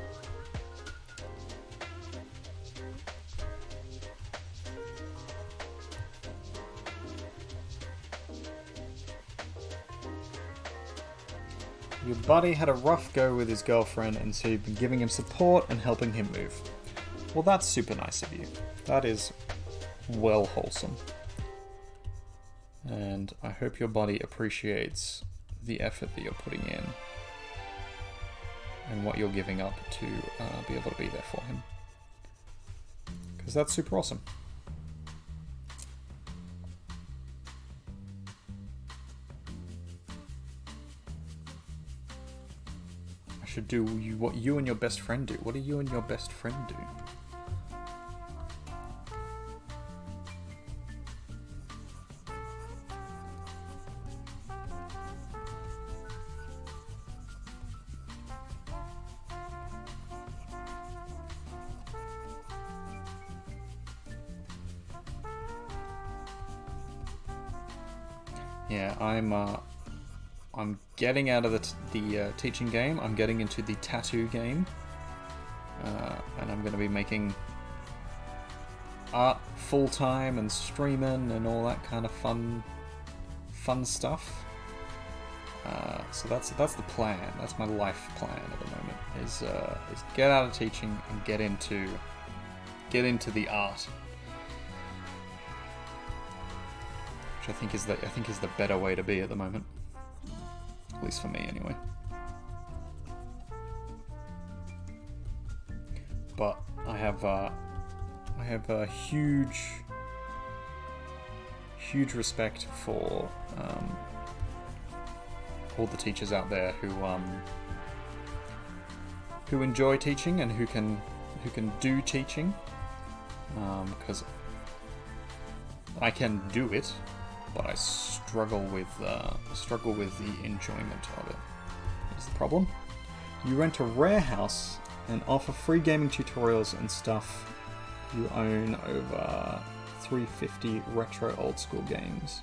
Your buddy had a rough go with his girlfriend, and so you've been giving him support and helping him move. Well, that's super nice of you. That is well wholesome. And I hope your buddy appreciates the effort that you're putting in. and what you're giving up to be able to be there for him. Because that's super awesome. I should do what you and your best friend do. What do you and your best friend do? Yeah, I'm getting out of the teaching game. I'm getting into the tattoo game, and I'm going to be making art full time and streaming and all that kind of fun stuff. So that's the plan. That's my life plan at the moment. Is get out of teaching and get into the art. Which I think is the better way to be at the moment, at least for me anyway. But I have a huge respect for all the teachers out there who enjoy teaching and who can do teaching, because I can do it. But I struggle with the enjoyment of it. Is the problem. You rent a rare house and offer free gaming tutorials and stuff. You own over 350 retro old school games.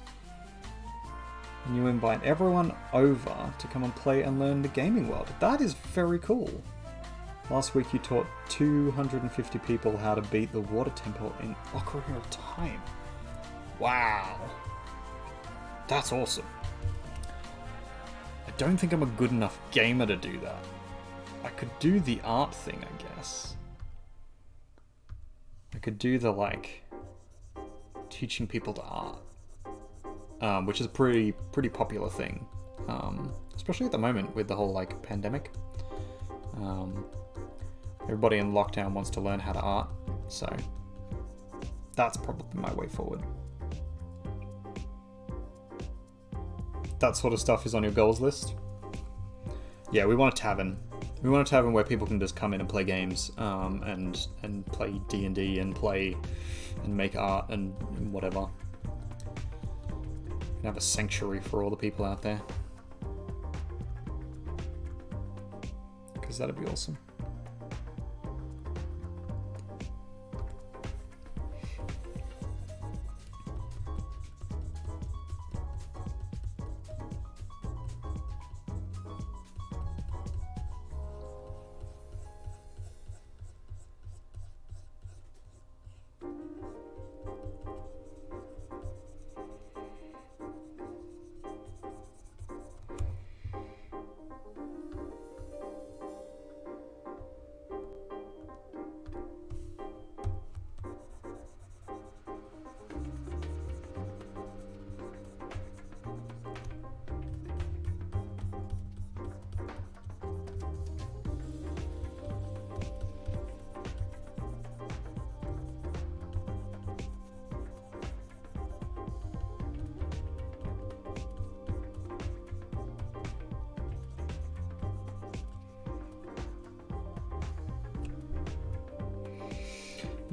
And you invite everyone over to come and play and learn the gaming world. That is very cool. Last week you taught 250 people how to beat the water temple in Ocarina of Time. Wow. That's awesome. I don't think I'm a good enough gamer to do that. I could do the art thing, I guess. I could do the, like, teaching people to art, which is a pretty popular thing, especially at the moment with the whole, like, pandemic. Everybody in lockdown wants to learn how to art, so that's probably my way forward. That sort of stuff is on your goals list. Yeah, we want a tavern. We want a tavern where people can just come in and play games, and play D&D and play and make art and whatever. And have a sanctuary for all the people out there. Because that'd be awesome.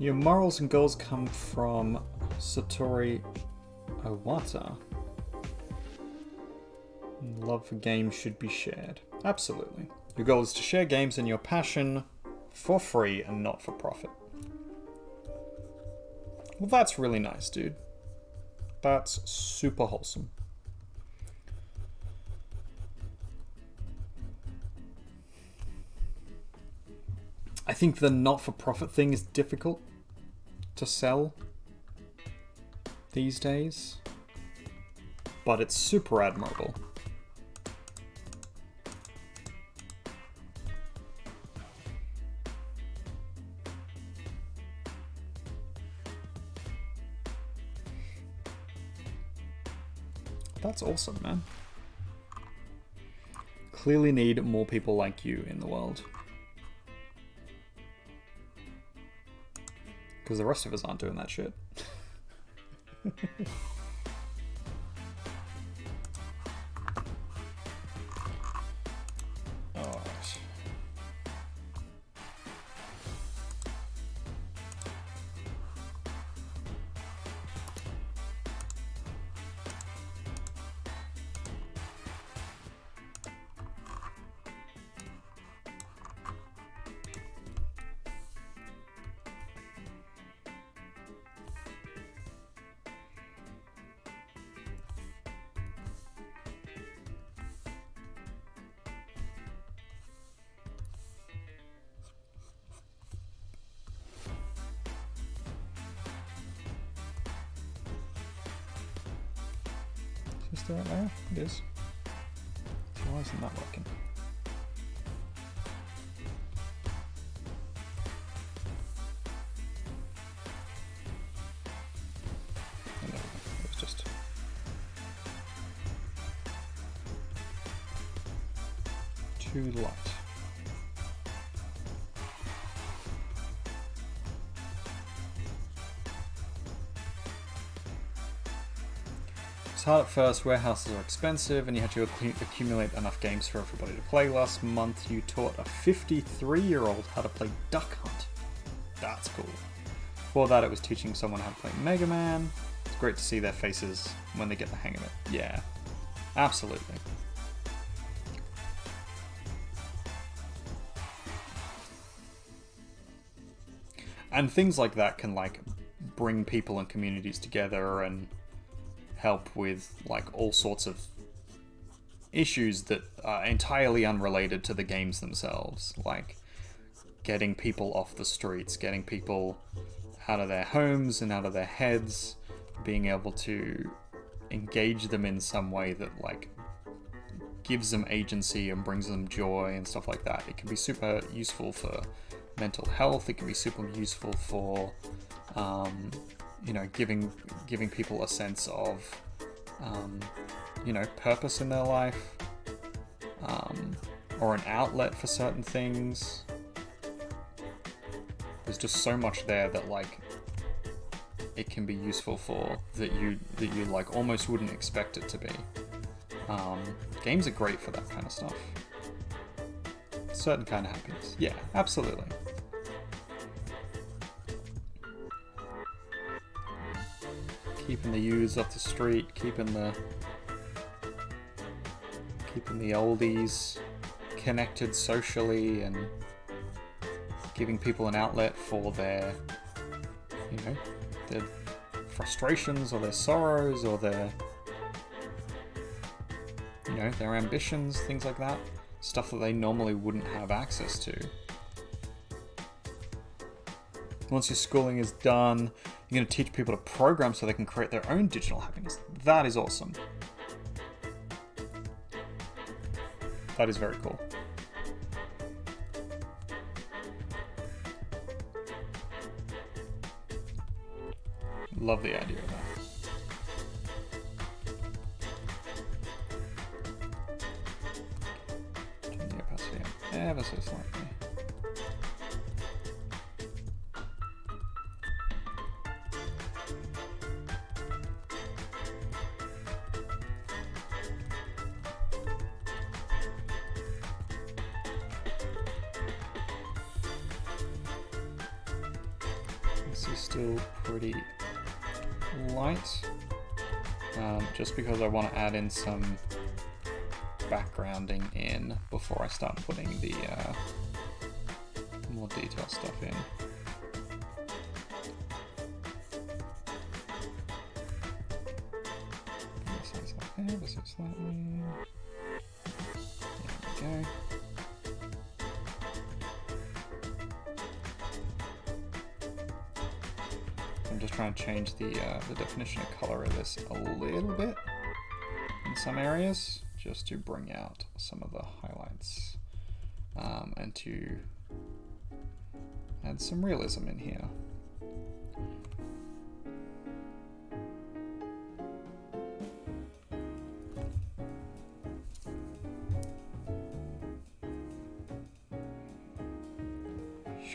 Your morals and goals come from Satori Owata. Love for games should be shared. Absolutely. Your goal is to share games and your passion for free and not for profit. Well, that's really nice, dude. That's super wholesome. I think the not-for-profit thing is difficult to sell these days, but it's super admirable. That's awesome, man. clearly need more people like you in the world. Because the rest of us aren't doing that shit. Alright. Is this right there? It is. So why isn't that working? Oh, no, it was just... too light. It's hard at first, warehouses are expensive, and you had to accumulate enough games for everybody to play. Last month you taught a 53-year-old how to play Duck Hunt. That's cool. Before that it was teaching someone how to play Mega Man. It's great to see their faces when they get the hang of it. Yeah, absolutely. And things like that can like bring people and communities together and help with like all sorts of issues that are entirely unrelated to the games themselves, like getting people off the streets, getting people out of their homes and out of their heads, being able to engage them in some way that like gives them agency and brings them joy and stuff like that. It can be super useful for mental health. It can be super useful for you know, giving people a sense of, you know, purpose in their life, or an outlet for certain things. There's just so much there that like it can be useful for that you like almost wouldn't expect it to be. Games are great for that kind of stuff. Certain kind of happiness. Yeah, absolutely. Keeping the youths off the street, keeping the oldies connected socially, and giving people an outlet for their, you know, their frustrations or their sorrows or their, you know, their ambitions, things like that. Stuff that they normally wouldn't have access to. Once your schooling is done, you're going to teach people to program so they can create their own digital happiness. That is awesome. That is very cool. Love the idea of that. Turn the opacity up ever so slightly. This is still pretty light, just because I want to add in some backgrounding in before I start putting the more detailed stuff in. Bring the size up ever so slightly. There we go. I'm just trying to change the definition of color of this a little bit in some areas, just to bring out some of the highlights, and to add some realism in here.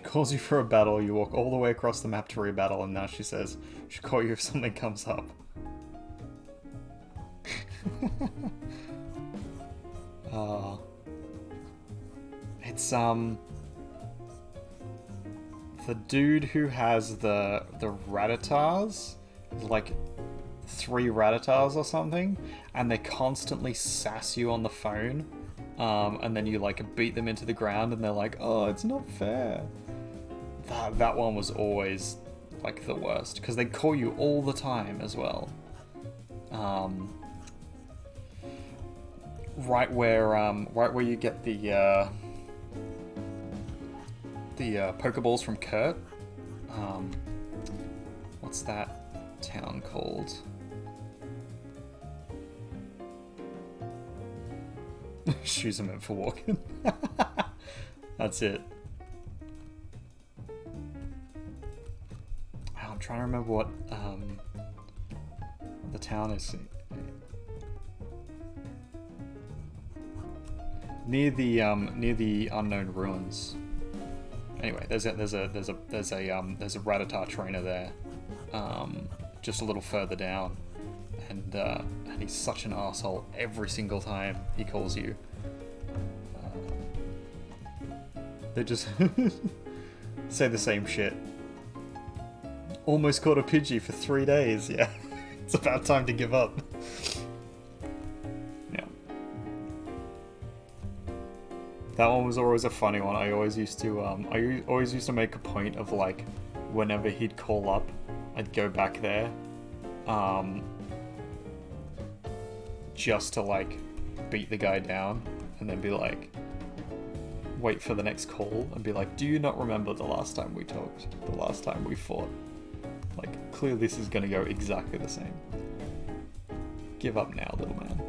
She calls you for a battle, you walk all the way across the map to rebattle, and now she says she'll call you if something comes up. It's the dude who has the Ratatars, like 3 Ratatars or something, and they constantly sass you on the phone, and then you like beat them into the ground, and they're like, "Oh, it's not fair." That one was always like the worst because they call you all the time as well. Right where you get the Pokeballs from Kurt. What's that town called? Shoes are meant for walking. That's it. I'm trying to remember what the town is. Near the unknown ruins. Anyway, there's a Rattata trainer there, just a little further down, and he's such an asshole every single time he calls you. They just say the same shit. Almost caught a Pidgey for 3 days. Yeah, it's about time to give up. That one was always a funny one. I always used to make a point of like, whenever he'd call up, I'd go back there, just to like beat the guy down, and then be like, wait for the next call, and be like, do you not remember the last time we talked? The last time we fought? Like, clearly this is gonna go exactly the same. Give up now, little man.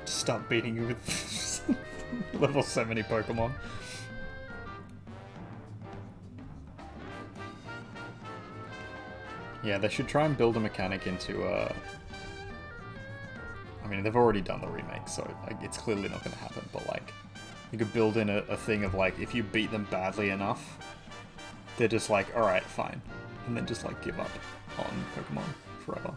Start beating you with level 70 Pokemon. Yeah, they should try and build a mechanic into I mean, they've already done the remake, so like, it's clearly not going to happen, but like, you could build in a thing of like, if you beat them badly enough, they're just like, alright, fine. And then just like give up on Pokemon forever.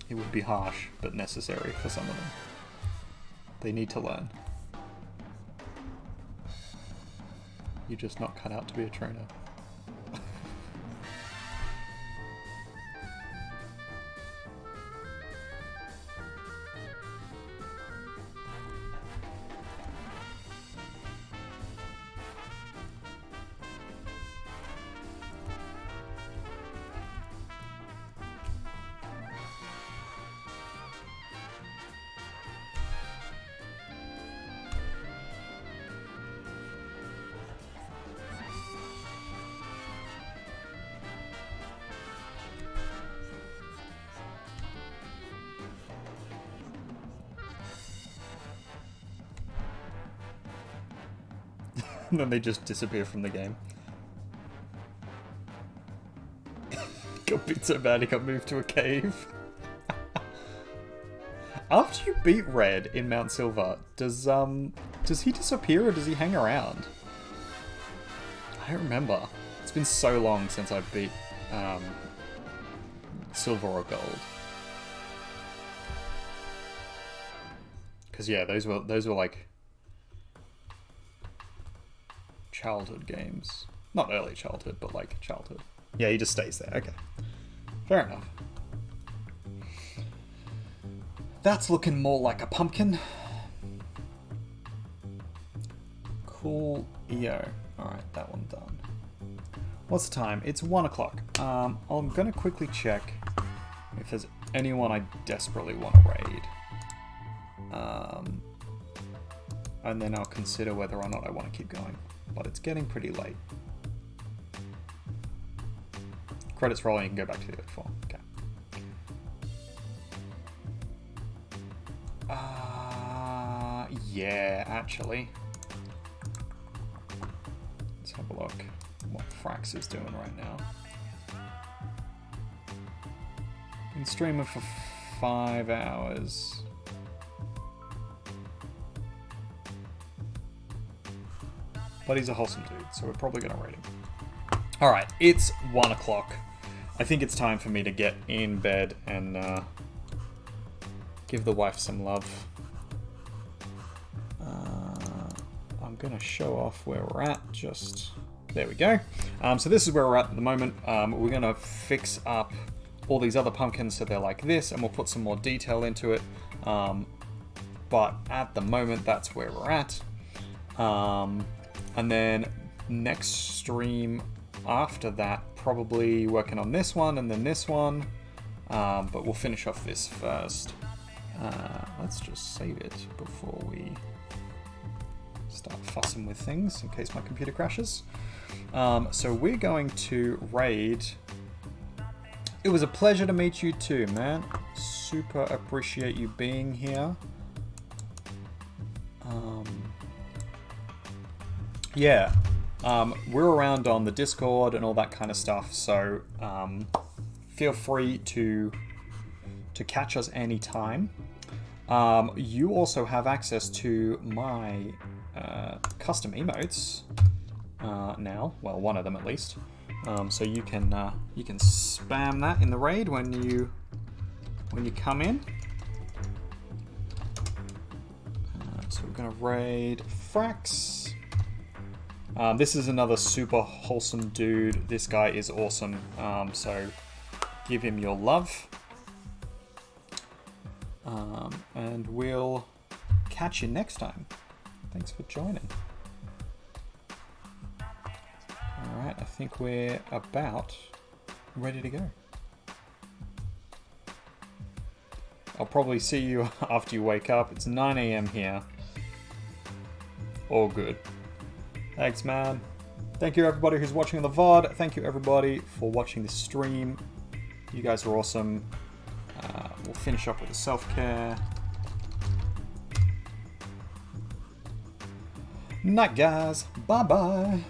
It would be harsh, but necessary for some of them. They need to learn. You're just not cut out to be a trainer. And then they just disappear from the game. Got beat so bad he got moved to a cave. After you beat Red in Mount Silver, does he disappear or does he hang around? I don't remember. It's been so long since I beat Silver or Gold. Because yeah, those were like childhood games. Not early childhood, but like childhood. Yeah, he just stays there. Okay. Fair enough. That's looking more like a pumpkin. Cool EO. Alright, that one done. What's the time? It's 1 o'clock. I'm gonna quickly check if there's anyone I desperately want to raid. And then I'll consider whether or not I want to keep going. But it's getting pretty late. Credits rolling, you can go back to the other form. Okay. Yeah, actually. Let's have a look what Frax is doing right now. Been streaming for 5 hours. But he's a wholesome dude, so we're probably gonna rate him. Alright, it's 1 o'clock. I think it's time for me to get in bed and give the wife some love. I'm gonna show off where we're at, just... There we go. So this is where we're at the moment. We're gonna fix up all these other pumpkins so they're like this, and we'll put some more detail into it. But at the moment, that's where we're at. And then next stream after that, probably working on this one and then this one. But we'll finish off this first. Let's just save it before we start fussing with things in case my computer crashes. So we're going to raid. It was a pleasure to meet you too, man. Super appreciate you being here. Yeah, we're around on the Discord and all that kind of stuff, so feel free to catch us anytime. You also have access to my custom emotes now. Well, one of them at least. So you can spam that in the raid when you come in. So we're gonna raid Frax. This is another super wholesome dude. This guy is awesome. So give him your love. And we'll catch you next time. Thanks for joining. Alright, I think we're about ready to go. I'll probably see you after you wake up. It's 9 AM here. All good. Thanks, man. Thank you everybody who's watching on the VOD. Thank you everybody for watching the stream. You guys are awesome. We'll finish up with the self-care. Night, guys. Bye-bye.